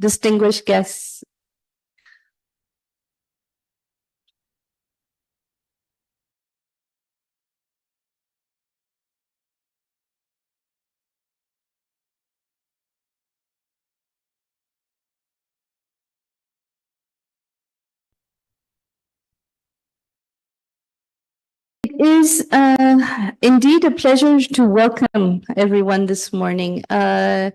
distinguished guests. It is indeed a pleasure to welcome everyone this morning. My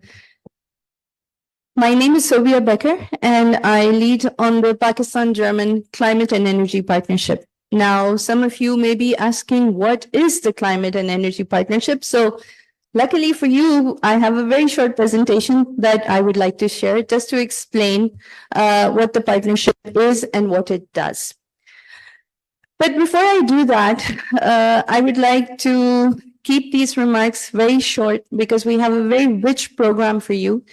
name is Sylvia Becker, and I lead on the Pakistan-German Climate and Energy Partnership. Now, some of you may be asking, what is the Climate and Energy Partnership? So, luckily for you, I have a very short presentation that I would like to share just to explain what the partnership is and what it does. But before I do that, I would like to keep these remarks very short because we have a very rich program for you.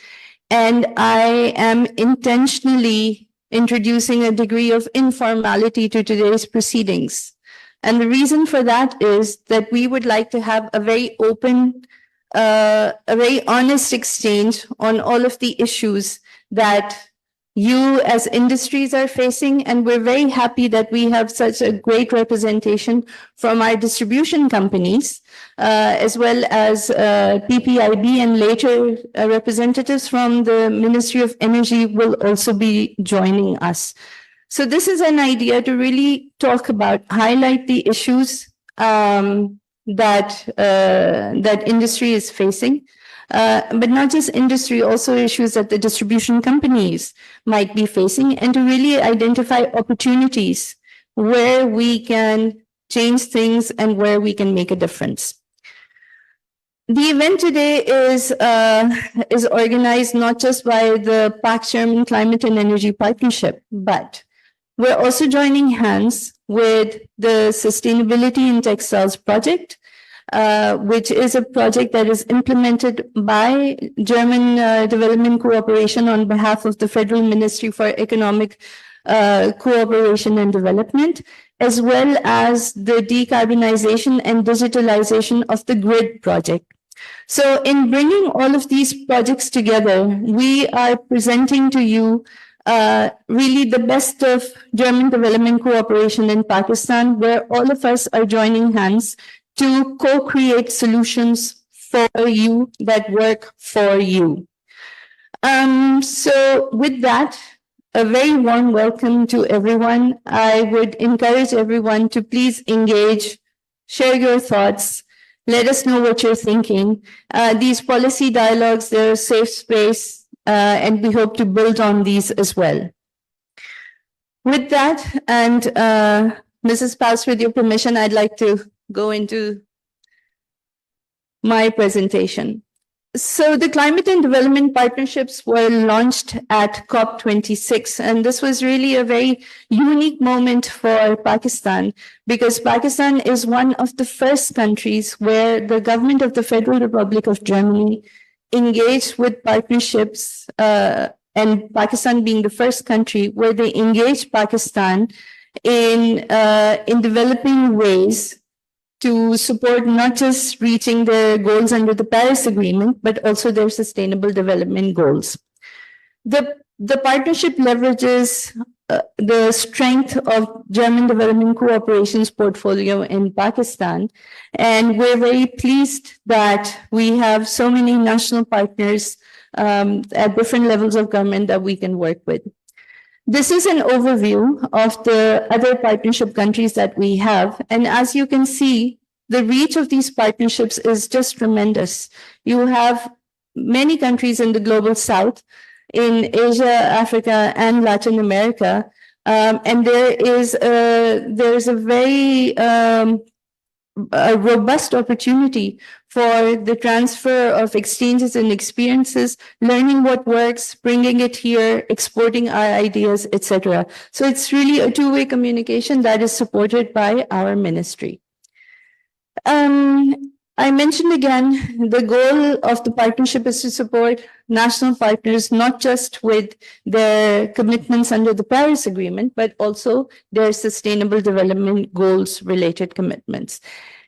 And I am intentionally introducing a degree of informality to today's proceedings. And the reason for that is that we would like to have a very open, a very honest exchange on all of the issues that you as industries are facing. And we're very happy that we have such a great representation from our distribution companies, as well as PPIB, and later representatives from the Ministry of Energy will also be joining us. So this is an idea to really talk about, highlight the issues that industry is facing. But not just industry, also issues that the distribution companies might be facing, and to really identify opportunities where we can change things and where we can make a difference. The event today is organized not just by the Pak-German Climate and Energy Partnership, but we're also joining hands with the Sustainability in Textiles project, which is a project that is implemented by German Development Cooperation on behalf of the Federal Ministry for Economic Cooperation and Development, as well as the decarbonization and digitalization of the grid project. So in bringing all of these projects together, we are presenting to you really the best of German development cooperation in Pakistan, where all of us are joining hands to co-create solutions for you that work for you. So with that, a very warm welcome to everyone. I would encourage everyone to please engage, share your thoughts, let us know what you're thinking. These policy dialogues, they're a safe space, and we hope to build on these as well. With that, and Mrs. Paus, with your permission, I'd like to go into my presentation. So the Climate and Development Partnerships were launched at COP26, and this was really a very unique moment for Pakistan, because Pakistan is one of the first countries where the government of the Federal Republic of Germany engaged with partnerships, and Pakistan being the first country where they engaged Pakistan in developing ways to support not just reaching their goals under the Paris Agreement, but also their sustainable development goals. The partnership leverages the strength of German development cooperation's portfolio in Pakistan, and we're very pleased that we have so many national partners at different levels of government that we can work with. This is an overview of the other partnership countries that we have. And as you can see, the reach of these partnerships is just tremendous. You have many countries in the global south, in Asia, Africa, and Latin America. And there's a very a robust opportunity for the transfer of exchanges and experiences, learning what works, bringing it here, exporting our ideas, etc. So it's really a two-way communication that is supported by our ministry. I mentioned again, the goal of the partnership is to support national partners, not just with their commitments under the Paris Agreement, but also their sustainable development goals related commitments.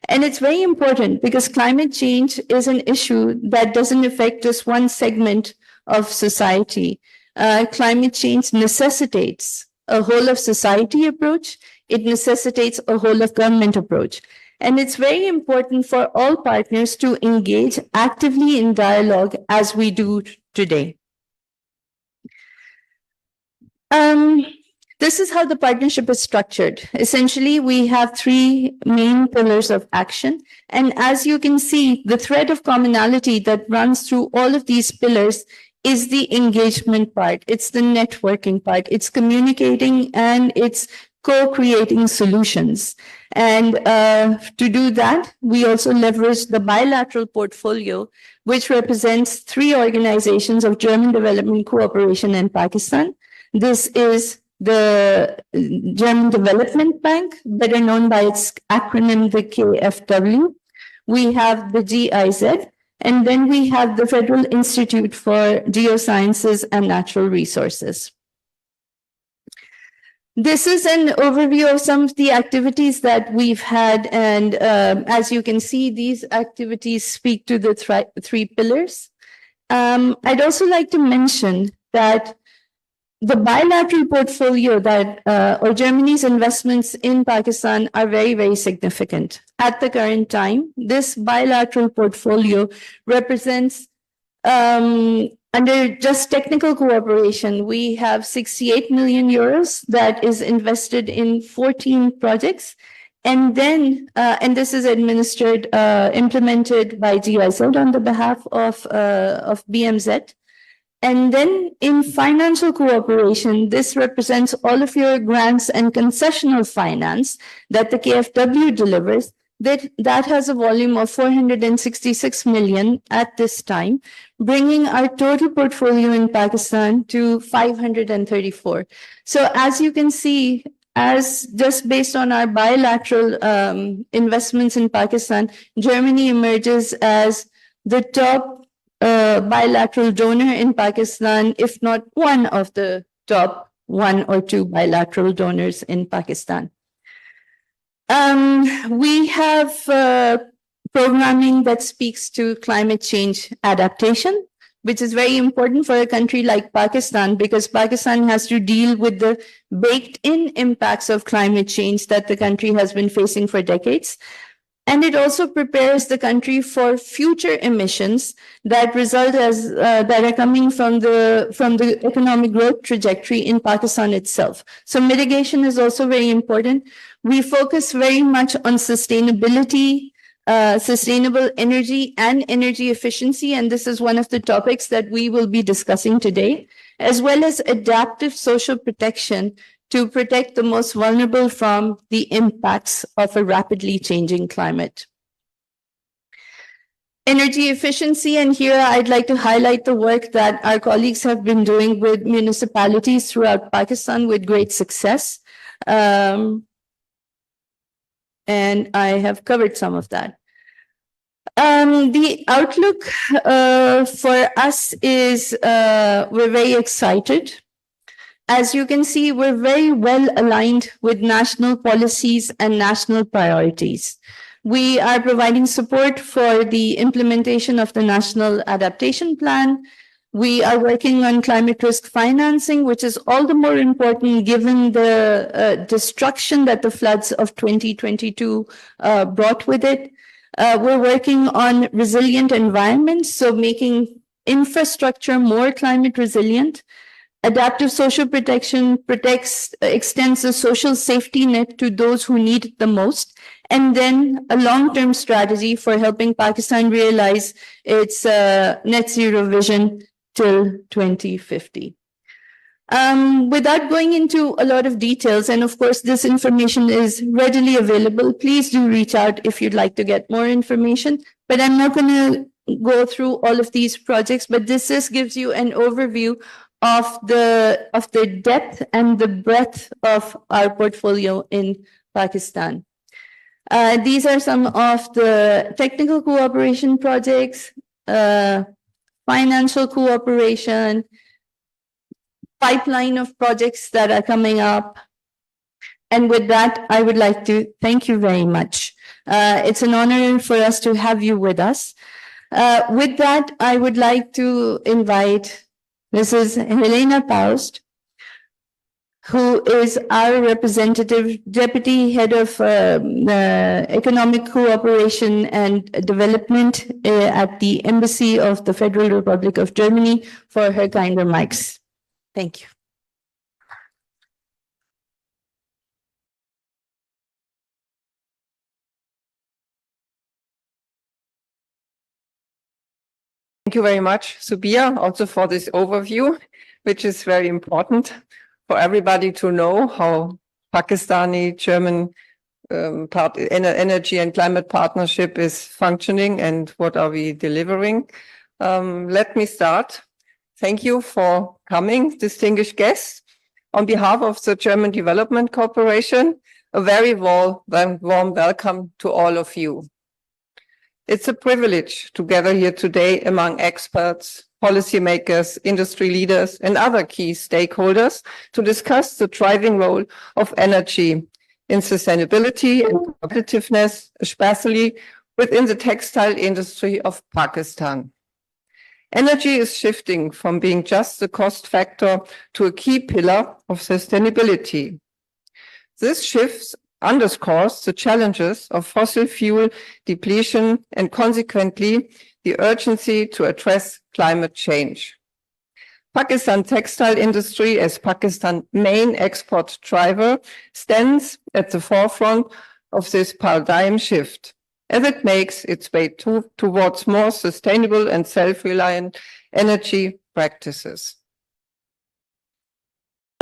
And it's very important because climate change is an issue that doesn't affect just one segment of society. climate change necessitates a whole of society approach. It necessitates a whole of government approach. And it's very important for all partners to engage actively in dialogue as we do today. This is how the partnership is structured. Essentially, we have three main pillars of action. And as you can see, the thread of commonality that runs through all of these pillars is the engagement part. It's the networking part. It's communicating and it's co-creating solutions. And to do that, we also leverage the bilateral portfolio, which represents three organizations of German Development Cooperation in Pakistan. This is the German Development Bank, better known by its acronym, the KfW. We have the GIZ, and then we have the Federal Institute for Geosciences and Natural Resources. This is an overview of some of the activities that we've had, and as you can see, these activities speak to the three pillars. I'd also like to mention that the bilateral portfolio that, or Germany's investments in Pakistan are very, very significant. At the current time, this bilateral portfolio represents, under just technical cooperation, we have 68 million euros that is invested in 14 projects. And then, and this is administered, implemented by GIZ on the behalf of BMZ. And then in financial cooperation, this represents all of your grants and concessional finance that the KfW delivers. That has a volume of 466 million at this time, bringing our total portfolio in Pakistan to 534. So as you can see, as just based on our bilateral investments in Pakistan, Germany emerges as the top bilateral donor in Pakistan, if not one of the top 1 or 2 bilateral donors in Pakistan. We have programming that speaks to climate change adaptation, which is very important for a country like Pakistan, because Pakistan has to deal with the baked-in impacts of climate change that the country has been facing for decades. And it also prepares the country for future emissions that result as that are coming from the economic growth trajectory in Pakistan itself. So mitigation is also very important. We focus very much on sustainability, sustainable energy and energy efficiency, and this is one of the topics that we will be discussing today, as well as adaptive social protection to protect the most vulnerable from the impacts of a rapidly changing climate. Energy efficiency, and here I'd like to highlight the work that our colleagues have been doing with municipalities throughout Pakistan with great success. And I have covered some of that. The outlook for us is we're very excited. As you can see, we're very well aligned with national policies and national priorities. We are providing support for the implementation of the National Adaptation Plan. We are working on climate risk financing, which is all the more important given the destruction that the floods of 2022 brought with it. We're working on resilient environments, so making infrastructure more climate resilient. Adaptive social protection extends the social safety net to those who need it the most. And then a long-term strategy for helping Pakistan realize its net zero vision till 2050. Without going into a lot of details, and of course this information is readily available, please do reach out if you'd like to get more information. But I'm not going to go through all of these projects, but this just gives you an overview of the depth and the breadth of our portfolio in Pakistan. These are some of the technical cooperation projects, financial cooperation, pipeline of projects that are coming up. And with that, I would like to thank you very much. It's an honor for us to have you with us. With that, I would like to invite Mrs. Helena Paust, who is our representative deputy head of economic cooperation and development at the Embassy of the Federal Republic of Germany, for her kind remarks. Thank you. Thank you very much, Subia, also for this overview, which is very important for everybody to know how Pakistani-German energy and climate partnership is functioning and what are we delivering. Let me start. Thank you for coming, distinguished guests. On behalf of the German Development Corporation, a very warm welcome to all of you. It's a privilege to gather here today among experts, policymakers, industry leaders, and other key stakeholders to discuss the driving role of energy in sustainability and competitiveness, especially within the textile industry of Pakistan. Energy is shifting from being just a cost factor to a key pillar of sustainability. This shift underscores the challenges of fossil fuel depletion and consequently the urgency to address climate change. Pakistan textile industry, as Pakistan's main export driver, stands at the forefront of this paradigm shift as it makes its way towards more sustainable and self-reliant energy practices.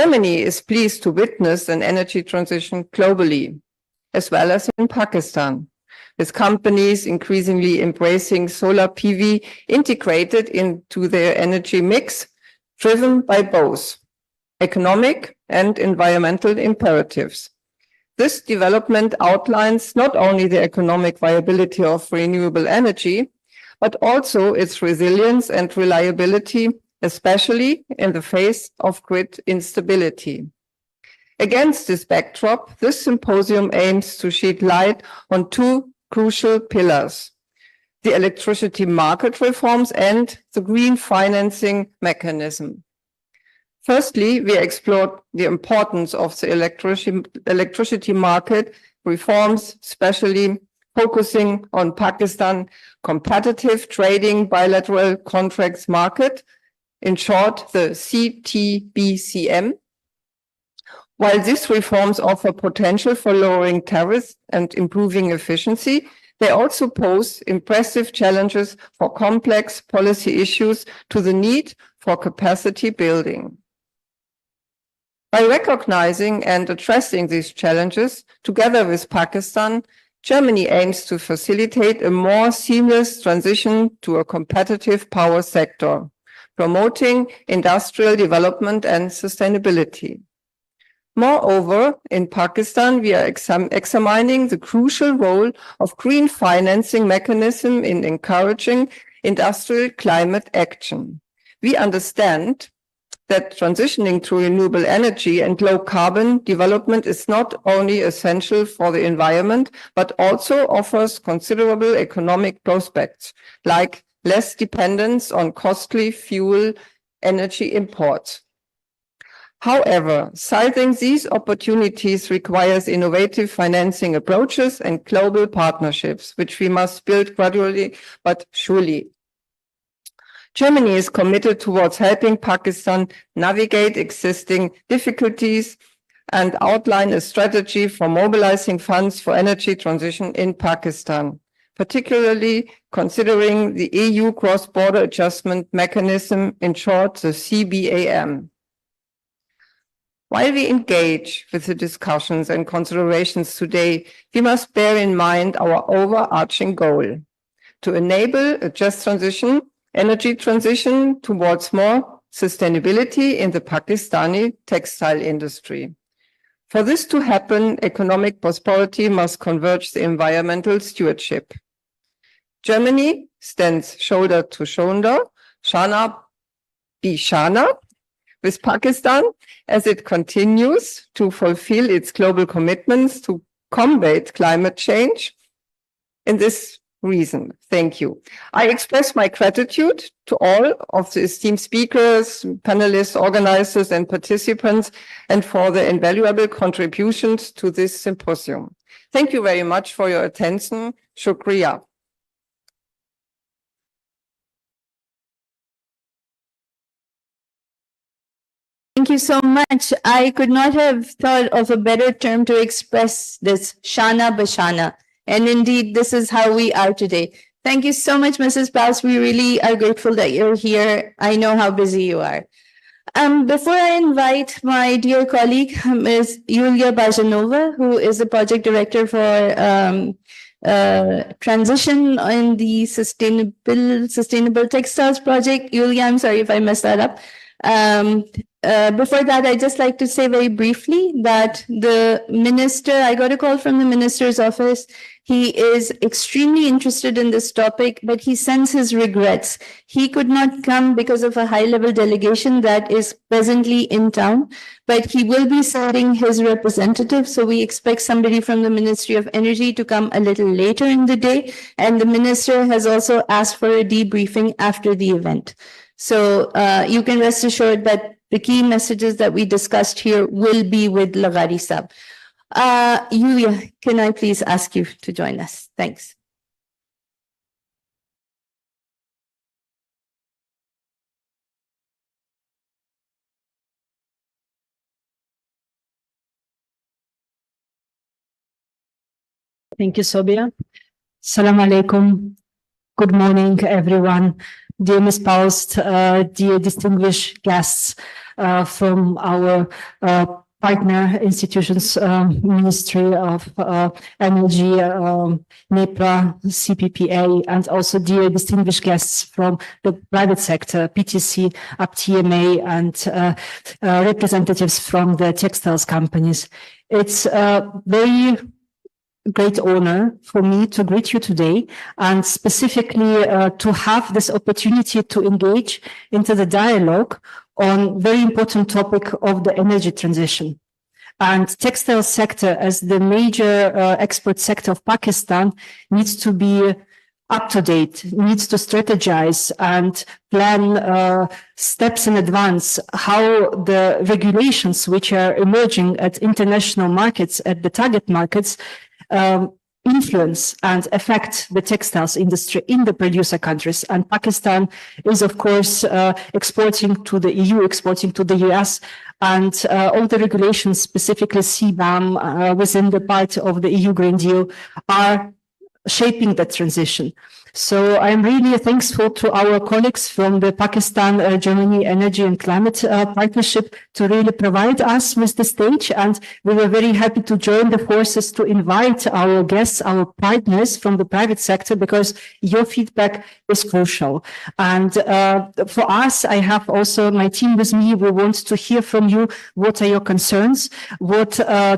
Germany is pleased to witness an energy transition globally, as well as in Pakistan, with companies increasingly embracing solar PV integrated into their energy mix, driven by both economic and environmental imperatives. This development outlines not only the economic viability of renewable energy, but also its resilience and reliability, especially in the face of grid instability. Against this backdrop, this symposium aims to shed light on two crucial pillars: the electricity market reforms and the green financing mechanism. Firstly, we explored the importance of the electricity market reforms, especially focusing on Pakistan's competitive trading bilateral contracts market, in short, the CTBCM. While these reforms offer potential for lowering tariffs and improving efficiency, they also pose impressive challenges for complex policy issues to the need for capacity building. By recognizing and addressing these challenges, together with Pakistan, Germany aims to facilitate a more seamless transition to a competitive power sector, promoting industrial development and sustainability. Moreover, in Pakistan, we are examining the crucial role of green financing mechanism in encouraging industrial climate action. We understand that transitioning to renewable energy and low carbon development is not only essential for the environment, but also offers considerable economic prospects, like less dependence on costly fuel energy imports. However, seizing these opportunities requires innovative financing approaches and global partnerships, which we must build gradually but surely. Germany is committed towards helping Pakistan navigate existing difficulties and outline a strategy for mobilizing funds for energy transition in Pakistan, particularly considering the EU Cross-Border Adjustment Mechanism, in short, the CBAM. While we engage with the discussions and considerations today, we must bear in mind our overarching goal: to enable a just energy transition towards more sustainability in the Pakistani textile industry. For this to happen, economic prosperity must converge the environmental stewardship. Germany stands shoulder to shoulder, Shana bi Shana, with Pakistan as it continues to fulfill its global commitments to combat climate change. In this reason. Thank you. I express my gratitude to all of the esteemed speakers, panelists, organizers, and participants, and for the invaluable contributions to this symposium. Thank you very much for your attention. Shukriya. Thank you so much. I could not have thought of a better term to express this, Shana Bashana. And indeed, this is how we are today. Thank you so much, Mrs. Paus. We really are grateful that you're here. I know how busy you are. Before I invite my dear colleague, Ms. Yulia Bajanova, who is the project director for transition in the sustainable textiles project. Yulia, I'm sorry if I messed that up. Before that, I'd just like to say very briefly that the minister, I got a call from the minister's office. He is extremely interested in this topic, but he sends his regrets. He could not come because of a high-level delegation that is presently in town, but he will be sending his representative. So we expect somebody from the Ministry of Energy to come a little later in the day. And the minister has also asked for a debriefing after the event. So you can rest assured that the key messages that we discussed here will be with Lagari Sab. Yulia, can I please ask you to join us? Thanks. Thank you, Sobia. Assalamu alaikum. Good morning, everyone. Dear Ms. Paust, dear distinguished guests from our partner institutions, Ministry of Energy, NEPRA, CPPA, and also dear distinguished guests from the private sector, PTC, UPTMA, and representatives from the textiles companies. It's a very great honor for me to greet you today, and specifically to have this opportunity to engage into the dialogue on very important topic of the energy transition. And textile sector as the major export sector of Pakistan needs to be up to date, needs to strategize and plan steps in advance how the regulations which are emerging at international markets, at the target markets, influence and affect the textiles industry in the producer countries. And Pakistan is, of course, exporting to the EU, exporting to the US, and all the regulations, specifically CBAM, within the part of the EU Green Deal, are shaping that transition. So I'm really thankful to our colleagues from the Pakistan Germany Energy and Climate Partnership to really provide us with the stage. And we were very happy to join the forces to invite our guests, our partners from the private sector, because your feedback is crucial. And for us, I have also my team with me. We want to hear from you. What are your concerns? What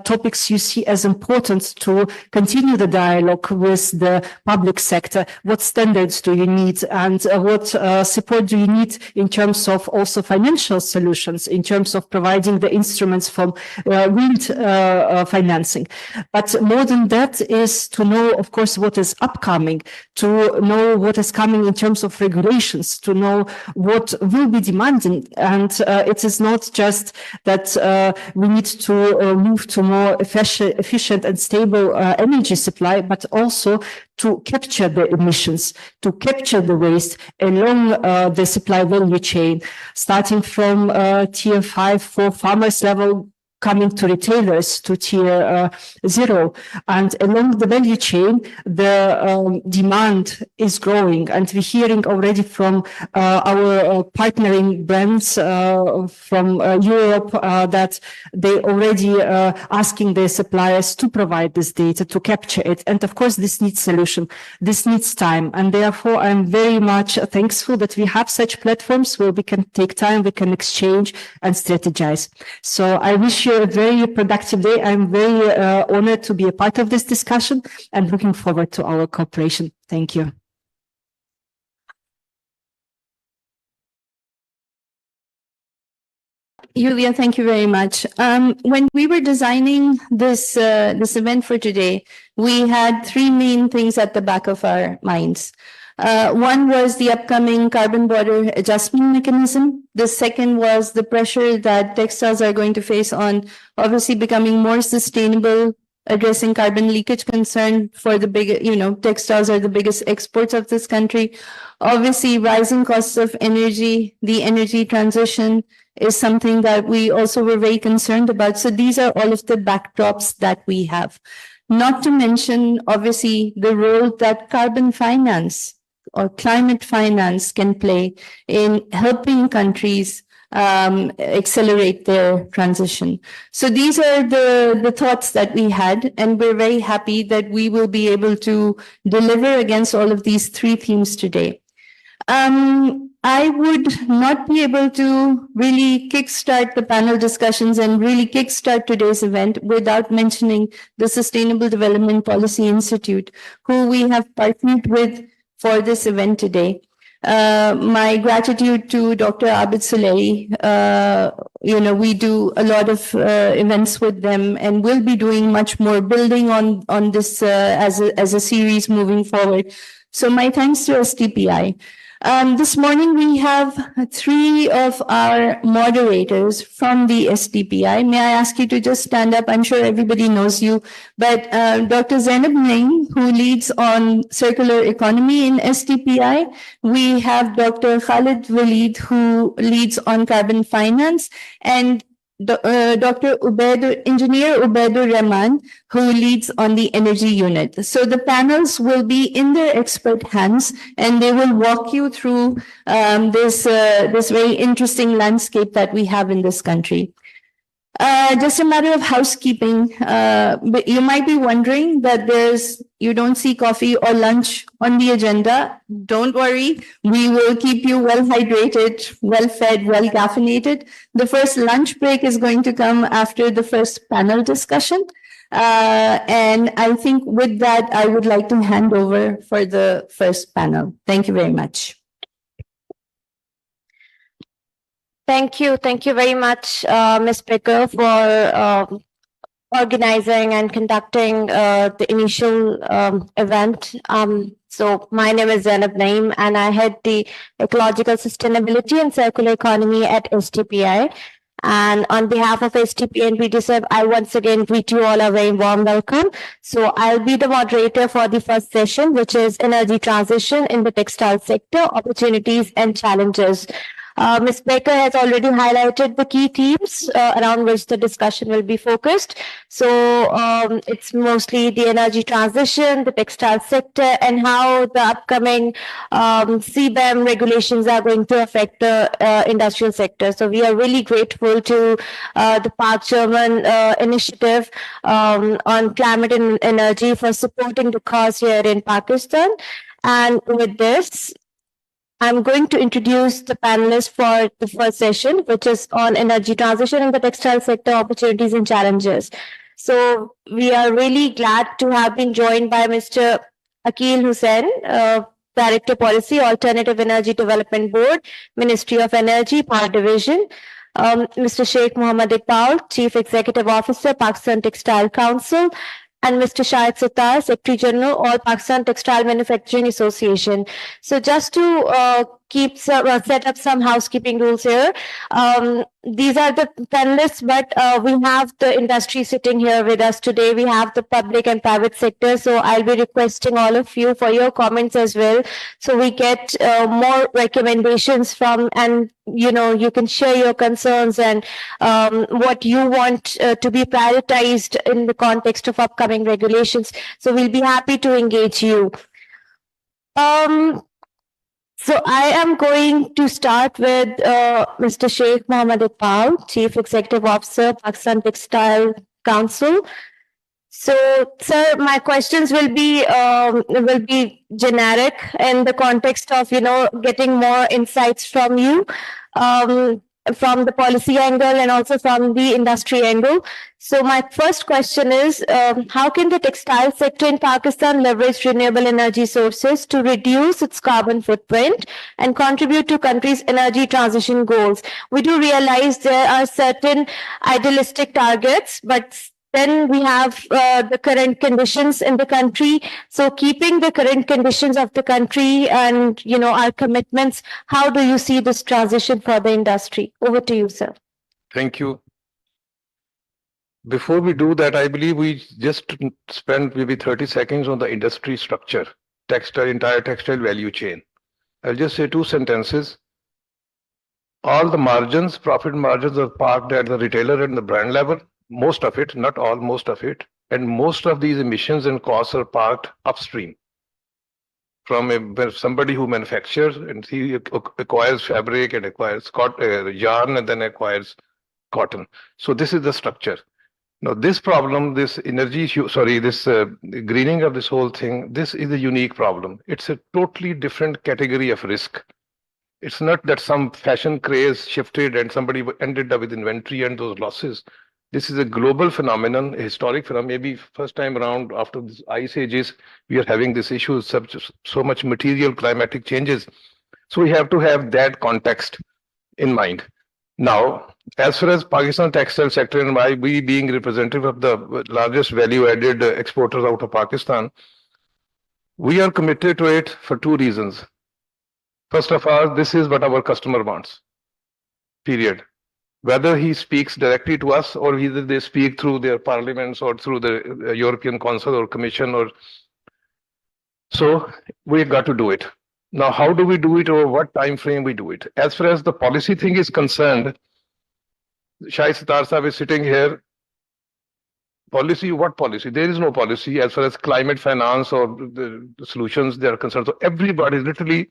topics you see as important to continue the dialogue with the public sector? What standards do you need, and what support do you need in terms of also financial solutions, in terms of providing the instruments from wind financing? But more than that is to know, of course, what is upcoming, to know what is coming in terms of regulations, to know what will be demanding. And it is not just that we need to move to more efficient and stable energy supply, but also to capture the emissions, to capture the waste along the supply value chain, starting from tier 5 for farmers level, coming to retailers to tier 0. And along the value chain, the demand is growing. And we're hearing already from our partnering brands from Europe that they already asking their suppliers to provide this data, to capture it. And of course, this needs solution. This needs time. And therefore, I'm very much thankful that we have such platforms where we can take time, we can exchange and strategize. So I wish you a very productive day. I'm very honored to be a part of this discussion and looking forward to our cooperation. Thank you. Yulia, thank you very much. When we were designing this event for today, we had three main things at the back of our minds. One was the upcoming carbon border adjustment mechanism. The second was the pressure that textiles are going to face on obviously becoming more sustainable, addressing carbon leakage concern for the big, textiles are the biggest exports of this country. Obviously, rising costs of energy, the energy transition is something that we also were very concerned about. So these are all of the backdrops that we have. Not to mention, obviously, the role that carbon finance or climate finance can play in helping countries accelerate their transition. So these are the thoughts that we had, and we're very happy that we will be able to deliver against all of these three themes today. I would not be able to really kickstart the panel discussions and really kickstart today's event without mentioning the Sustainable Development Policy Institute, who we have partnered with for this event today. My gratitude to Dr. Abid Sulehi. We do a lot of events with them, and we'll be doing much more, building on this as a series moving forward. So my thanks to STPI. This morning, we have three of our moderators from the STPI. May I ask you to just stand up? I'm sure everybody knows you, but Dr. Zainab Naeem, who leads on circular economy in STPI. We have Dr. Khalid Walid, who leads on carbon finance, and Dr. Engineer Ubaidur Rahman, who leads on the energy unit. So the panels will be in their expert hands, and they will walk you through this very interesting landscape that we have in this country. Just a matter of housekeeping. But you might be wondering that you don't see coffee or lunch on the agenda. Don't worry. We will keep you well hydrated, well fed, well caffeinated. The first lunch break is going to come after the first panel discussion. And I think with that, I would like to hand over for the first panel. Thank you very much. Thank you. Thank you very much, Ms. Picker, for organizing and conducting the initial event. So my name is Zainab Naeem, and I head the Ecological Sustainability and Circular Economy at STPI. And on behalf of STPI and BDSF, I once again greet you all a very warm welcome. So I'll be the moderator for the first session, which is Energy Transition in the Textile Sector, Opportunities and Challenges. Ms. Baker has already highlighted the key themes around which the discussion will be focused. So it's mostly the energy transition, the textile sector, and how the upcoming CBAM regulations are going to affect the industrial sector. So we are really grateful to the Park German initiative on climate and energy for supporting the cause here in Pakistan. And with this, I'm going to introduce the panelists for the first session, which is on energy transition in the textile sector, opportunities and challenges. So we are really glad to have been joined by Mr. Akil Hussain, Director Policy, Alternative Energy Development Board, Ministry of Energy, Power Division. Mr. Sheikh Mohammed Iqbal, Chief Executive Officer, Pakistan Textile Council, and Mr. Shahid Sattar, Secretary General, All Pakistan Textile Manufacturing Association. So just to set up some housekeeping rules here. These are the panelists, but we have the industry sitting here with us today. We have the public and private sector. So I'll be requesting all of you for your comments as well. So we get more recommendations from, and you can share your concerns and what you want to be prioritized in the context of upcoming regulations. So we'll be happy to engage you. So I am going to start with Mr. Sheikh Mohammed Iqbal, Chief Executive Officer, Pakistan Textile Council. So, sir, my questions will be generic in the context of getting more insights from you. from the policy angle and also from the industry angle. So my first question is, how can the textile sector in Pakistan leverage renewable energy sources to reduce its carbon footprint and contribute to country's energy transition goals? We do realize there are certain idealistic targets, but then we have the current conditions in the country. So keeping the current conditions of the country and, you know, our commitments, how do you see this transition for the industry? Over to you, sir. Thank you. Before we do that, I believe we just spend maybe 30 seconds on the industry structure, entire textile value chain. I'll just say 2 sentences. All the margins, profit margins are parked at the retailer and the brand level. Most of it, not all, most of it. And most of these emissions and costs are parked upstream from somebody who manufactures, and he acquires fabric and acquires yarn and then acquires cotton. So this is the structure. Now this problem, this energy issue, this greening of this whole thing, this is a unique problem. It's a totally different category of risk. It's not that some fashion craze shifted and somebody ended up with inventory and those losses. This is a global phenomenon, a historic phenomenon. Maybe first time around after the ice ages, we are having this issue, so much material climatic changes. So we have to have that context in mind. Now, as far as Pakistan textile sector and we being representative of the largest value-added exporters out of Pakistan, we are committed to it for 2 reasons. First of all, this is what our customer wants, period. Whether he speaks directly to us or either they speak through their parliaments or through the European Council or Commission, or so we've got to do it. Now, how do we do it, or what time frame we do it? As far as the policy thing is concerned, Shai Sitar Sahib is sitting here. Policy, what policy? There is no policy as far as climate finance or the solutions they are concerned. So everybody is literally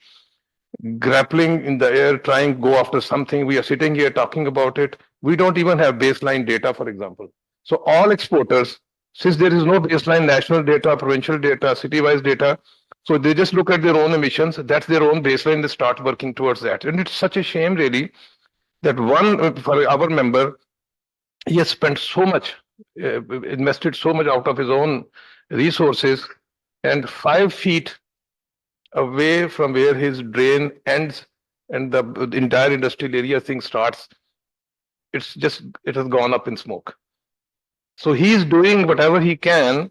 grappling in the air, trying to go after something. We are sitting here talking about it. We don't even have baseline data, for example. So all exporters, since there is no baseline national data, provincial data, city-wise data, so they just look at their own emissions. That's their own baseline. They start working towards that. And it's such a shame, really, that for our member, he has spent so much, invested so much out of his own resources, and 5 feet away from where his drain ends and the entire industrial area thing starts, it has gone up in smoke. So he is doing whatever he can,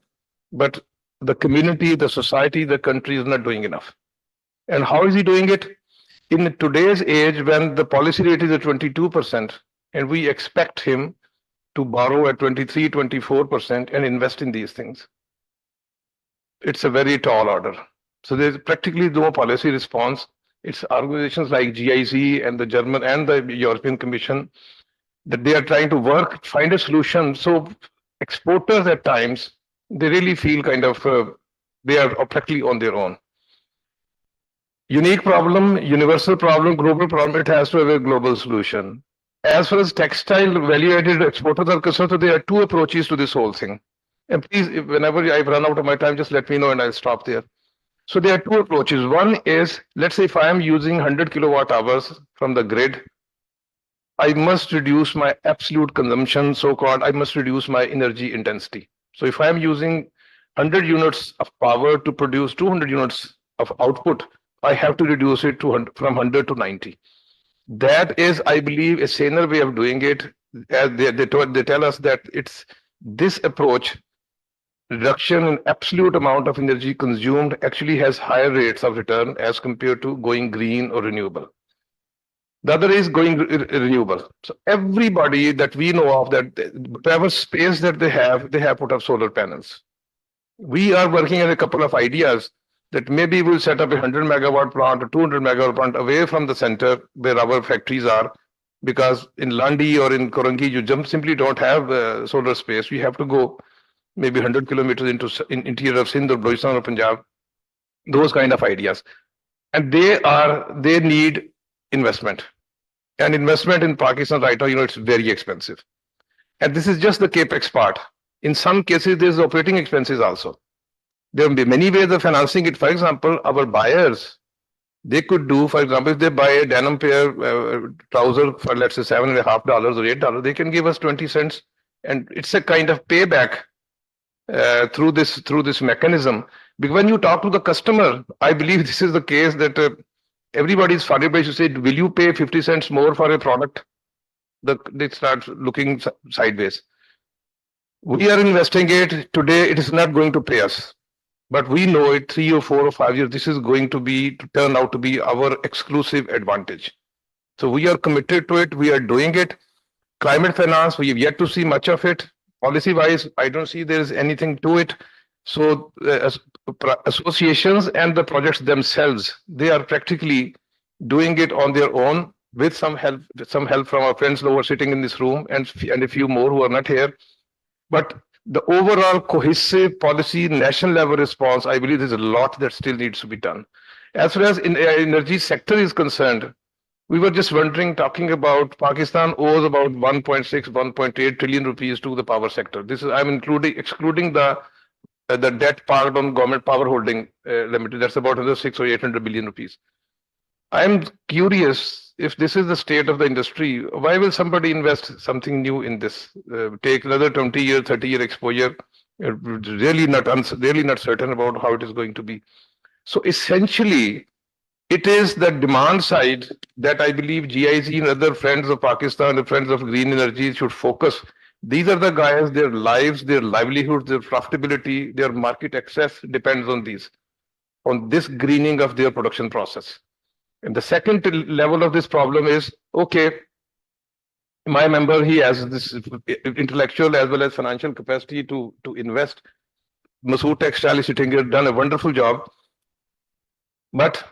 but the community, the society, the country is not doing enough. And how is he doing it? In today's age, when the policy rate is at 22%, and we expect him to borrow at 23, 24% and invest in these things, it's a very tall order. So there's practically no policy response. It's organizations like GIZ and the German and the European Commission that they are trying to work, find a solution. So exporters at times, they really feel kind of, they are practically on their own. Unique problem, universal problem, global problem, it has to have a global solution. As far as textile value-added exporters are concerned, so there are 2 approaches to this whole thing. And please, whenever I've run out of my time, just let me know and I'll stop there. So there are 2 approaches. One is, let's say if I am using 100 kilowatt hours from the grid, I must reduce my absolute consumption, so-called, I must reduce my energy intensity. So if I am using 100 units of power to produce 200 units of output, I have to reduce it from 100 to 90. That is, I believe, a saner way of doing it. As they tell us that it's this approach, reduction in absolute amount of energy consumed, actually has higher rates of return as compared to going green or renewable. The other is going renewable. So everybody that we know of, that whatever space that they have put up solar panels. We are working on a couple of ideas that maybe we'll set up a 100 megawatt plant or 200 megawatt plant away from the center where our factories are, because in Landi or in Korangi, you simply don't have solar space. We have to go maybe 100 kilometers into interior of Sindh or Balochistan or Punjab, those kind of ideas. And they need investment. And investment in Pakistan right now, it's very expensive. And this is just the capex part. In some cases, there's operating expenses also. There will be many ways of financing it. For example, our buyers, They could do, for example, if they buy a denim pair trouser for let's say $7.50 or $8, they can give us 20 cents, and it's a kind of payback through this mechanism. Because when you talk to the customer, I believe this is the case that everybody is funny to say, will you pay 50 cents more for a product? They start looking sideways. We are investing it today, it is not going to pay us. But we know it 3 or 4 or 5 years, this is going to turn out to be our exclusive advantage. So we are committed to it, we are doing it. Climate finance, we have yet to see much of it. Policy wise, I don't see there is anything to it. So associations and the projects themselves, they are practically doing it on their own with some help from our friends who are sitting in this room and a few more who are not here. But the overall cohesive policy, national level response, I believe there's a lot that still needs to be done. As far as energy sector is concerned, we were just wondering, talking about Pakistan owes about 1.6, 1.8 trillion rupees to the power sector. This is, I'm excluding the debt part on government power holding limited. That's about another 6 or 800 billion rupees. I'm curious, if this is the state of the industry, why will somebody invest something new in this? Take another 20-year, 30-year exposure. Really not certain about how it is going to be. So essentially, it is the demand side that I believe GIZ and other friends of Pakistan, the friends of green energy should focus. These are the guys, their lives, their livelihoods, their profitability, their market access depends on this greening of their production process. And the second level of this problem is, okay, my member, he has this intellectual as well as financial capacity to invest. Masood Textile is sitting here, done a wonderful job. But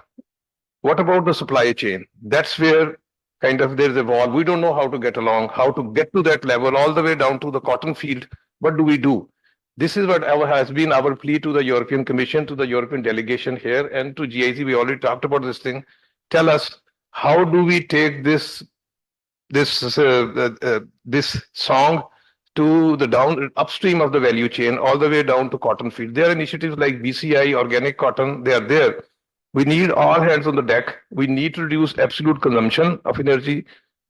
what about the supply chain? That's where kind of there's a wall. We don't know how to get along, how to get to that level, all the way down to the cotton field. What do we do? This is what has been our plea to the European Commission, to the European delegation here, and to GIZ. We already talked about this thing. Tell us, how do we take this song to the upstream of the value chain, all the way down to cotton field? There are initiatives like BCI, organic cotton, they are there. We need all hands on the deck. We need to reduce absolute consumption of energy,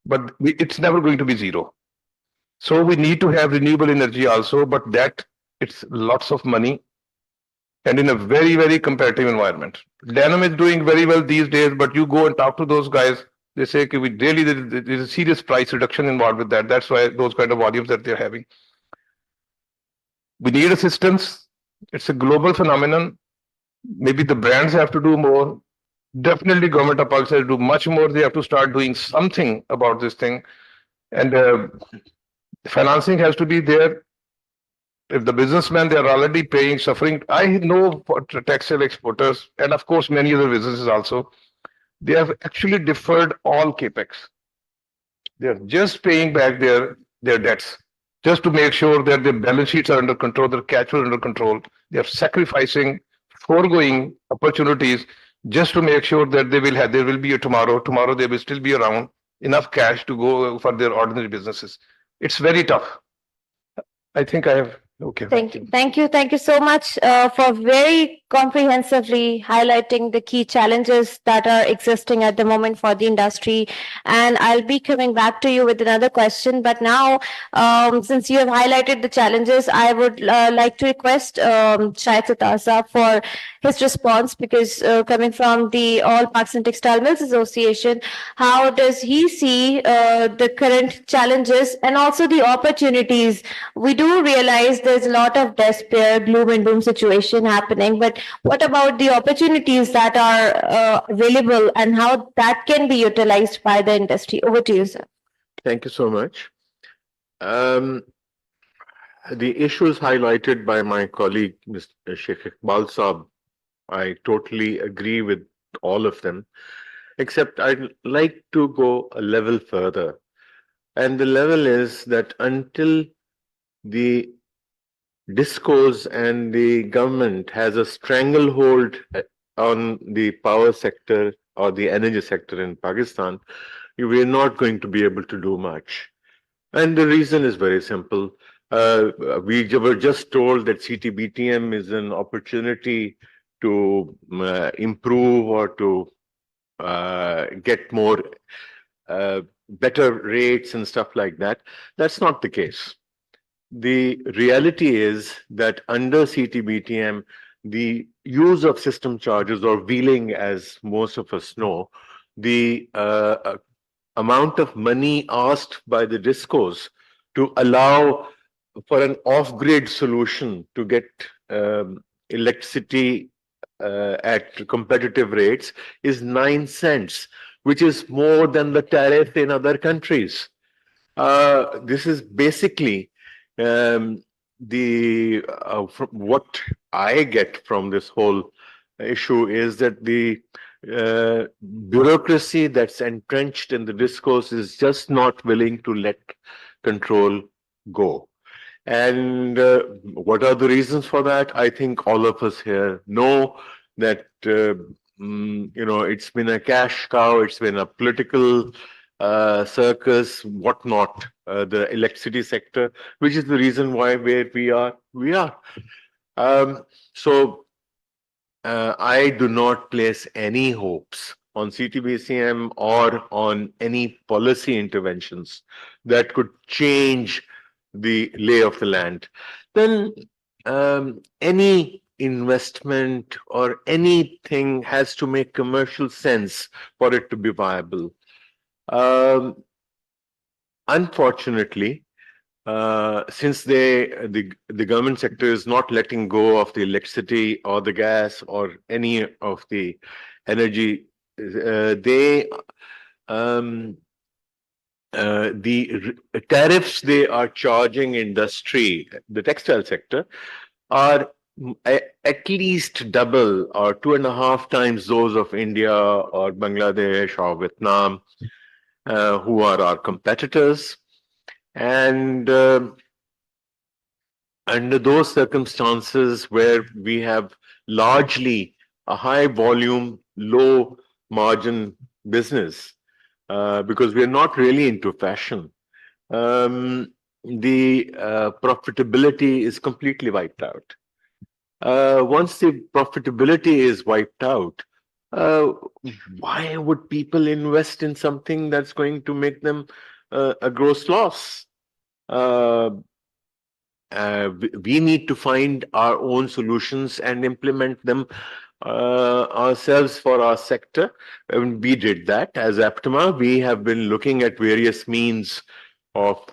but it's never going to be zero. So we need to have renewable energy also, but that it's lots of money and in a very, very competitive environment. Denim is doing very well these days, but you go and talk to those guys, they say we really there's a serious price reduction involved with that. That's why those kind of volumes that they're having. We need assistance. It's a global phenomenon. Maybe the brands have to do more. Definitely government of Pakistan has to do much more. They have to start doing something about this thing. And financing has to be there. If the businessmen, they are already paying, suffering. I know for textile exporters, and of course many other businesses also, they have actually deferred all capex. They are just paying back their debts, just to make sure that their balance sheets are under control, their cash flow under control. They are sacrificing, foregoing opportunities just to make sure that there will be a tomorrow. Tomorrow they will still be around, enough cash to go for their ordinary businesses. It's very tough. I think I have. Okay. Thank you so much for very comprehensively highlighting the key challenges that are existing at the moment for the industry. And I'll be coming back to you with another question. But now, since you have highlighted the challenges, I would like to request Shahid Satasa for his response, because coming from the All Pakistan Textile Mills Association, how does he see the current challenges and also the opportunities? We do realize there's a lot of despair, gloom and doom situation happening, but what about the opportunities that are available and how that can be utilized by the industry? Over to you, sir. Thank you so much. The issues highlighted by my colleague, Mr. Sheikh Iqbal Saab, I totally agree with all of them, except I'd like to go a level further. And the level is that until the discourse and the government has a stranglehold on the power sector or the energy sector in Pakistan, we are not going to be able to do much. And the reason is very simple. We were just told that CTBTM is an opportunity to improve or to get more better rates and stuff like that. That's not the case. The reality is that under CTBTM, the use of system charges or wheeling, as most of us know, the amount of money asked by the discos to allow for an off-grid solution to get electricity at competitive rates is 9 cents, which is more than the tariff in other countries. This is basically from what I get from this whole issue is that the bureaucracy that's entrenched in the discourse is just not willing to let control go. And what are the reasons for that? I think all of us here know that it's been a cash cow, it's been a political circus, whatnot, the electricity sector, which is the reason why where we are. So I do not place any hopes on CTBCM or on any policy interventions that could change the lay of the land. Then any investment or anything has to make commercial sense for it to be viable. Unfortunately, since the government sector is not letting go of the electricity or the gas or any of the energy, the tariffs they are charging industry, the textile sector, are at least double or 2.5 times those of India or Bangladesh or Vietnam, who are our competitors. And under those circumstances where we have largely a high volume, low margin business, because we're not really into fashion, the profitability is completely wiped out. Once the profitability is wiped out, why would people invest in something that's going to make them a gross loss? We need to find our own solutions and implement them ourselves for our sector. And we did that as APTMA. We have been looking at various means of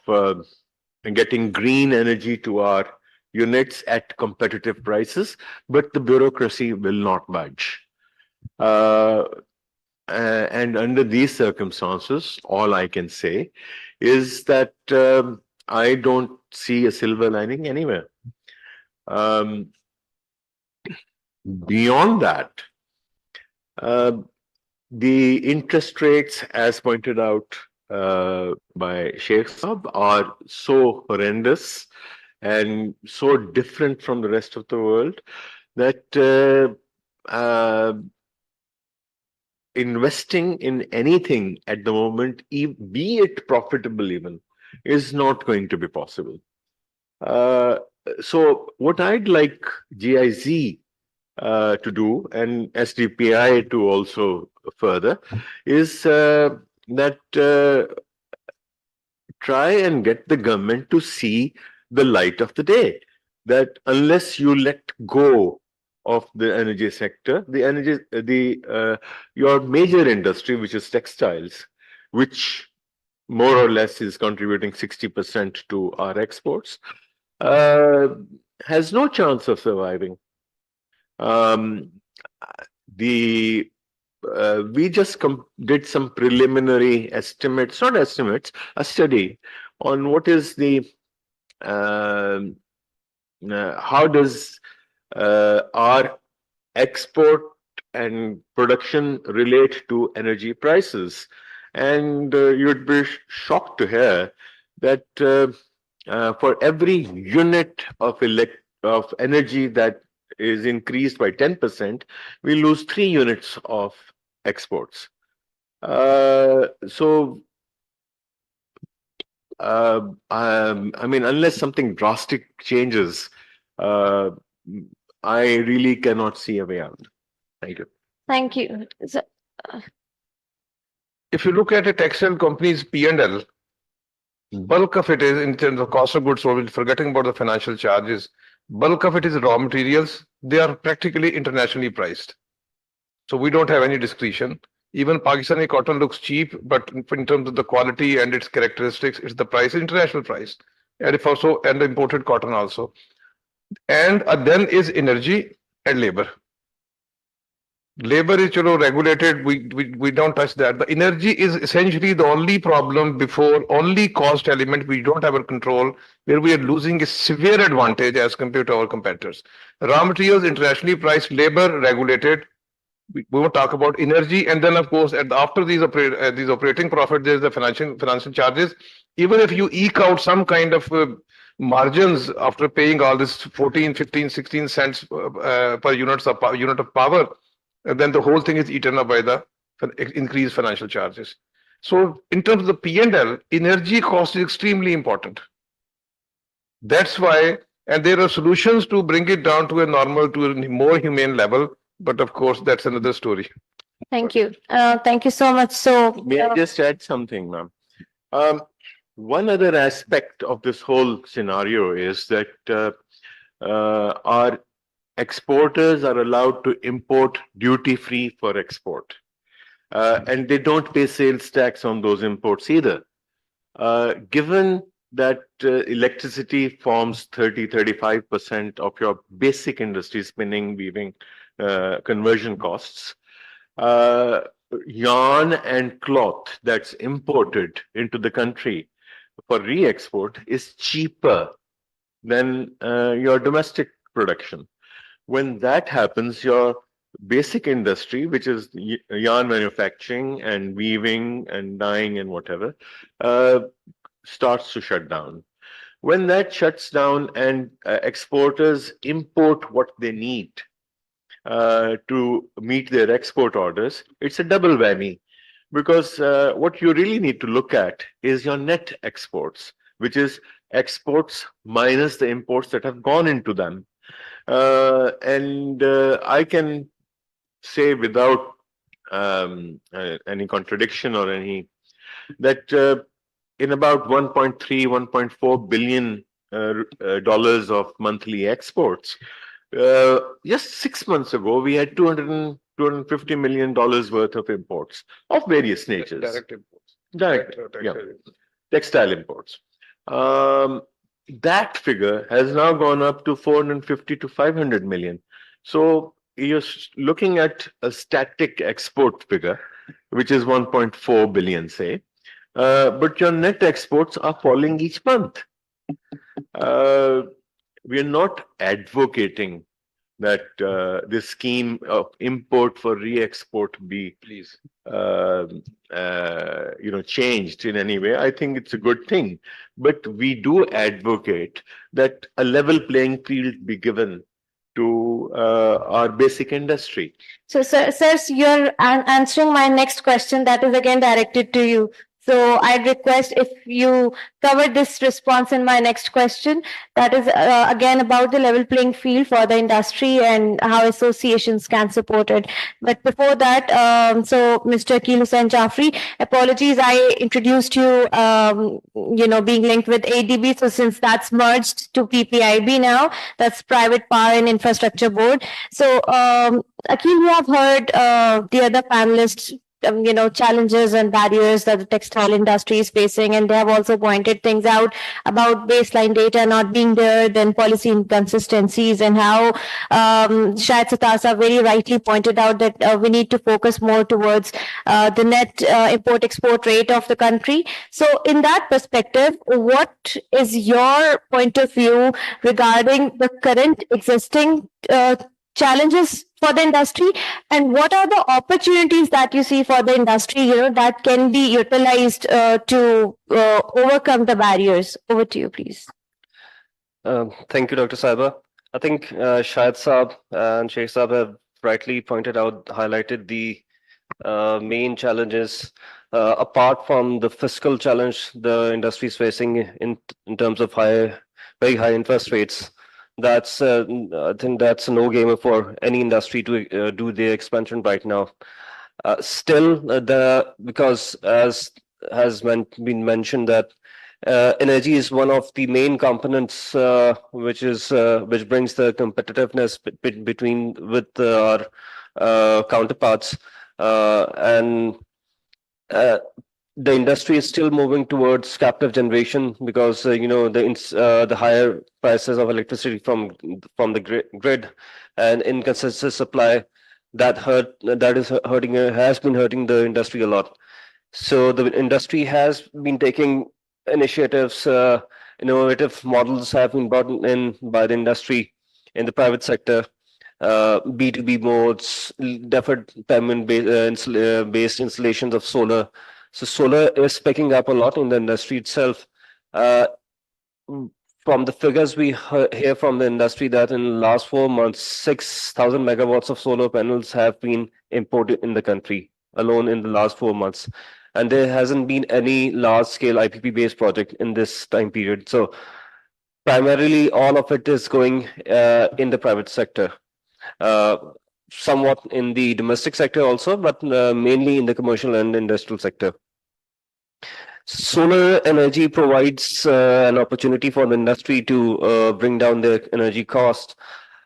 getting green energy to our units at competitive prices, but the bureaucracy will not budge. And under these circumstances, all I can say is that I don't see a silver lining anywhere. Beyond that, the interest rates, as pointed out by Sheikh Saab, are so horrendous and so different from the rest of the world that investing in anything at the moment, be it profitable even, is not going to be possible. So what I'd like GIZ to do, and SDPI to also further, is that try and get the government to see the light of the day. That unless you let go of the energy sector, your major industry, which is textiles, which more or less is contributing 60% to our exports, has no chance of surviving. We just did some preliminary estimates, not estimates, a study on what is the how does our export and production relate to energy prices. And you'd be shocked to hear that for every unit of energy that is increased by 10%, we lose 3 units of exports. So, I mean, unless something drastic changes, I really cannot see a way out. Thank you. Thank you. So, if you look at a textile company's P&L, bulk of it is in terms of cost of goods sold, forgetting about the financial charges, bulk of it is raw materials. They are practically internationally priced. So we don't have any discretion. Even Pakistani cotton looks cheap, but in terms of the quality and its characteristics, it's the price, international price. And if also, and the imported cotton also. And then is energy and labor. Labor is regulated. We don't touch that. The energy is essentially the only problem before, only cost element we don't have a control, where we are losing a severe advantage as compared to our competitors. Raw materials internationally priced, labor regulated. We will talk about energy, and then of course after these operating profit, there's the financial charges. Even if you eke out some kind of margins after paying all this 14, 15, 16 cents per unit of power, and then the whole thing is eaten up by the increased financial charges. So in terms of the P&L, energy cost is extremely important. That's why, and there are solutions to bring it down to a normal, to a more humane level. But of course, that's another story. Thank you. Thank you so much. So, May I just add something, ma'am? One other aspect of this whole scenario is that our exporters are allowed to import duty-free for export. And they don't pay sales tax on those imports either. Given that electricity forms 30-35% of your basic industry, spinning, weaving, conversion costs, yarn and cloth that's imported into the country for re-export is cheaper than your domestic production. When that happens, your basic industry, which is yarn manufacturing and weaving and dyeing and whatever, starts to shut down. When that shuts down and exporters import what they need to meet their export orders, it's a double whammy. Because what you really need to look at is your net exports, which is exports minus the imports that have gone into them. And I can say without any contradiction or any, that in about 1.3, 1.4 billion dollars of monthly exports, just 6 months ago, we had $250 million worth of imports of various natures. Direct imports. Direct, yeah. Textile imports. That figure has now gone up to 450 to 500 million. So you're looking at a static export figure, which is 1.4 billion, say, but your net exports are falling each month. We are not advocating that this scheme of import for re-export be changed in any way. I think it's a good thing, but we do advocate that a level playing field be given to our basic industry. So, sirs, you're answering my next question that is again directed to you. So I'd request if you cover this response in my next question, that is again about the level playing field for the industry and how associations can support it. But before that, so Mr. Akil Hussain Jafri, apologies, I introduced you, being linked with ADB. So since that's merged to PPIB now, that's Private Power and Infrastructure Board. So Akil, you have heard the other panelists challenges and barriers that the textile industry is facing, and they have also pointed things out about baseline data not being there, then policy inconsistencies, and how Shahid Satasa very rightly pointed out that we need to focus more towards the net import-export rate of the country. So in that perspective, what is your point of view regarding the current existing challenges for the industry, and what are the opportunities that you see for the industry, that can be utilized to overcome the barriers? Over to you, please. Thank you, Dr. Saiba. I think Shahid Saab and Sheikh Saab have rightly highlighted the main challenges apart from the fiscal challenge the industry is facing in terms of very high interest rates. That's I think that's a no-gamer for any industry to do their expansion right now. Because as been mentioned that energy is one of the main components which brings the competitiveness between with our counterparts, and uh, the industry is still moving towards captive generation because the higher prices of electricity from the grid and inconsistent supply that is hurting has been hurting the industry a lot. So the industry has been taking initiatives. Innovative models have been brought in by the industry in the private sector. B2B modes, deferred payment based installations of solar. So solar is picking up a lot in the industry itself. Uh, from the figures we hear from the industry that in the last 4 months, 6,000 megawatts of solar panels have been imported in the country alone in the last 4 months. And there hasn't been any large scale IPP based project in this time period. So primarily all of it is going in the private sector. Uh, Somewhat in the domestic sector also, but mainly in the commercial and industrial sector. Solar energy provides an opportunity for the industry to bring down their energy cost,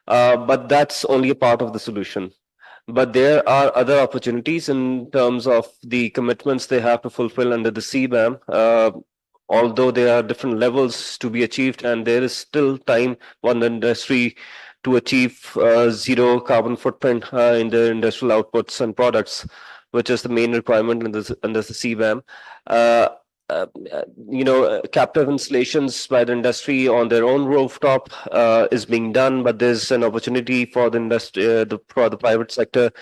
but that's only a part of the solution. But there are other opportunities in terms of the commitments they have to fulfill under the CBAM. Although there are different levels to be achieved, and there is still time for the industry to achieve zero carbon footprint in the industrial outputs and products, which is the main requirement under the CBAM. Uh, uh, Captive installations by the industry on their own rooftop is being done, but there's an opportunity for the industry, for the private sector,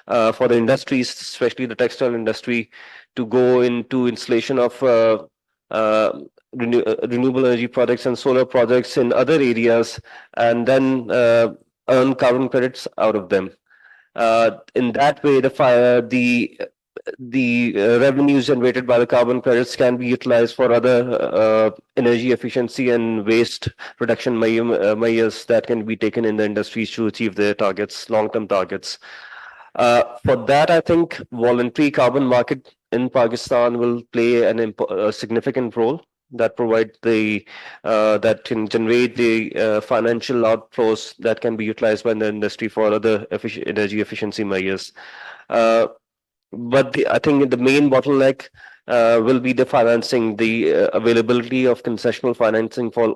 for the industries, especially the textile industry, to go into installation of renewable energy projects and solar projects in other areas, and then earn carbon credits out of them. In that way, the revenues generated by the carbon credits can be utilized for other energy efficiency and waste reduction measures that can be taken in the industries to achieve their targets, long-term targets. For that, I think voluntary carbon market in Pakistan will play a significant role that that can generate the financial outflows that can be utilized by the industry for other energy efficiency measures. But I think the main bottleneck will be the financing, the availability of concessional financing for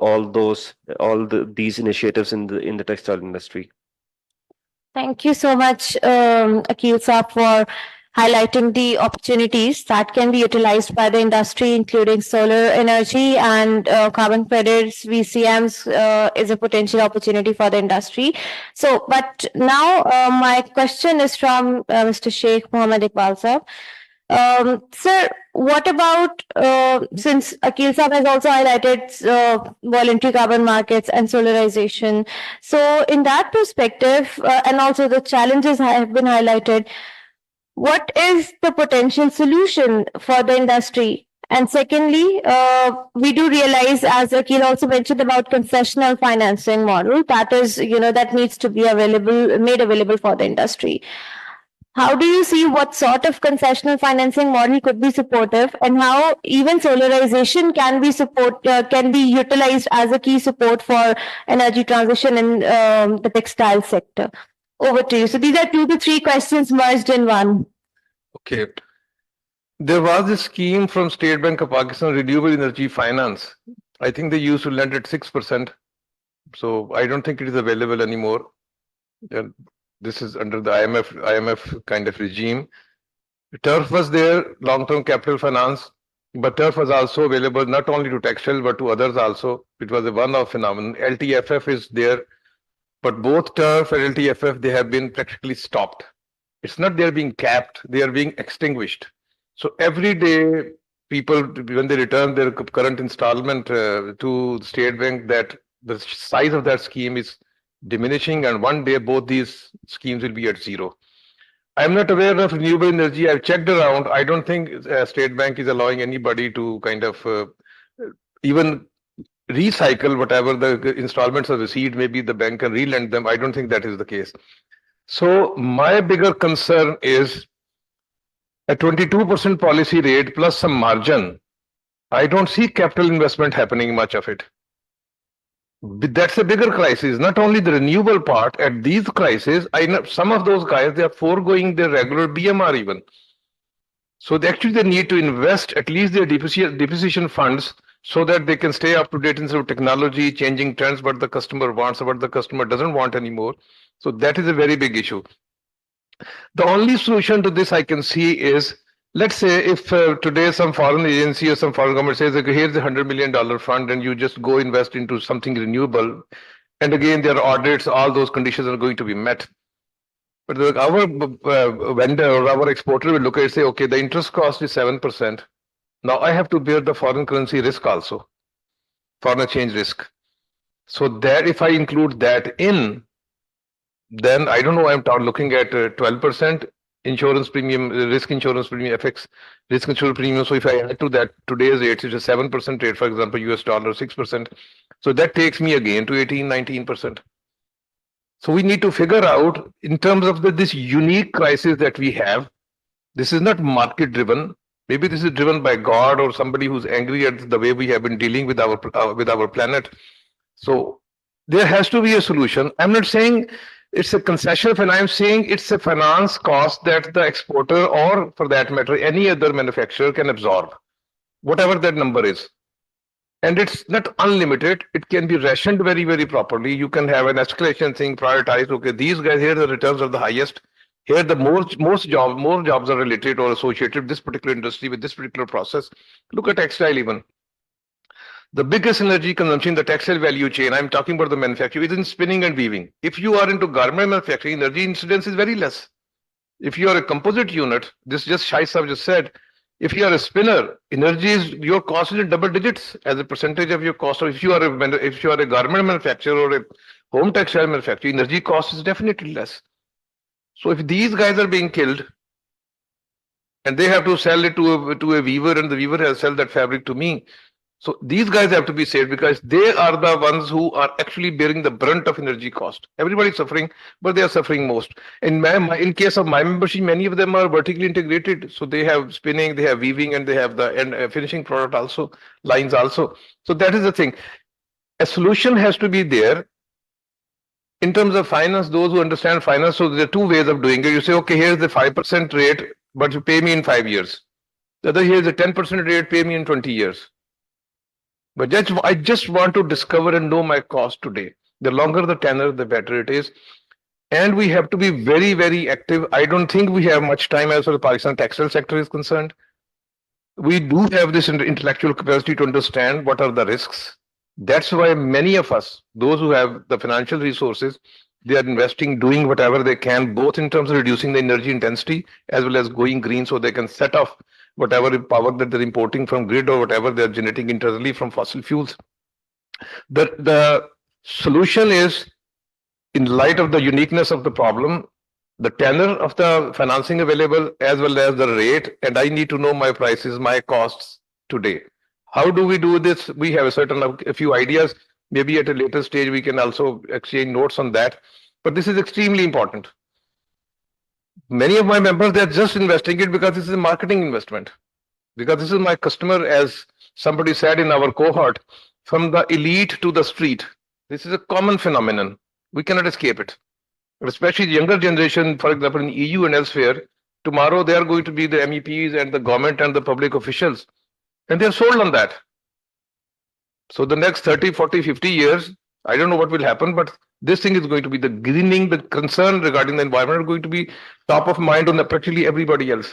these initiatives in the textile industry. Thank you so much, Akil Saab, for highlighting the opportunities that can be utilized by the industry, including solar energy and carbon credits, VCMs is a potential opportunity for the industry. So, but now my question is from Mr. Sheikh Mohammed Iqbal Saab. Sir, what about since Akil Saab has also highlighted voluntary carbon markets and solarization? So, in that perspective, and also the challenges have been highlighted, what is the potential solution for the industry? And secondly, we do realize, as Akil also mentioned, about concessional financing model that is, that needs to be made available for the industry. How do you see what sort of concessional financing model could be supportive, and how even solarization can be utilized as a key support for energy transition in the textile sector? Over to you. So these are 2 to 3 questions merged in one. Okay. There was a scheme from State Bank of Pakistan, Renewable Energy Finance. I think they used to lend at 6%. So I don't think it is available anymore. This is under the IMF kind of regime. TURF was there, long-term capital finance, but TURF was also available not only to textile but to others also. It was a one-off phenomenon. LTFF is there, but both TURF and LTFF, they have been practically stopped. It's not they're being capped, they are being extinguished. So every day, people, when they return their current installment to the State Bank, that the size of that scheme is diminishing, and one day both these schemes will be at zero. I'm not aware of renewable energy. I've checked around. I don't think State Bank is allowing anybody to kind of even recycle whatever the installments are received. Maybe the bank can relend them. I don't think that is the case. So my bigger concern is a 22% policy rate plus some margin, I don't see capital investment happening much of it. That's a bigger crisis. Not only the renewable part, at these crises, I know some of those guys, they are foregoing their regular BMR even. So they need to invest at least their depreciation funds so that they can stay up to date in sort of technology, changing trends, what the customer wants or what the customer doesn't want anymore. So that is a very big issue. The only solution to this I can see is, let's say if today some foreign agency or some foreign government says, okay, here's a $100 million fund and you just go invest into something renewable. And again, there are audits, all those conditions are going to be met. But our vendor or our exporter will look at it and say, okay, the interest cost is 7%. Now I have to bear the foreign currency risk also, foreign exchange risk. So that if I include that in, then I don't know, I'm looking at 12% insurance premium, risk insurance premium, FX risk insurance premium. So if I add to that today's rate, it's a 7% rate, for example, US dollar, 6%. So that takes me again to 18, 19%. So we need to figure out in terms of this unique crisis that we have, this is not market driven. Maybe this is driven by God or somebody who's angry at the way we have been dealing with our planet. So there has to be a solution. I'm not saying it's a concession, and I'm saying it's a finance cost that the exporter or for that matter, any other manufacturer can absorb, whatever that number is. And it's not unlimited. It can be rationed very, very properly. You can have an escalation thing, prioritize. Okay, these guys here, the returns are the highest. Here, the more jobs are related or associated with this particular industry, with this particular process. Look at textile even. The biggest energy consumption in the textile value chain, I'm talking about the manufacturing, is in spinning and weaving. If you are into garment manufacturing, energy incidence is very less. If you are a composite unit, this just Shai Saab just said, if you are a spinner, energy is, your cost is in double digits as a percentage of your cost. Or if you are a garment manufacturer or a home textile manufacturer, energy cost is definitely less. So if these guys are being killed and they have to sell it to a weaver and the weaver has to sell that fabric to me, so these guys have to be saved because they are the ones who are actually bearing the brunt of energy cost. Everybody's suffering, but they are suffering most. In case of my membership, many of them are vertically integrated. So they have spinning, they have weaving, and they have the end finishing product also, lines also. So that is the thing. A solution has to be there. In terms of finance, those who understand finance, so there are two ways of doing it. You say, okay, here's the 5% rate, but you pay me in 5 years. The other, here's the 10% rate, pay me in 20 years. But I just want to discover and know my cost today. The longer the tenor, the better it is. And we have to be very, very active. I don't think we have much time as far as the Pakistan textile sector is concerned. We do have this intellectual capacity to understand what are the risks. That's why many of us, those who have the financial resources, they are investing, doing whatever they can, both in terms of reducing the energy intensity as well as going green so they can set off whatever power that they're importing from grid or whatever they're generating internally from fossil fuels. The solution is, in light of the uniqueness of the problem, the tenor of the financing available as well as the rate, and I need to know my prices, my costs today. How do we do this? We have a few ideas. Maybe at a later stage we can also exchange notes on that. But this is extremely important. Many of my members, they're just investing it because this is a marketing investment. Because this is my customer, as somebody said in our cohort, from the elite to the street. This is a common phenomenon. We cannot escape it. But especially the younger generation, for example, in EU and elsewhere, tomorrow they are going to be the MEPs and the government and the public officials. And they're sold on that. So the next 30, 40, 50 years, I don't know what will happen, but this thing is going to be the greening, the concern regarding the environment are going to be top of mind on practically everybody else.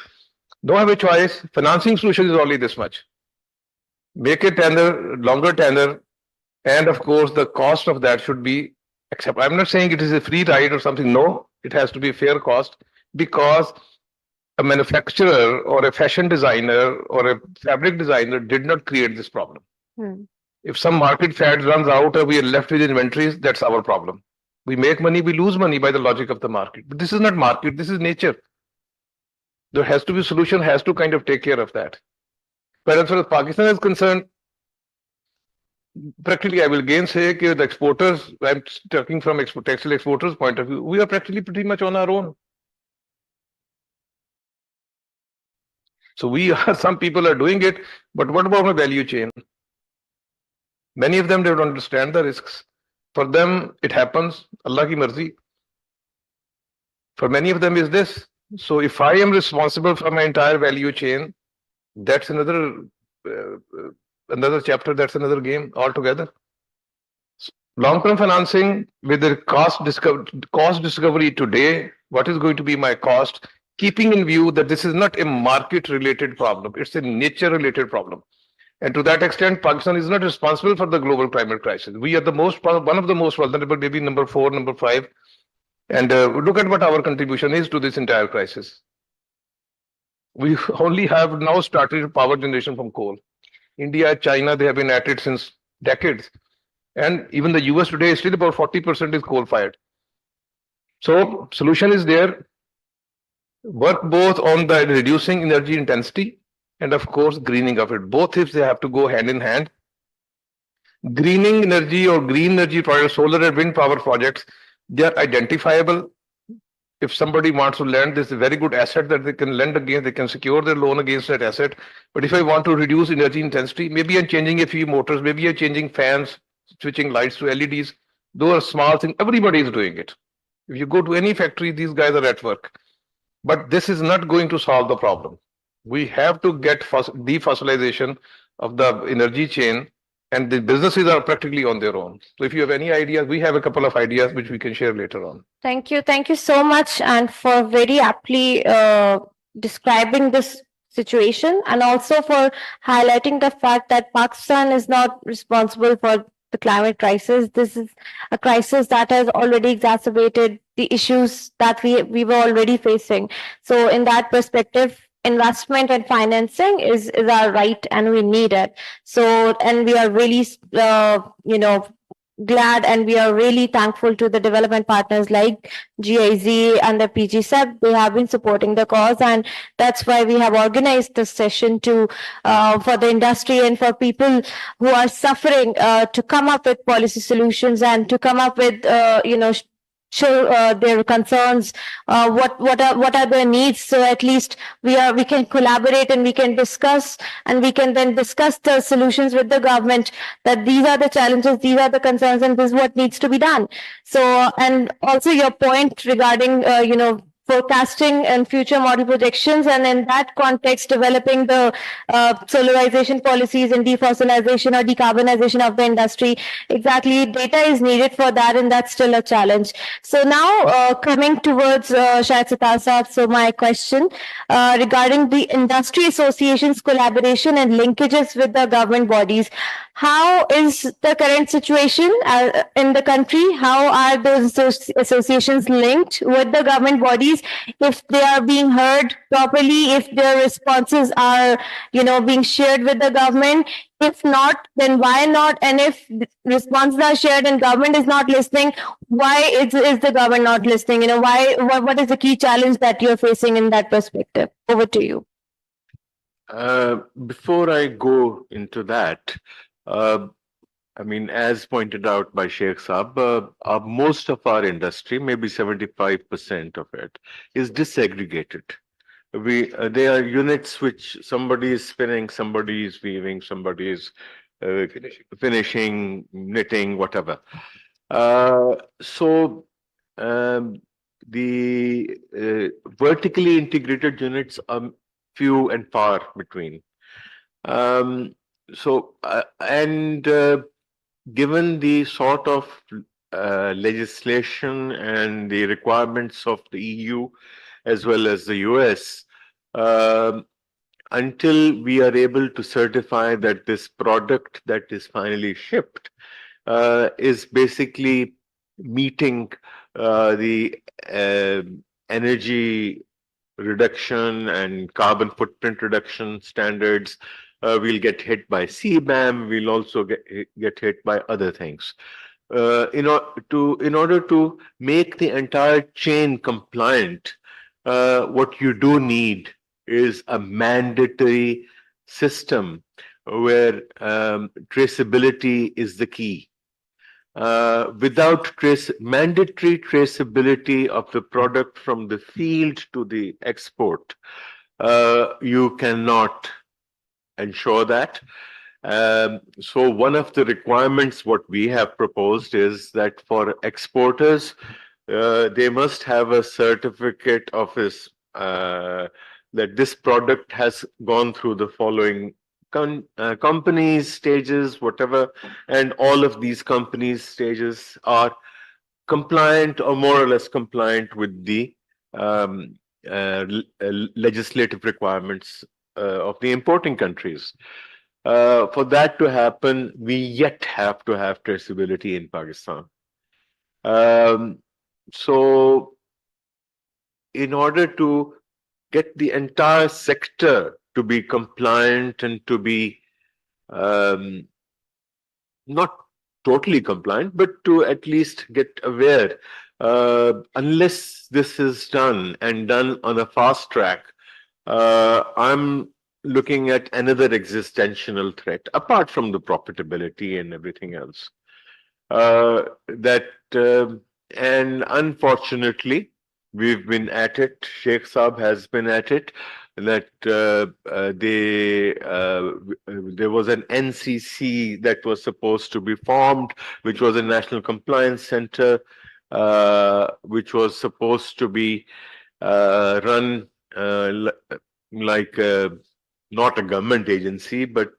Don't have a choice. Financing solution is only this much. Make a tenor, longer tenor, and of course the cost of that should be acceptable. I'm not saying it is a free ride or something. No, it has to be fair cost because a manufacturer or a fashion designer or a fabric designer did not create this problem. If some market fad runs out or we are left with inventories, that's our problem. We make money, we lose money by the logic of the market. But this is not market, this is nature. There has to be a solution, has to kind of take care of that. But as far as Pakistan is concerned, practically I will again say that the exporters, I'm talking from textile exporters' point of view, we are practically pretty much on our own. So we are, some people are doing it, but what about my value chain? Many of them, they don't understand the risks. For them, it happens, Allah ki marzi. For many of them is this. So if I am responsible for my entire value chain, that's another chapter, that's another game altogether. Long-term financing with the cost discovery today, what is going to be my cost, keeping in view that this is not a market-related problem, it's a nature-related problem. And to that extent, Pakistan is not responsible for the global climate crisis. We are one of the most vulnerable, maybe number 4, number 5. And look at what our contribution is to this entire crisis. We only have now started power generation from coal. India, China, they have been at it since decades. And even the US today is still about 40% is coal fired. So solution is there. Work both on the reducing energy intensity and of course greening of it. Both if they have to go hand in hand. Greening energy or green energy projects, solar and wind power projects, they are identifiable. If somebody wants to lend, this is a very good asset that they can lend against, they can secure their loan against that asset. But if I want to reduce energy intensity, maybe I'm changing a few motors, maybe I'm changing fans, switching lights to LEDs. Those are small things. Everybody is doing it. If you go to any factory, these guys are at work. But this is not going to solve the problem. We have to get defossilization of the energy chain, and the businesses are practically on their own. So if you have any ideas, we have a couple of ideas which we can share later on. Thank you. Thank you so much, and for very aptly describing this situation, and also for highlighting the fact that Pakistan is not responsible for the climate crisis. This is a crisis that has already exacerbated the issues that we were already facing. So in that perspective, investment and financing is our right, and we need it. So, and we are really glad, and we are really thankful to the development partners like GIZ and the PGSEP. They have been supporting the cause, and that's why we have organized this session to for the industry and for people who are suffering to come up with policy solutions and to come up with show their concerns, what are their needs, so at least we can collaborate and we can discuss, and we can then discuss the solutions with the government, that these are the challenges, these are the concerns, and this is what needs to be done. So, and also your point regarding forecasting and future model projections, and in that context developing the solarization policies and defossilization or decarbonization of the industry. Exactly, data is needed for that, and that's still a challenge. So now coming towards Shahid Sitar Saab, so my question regarding the industry associations collaboration and linkages with the government bodies. How is the current situation in the country? How are those associations linked with the government bodies? If they are being heard properly, if their responses are, being shared with the government? If not, then why not? And if responses are shared and government is not listening, why is the government not listening? What is the key challenge that you're facing in that perspective? Over to you. Before I go into that, as pointed out by Sheikh Saab, most of our industry, maybe 75% of it, is disaggregated. They are units which somebody is spinning, somebody is weaving, somebody is finishing, knitting, whatever. So the vertically integrated units are few and far between. Given the sort of legislation and the requirements of the EU as well as the US, until we are able to certify that this product that is finally shipped is basically meeting the energy reduction and carbon footprint reduction standards, we'll get hit by CBAM. We'll also get hit by other things. In order to make the entire chain compliant, what you do need is a mandatory system where traceability is the key. Without mandatory traceability of the product from the field to the export, you cannot ensure that. So one of the requirements what we have proposed is that for exporters, they must have a certificate of this that this product has gone through the following companies, stages, whatever, and all of these companies, stages are compliant or more or less compliant with the um, legislative requirements of the importing countries. For that to happen, we yet have to have traceability in Pakistan. So, in order to get the entire sector to be compliant and to be um, not totally compliant, but to at least get aware, unless this is done and done on a fast track, I'm looking at another existential threat apart from the profitability and everything else. That and unfortunately, we've been at it. Sheikh Saab has been at it. That there was an NCC that was supposed to be formed, which was a National Compliance Center, which was supposed to be run like not a government agency, but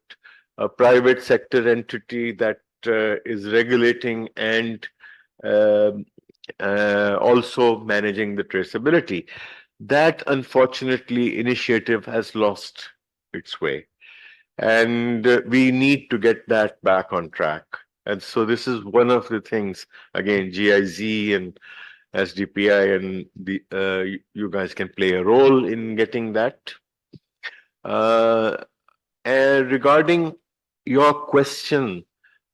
a private sector entity that is regulating and also managing the traceability. That unfortunately initiative has lost its way, and we need to get that back on track. And so this is one of the things, again, GIZ and SDPI and you guys can play a role in getting that. And regarding your question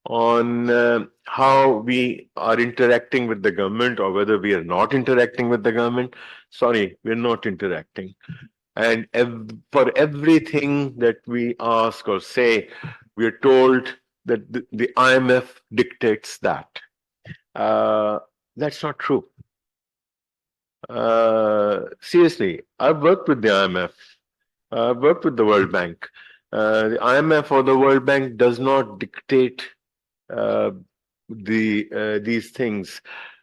on how we are interacting with the government or whether we are not interacting with the government, sorry, we're not interacting. And for everything that we ask or say, we're told that the IMF dictates that. That's not true. Seriously, I've worked with the IMF. I've worked with the World Bank. The IMF or the World Bank does not dictate these things.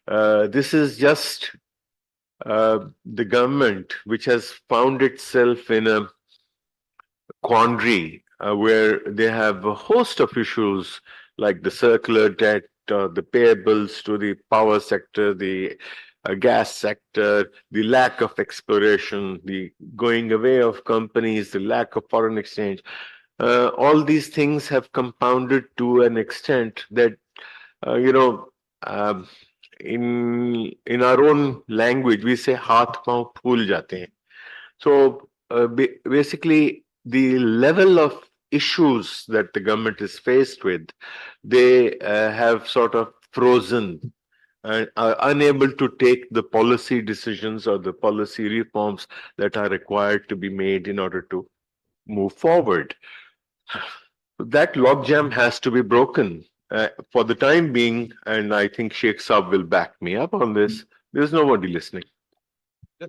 This is just the government which has found itself in a quandary where they have a host of issues like the circular debt, the payables to the power sector, the gas sector, the lack of exploration, the going away of companies, the lack of foreign exchange. All these things have compounded to an extent that, in our own language, we say haath pav phool jate hain. So basically, the level of issues that the government is faced with, they have sort of frozen and are unable to take the policy decisions or the policy reforms that are required to be made in order to move forward. That logjam has to be broken. For the time being, and I think Sheikh Saab will back me up on this, there's nobody listening.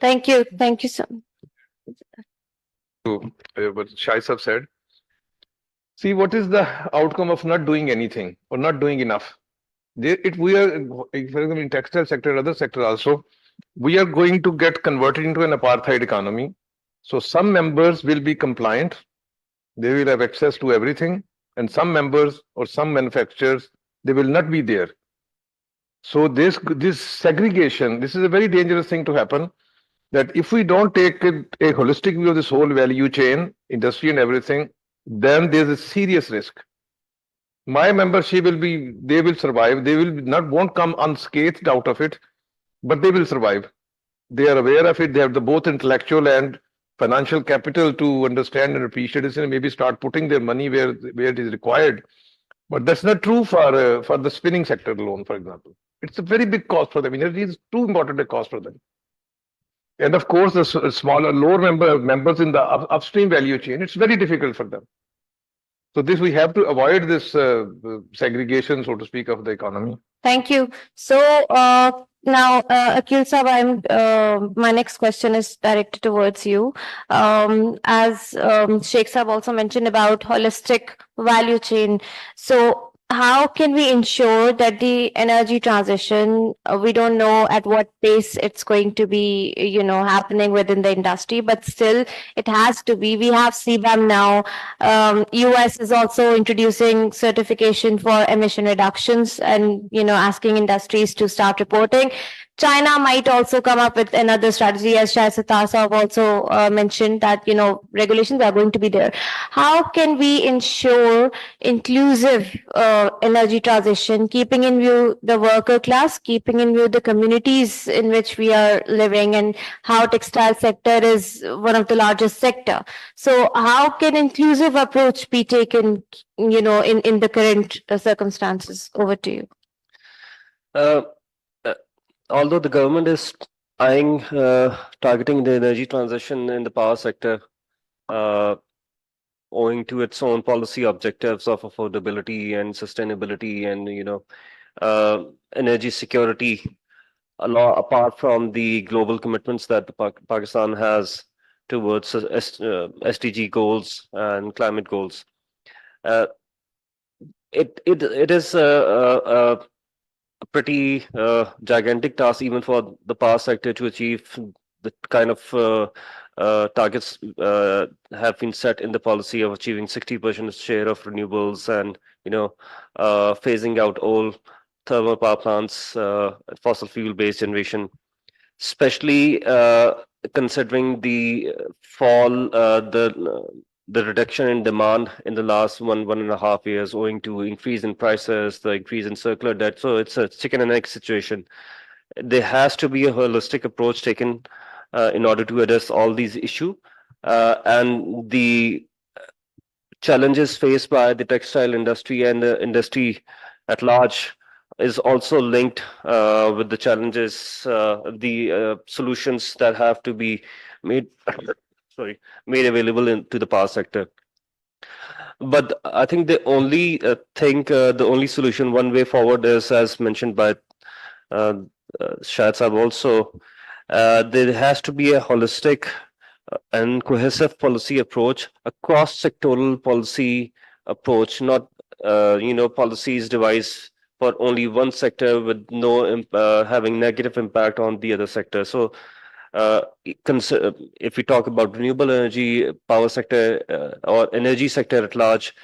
Thank you. Thank you so much. What Shai Saab said. See, what is the outcome of not doing anything or not doing enough? We are, for example, in textile sector, other sector also, we are going to get converted into an apartheid economy. So some members will be compliant, they will have access to everything, and some members or some manufacturers, they will not be there. So this segregation, this is a very dangerous thing to happen. That if we don't take a holistic view of this whole value chain, industry and everything, then there's a serious risk. My membership will be, they will survive. They won't come unscathed out of it, but they will survive. They are aware of it. They have the both intellectual and financial capital to understand and appreciate this and maybe start putting their money where it is required. But that's not true for the spinning sector alone, for example. It's a very big cost for them. Energy is too important a cost for them. And of course, the smaller, lower members in the upstream value chain, it's very difficult for them. So this we have to avoid this segregation, so to speak, of the economy. Thank you. So now, Akil Sahab, my next question is directed towards you. As Sheikh Sahab also mentioned about holistic value chain. So how can we ensure that the energy transition, we don't know at what pace it's going to be, happening within the industry, but still it has to be. We have CBAM now. US is also introducing certification for emission reductions and, asking industries to start reporting. China might also come up with another strategy, as Shah Saab also mentioned that, regulations are going to be there. How can we ensure inclusive energy transition, keeping in view the worker class, keeping in view the communities in which we are living, and how textile sector is one of the largest sector. So how can inclusive approach be taken, in the current circumstances? Over to you. Uh, Although the government is eyeing targeting the energy transition in the power sector, owing to its own policy objectives of affordability and sustainability and energy security, apart from the global commitments that Pakistan has towards SDG goals and climate goals. It is a pretty gigantic task even for the power sector to achieve the kind of targets have been set in the policy of achieving 60% share of renewables and phasing out all thermal power plants, fossil fuel based generation, especially considering the fall, the reduction in demand in the last 1.5 years owing to increase in prices, the increase in circular debt. So it's a chicken and egg situation. There has to be a holistic approach taken in order to address all these issues. And the challenges faced by the textile industry and the industry at large is also linked with the challenges, the solutions that have to be made made available to the power sector. But I think the only the only solution, one way forward is, as mentioned by Shahid Saab also, there has to be a holistic and cohesive policy approach, a cross-sectoral policy approach, not policies devised for only one sector with no having negative impact on the other sector. So if we talk about renewable energy, power sector, or energy sector at large,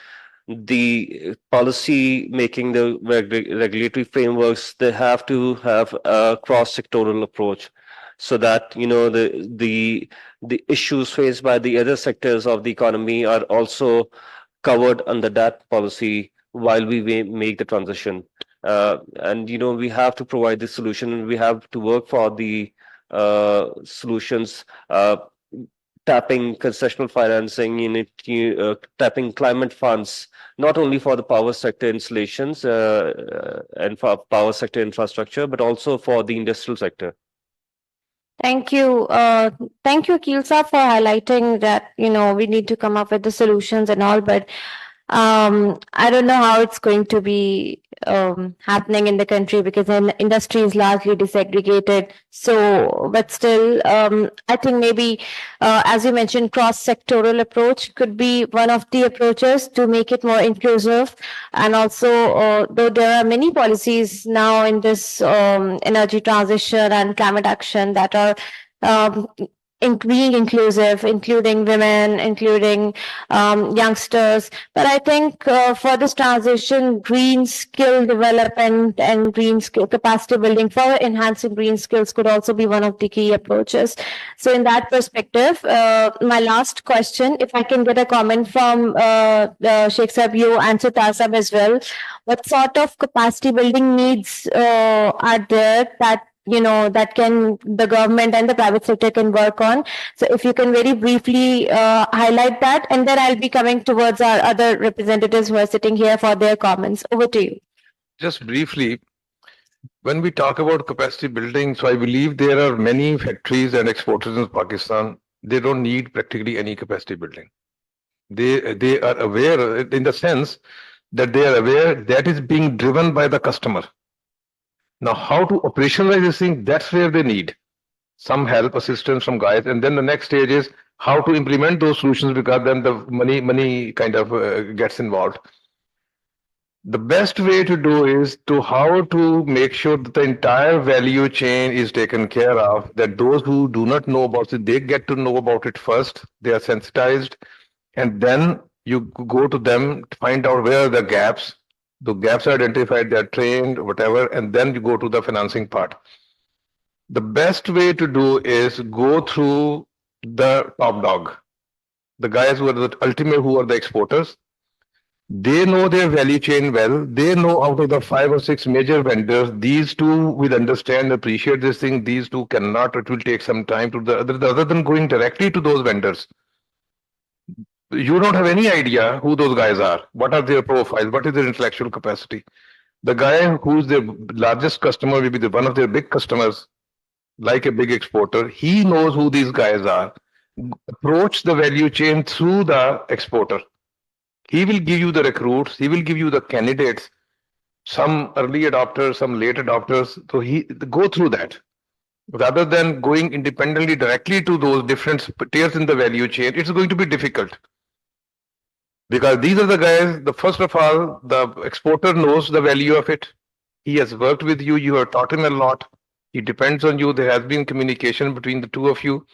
the policy making, the regulatory frameworks, they have to have a cross-sectoral approach, so that the issues faced by the other sectors of the economy are also covered under that policy while we make the transition. And we have to provide the solution. We have to work for the solutions, tapping concessional financing, tapping climate funds, not only for the power sector installations and for power sector infrastructure, but also for the industrial sector. Thank you. Thank you, Akil Sahab, for highlighting that, we need to come up with the solutions and all, but I don't know how it's going to be happening in the country because the industry is largely desegregated. So, but still, I think maybe, as you mentioned, cross-sectoral approach could be one of the approaches to make it more inclusive. And also, though there are many policies now in this energy transition and climate action that are being inclusive, including women, including youngsters. But I think for this transition, green skill development and green skill capacity building for enhancing green skills could also be one of the key approaches. So in that perspective, my last question, if I can get a comment from Sheikh Sahab, you and Sitar Sahab as well. What sort of capacity building needs are there that that can the government and the private sector can work on? So if you can very briefly highlight that, and then I'll be coming towards our other representatives who are sitting here for their comments. Over to you. Just briefly, when we talk about capacity building, so I believe there are many factories and exporters in Pakistan. They don't need practically any capacity building. They are aware in the sense that they are aware that is being driven by the customer. Now, how to operationalize this thing, that's where they need some help, assistance from guys. And then the next stage is how to implement those solutions, because then the money kind of gets involved. The best way to do is to how to make sure that the entire value chain is taken care of, that those who do not know about it, they get to know about it first, they are sensitized, and then you go to them to find out where are the gaps. The gaps are identified, they're trained, whatever, and then you go to the financing part. The best way to do is go through the top dog, the guys who are the ultimate, who are the exporters. They know their value chain well. They know out of the 5 or 6 major vendors, these two will understand, appreciate this thing. These two cannot. It will take some time to the other than going directly to those vendors. You don't have any idea who those guys are. What are their profiles? What is their intellectual capacity? The guy who's their largest customer will be one of their big customers, like a big exporter. He knows who these guys are. Approach the value chain through the exporter. He will give you the recruits, he will give you the candidates, some early adopters, some late adopters. So he go through that. Rather than going independently directly to those different tiers in the value chain, it's going to be difficult. Because these are the guys, the first of all, the exporter knows the value of it. He has worked with you, you have taught him a lot. He depends on you, there has been communication between the two of you.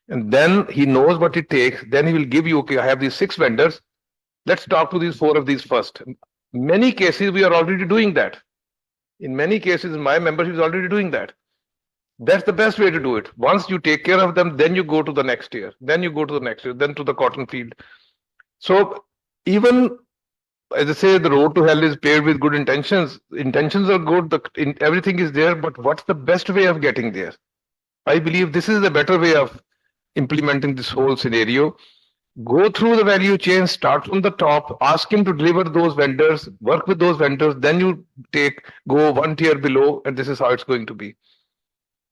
And then he knows what it takes. Then he will give you, okay, I have these 6 vendors. Let's talk to these 4 of these first. In many cases, we are already doing that. In many cases, my membership is already doing that. That's the best way to do it. Once you take care of them, then you go to the next tier. Then you go to the next tier, then to the cotton field. So even, as I say, the road to hell is paved with good intentions. Intentions are good, everything is there, but what's the best way of getting there? I believe this is the better way of implementing this whole scenario. Go through the value chain, start from the top, ask him to deliver those vendors, work with those vendors, then you go 1 tier below, and this is how it's going to be.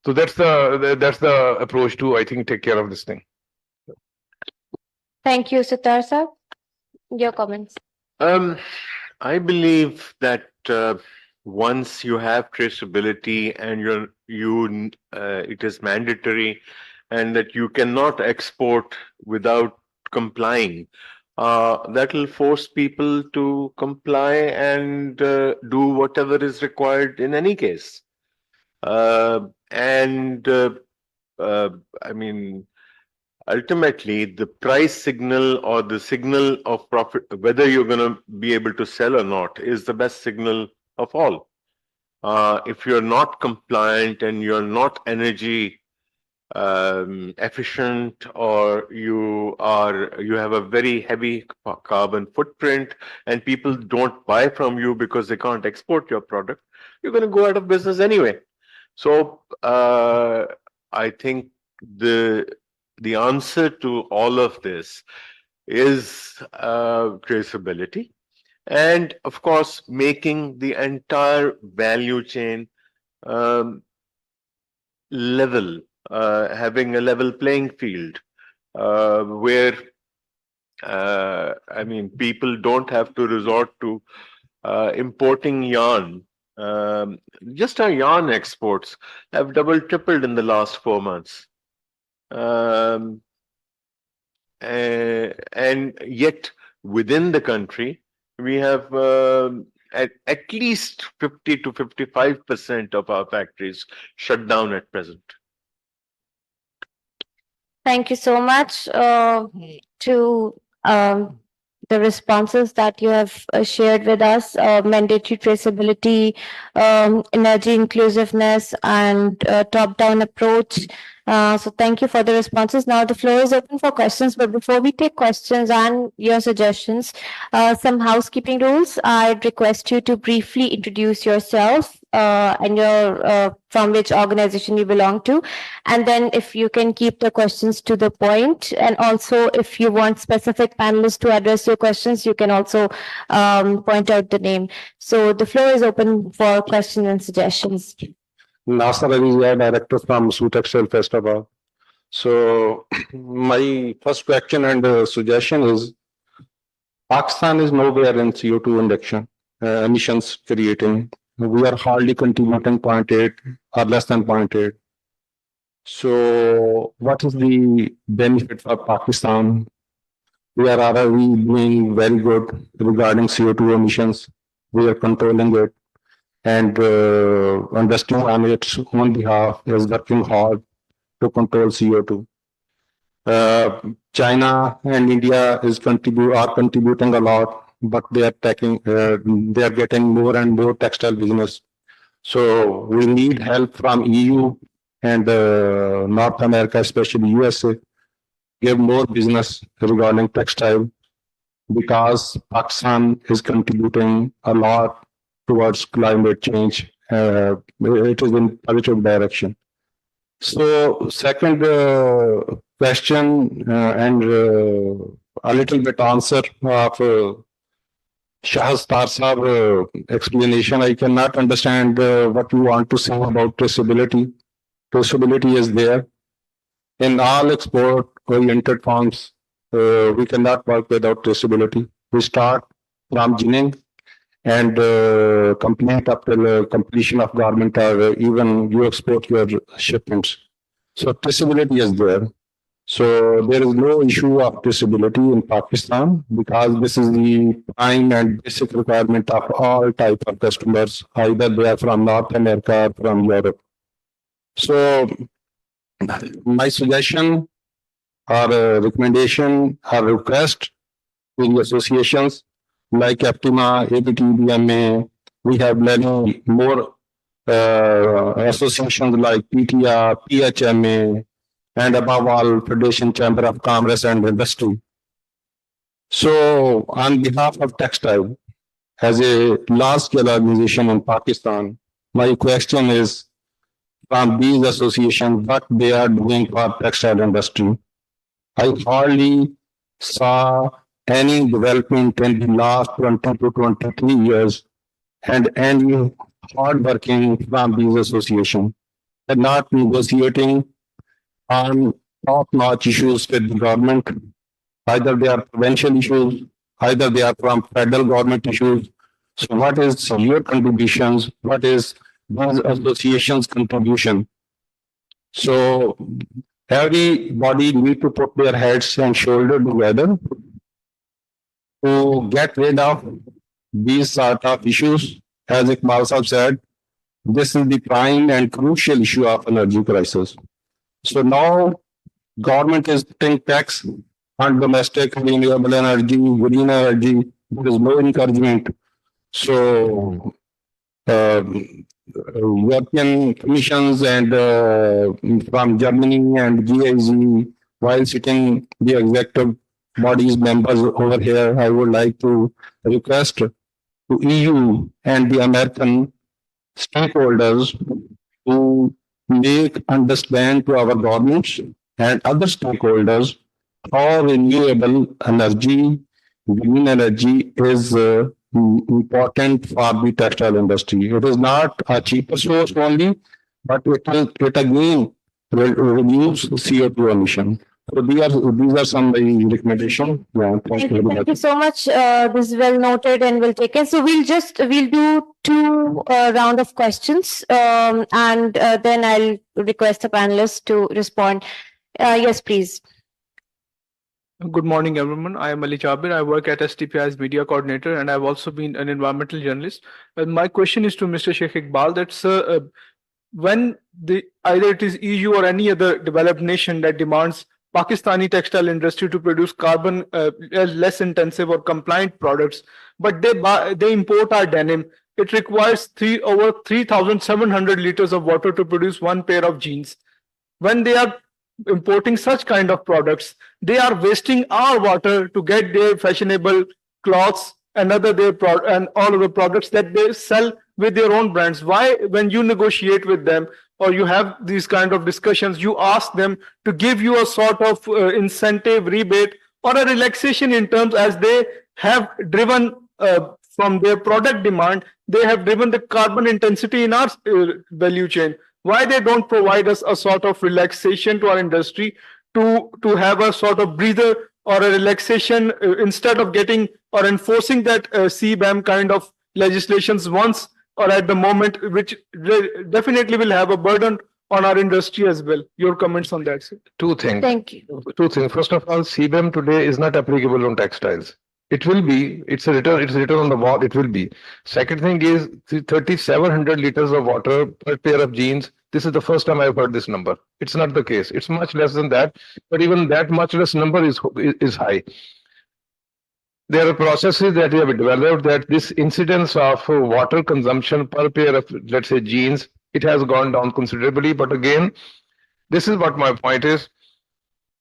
So that's the approach to, I think, take care of this thing. Thank you, Sitar sir. Your comments. I believe that once you have traceability and it is mandatory, and that you cannot export without complying, that will force people to comply and do whatever is required in any case. I mean, ultimately, the price signal or the signal of profit, whether you're going to be able to sell or not, is the best signal of all. If you're not compliant and you're not energy efficient, or you have a very heavy carbon footprint and people don't buy from you because they can't export your product, you're going to go out of business anyway. So I think the answer to all of this is traceability, and of course making the entire value chain level, having a level playing field, where people don't have to resort to importing yarn. Just our yarn exports have tripled in the last 4 months. And yet within the country, we have at least 50 to 55% of our factories shut down at present. Thank you so much to the responses that you have shared with us, mandatory traceability, energy inclusiveness, and top-down approach. So thank you for the responses. Now the floor is open for questions, but before we take questions and your suggestions, some housekeeping rules. I'd request you to briefly introduce yourself and your from which organization you belong to, and then if you can keep the questions to the point, and also if you want specific panelists to address your questions, you can also point out the name. So the floor is open for questions and suggestions. Nasser Ali, director from Textile Festival. So my first question and suggestion is, Pakistan is nowhere in CO2 induction, emissions creating. We are hardly contributing 0.8 or less than 0.8. So what is the benefit for Pakistan? We are already doing very good regarding CO2 emissions. We are controlling it, and industry on its own behalf is working hard to control CO2. China and India are contributing a lot, but they are getting more and more textile business. So we need help from EU and North America, especially USA, give more business regarding textile because Pakistan is contributing a lot towards climate change. It is in positive direction. So second question and a little bit answer of Shahstar Saab explanation. I cannot understand what you want to say about traceability. Traceability is there. In all export-oriented firms, we cannot work without traceability. We start from beginning and complete up till completion of garment or even you export your shipments. So traceability is there. So there is no issue of traceability in Pakistan because this is the prime and basic requirement of all type of customers, either they are from North America or from Europe. So my suggestion or recommendation or request to the associations like APTIMA, ABTBMA, we have many more associations like PTR, PHMA, and above all, Federation Chamber of Commerce and Industry. So, on behalf of Textile, as a large-scale organization in Pakistan, my question is from these associations, what they are doing for textile industry. I hardly saw any development in the last 20 to 23 years and any hard working from these associations and not negotiating on top-notch issues with the government. Either they are provincial issues, either they are from federal government issues. So what is your contributions? What is these associations' contribution? So everybody need to put their heads and shoulders together to get rid of these sort of issues. As Iqbal Sahab said, this is the prime and crucial issue of energy crisis. So now government is putting tax on domestic renewable energy, green energy. There is no encouragement. So European commissions and from Germany and GIZ, while sitting the executive bodies members over here, I would like to request to EU and the American stakeholders to make understand to our governments and other stakeholders how renewable energy, green energy is important for the textile industry. It is not a cheaper source only, but it again will reduce CO2 emission. So these are some recommendations. Yeah, Thank you so much. This is well noted and will take it. So we'll do two round of questions, and then I'll request the panelists to respond. Yes, please. Good morning, everyone. I am Ali Jabir. I work at STPI as media coordinator, and I've also been an environmental journalist. And my question is to Mr. Sheikh Iqbal. That's when either it is EU or any other developed nation that demands Pakistani textile industry to produce carbon less intensive or compliant products, but they import our denim. It requires over 3,700 liters of water to produce one pair of jeans. When they are importing such kind of products, they are wasting our water to get their fashionable cloths and all of the products that they sell with their own brands. Why, when you negotiate with them or you have these kind of discussions, you ask them to give you a sort of incentive, rebate, or a relaxation in terms as they have driven from their product demand, they have driven the carbon intensity in our value chain. Why they don't provide us a sort of relaxation to our industry to have a sort of breather or a relaxation instead of getting or enforcing that CBAM kind of legislations once or at the moment, which definitely will have a burden on our industry as well. Your comments on that, sir? Two things. Thank you. Two things. First of all, CBAM today is not applicable on textiles. It will be. It's written on the wall. It will be. Second thing is 3,700 liters of water per pair of jeans. This is the first time I've heard this number. It's not the case. It's much less than that. But even that much less number is high. There are processes that we have developed that this incidence of water consumption per pair of, let's say, jeans, it has gone down considerably. But again, this is what my point is,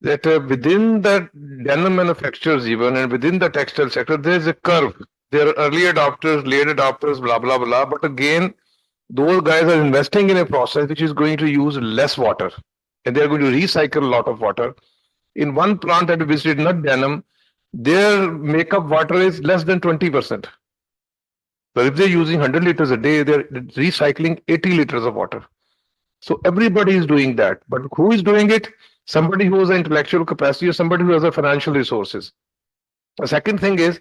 that within the denim manufacturers even and within the textile sector, there is a curve. There are early adopters, late adopters, blah, blah, blah. But again, those guys are investing in a process which is going to use less water. And they're going to recycle a lot of water. In one plant that we visited, not denim, their makeup water is less than 20%. So if they're using 100 liters a day, they're recycling 80 liters of water. So everybody is doing that. But who is doing it? Somebody who has an intellectual capacity or somebody who has the financial resources. The second thing is,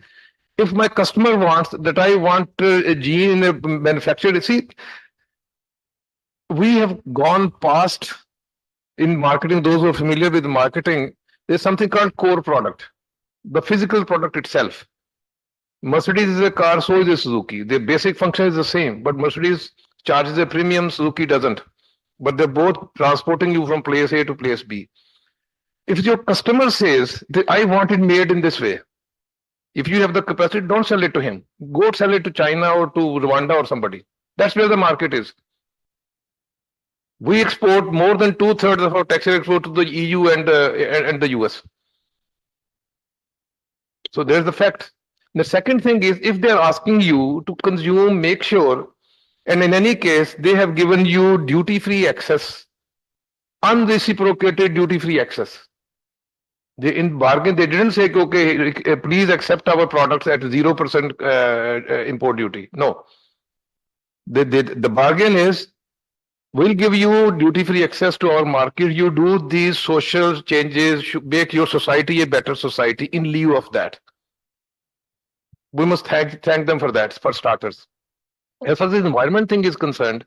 if my customer wants that I want a jean in a manufacturer, see, we have gone past in marketing, those who are familiar with marketing, there's something called core product, the physical product itself. Mercedes is a car, so is a Suzuki. The basic function is the same, but Mercedes charges a premium, Suzuki doesn't. But they're both transporting you from place A to place B. If your customer says that I want it made in this way, if you have the capacity, don't sell it to him. Go sell it to China or to Rwanda or somebody. That's where the market is. We export more than 2/3 of our textile export to the EU and the US. So there's the fact. The second thing is, if they're asking you to consume, make sure, and in any case, they have given you duty-free access, unreciprocated duty-free access. They in bargain, they didn't say, okay, please accept our products at 0% import duty. No. The bargain is, we'll give you duty-free access to our market. You do these social changes, make your society a better society in lieu of that. We must thank them for that, for starters. As far as the environment thing is concerned,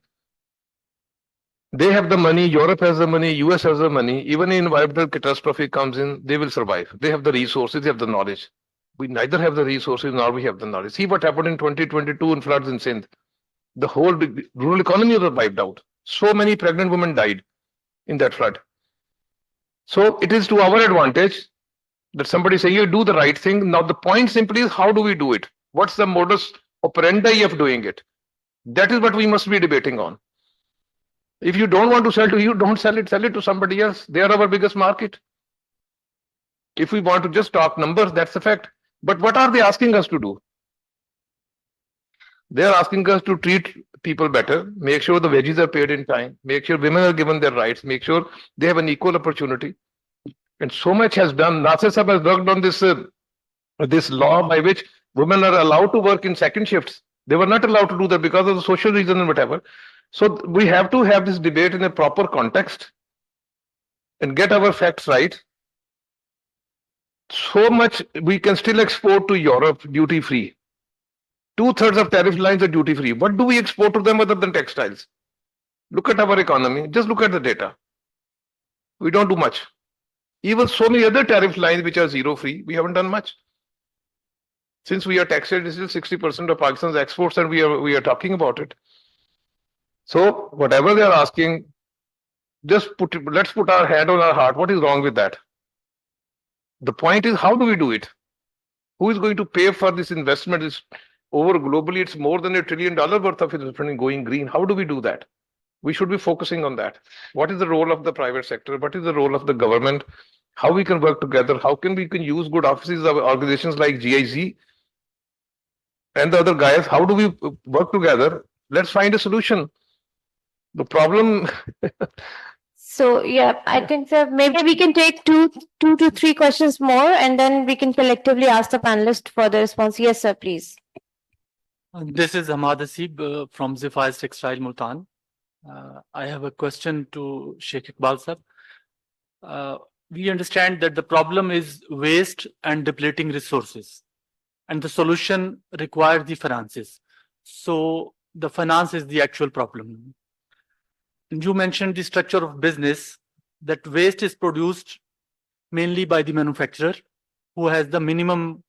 they have the money, Europe has the money, US has the money. Even an environmental catastrophe comes in, they will survive. They have the resources, they have the knowledge. We neither have the resources nor we have the knowledge. See what happened in 2022 in floods in Sindh. The whole rural economy was wiped out. So many pregnant women died in that flood. So it is to our advantage that somebody saying you do the right thing. Now the point simply is, how do we do it? What's the modus operandi of doing it? That is what we must be debating on. If you don't want to sell to you, don't sell it to somebody else. They are our biggest market. If we want to just talk numbers, that's a fact. But what are they asking us to do? They are asking us to treat people better, make sure the wages are paid in time, make sure women are given their rights, make sure they have an equal opportunity. And so much has done. Nasir Sahab has worked on this law by which women are allowed to work in second shifts. They were not allowed to do that because of the social reason and whatever. So we have to have this debate in a proper context and get our facts right. So much we can still export to Europe duty-free. 2/3 of tariff lines are duty-free. What do we export to them other than textiles? Look at our economy. Just look at the data. We don't do much. Even so many other tariff lines which are zero-free, we haven't done much. Since we are textile, this is 60% of Pakistan's exports, and we are talking about it. So whatever they are asking, let's put our hand on our heart. What is wrong with that? The point is, how do we do it? Who is going to pay for this investment? It's over globally, it's more than $1 trillion worth of investment in going green. How do we do that? We should be focusing on that. What is the role of the private sector? What is the role of the government? How we can work together? How can we use good offices of organizations like GIZ and the other guys? How do we work together? Let's find a solution. The problem. So yeah, I think that maybe we can take two to three questions more, and then we can collectively ask the panelists for the response. Yes, sir, please. This is Ahmad Asib from Zifai's Textile Multan. I have a question to Sheikh Iqbal sir. We understand that the problem is waste and depleting resources. and the solution requires the finances. So the finance is the actual problem. You mentioned the structure of business, that waste is produced mainly by the manufacturer who has the minimum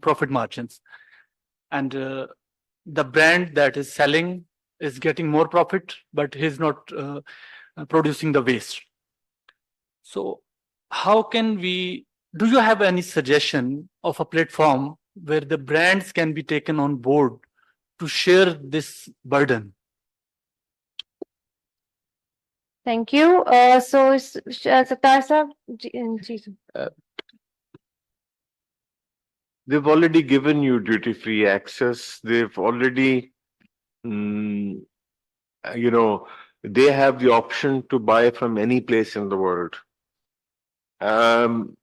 profit margins, and the brand that is selling is getting more profit, but he's not producing the waste. So how can we, do you have any suggestion of a platform where the brands can be taken on board to share this burden? Thank you. So, Sattar sir, They've already given you duty-free access. They've already, you know, they have the option to buy from any place in the world. And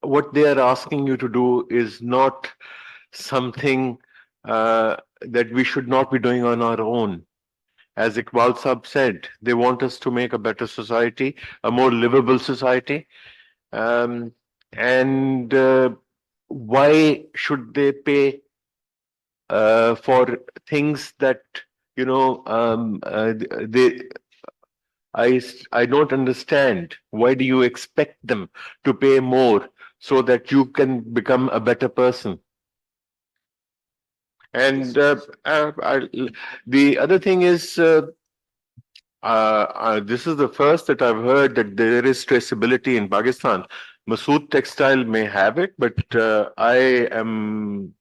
what they are asking you to do is not something that we should not be doing on our own. As Iqbal Sahab said, they want us to make a better society, a more livable society. And why should they pay for things that, you know, I don't understand. Why do you expect them to pay more so that you can become a better person? And the other thing is, this is the first that I've heard that there is traceability in Pakistan. Masood Textile may have it, but I'm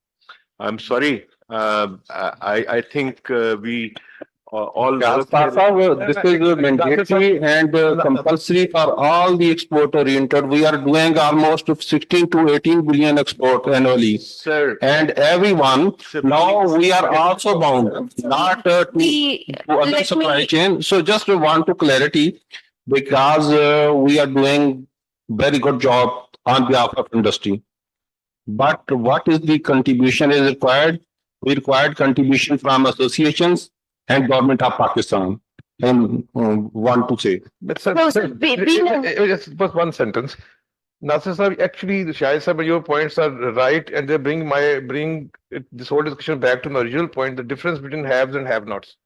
sorry. I think we all. This is mandatory and compulsory for all the export oriented. We are doing almost 16 to 18 billion export annually. Sir. And everyone, now we are also bound not to other supply chain. So just want to clarity, because we are doing very good job on behalf of industry. But what is the contribution is required? We required contribution from associations and government of Pakistan. And want to say. But sir, just one sentence. Nasir sir, actually, Shahid sir, your points are right, and they bring this whole discussion back to my original point: the difference between haves and have-nots.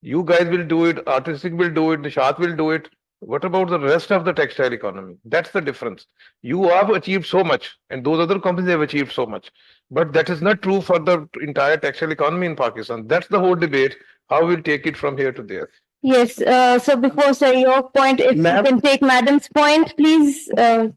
You guys will do it, Artistic will do it, Nishat will do it. What about the rest of the textile economy? That's the difference. You have achieved so much, and those other companies have achieved so much. But that is not true for the entire textile economy in Pakistan. That's the whole debate. How we'll take it from here to there. yes. So before saying your point, if you can take Madam's point, please,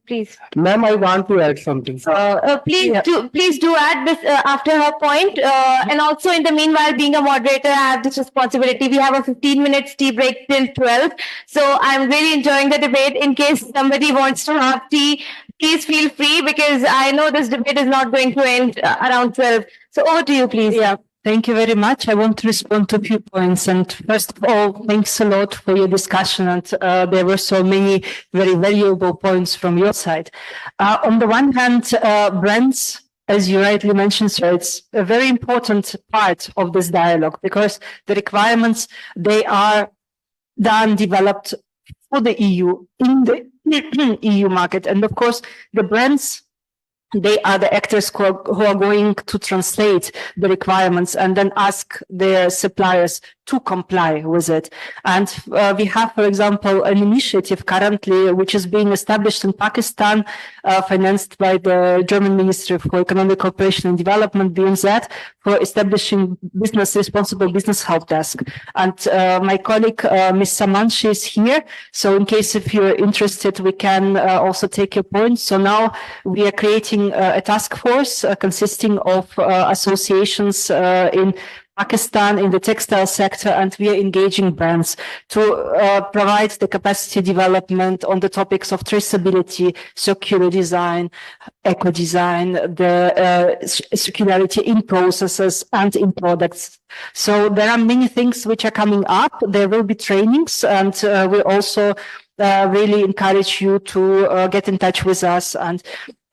please. Ma'am, I want to add something. Please do add this after her point. And also, in the meanwhile, being a moderator, I have this responsibility. We have a 15 minutes tea break till 12. So I'm really enjoying the debate. In case somebody wants to have tea, please feel free, because I know this debate is not going to end around 12. So over to you, please. Yeah. Thank you very much. I want to respond to a few points. And first of all, thanks a lot for your discussion. And there were so many very valuable points from your side. On the one hand, brands, as you rightly mentioned, sir, it's a very important part of this dialogue, because the requirements, they are done, developed for the EU, in the EU market. And of course, the brands, they are the actors who are going to translate the requirements and then ask their suppliers to comply with it. And we have, for example, an initiative currently which is being established in Pakistan, financed by the German Ministry for Economic Cooperation and Development, BMZ, for establishing responsible business help desk. And my colleague, Ms. Samanshi, is here. So in case if you're interested, we can also take your point. So now we are creating a task force consisting of associations in Pakistan in the textile sector, and we are engaging brands to provide the capacity development on the topics of traceability, circular design, eco design, the circularity in processes and in products. So there are many things which are coming up. There will be trainings, and we also really encourage you to get in touch with us, and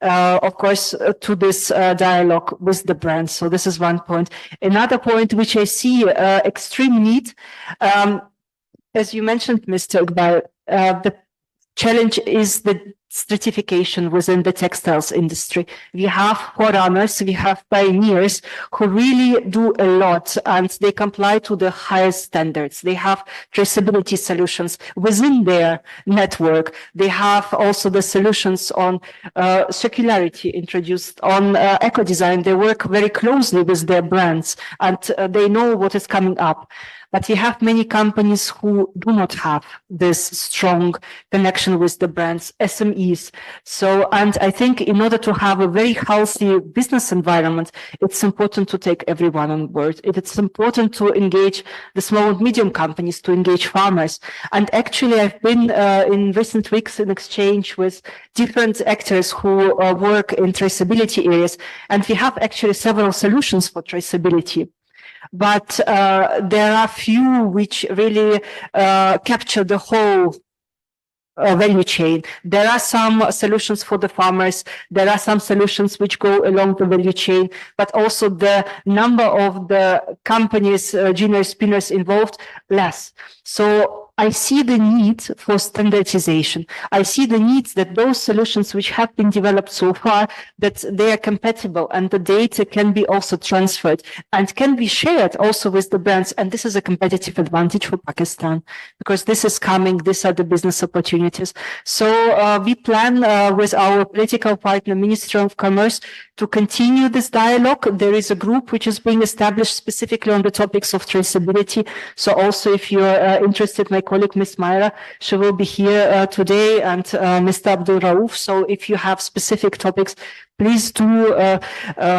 of course, to this dialogue with the brands. So this is one point. Another point which I see extreme need, as you mentioned, Mr. Iqbal, the challenge is the stratification within the textiles industry. We have forerunners, we have pioneers who really do a lot, and they comply to the highest standards. They have traceability solutions within their network. They have also the solutions on circularity introduced, on eco-design. They work very closely with their brands, and they know what is coming up. But we have many companies who do not have this strong connection with the brands, SMEs. So, and I think in order to have a very healthy business environment, it's important to take everyone on board. It's important to engage the small and medium companies, to engage farmers. And actually, I've been in recent weeks in exchange with different actors who work in traceability areas. And we have actually several solutions for traceability. But there are few which really capture the whole value chain. There are some solutions for the farmers. There are some solutions which go along the value chain, but also the number of the companies, junior spinners involved, less. So I see the need for standardization. I see the needs that those solutions which have been developed so far, that they are compatible and the data can be also transferred and can be shared also with the brands. And this is a competitive advantage for Pakistan because this is coming. These are the business opportunities. So we plan with our political partner, Ministry of Commerce, to continue this dialogue. There is a group which is being established specifically on the topics of traceability. So also if you're interested, my colleague, Ms. Myra, she will be here today, and Mr. Abdul Rauf. So if you have specific topics, please do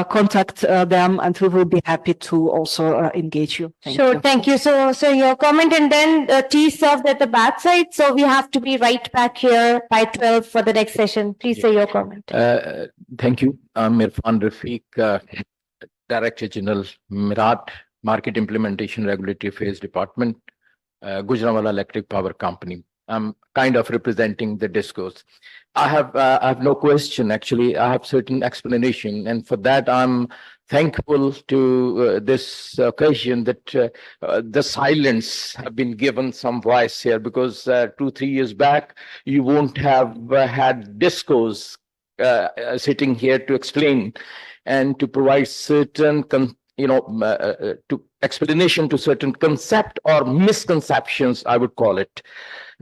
contact them, and we will be happy to also engage you. Thank you. So your comment, and then tea served at the back side. So we have to be right back here by 12 for the next session. Please say your comment. Thank you. I'm Irfan Rafiq, Director General, Mirat, Market Implementation Regulatory Affairs Department, Gujranwala Electric Power Company. I'm kind of representing the discourse. I have no question, actually. I have certain explanation, and for that I'm thankful to this occasion that the silence have been given some voice here, because 2-3 years back you won't have had discourse sitting here to explain and to provide certain to explanation to certain concept or misconceptions, I would call it.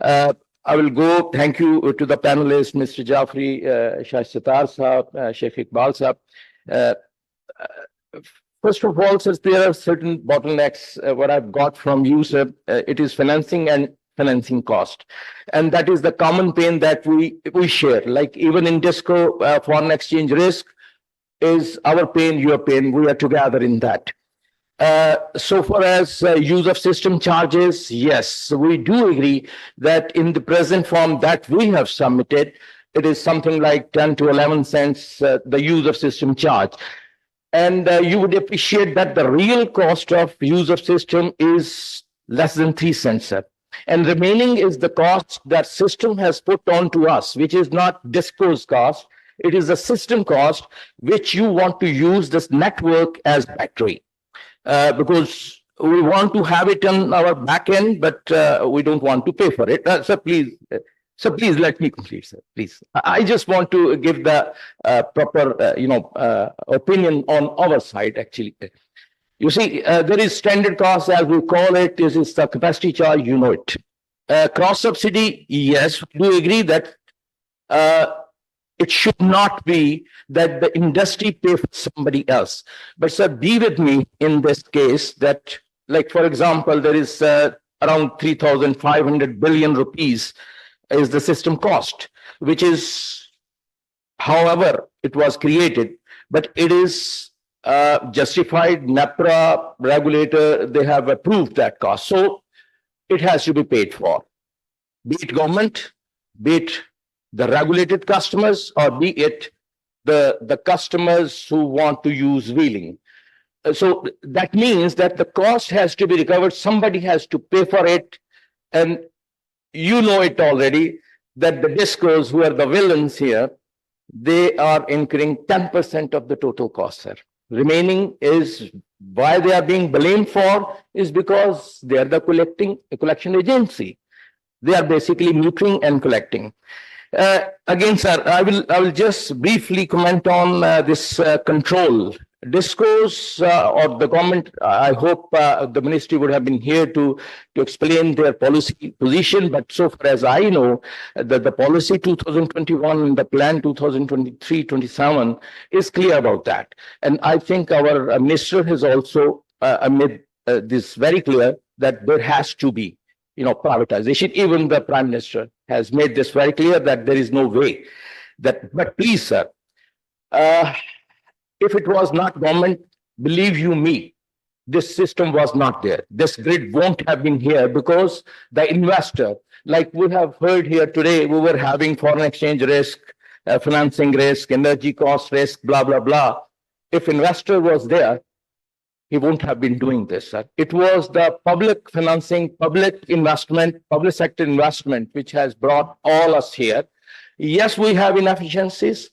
I will go. Thank you to the panelists, Mr. Jafri, Shah Sitar Sahab, Sheikh Iqbal Sahab. First of all, since there are certain bottlenecks, what I've got from you, sir, it is financing and financing cost. And that is the common pain that we share. Like even in DISCO, foreign exchange risk is our pain, your pain. We are together in that. So far as use of system charges, yes, we do agree that in the present form that we have submitted, it is something like 10 to 11 cents, the use of system charge. And you would appreciate that the real cost of use of system is less than 3 cents, sir. And remaining is the cost that system has put on to us, which is not DISCO's cost. It is a system cost, which you want to use this network as battery. Because we want to have it on our back end, but we don't want to pay for it. So please let me complete, sir. Please, I just want to give the proper, opinion on our side. Actually, you see, there is standard cost, as we call it. This is the capacity charge. You know it. Cross subsidy, yes, we do agree that it should not be that the industry pay for somebody else. But sir, be with me in this case that, like, for example, there is around 3,500 billion rupees is the system cost, which is, however, it was created, but it is justified. NEPRA regulator, they have approved that cost. So it has to be paid for, be it government, be it the regulated customers, or be it the customers who want to use wheeling. So that means that the cost has to be recovered. Somebody has to pay for it. And you know it already that the DISCOs, who are the villains here, they are incurring 10% of the total cost, sir. Remaining is why they are being blamed for is because they are the collection agency. They are basically metering and collecting. Again, sir, I will just briefly comment on this control discourse or the government. I hope the ministry would have been here to explain their policy position. But so far as I know, the policy 2021 and the plan 2023-27 is clear about that. And I think our minister has also made this very clear that there has to be privatization. Even the prime minister has made this very clear that there is no way that, but please, sir, if it was not government, believe you me, this system was not there. This grid won't have been here because the investor, like we have heard here today, we were having foreign exchange risk, financing risk, energy cost risk, blah, blah, blah. If investor was there, he won't have been doing this, sir. It was the public financing, public investment, public sector investment, which has brought all us here. Yes, we have inefficiencies.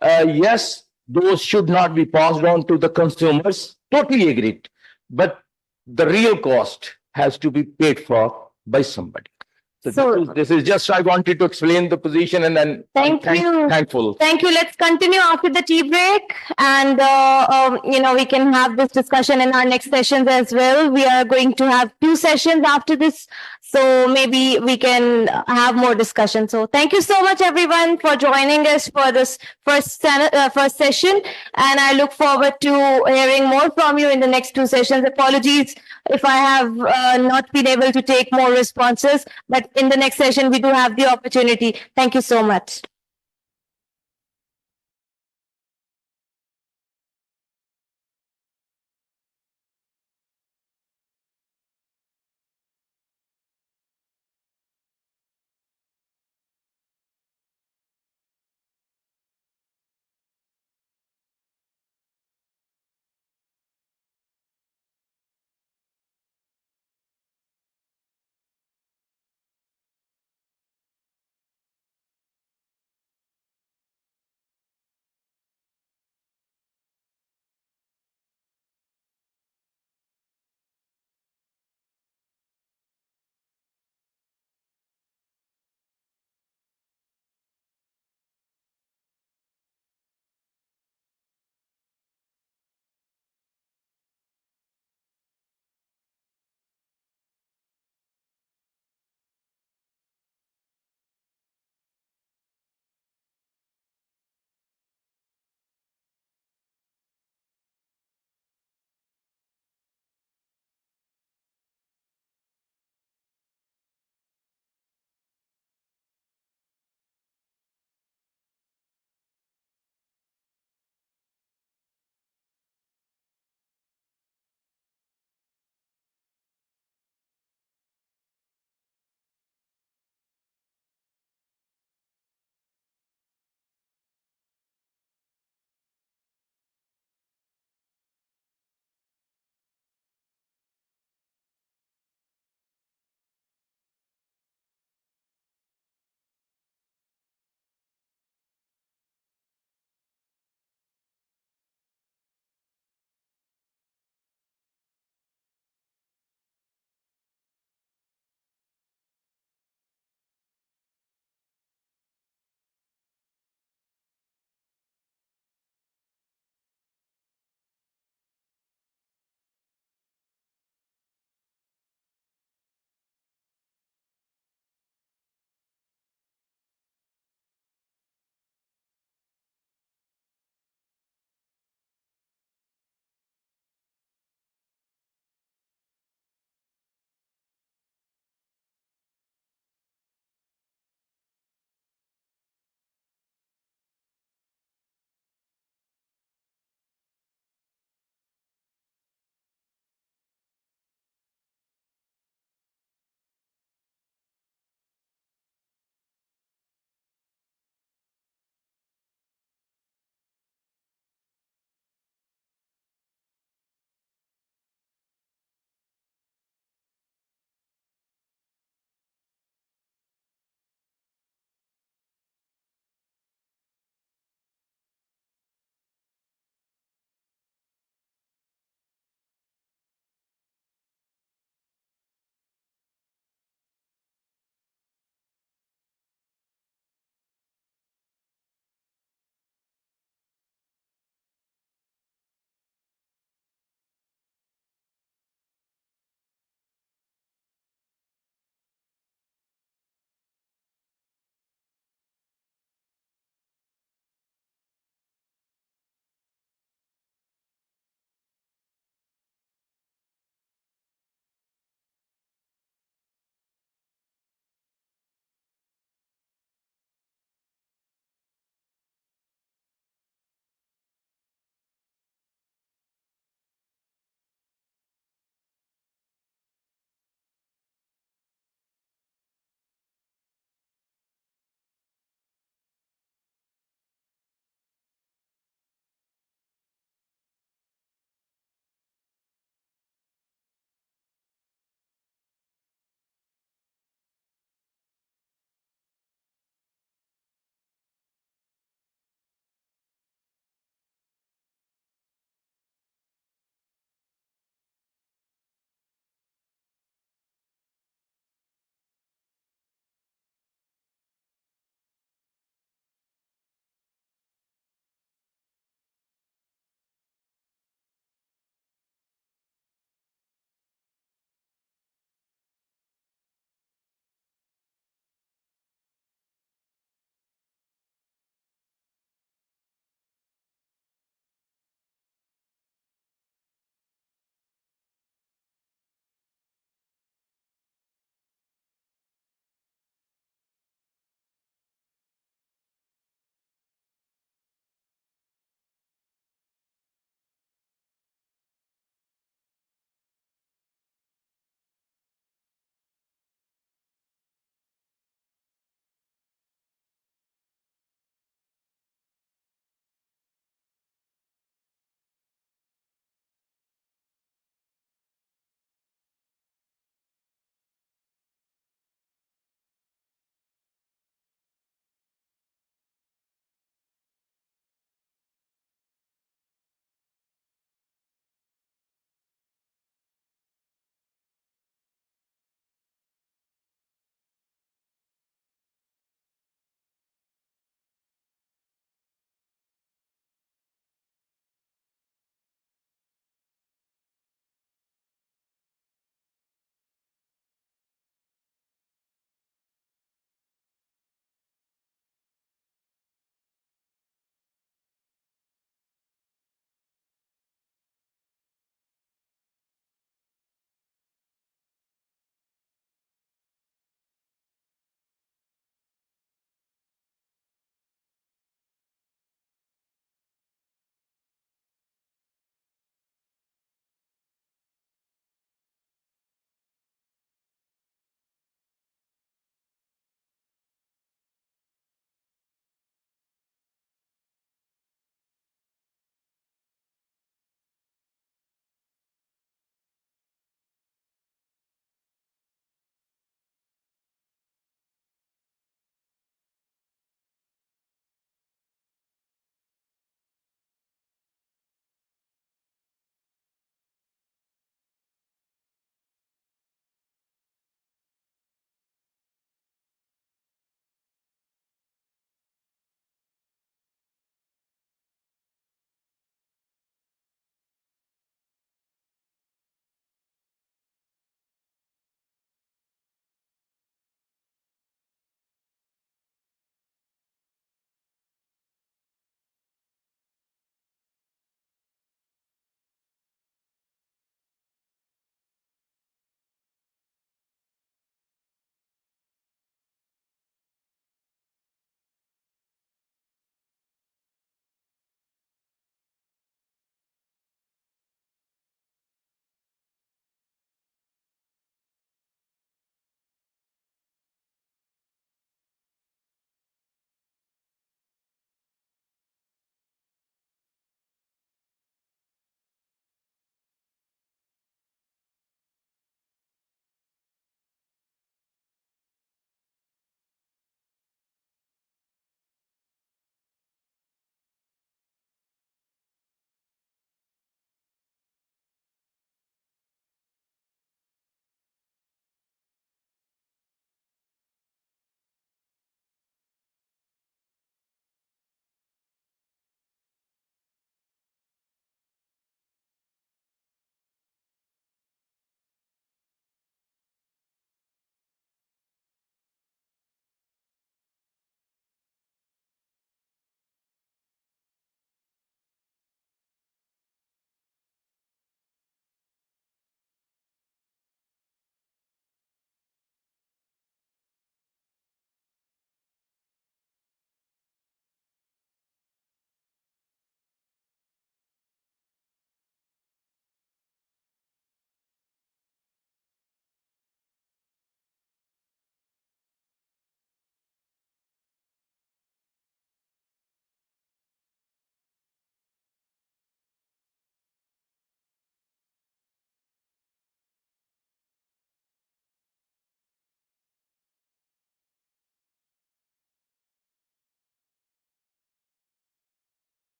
Yes, those should not be passed on to the consumers. Totally agreed. But the real cost has to be paid for by somebody. So this is just, I wanted to explain the position, and then Thank you. Thankful. Thank you. Let's continue after the tea break, and we can have this discussion in our next sessions as well. We are going to have 2 sessions after this, so maybe we can have more discussion. So thank you so much, everyone, for joining us for this first session, and I look forward to hearing more from you in the next 2 sessions. Apologies if I have not been able to take more responses, but in the next session we do have the opportunity. Thank you so much.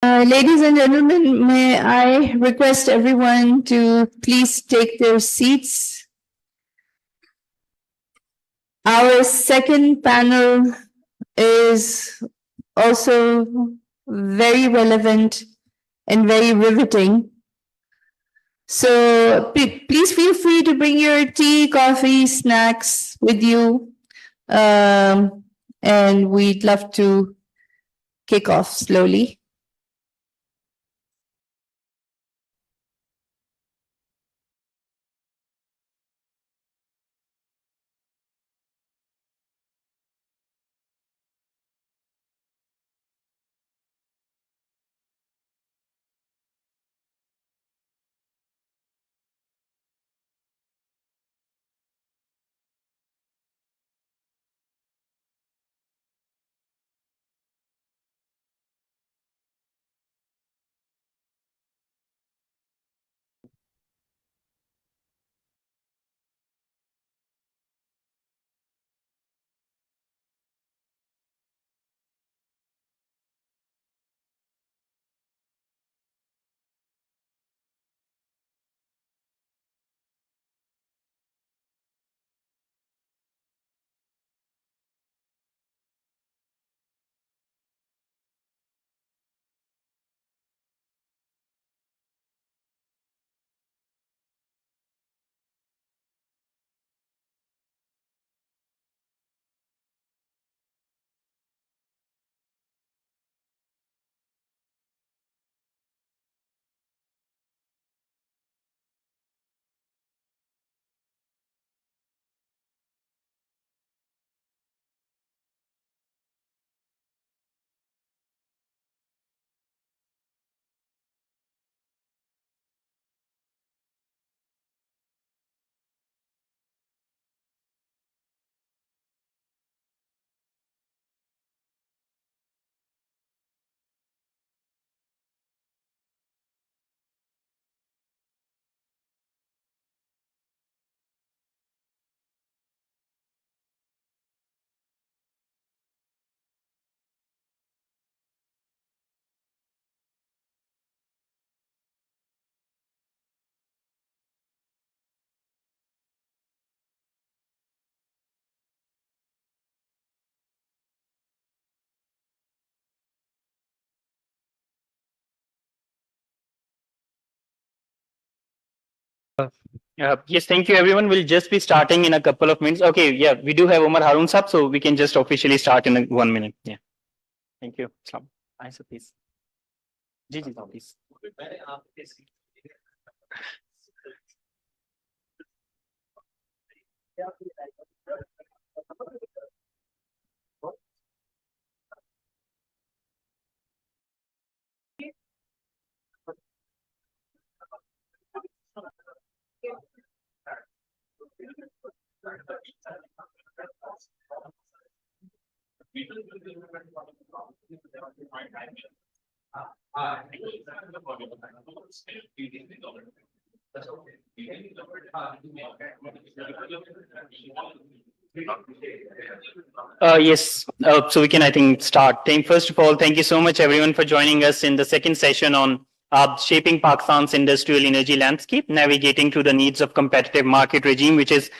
Ladies and gentlemen, may I request everyone to please take their seats. Our second panel is also very relevant and very riveting. So please feel free to bring your tea, coffee, snacks with you. And we'd love to kick off slowly. Yes, thank you, everyone. We'll just be starting in a couple of minutes. Okay, yeah, we do have Omar Harun Sab, so we can just officially start in 1 minute. Yeah. Thank you. Salam. Aisa, please. Ji, please. Yes, so we can, I think, start. First of all, thank you so much, everyone, for joining us in the second session on shaping Pakistan's industrial energy landscape, navigating through the needs of competitive market regime, which is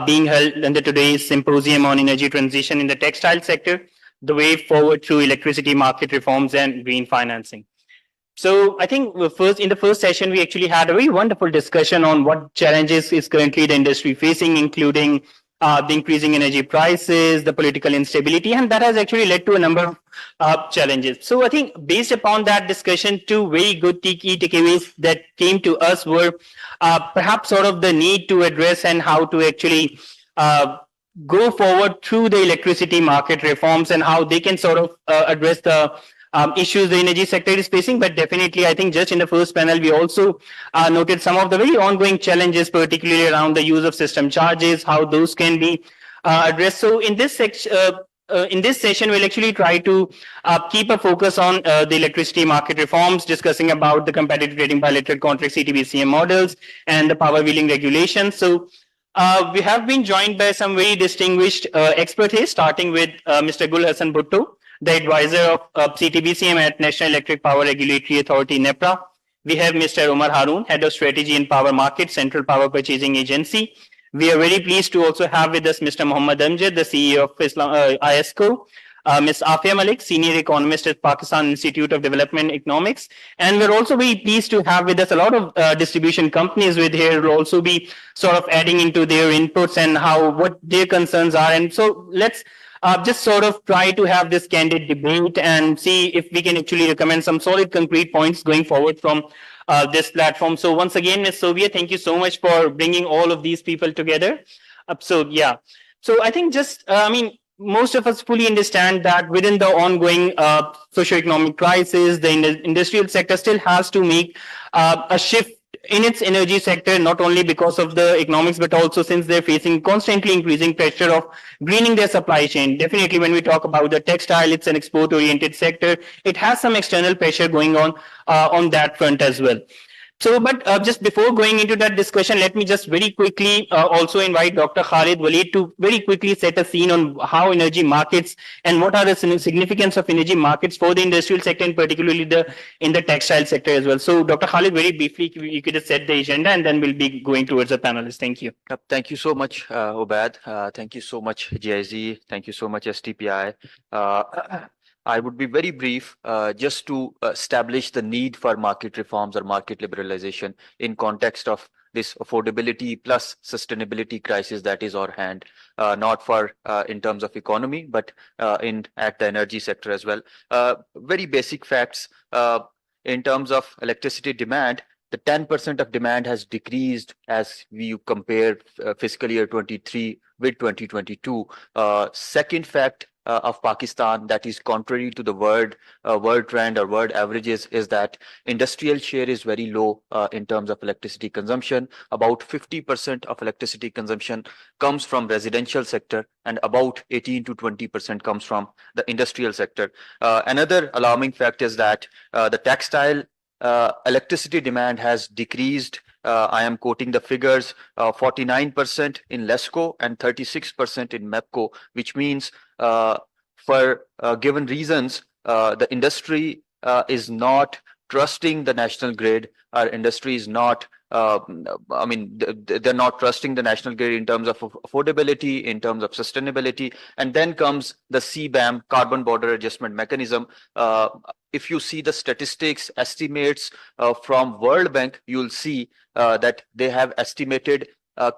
being held under today's Symposium on energy transition in the textile sector, the way forward through electricity market reforms and green financing. So I think in the first session, we actually had a very wonderful discussion on what challenges is currently the industry facing, including the increasing energy prices, the political instability, and that has actually led to a number of challenges. So I think based upon that discussion, two very good key takeaways that came to us were perhaps sort of the need to address and how to actually go forward through the electricity market reforms and how they can sort of address the issues the energy sector is facing. But definitely, I think just in the first panel, we also noted some of the very ongoing challenges, particularly around the use of system charges, how those can be addressed. So in this session, we'll actually try to keep a focus on the electricity market reforms, discussing about the competitive trading bilateral contract CTBCM models and the power wheeling regulations. So we have been joined by some very distinguished experts here, starting with Mr. Gul Hassan Bhutto, the advisor of CTBCM at National Electric Power Regulatory Authority, NEPRA. We have Mr. Omar Haroon, Head of Strategy and Power Market, Central Power Purchasing Agency. We are very pleased to also have with us Mr. Mohammad Amjad, the CEO of ISCO. Ms. Afia Malik, Senior Economist at Pakistan Institute of Development Economics. And we're also very pleased to have with us a lot of distribution companies with here will also be sort of adding into their inputs and what their concerns are. And so let's just sort of try to have this candid debate and see if we can actually recommend some solid concrete points going forward from this platform. So once again, Ms. Sovia, thank you so much for bringing all of these people together. So I think most of us fully understand that within the ongoing socioeconomic crisis, the industrial sector still has to make a shift in its energy sector, not only because of the economics, but also since they're facing constantly increasing pressure of greening their supply chain. Definitely, when we talk about the textile, it's an export-oriented sector. It has some external pressure going on that front as well. So, but just before going into that discussion, let me just very quickly also invite Dr. Khalid Waleed to very quickly set a scene on how energy markets and what are the significance of energy markets for the industrial sector and particularly in the textile sector as well. So, Dr. Khalid, very briefly, you could just set the agenda and then we'll be going towards the panelists. Thank you. Thank you so much, Obad. Thank you so much, GIZ. Thank you so much, STPI. I would be very brief just to establish the need for market reforms or market liberalization in context of this affordability plus sustainability crisis that is our hand, not for in terms of economy, but at the energy sector as well. Very basic facts in terms of electricity demand. The 10% of demand has decreased as we compare fiscal year 23 with 2022. Second fact of Pakistan that is contrary to the world trend or world averages is that industrial share is very low in terms of electricity consumption. About 50% of electricity consumption comes from residential sector and about 18 to 20% comes from the industrial sector. Another alarming fact is that the textile electricity demand has decreased. I am quoting the figures, 49% in LESCO and 36% in MEPCO, which means for given reasons, the industry is not trusting the national grid. Our industry is not, they're not trusting the national grid in terms of affordability, in terms of sustainability. And then comes the CBAM, Carbon Border Adjustment Mechanism. If you see the statistics, estimates from World Bank, you'll see that they have estimated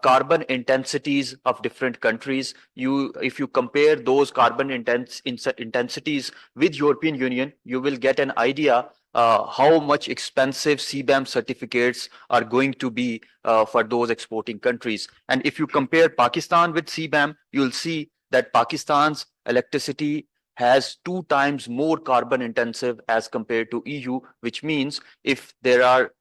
carbon intensities of different countries. If you compare those carbon intensities with European Union, you will get an idea how much expensive CBAM certificates are going to be for those exporting countries. And if you compare Pakistan with CBAM, you'll see that Pakistan's electricity has 2 times more carbon intensive as compared to EU, which means if there are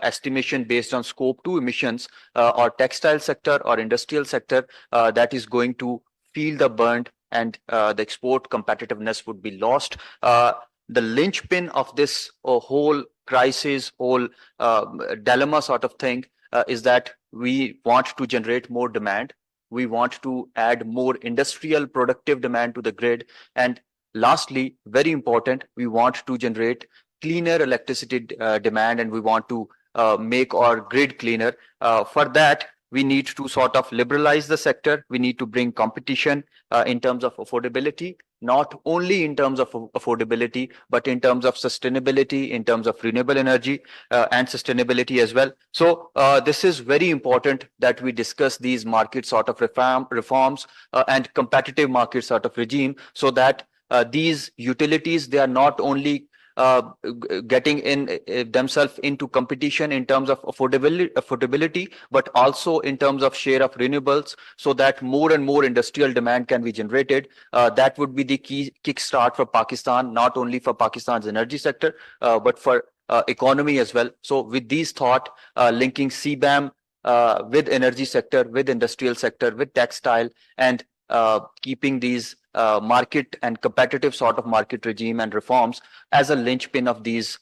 estimation based on scope 2 emissions or textile sector or industrial sector, that is going to feel the burn and the export competitiveness would be lost. The linchpin of this whole crisis, whole dilemma sort of thing is that we want to generate more demand. We want to add more industrial productive demand to the grid. And lastly, very important, we want to generate cleaner electricity demand and we want to make our grid cleaner. For that, we need to sort of liberalize the sector. We need to bring competition in terms of affordability, not only in terms of affordability, but in terms of sustainability, in terms of renewable energy and sustainability as well. So this is very important that we discuss these market sort of reforms and competitive market sort of regime so that these utilities, they are not only getting in themselves into competition in terms of affordability, but also in terms of share of renewables, so that more and more industrial demand can be generated. That would be the key kickstart for Pakistan, not only for Pakistan's energy sector, but for economy as well. So with these thought, linking CBAM with energy sector, with industrial sector, with textile, and keeping these market and competitive sort of market regime and reforms as a linchpin of these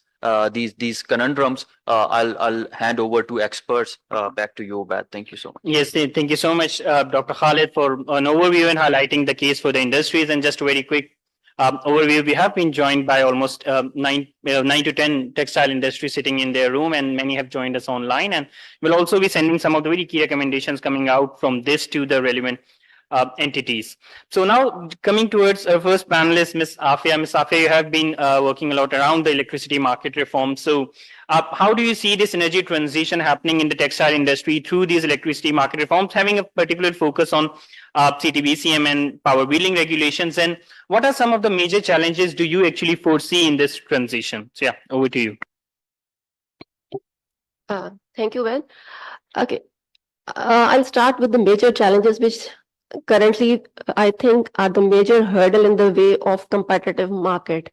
conundrums, I'll hand over to experts. Back to you, Obad. Thank you so much. Yes, thank you so much, Dr. Khalid, for an overview and highlighting the case for the industries. And just a very quick overview. We have been joined by almost 9 to 10 textile industry sitting in their room, and many have joined us online. And we'll also be sending some of the very key recommendations coming out from this to the relevant entities. So now coming towards our first panelist, Ms. Afia. Ms. Afia, you have been working a lot around the electricity market reform. So how do you see this energy transition happening in the textile industry through these electricity market reforms, having a particular focus on CTBCM and power wheeling regulations? And what are some of the major challenges do you actually foresee in this transition? So yeah, over to you. Thank you, Well. Okay, I'll start with the major challenges which currently I think are the major hurdle in the way of competitive market.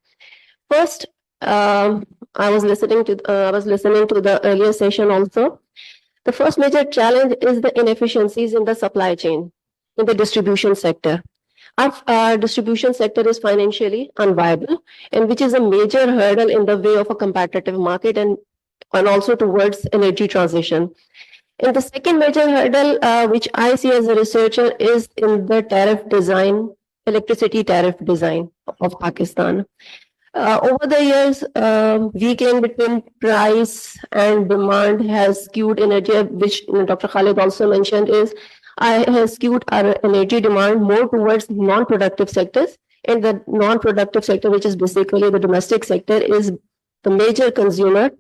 First, I was listening to the earlier session also. The first major challenge is the inefficiencies in the supply chain in the distribution sector. Our distribution sector is financially unviable, and which is a major hurdle in the way of a competitive market and also towards energy transition. And the second major hurdle, which I see as a researcher, is in the tariff design, electricity tariff design of Pakistan. Over the years, weekend between price and demand has skewed energy, which Dr. Khalid also mentioned, has skewed our energy demand more towards non-productive sectors. And the non-productive sector, which is basically the domestic sector, is the major consumer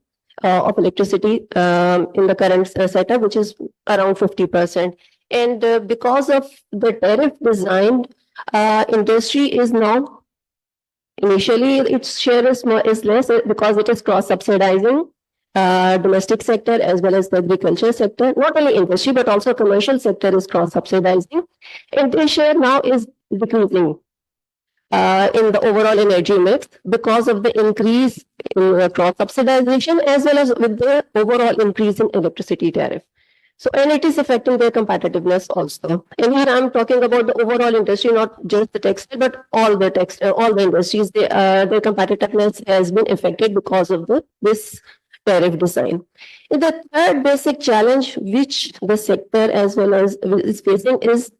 of electricity in the current setup, which is around 50%. And because of the tariff design, industry is now, initially its share is less because it is cross-subsidizing domestic sector as well as the agriculture sector. Not only industry, but also commercial sector is cross-subsidizing. And their share now is decreasing in the overall energy mix because of the increase in cross-subsidization as well as with the overall increase in electricity tariff. So, and it is affecting their competitiveness also. And here I'm talking about the overall industry, not just the textile, but all the industries. Their competitiveness has been affected because of this tariff design. And the third basic challenge which the sector as well as is facing is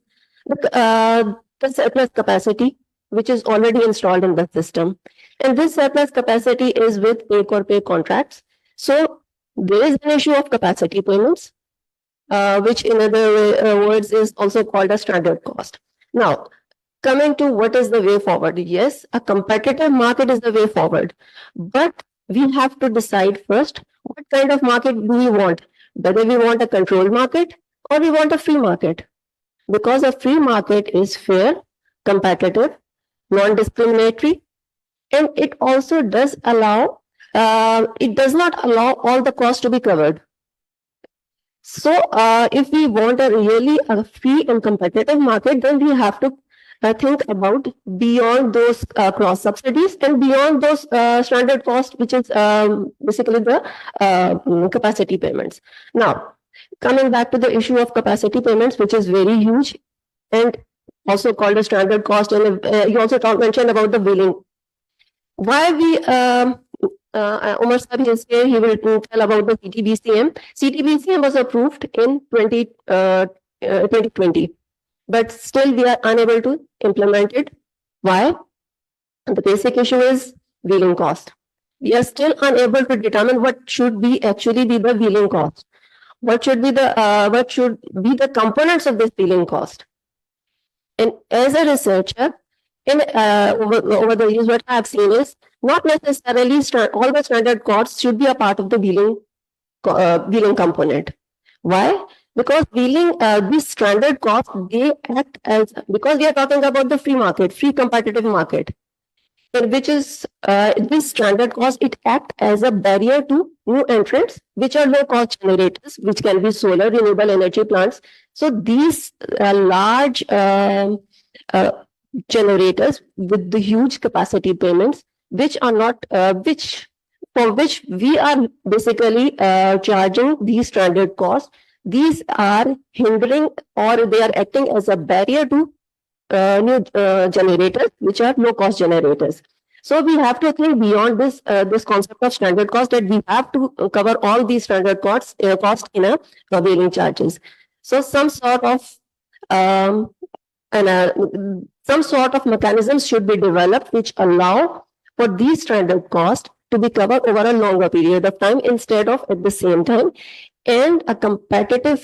the surplus capacity, which is already installed in the system. And this surplus capacity is with take or pay contracts. So there is an issue of capacity payments, which in other words is also called a stranded cost. Now, coming to what is the way forward? Yes, a competitive market is the way forward, but we have to decide first what kind of market do we want, whether we want a controlled market or we want a free market. Because a free market is fair, competitive, non-discriminatory, and it also does allow, it does not allow all the costs to be covered. So if we want a free and competitive market, then we have to think about beyond those cross subsidies and beyond those stranded costs, which is basically the capacity payments. Now, coming back to the issue of capacity payments, which is very huge and also called a stranded cost, and you also mentioned about the billing. Why we Umar Saab is here, he will tell about the CTBCM. CTBCM was approved in 2020, but still we are unable to implement it. Why? The basic issue is wheeling cost. We are still unable to determine what should be actually be the wheeling cost. What should be the components of this wheeling cost? And as a researcher, over the years, what I have seen is not necessarily all the standard costs should be a part of the wheeling component. Why? Because wheeling, these standard costs, they act as, because we are talking about the free market, free competitive market, which is this standard cost, it acts as a barrier to new entrants, which are low cost generators, which can be solar, renewable energy plants. So these large generators with the huge capacity payments, which are not, for which we are basically charging these stranded costs. These are hindering or they are acting as a barrier to new generators, which are low cost generators. So we have to think beyond this this concept of stranded cost, that we have to cover all these stranded costs in a prevailing charges. So some sort of and some sort of mechanisms should be developed which allow for these stranded costs to be covered over a longer period of time instead of at the same time. And a competitive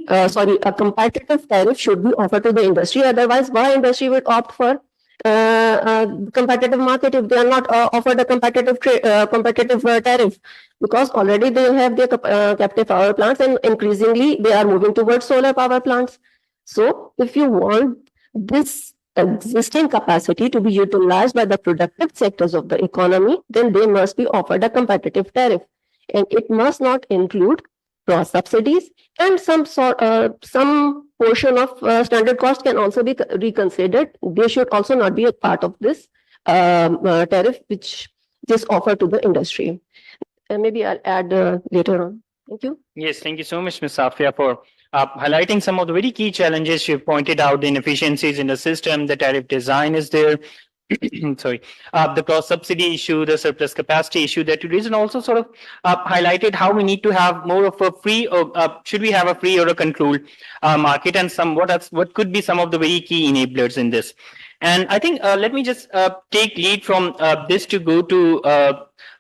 a competitive tariff should be offered to the industry. Otherwise, why industry would opt for competitive market if they are not offered a competitive tariff? Because already they have their captive power plants, and increasingly they are moving towards solar power plants. So, if you want this existing capacity to be utilized by the productive sectors of the economy, then they must be offered a competitive tariff, and it must not include cross subsidies, and some portion of standard cost can also be reconsidered. They should also not be a part of this tariff which is offered to the industry. And maybe I'll add later on. Thank you. Yes, thank you so much, Ms. Safia, for highlighting some of the very key challenges. You pointed out the inefficiencies in the system, the tariff design is there. Sorry, the cross subsidy issue, the surplus capacity issue that you raised, and also sort of highlighted how we need to have more of a free, or should we have a free or a controlled market, and what could be some of the very key enablers in this. And I think let me just take lead from this to go to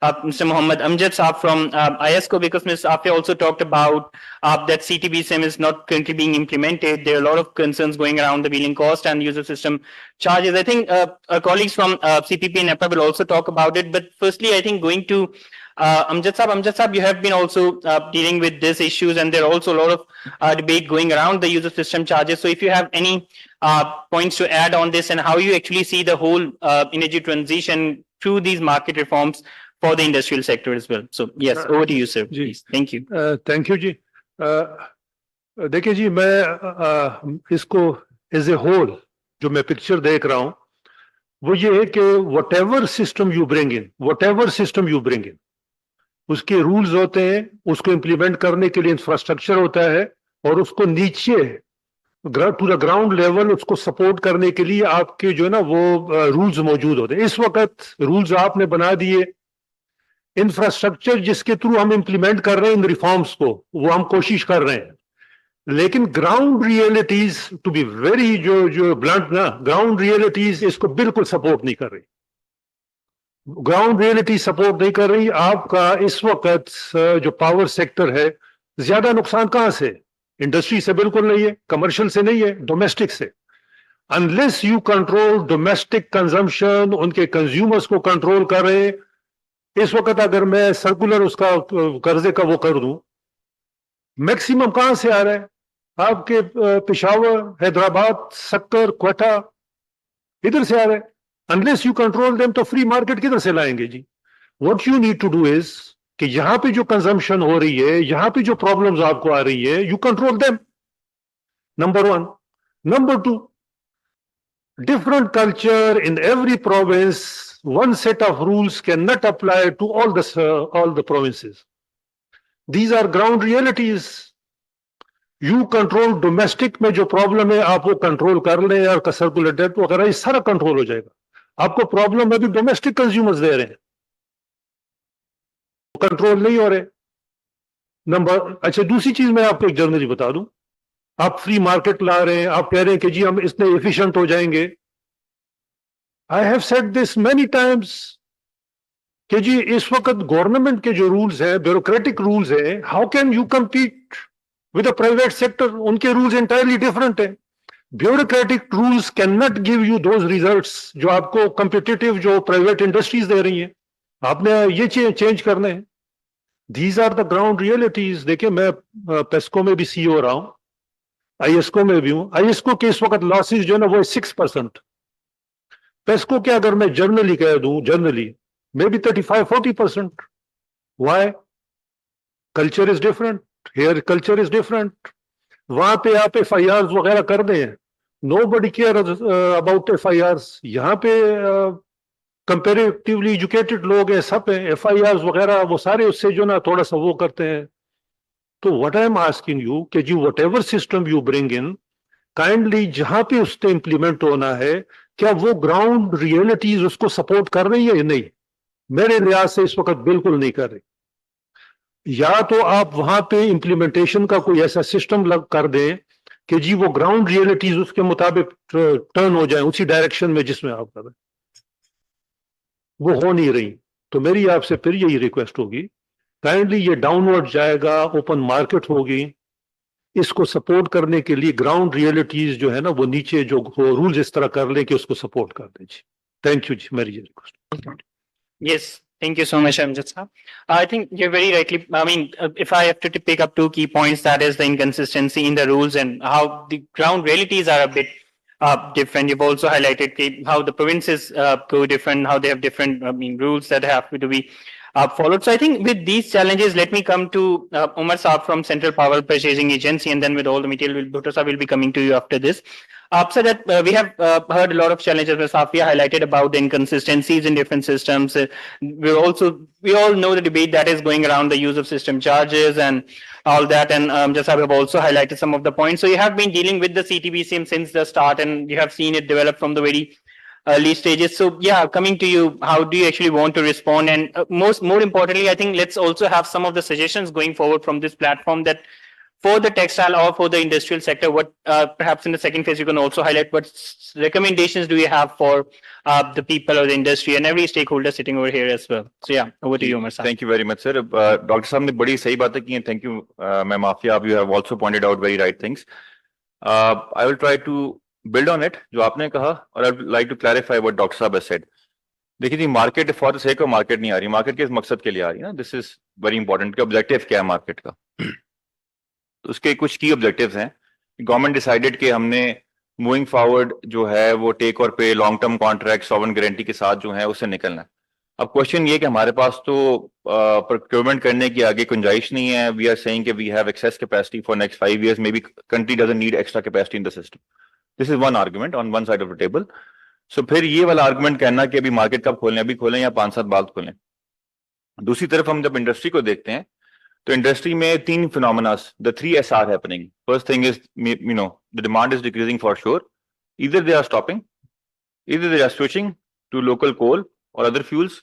Mr. Mohammed Amjad Saab from ISCO, because Ms. Afia also talked about that CTB SIM is not currently being implemented. There are a lot of concerns going around the billing cost and user system charges. I think our colleagues from CPP and EPA will also talk about it. But firstly, I think going to Amjad Saab, you have been also dealing with these issues, and there are also a lot of debate going around the user system charges. So if you have any points to add on this, and how you actually see the whole energy transition through these market reforms for the industrial sector as well. So yes, over to you, sir. Please. Thank you. Thank you, जी. देखिए जी, मैं इसको as a whole जो मैं picture देख रहा हूँ वो ये है कि whatever system you bring in, उसके रूल्स होते हैं, उसको इम्प्लीमेंट करने के लिए इंफ्रास्ट्रक्चर होता है, और उसको नीचे टू द ग्राउंड लेवल उसको सपोर्ट करने के लिए आपके जो है ना वो रूल्स मौजूद होते हैं. इस वक्त रूल्स आपने बना दिए, इंफ्रास्ट्रक्चर जिसके थ्रू हम इम्प्लीमेंट कर रहे हैं इन रिफॉर्म्स को, वो हम कोशिश कर रहे हैं, लेकिन ground realities to be very जो ब्लंट ना, ग्राउंड रियलिटीज इसको बिल्कुल सपोर्ट नहीं कर रही. ग्राउंड रियलिटी सपोर्ट नहीं कर रही. आपका इस वक्त जो पावर सेक्टर है, ज्यादा नुकसान कहां से? इंडस्ट्री से बिल्कुल नहीं है, कमर्शियल से नहीं है, डोमेस्टिक से. Unless you control domestic consumption, उनके कंज्यूमर्स को कंट्रोल कर रहे हैं. इस वक्त अगर मैं सर्कुलर उसका कर्जे का वो कर दूं, मैक्सिमम कहां से आ रहा है? आपके पेशावर, हैदराबाद, सक्कर, क्वेटा, इधर से आ रहा है. अनलेस यू कंट्रोल देम तो फ्री मार्केट किधर से लाएंगे जी? What you need to do is कि यहां पे जो कंजम्पशन हो रही है, यहां पे जो प्रॉब्लम्स आपको आ रही है, you control them. Number one. Number two, different culture in every province, one set of rules cannot apply to all the provinces. These are ground realities. You control domestic में जो प्रॉब्लम है आप वो control कर लें, और circular debt वगैरह ये सारा कंट्रोल हो जाएगा. आपको प्रॉब्लम अभी डोमेस्टिक कंज्यूमर्स दे रहे हैं, कंट्रोल नहीं हो रहे. अच्छा, दूसरी चीज मैं आपको एक जनरली बता दूं. आप फ्री मार्केट ला रहे हैं, आप कह रहे हैं कि जी हम इतने एफिशिएंट हो जाएंगे. I have said this many times कि जी इस वक्त गवर्नमेंट के जो रूल्स हैं, ब्यूरोक्रेटिक रूल्स हैं, how can you compete with the private sector? उनके रूल्स एंटायरली डिफरेंट है. Bureaucratic rules can not give you those results जो आपको कम्पिटिटिव जो प्राइवेट इंडस्ट्रीज दे रही हैं. आपने ये चेंज करने हैं. These are the ground realities. देखिए, मैं पेस्को में भी सीईओ रहा हूं, आईएसको में भी हूं. आईएसको के इस वक्त लॉसेज जो है ना वो 6%. पेस्को के अगर मैं जनरली कह दूं, generally may be 35-40%. Why? Culture is different, here culture is different. वहां पे आप FIRs वगैरह कर दें, नोबडी केयर अबाउट FIRs. यहाँ पे कंपेरेटिवली एजुकेटेड लोग हैं, सब हैं, FIRs वगैरह वो सारे उससे जो ना थोड़ा सा वो करते हैं. तो what I am asking you कि जी whatever system you bring in, kindly जहां पे उससे इंप्लीमेंट होना है, क्या वो ग्राउंड रियलिटीज उसको सपोर्ट कर रही है या नहीं? मेरे लिहाज से इस वक्त बिल्कुल नहीं कर रही. या तो आप वहां पे इंप्लीमेंटेशन का कोई ऐसा सिस्टम कर दें कि जी वो ग्राउंड रियलिटीज उसके मुताबिक टर्न हो जाए उसी डायरेक्शन में जिसमें आप कर रहे हैं, वो हो नहीं रही। तो मेरी आपसे फिर यही रिक्वेस्ट होगी, काइंडली ये डाउनवर्ड जाएगा, ओपन मार्केट होगी, इसको सपोर्ट करने के लिए ग्राउंड रियलिटीज जो है ना वो नीचे जो रूल्स इस तरह कर लें कि उसको सपोर्ट कर दें। जी थैंक यू जी, मेरी ये request. Yes, thank you so much, Amjad sir. I think you're very rightly. I mean, if I have to pick up two key points, that is the inconsistency in the rules and how the ground realities are a bit different. You've also highlighted how the provinces go different, how they have different, I mean, rules that have to be followed. So I think with these challenges, let me come to Umar Saab from Central Power Purchasing Agency, and then with all the material, Bhutto Saab will be coming to you after this. So that we have heard a lot of challenges. Ms. Safia highlighted about the inconsistencies in different systems. We all know the debate that is going around the use of system charges and all that. And just have also highlighted some of the points. So you have been dealing with the CTBCM since the start, and you have seen it develop from the very early stages. So yeah, coming to you, how do you actually want to respond? And more importantly, I think let's also have some of the suggestions going forward from this platform that for the textile or for the industrial sector, what perhaps in the second phase you can also highlight what recommendations do you have for the people or the industry and every stakeholder sitting over here as well. So yeah, over to you, Umar Saab. Thank you very much, sir. Dr. Saab ने बड़ी सही बातें की हैं. Thank you, Ma'am Afia. You have also pointed out very right things. I will try to build on it जो आपने कहा, और I would like to clarify what Dr. Saab has said. देखिए जी, market for the sake of market नहीं आ रही, market के इस मकसद के लिए आ रही है ना. दिस इज वेरी इंपॉर्टेंट कि ऑब्जेक्टिव क्या है मार्केट का. तो उसके कुछ की ऑब्जेक्टिव्स हैं. गवर्नमेंट डिसाइडेड कि हमने मूविंग फॉरवर्ड जो है वो टेक और पे long term contract sovereign guarantee के साथ जो है उससे निकलना है. अब क्वेश्चन ये कि हमारे पास तो प्रोक्योरमेंट करने की आगे गुंजाइश नहीं है. वी आर सेइंग कि we have excess capacity for next 5 years, maybe country doesn't need extra capacity in the system. This is one argument on one side of the table. So फिर ये वाला argument कहना कि अभी market कब खोलें, अभी खोलें या 5-7 बाद खोलें. दूसरी तरफ हम जब इंडस्ट्री को देखते हैं तो इंडस्ट्री में 3 phenomena, the 3S are happening. First thing is, the demand is decreasing for sure. Either they are stopping, either they are switching to local coal or other fuels,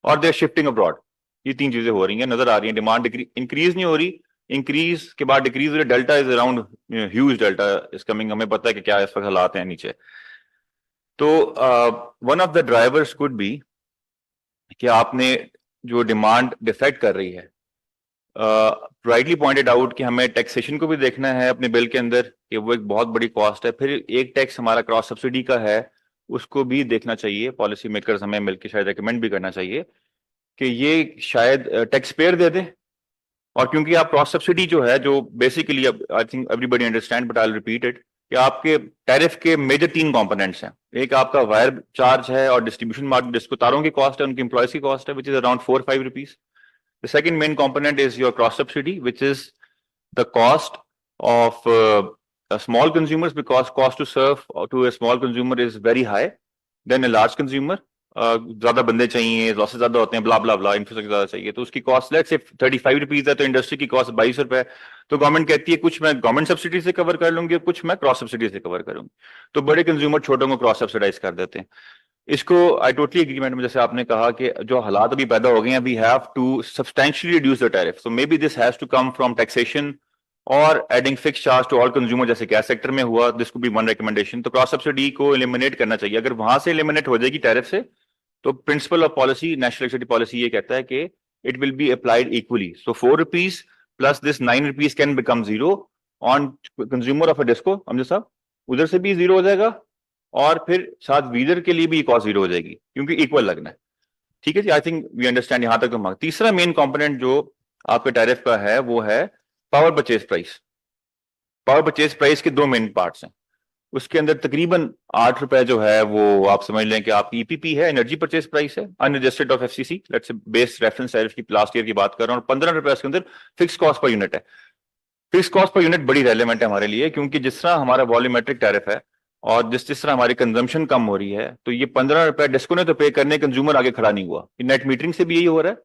or they are shifting abroad. ये 3 चीजें हो रही हैं, नजर आ रही हैं. Demand increase नहीं हो रही, इंक्रीज के बाद डिक्रीज हो रही. Delta is around, huge delta is coming. हमें पता है कि क्या इस वक्त हालात हैं नीचे. तो one of the drivers could be कि आपने जो डिमांड डिफेक्ट कर रही है, राइटली पॉइंटेड आउट कि हमें टैक्सेशन को भी देखना है अपने बिल के अंदर कि वो एक बहुत बड़ी कॉस्ट है. फिर एक टैक्स हमारा क्रॉस सब्सिडी का है, उसको भी देखना चाहिए. पॉलिसी मेकर्स हमें मिलकर शायद रिकमेंड भी करना चाहिए कि ये शायद टैक्स पेयर दे दे. और क्योंकि आप क्रॉस सब्सिडी जो है, जो basically I think everybody understand but I will repeat it, कि आपके टैरिफ के मेजर 3 कंपोनेंट्स हैं. एक आपका वायर चार्ज है और डिस्ट्रीब्यूशन मार्केट जिसको तारों की कॉस्ट है, उनकी एम्प्लॉयज की कॉस्ट है, which is around 4-5 rupees. The second main component is your cross subsidy, which is the cost of small consumers, because cost to serve to a small consumer is very high than a large consumer. ज्यादा बंदे चाहिए, losses ज्यादा होते हैं, ब्ला ब्ला ब्ला, infrastructure ज्यादा चाहिए. तो उसकी कॉस्ट लेट्स से 35 रुपीज है, तो इंडस्ट्री की कॉस्ट 22 रुपए. तो गवर्नमेंट कहती है कुछ मैं गवर्नमेंट सब्सिडी से कवर कर लूंगी, कुछ मैं क्रॉस सब्सिडी से कवर करूंगी. तो बड़े कंज्यूमर छोटों को क्रॉस सब्सिडाइज कर देते हैं. इसको आई टोटली एग्रीमेंट में, जैसे आपने कहा कि जो हालात अभी पैदा हो गए हैं, we have to substantially reduce the tariff. So maybe this has to come from taxation और adding fix charge to all consumer, जैसे गैस सेक्टर में हुआ. This could be one recommendation. तो क्रॉस सब्सिडी को eliminate करना चाहिए. अगर वहां से एलिमिनेट हो जाएगी टैरिफ से, तो principle of policy, national electricity policy ये कहता है कि it will be applied equally. So 4 rupees plus this 9 rupees can become 0 on consumer of a disco. हमने साहब उधर से भी 0 हो जाएगा और फिर साथ वीजर के लिए भी कॉस्ट 0 हो जाएगी, क्योंकि इक्वल लगना है. ठीक है जी, आई थिंक वी अंडरस्टैंड. यहां तक तो तीसरा मेन कंपोनेंट जो आपके टैरिफ का है वो है power purchase price. Power purchase price के 2 मेन पार्ट्स हैं. उसके अंदर तकरीबन 8 रुपए जो है वो आप समझ लें कि आपकी ईपीपी है, एनर्जी परचेज प्राइस है, unadjusted of FCC, let's say base reference tariff की लास्ट ईयर की बात कर रहा हूं. और 15 रुपए उसके अंदर फिक्स कॉस्ट पर यूनिट है. फिक्स कॉस्ट पर यूनिट बड़ी रेलेवेंट है हमारे लिए, क्योंकि जिस तरह हमारा वॉल्यूमेट्रिक टैरिफ है और जिस तरह हमारी कंजम्पशन कम हो रही है, तो ये 15 रुपए डिस्को ने तो पे करने, कंज्यूमर आगे खड़ा नहीं हुआ. नेट मीटरिंग से भी यही हो रहा है,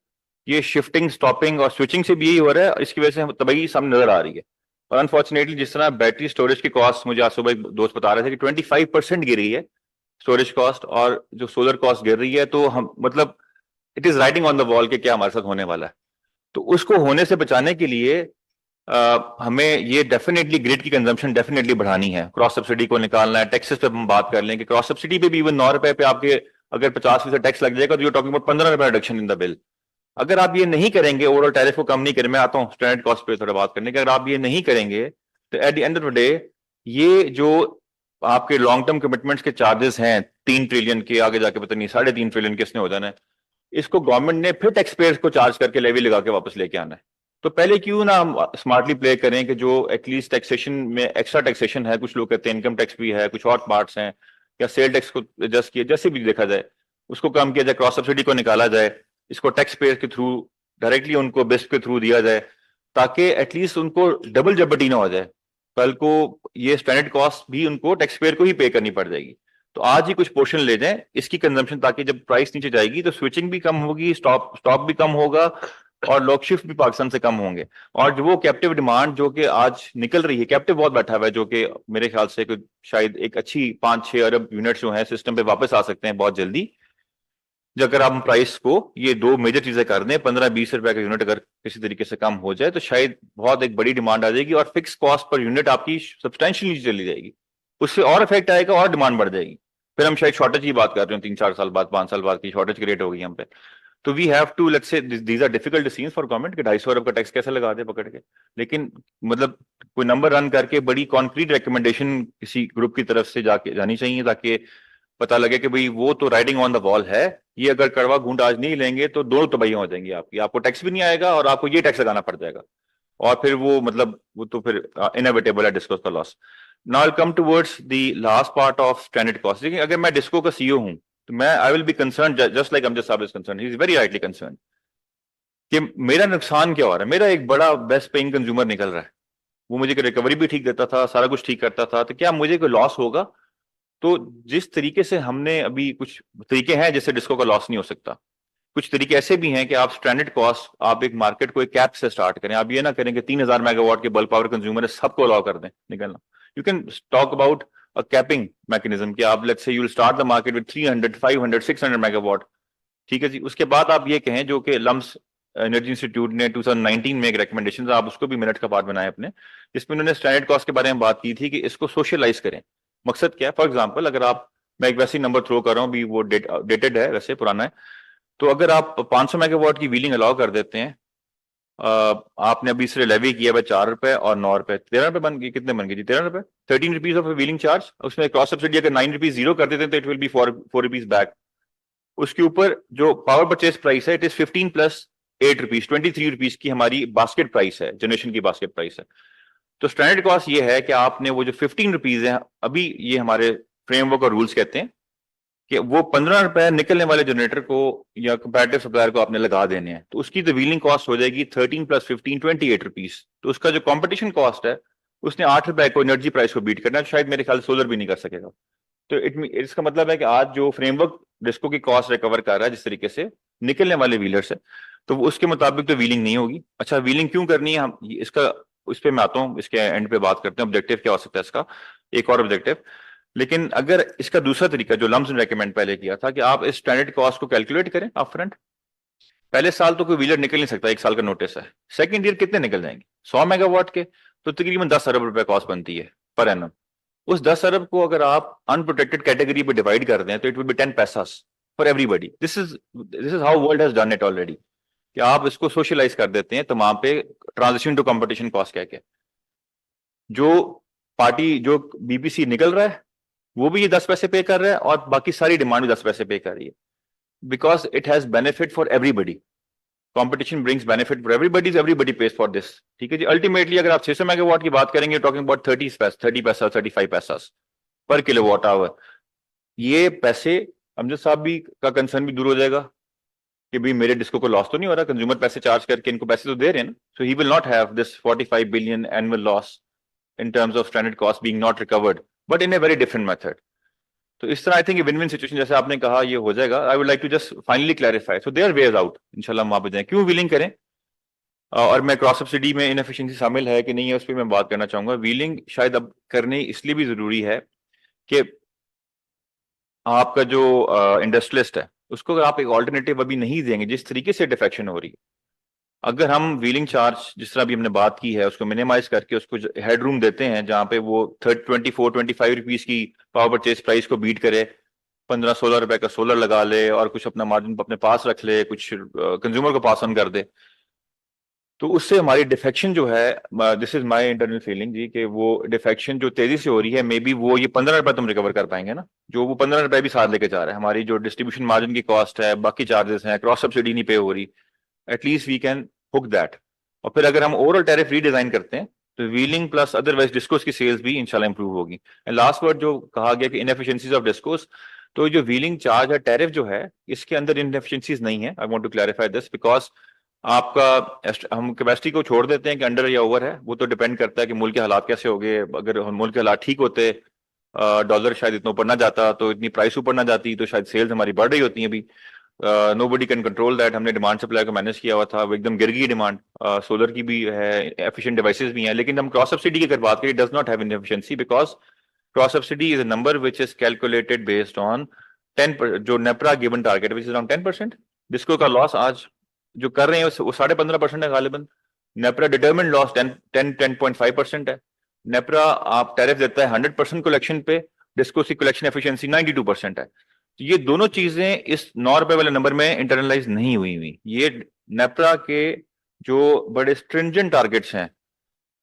ये शिफ्टिंग, स्टॉपिंग और स्विचिंग से भी यही हो रहा है. इसकी वजह से तबाही सामने नजर आ रही है. और अनफॉर्चुनेटली जिस तरह बैटरी स्टोरेज की कॉस्ट, मुझे आज सुबह एक दोस्त बता रहे थे कि 25% गिर रही है स्टोरेज कॉस्ट, और जो सोलर कॉस्ट गिर रही है, तो हम मतलब it is writing on the wall कि क्या हमारे साथ होने वाला है. तो उसको होने से बचाने के लिए हमें ये डेफिनेटली ग्रिड की कंजम्पशन डेफिनेटली बढ़ानी है, क्रॉस सब्सिडी को निकालना है। टैक्सेस पे हम बात कर लें कि क्रॉस सब्सिडी पे भी इवन 9 रुपए पे आपके अगर 50% टैक्स लग जाएगा तो यू टॉकिंग अबाउट 15 रुपए रिडक्शन इन द बिल। अगर आप ये नहीं करेंगे, ओवरऑल टैरिफ को कम नहीं करें, मैं आता हूँ स्टैंडर्ड कॉस्ट पे थोड़ा बात करने की, अगर आप ये नहीं करेंगे तो at the end of the day ये जो आपके लॉन्ग टर्म कमिटमेंट्स के चार्जेस हैं 3 ट्रिलियन के, आगे जाके पता नहीं 3.5 ट्रिलियन के इसने हो जाना है, इसको गवर्नमेंट ने फिर टैक्स पेयर्स को चार्ज करके लेवी लगा के वापस लेके आना है। तो पहले क्यों ना हम स्मार्टली प्ले करें कि जो एटलीस्ट टैक्सेशन में एक्स्ट्रा टैक्सेशन है, कुछ लोग कहते हैं इनकम टैक्स भी है, कुछ और पार्ट्स हैं, या सेल टैक्स को एडजस्ट किया, जैसे भी देखा जाए उसको कम किया जाए, क्रॉस सब्सिडी को निकाला जाए, इसको टैक्स पेयर के थ्रू डायरेक्टली उनको बेस्ट के थ्रू दिया जाए, ताकि एटलीस्ट उनको डबल जबटी ना हो जाए, कल को ये स्टैंडर्ड कॉस्ट भी उनको टैक्स पेयर को ही पे करनी पड़ जाएगी। तो आज ही कुछ पोर्शन ले जाएं इसकी कंजम्पशन, ताकि जब प्राइस नीचे जाएगी तो स्विचिंग भी कम होगी, स्टॉप भी कम होगा और लोग शिफ्ट भी पाकिस्तान से कम होंगे। और जो वो कैप्टिव डिमांड जो कि आज निकल रही है, कैप्टिव बहुत बैठा हुआ है, जो कि मेरे ख्याल से शायद एक अच्छी 5-6 अरब यूनिट्स जो है सिस्टम पे वापस आ सकते हैं बहुत जल्दी, जो अगर आप प्राइस को ये दो मेजर चीजें कर दें, 15-20 रुपए का यूनिट अगर किसी तरीके से कम हो जाए तो शायद बहुत एक बड़ी डिमांड आ जाएगी और फिक्स कॉस्ट पर यूनिट आपकी सब्सटेंशियली चली जाएगी, उससे और इफेक्ट आएगा और डिमांड बढ़ जाएगी। फिर हम शायद शॉर्टेज की बात कर रहे हो, 3-4 साल बाद, 5 साल बाद की शॉर्टेज क्रिएट होगी हम पे। तो we have to let's say these are difficult decisions for government कि 250 अरब का टैक्स कैसे लगा दे पकड़ के, लेकिन मतलब कोई नंबर रन करके बड़ी कॉन्क्रीट रिकमेंडेशन किसी ग्रुप की तरफ से जाके जानी चाहिए, ताकि पता लगे कि भाई वो तो राइटिंग ऑन द वॉल है, ये अगर कड़वा घूंट आज नहीं लेंगे तो दोनों तबाहियां हो जाएंगी आपकी, आपको टैक्स भी नहीं आएगा और आपको ये टैक्स लगाना पड़ जाएगा, और फिर वो मतलब वो तो फिर इनएविटेबल है डिस्को का लॉस। Now I come towards the last part of standard cost. देखिए अगर मैं डिस्को का सीईओ हूं तो मैं I will be concern just like Amjad sahab is concern, he is very rightly concern कि मेरा नुकसान क्या हो रहा है। मेरा एक बड़ा बेस्ट पेइंग कंज्यूमर निकल रहा है, वो मुझे रिकवरी भी ठीक देता था, सारा कुछ ठीक करता था, तो क्या मुझे कोई लॉस होगा? तो जिस तरीके से हमने अभी कुछ तरीके हैं जिससे डिस्को का लॉस नहीं हो सकता, कुछ तरीके ऐसे भी हैं कि आप स्टैंडर्ड कॉस्ट, आप एक मार्केट को एक कैप से स्टार्ट करें, आप ये ना करें कि 3000 मेगावाट के बल्क पावर कंज्यूमर है सबको अलाउ कर दें निकलना। You can talk about a capping mechanism कि आप let's say you will start the market with 300, 500, 600 megawatt, ठीक है जी। उसके बाद आप ये कहें, जो कि लम्स एनर्जी इंस्टीट्यूट ने 2019 में एक रिकमेंडेशन, आप उसको भी मिनट का पार्ट बनाए अपने, जिसमें उन्होंने स्टैंडर्ड कॉस्ट के बारे में बात की थी कि इसको सोशलाइज करें। मकसद क्या है? फॉर एग्जांपल अगर आप, मैं एक वैसे ही नंबर थ्रो कर रहा हूँ, भी वो डेटेड है, वैसे पुराना है, तो अगर आप 500 मेगावाट की व्हीलिंग अलाउ कर देते हैं, आपने अभी इससे लेवी किया है 4 रुपए और 9 रुपए, 13 रुपए बन गए, कितने बन गए जी? 13 रुपए, 13 रुपीज ऑफ व्हीलिंग चार्ज। उसमें क्रॉस सब्सिडी अगर 9 रुपीज जीरो कर देते हैं तो it will B 4 rupees back. उसके ऊपर जो पावर परचेज प्राइस है it is 15 plus 8 rupees, 23 rupees की हमारी बास्केट प्राइस है, जनरेशन की बास्केट प्राइस है। तो स्टैंडर्ड कॉस्ट ये है कि आपने वो जो 15 रुपीज है, अभी ये हमारे फ्रेमवर्क और रूल्स कहते हैं कि वो 15 रुपए निकलने वाले जनरेटर को या कंपैरेटिव सप्लायर को आपने लगा देने हैं, तो उसकी तो व्हीलिंग कॉस्ट हो जाएगी 13 प्लस 15, 28 रुपीज। तो उसका जो कॉम्पिटिशन कॉस्ट है उसने 8 रुपए को एनर्जी प्राइस को बीट करना है, शायद मेरे ख्याल सोलर भी नहीं कर सकेगा। तो इसका मतलब है कि आज जो फ्रेमवर्क डिस्को की कॉस्ट रिकवर कर रहा है जिस तरीके से निकलने वाले व्हीलर से, तो उसके मुताबिक तो व्हीलिंग नहीं होगी। अच्छा, व्हीलिंग क्यों करनी है? हम इसका उस पर मैं आता हूँ, इसके एंड पे बात करते हैं ऑब्जेक्टिव क्या हो सकता है इसका, एक और ऑब्जेक्टिव। लेकिन अगर इसका दूसरा तरीका जो लम्स ने रेकमेंड पहले किया था कि आप इस स्टैंडर्ड कॉस्ट को कैलकुलेट करें अप फ्रंट, पहले साल तो कोई व्हीलर निकल नहीं सकता, 1 साल का नोटिस है, सेकंड ईयर कितने निकल जाएंगे? 100 मेगावाट के, तो तकरीबन 10 अरब रुपए कॉस्ट बनती है पर एनम। उस 10 अरब को अगर आप अनप्रोटेक्टेड कैटेगरी पे डिवाइड कर दें तो इट विल बी 10 पैसास for everybody. This is how world has done it already, कि आप इसको सोशलाइज कर देते हैं तमाम पे, ट्रांजिशन टू कंपटीशन कॉस्ट कह के। जो पार्टी जो बीपीसी निकल रहा है वो भी ये 10 पैसे पे कर रहा है और बाकी सारी डिमांड भी 10 पैसे पे कर रही है, because it has benefit for everybody. Competition brings benefit for everybody page for this, ठीक है जी। अल्टीमेटली अगर आप 600 मेगावाट की बात करेंगे, टॉकिंग अबाउट 30 पैसा 35 पैसा पर किलोवाट आवर। ये पैसे अमजद साहब भी का कंसर्न भी दूर हो जाएगा कि भाई मेरे डिस्को को लॉस तो नहीं हो रहा, कंज्यूमर पैसे चार्ज करके इनको पैसे तो दे रहे हैं ना, so he will not have this 45 billion annual loss in terms of stranded cost being not recovered, but in a very different method. तो इस तरह I think win win situation जैसे आपने कहा ये हो जाएगा। I would like to just finally clarify, so there ways out, इंशाल्लाह हम वहां पे जाएं। क्यों व्हीलिंग करें और मैं क्रॉस सब्सिडी में इनएफिशिएंसी शामिल है कि नहीं है उस पर मैं बात करना चाहूंगा। व्हीलिंग शायद अब करने इसलिए भी जरूरी है कि आपका जो इंडस्ट्रियलिस्ट है उसको अगर आप एक ऑल्टरनेटिव अभी नहीं देंगे, जिस तरीके से डिफेक्शन हो रही है, अगर हम व्हीलिंग चार्ज जिस तरह अभी हमने बात की है उसको मिनिमाइज करके उसको हेडरूम देते हैं जहां पे वो 24-25 रुपीज की पावर परचेज प्राइस को बीट करे, 15-16 रुपए का सोलर लगा ले और कुछ अपना मार्जिन अपने पास रख ले, कुछ कंज्यूमर को पास ऑन कर दे, तो उससे हमारी डिफेक्शन जो है, this is my internal feeling जी, कि वो डिफेक्शन जो तेजी से हो रही है, मे बी वो ये 15 रुपए तुम रिकवर कर पाएंगे ना, जो वो 15 रुपए भी साथ लेके जा रहे हैं, हमारी जो डिस्ट्रीब्यूशन मार्जिन की कॉस्ट है, बाकी चार्जेस हैं, क्रॉस सब्सिडी नहीं पे हो रही, at least we can hook that. और फिर अगर हम ओवरऑल टैरिफ रीडिजाइन करते हैं तो व्हीलिंग प्लस अदरवाइज डिस्कोस की सेल्स भी इंशाल्लाह इंप्रूव होगी। एंड लास्ट वर्ड जो कहा गया कि इनएफिशिएंसीज ऑफ डिस्कोस, तो जो व्हीलिंग चार्ज है टैरिफ जो है इसके अंदर इनएफिशिएंसीज नहीं है। I want to clarify this because आपका हम कैपेसिटी को छोड़ देते हैं कि अंडर या ओवर है, वो तो डिपेंड करता है कि मुल्क के हालात कैसे हो गए। अगर मुल्क के हालात ठीक होते, डॉलर शायद इतना ऊपर ना जाता, तो इतनी प्राइस ऊपर ना जाती, तो शायद सेल्स हमारी बढ़ रही होती हैं। अभी नोबडी कैन कंट्रोल दैट। हमने डिमांड सप्लाई को मैनेज किया हुआ था, वो एकदम गिर गई डिमांड। सोलर की भी है, एफिशिएंट डिवाइसेस भी हैं, लेकिन हम क्रॉस सब्सिडी की अगर बात करें, does not have inefficiency because cross subsidy is a number which is calculated based on 10%, जो NEPRA given target which is around 10%। Disco का लॉस आज जो कर रहे हैं वो 15.5% है गालिबन। नेपरा डिटर्मिन्ड लॉस 10.5% है। नेपरा आप टैरिफ देता है 100% कलेक्शन पे, डिस्को की कलेक्शन एफिशिएंसी 92% है। तो ये दोनों चीजें इस 9 रुपए वाले नंबर में इंटरनलाइज नहीं हुई। ये नेपरा के जो बड़े स्ट्रिंजेंट टारगेट्स हैं,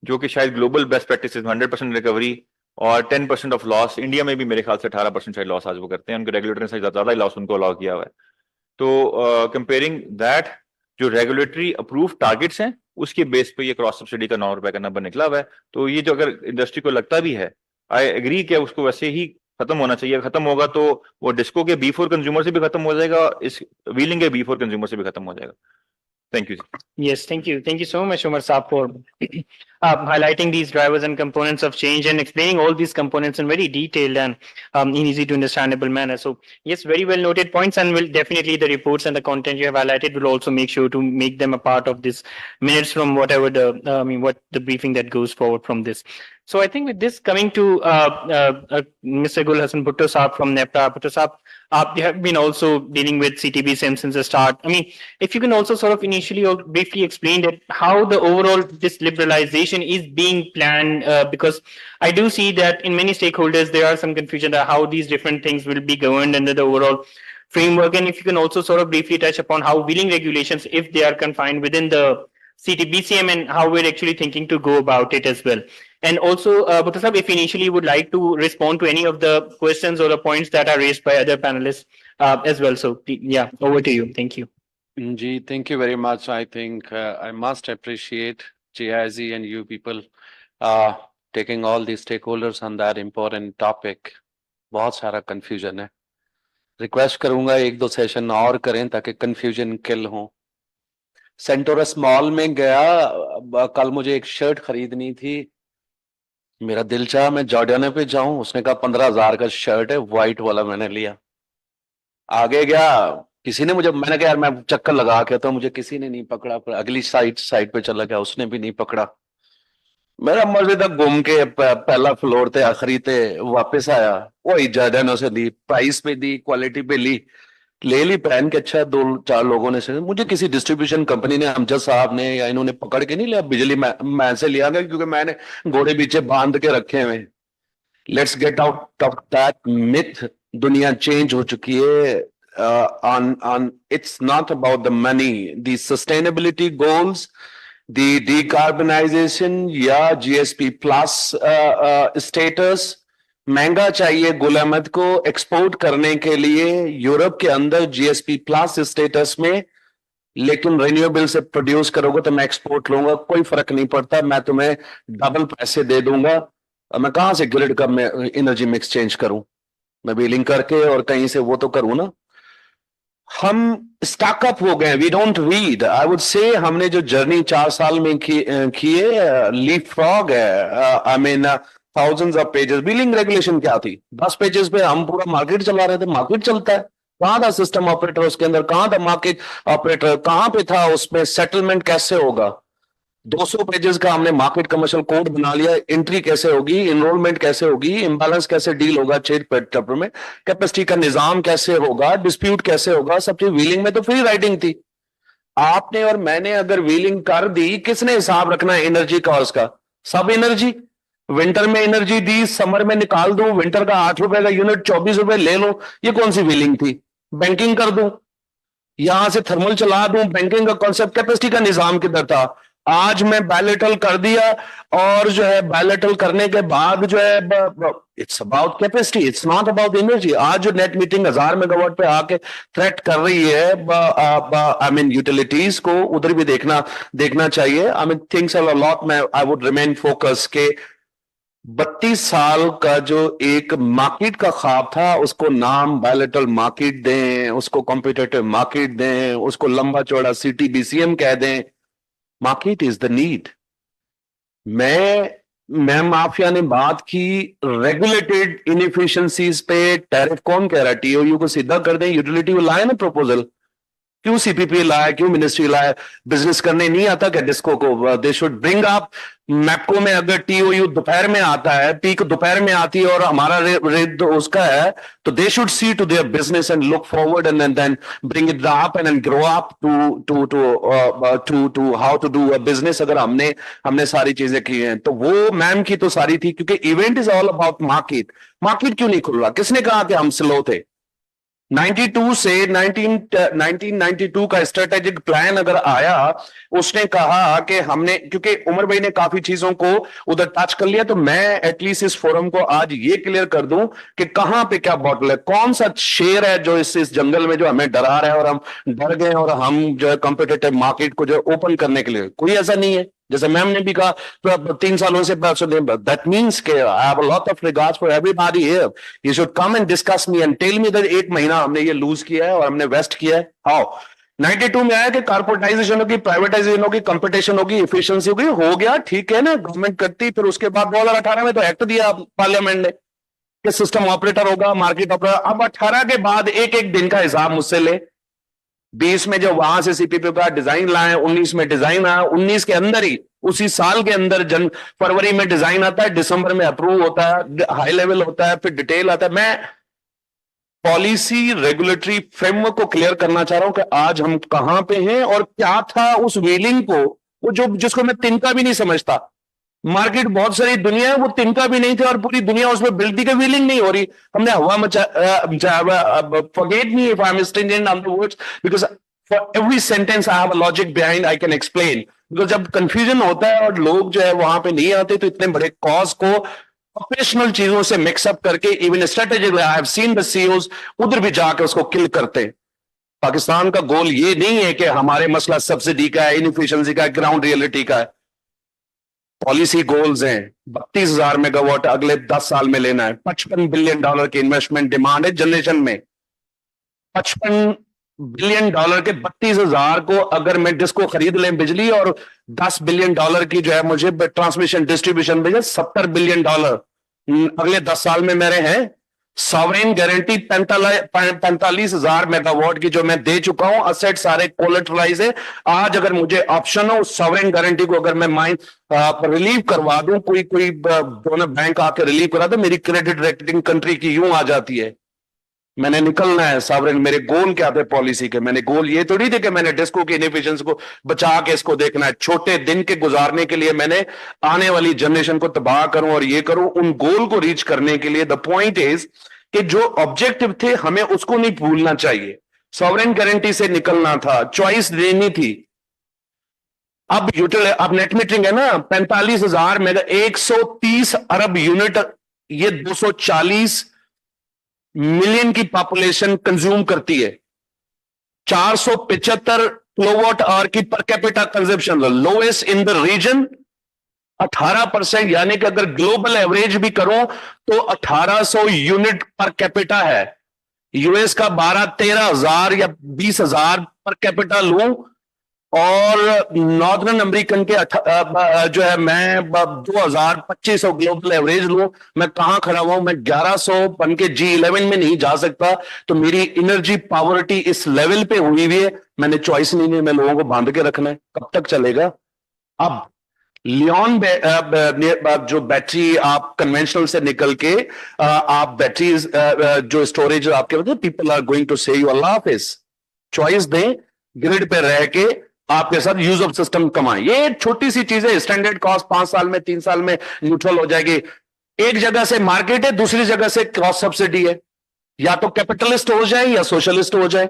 जो कि शायद ग्लोबल बेस्ट प्रैक्टिस 100% रिकवरी और 10% ऑफ लॉस, इंडिया में भी मेरे ख्याल से 18% शायद लॉस आज वो करते हैं, उनके रेगुलेटर ने ज्यादा ही लॉस उनको अलाउ किया हुआ है। तो कंपेयरिंग दैट, जो रेगुलेटरी अप्रूव टारगेट्स हैं उसके बेस पे ये क्रॉस सब्सिडी का 9 रुपए का नंबर निकला हुआ है। तो ये जो अगर इंडस्ट्री को लगता भी है, आई एग्री कि उसको वैसे ही खत्म होना चाहिए, खत्म होगा तो वो डिस्को के B4 कंज्यूमर से भी खत्म हो जाएगा, इस व्हीलिंग के B4 कंज्यूमर से भी खत्म हो जाएगा। Thank you. Yes, thank you. Thank you so much, Umar Saab, for highlighting these drivers and components of change and explaining all these components in very detailed and in easy to understandable manner. So yes, very well noted points, and will definitely the reports and the content you have highlighted will also make sure to make them a part of this minutes from whatever the what the briefing that goes forward from this. So I think with this coming to Mr. Gul Hassan Bhutto Saab from NEPTA. Bhutto Saab, you have been also dealing with CTB SIM since the start. I mean, if you can also sort of initially or briefly explain that how the overall this liberalization is being planned, because I do see that in many stakeholders there are some confusion about how these different things will be governed under the overall framework. And if you can also sort of briefly touch upon how wheeling regulations, if they are confined within the CTBCM, and how we're actually thinking to go about it as well. And also, Bhutto Saab, if initially you would like to respond to any of the questions or the points that are raised by other panelists as well. So yeah, over to you. Thank you. Ji, thank you very much. I think I must appreciate GIZ and you people taking all the stakeholders on that important topic. बहुत सारा confusion है. Request करूंगा एक दो session और करें ताकि confusion kill हो. सेंटोरस मॉल में गया, कल मुझे एक शर्ट खरीदनी थी, मेरा दिल चाहा मैं जॉर्डन पे जाऊं, उसने कहा 15,000 का शर्ट है, व्हाइट वाला मैंने लिया। आगे गया, किसी ने मुझे, मैंने कहा यार मैं चक्कर लगा के तो मुझे किसी ने नहीं पकड़ा, पर अगली साइड पे चला गया, उसने भी नहीं पकड़ा। मेरा मर्जी तक घूम के पहला फ्लोर थे आखिरी थे, वापस आया, वही जॉर्डन से ली, प्राइस पे दी, क्वालिटी पे ली, ले ली, पहन के अच्छा, दो चार लोगों ने से, मुझे किसी डिस्ट्रीब्यूशन कंपनी ने, अमजद साहब ने या इन्होंने पकड़ के नहीं लिया, बिजली मैं से लिया गया क्योंकि मैंने घोड़े पीछे बांध के रखे हुए। Let's get out of that myth. दुनिया चेंज हो चुकी है। on it's not about the money, the sustainability goals, the decarbonization या GSP plus status। महंगा चाहिए गुल अहमद को एक्सपोर्ट करने के लिए यूरोप के अंदर GSP प्लस स्टेटस में, लेकिन रिन्यूएबल से प्रोड्यूस करोगे तो मैं एक्सपोर्ट लूंगा, कोई फर्क नहीं पड़ता, मैं तुम्हें डबल पैसे दे दूंगा। मैं कहां से ग्रिड का एनर्जी मिक्स चेंज करूं, मैं व्हीलिंग करके और कहीं से वो तो करूं ना। हम स्टॉकअप हो गए, we don't read. I would say हमने जो जर्नी 4 साल में की है, लीप फ्रॉग है। I mean thousands of pages। Wheeling regulation क्या थी, 10 पेजेस पे हम पूरा मार्केट चला रहे थे। मार्केट चलता है, कहां था सिस्टम ऑपरेटर उसके अंदर, कहां था मार्केट ऑपरेटर, कहां पे था उसमें सेटलमेंट कैसे होगा। 200 पेजेस का हमने मार्केट कमर्शियल कोड बना लिया, एंट्री कैसे होगी, इनरोलमेंट कैसे होगी, इम्बैलेंस कैसे डील होगा चेक पेपर में, कैपेसिटी का निजाम कैसे होगा, डिस्प्यूट कैसे होगा, सब चीज व्हीलिंग में तो फ्री राइटिंग थी। आपने और मैंने अगर व्हीलिंग कर दी, किसने हिसाब रखना है एनर्जी का उसका? सब एनर्जी। विंटर में एनर्जी दी, समर में निकाल दूं, विंटर का 8 रुपए का यूनिट 24 रुपए ले लो, ये कौन सी व्हीलिंग थी? बैंकिंग कर दूं, यहां से थर्मल चला दूं, बैंकिंग का कॉन्सेप्ट, कैपेसिटी का निजाम किधर था? आज मैं बैलेटल कर दिया, और जो है बैलेटल करने के बाद जो है it's about capacity, it's not about energy. आज जो नेट मीटिंग 1000 मेगावाट पे आके थ्रेट कर रही है, आई मीन यूटिलिटीज को उधर भी देखना चाहिए। I mean things are a lot. मैं आई वुड रिमेन फोकस के 32 साल का जो एक मार्केट का ख्वाब था, उसको नाम बायलेटरल मार्केट दें, उसको कॉम्पिटिटिव मार्केट दें, उसको लंबा चौड़ा CTBCM कह दें। Market is the need. Ma'am mafia ने बात की रेगुलेटेड इनएफिशिएंसीज पे, टैरिफ कौन कह रहा है? TOU को सीधा कर दें, यूटिलिटी को लाए ना प्रपोजल। क्यों CPP लाया, क्यों मिनिस्ट्री लाया? बिजनेस करने नहीं आता क्या डिस्को को? They should bring up. MEPCO में अगर TOU दोपहर में आता है, पीक दोपहर में आती है और हमारा रेट उसका है, तो they should see to their business and look forward and then bring it up and grow up to how to do a business. अगर हमने सारी चीजें की हैं, तो वो मैम की तो सारी थी, क्योंकि event is all about market. Market क्यों नहीं खुल रहा? किसने कहा कि हम स्लो थे? 92 से 1992 का स्ट्रेटेजिक प्लान अगर आया, उसने कहा कि हमने, क्योंकि उमर भाई ने काफी चीजों को उधर टच कर लिया, तो मैं एटलीस्ट इस फोरम को आज ये क्लियर कर दूं कि कहां पे क्या बॉटल है, कौन सा शेर है जो इस जंगल में जो हमें डरा रहा है और हम डर गए और हम जो है कॉम्पिटिटिव मार्केट को जो ओपन करने के लिए। कोई ऐसा नहीं है। जैसे मैम ने भी कहा, तो 3 सालों से दैट मीन्स के I have a lot of regards for everybody here. You should come and discuss me and tell me that 1 महीना हमने ये लूज किया है और हमने वेस्ट किया है। हाउ? 92 में आया कि कारपोरेटाइजेशन होगी, प्राइवेटाइजेशन होगी, कंपटीशन होगी, एफिशिएंसी होगी। हो गया, ठीक है ना, गवर्नमेंट करती। फिर उसके बाद 2018 में तो एक्ट दिया पार्लियामेंट ने कि सिस्टम ऑपरेटर होगा, मार्केट ऑपरेटर। अब 18 के बाद एक दिन का हिसाब मुझसे ले। 20 में जो वहां से CPP का डिजाइन लाए, 19 में डिजाइन आया, 19 के अंदर ही उसी साल के अंदर फरवरी में डिजाइन आता है, दिसंबर में अप्रूव होता है, हाई लेवल होता है, फिर डिटेल आता है। मैं पॉलिसी रेगुलेटरी फ्रेमवर्क को क्लियर करना चाह रहा हूं कि आज हम कहां पे हैं और क्या था उस व्हीलिंग को, वो जिसको मैं तिनका भी नहीं समझता। मार्केट बहुत सारी दुनिया है, वो तिनका भी नहीं थे और पूरी दुनिया उसमें बिल्टी का व्हीलिंग नहीं हो रही। हमने हवा forget me if I'm stringent on the words, because for every sentence I have a logic behind, I can explain. Because जब confusion होता है और लोग जो है वहां पे नहीं आते, तो इतने बड़े कॉज को प्रोफेशनल चीजों से मिक्सअप करके, even strategically I have seen the CEOs उधर भी जाके उसको किल करते हैं। पाकिस्तान का गोल ये नहीं है कि हमारे मसला सब्सिडी का है, इनएफिशिएंसी का है, ग्राउंड रियलिटी का है। पॉलिसी गोल्स हैं, 32,000 मेगावाट अगले 10 साल में लेना है, $55 बिलियन की इन्वेस्टमेंट डिमांड है जनरेशन में। $55 बिलियन के 32,000 को अगर मैं जिसको खरीद लें बिजली, और $10 बिलियन की जो है मुझे ट्रांसमिशन डिस्ट्रीब्यूशन भेजे, $70 बिलियन अगले 10 साल में मेरे हैं। सॉवरेन गारंटी 45,000 मेगावाट की जो मैं दे चुका हूं, असेट सारे कोलेटरलाइज है। आज अगर मुझे ऑप्शन हो, सॉवरेन गारंटी को अगर मैं रिलीव करवा दूं, कोई डोनर बैंक आके रिलीव करा दे, मेरी क्रेडिट रेटिंग कंट्री की यूं आ जाती है। मैंने निकलना है सॉवरेन। मेरे गोल क्या थे पॉलिसी के? मैंने गोल ये थोड़ी थे कि मैंने डिस्को की इनएफिशिएंसी को बचा के इसको देखना है, छोटे दिन के गुजारने के लिए मैंने आने वाली जनरेशन को तबाह करूं और ये करूं। उन गोल को रीच करने के लिए द पॉइंट इज कि जो ऑब्जेक्टिव थे हमें उसको नहीं भूलना चाहिए। सॉवरेन गारंटी से निकलना था, चॉइस देनी थी। अब नेट मीटरिंग है ना, 45,000 मेगा, 130 अरब यूनिट, ये 240 मिलियन की पॉपुलेशन कंज्यूम करती है। 475 किलोवाट आवर की per capita consumption, lowest in the region. 18%, यानी कि अगर ग्लोबल एवरेज भी करो तो 1800 यूनिट पर कैपिटा है। यूएस का 12-13 या 20,000 पर कैपिटा लूं, और नॉर्दर्न अमेरिकन के जो है मैं 2,2500 ग्लोबल एवरेज लूं। मैं कहां खड़ा हुआ हूं? मैं 1100 बन के G11 में नहीं जा सकता। तो मेरी एनर्जी पावर्टी इस लेवल पे हुई हुई है। मैंने चॉइस नहीं है, मैं लोगों को बांध के रखना है। कब तक चलेगा? अब लियोन जो बैटरी आप कन्वेंशनल से निकल के आप बैटरीज जो स्टोरेज आपके, पीपल आर गोइंग टू से you a lot of choice दें, ग्रिड पे रह के आपके साथ यूज ऑफ सिस्टम कमाएं। ये छोटी सी चीज है, स्टैंडर्ड कॉस्ट 5 साल में 3 साल में न्यूट्रल हो जाएगी। एक जगह से मार्केट है, दूसरी जगह से क्रॉस सब्सिडी है, या तो कैपिटलिस्ट हो जाए या सोशलिस्ट हो जाए।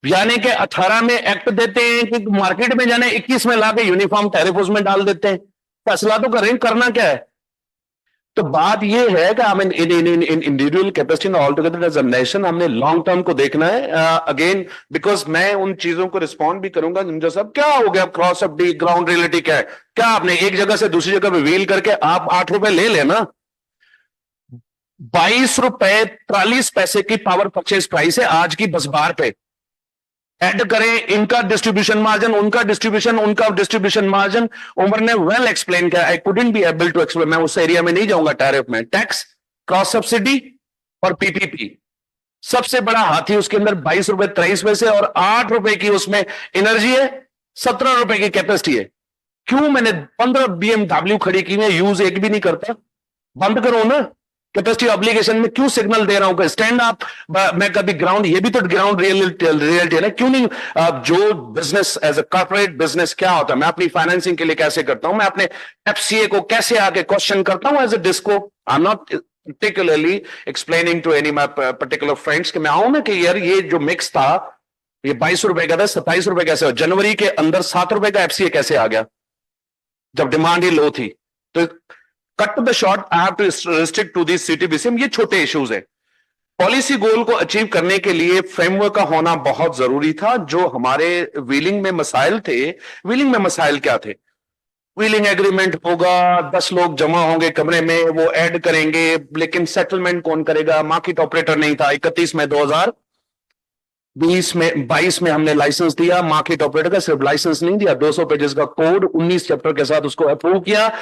यानी कि 18 में एक्ट देते हैं कि मार्केट में जाने, 21 में लाके यूनिफॉर्म टैरिफ उसमें डाल देते हैं। फैसला तो करें, करना क्या है। तो बात ये है कि हमें in individual capacity all together as a nation हमने लॉन्ग टर्म को देखना है। अगेन बिकॉज मैं उन चीजों को रिस्पॉन्ड भी करूंगा। निंजा साहब क्या हो गया, क्रॉस सब्सिडी, ग्राउंड रियलिटी क्या है? क्या आपने एक जगह से दूसरी जगह पे व्हील करके आप 8 रुपए ले लेना, 22 रुपए 43 पैसे की पावर परचेज प्राइस है आज की बस बार पे। ऐड करें इनका डिस्ट्रीब्यूशन मार्जिन, उनका डिस्ट्रीब्यूशन मार्जिन। उमर ने वेल एक्सप्लेन किया, I couldn't be able to explain, मैं उस एरिया में नहीं जाऊंगा। टैरिफ में टैक्स, क्रॉस सब्सिडी और पीपीपी, सबसे बड़ा हाथी उसके अंदर 22 रुपए 23 पैसे और 8 रुपए की उसमें एनर्जी है, 17 रुपए की कैपेसिटी है। क्यों मैंने 15 BMW खड़ी की है, यूज एक भी नहीं करता? बंद करो ना। कैपेसिटी ऑब्लिगेशन में क्यों सिग्नल दे रहा हूं स्टैंड अप? मैं कभी ग्राउंड, ये भी तो ग्राउंड रियलिटी है ना। क्यों नहीं? जो business as a corporate business क्या होता है, मैं अपनी फाइनेंसिंग के लिए कैसे करता हूं, मैं अपने FCA को कैसे आके क्वेश्चन करता हूं as a DISCO. I am not particularly explaining to any my particular friends कि मैं आऊं ना कि यार ये जो मिक्स था ये 22 रुपए का था, 27 रुपए कैसे हो? जनवरी के अंदर 7 रुपए का FCA कैसे आ गया जब डिमांड ही लो थी? तो cut to the short, I have to restrict to this CTBCM। ये छोटे इश्यूज है। पॉलिसी गोल को अचीव करने के लिए फ्रेमवर्क का होना बहुत जरूरी था। जो हमारे व्हीलिंग में मसाइल थे, व्हीलिंग में मसाइल क्या थे? व्हीलिंग एग्रीमेंट होगा, 10 लोग जमा होंगे कमरे में, वो ऐड करेंगे, लेकिन सेटलमेंट कौन करेगा? मार्केट ऑपरेटर नहीं था। 31 में 2020 में 22 में हमने लाइसेंस दिया मार्केट ऑपरेटर का, सिर्फ लाइसेंस नहीं दिया, 200 पेजेस का कोड 19 चैप्टर के साथ उसको अप्रूव किया।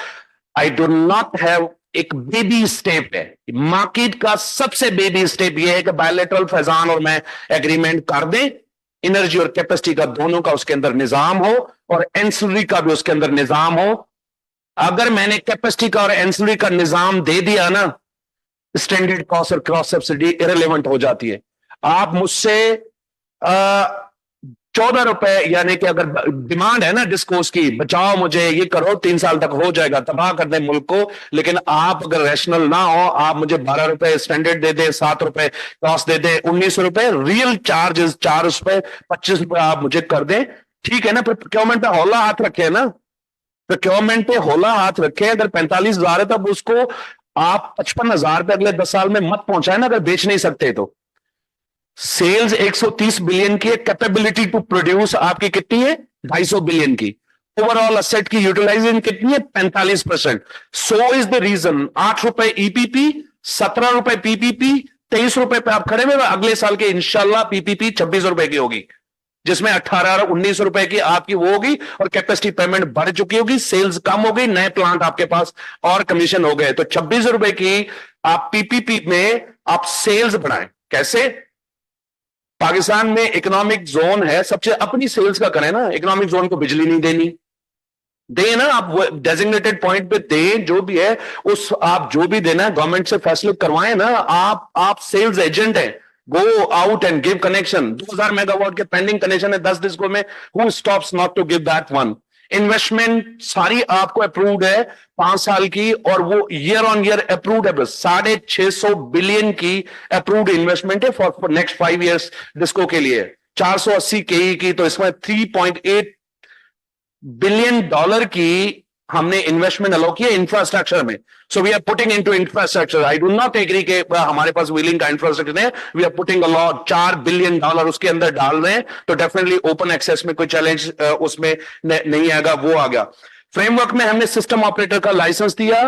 आई डू नॉट हैव, एक बेबी स्टेप है मार्केट का। सबसे बेबी स्टेप यह है कि बायलैटरल फैजान और मैं एग्रीमेंट कर दें, एनर्जी और कैपेसिटी का दोनों का उसके अंदर निजाम हो और एंसिलरी का भी उसके अंदर निजाम हो। अगर मैंने कैपेसिटी का और एंसिलरी का निजाम दे दिया ना, स्टैंडर्ड कॉस्ट और क्रॉस सब्सिडी इरेलेवेंट हो जाती है। आप मुझसे 14 रुपए, यानी कि अगर डिमांड है ना डिस्कोर्स की, बचाओ मुझे, ये करो, 3 साल तक हो जाएगा, तबाह कर दे मुल्क को। लेकिन आप अगर रैशनल ना हो, आप मुझे 12 रुपए स्टैंडर्ड दे दे, 7 रुपए कॉस्ट दे दे, 19 रुपए रियल चार्जेस, 4 रुपए 25 रुपए आप मुझे कर दें, ठीक है ना। फिर प्रोक्योरमेंट पे हौला हाथ रखे ना, प्रोक्योरमेंट पे हौला हाथ रखे। अगर 45,000 है तब उसको आप 55,000 पे अगले 10 साल में मत पहुंचाए ना, अगर बेच नहीं सकते तो। सेल्स 130 बिलियन की है, कैपेबिलिटी टू प्रोड्यूस आपकी कितनी है? 250 बिलियन की। ओवरऑल असेट की यूटिलाइजेशन कितनी है? 45%। सो इज द रीजन 8 रुपए EPP, 17 रुपए PPP, 23 रुपए पे आप खड़े हुए। अगले साल के इंशाल्लाह PPP 26 रुपए की होगी, जिसमें 18 और 19 रुपए की आपकी वो होगी और कैपेसिटी पेमेंट बढ़ चुकी होगी, सेल्स कम हो गई, नए प्लांट आपके पास और कमीशन हो गए। तो 26 रुपए की आप PPP में आप सेल्स बढ़ाएं। कैसे? पाकिस्तान में इकोनॉमिक जोन है, सबसे अपनी सेल्स का करें ना। इकोनॉमिक जोन को बिजली नहीं देनी, दे ना आप डेजिग्नेटेड पॉइंट पे दें, जो भी है उस आप जो भी देना है गवर्नमेंट से फैसले करवाएं ना। आप सेल्स एजेंट हैं, go out and give connection. 2000 megawatt के पेंडिंग कनेक्शन है 10 डिस्को में, who stops not to give that one? Investment सारी आपको अप्रूव्ड है 5 साल की, और वो ईयर ऑन ईयर अप्रूव्ड है। बस 650 बिलियन की अप्रूव्ड इन्वेस्टमेंट है फॉर नेक्स्ट 5 ईयर्स डिस्को के लिए, 480 KE की। तो इसमें 3.8 बिलियन डॉलर की हमने इन्वेस्टमेंट अलाउ किया इंफ्रास्ट्रक्चर में। So we are putting into infrastructure. I do not agree के हमारे पास व्हीलिंग का इंफ्रास्ट्रक्चर है, we are putting a lot, 4 billion dollar उसके अंदर डाल रहे हैं। तो डेफिनेटली ओपन एक्सेस में कोई चैलेंज उसमें नहीं आएगा, वो आ गया। फ्रेमवर्क में हमने सिस्टम ऑपरेटर का लाइसेंस दिया।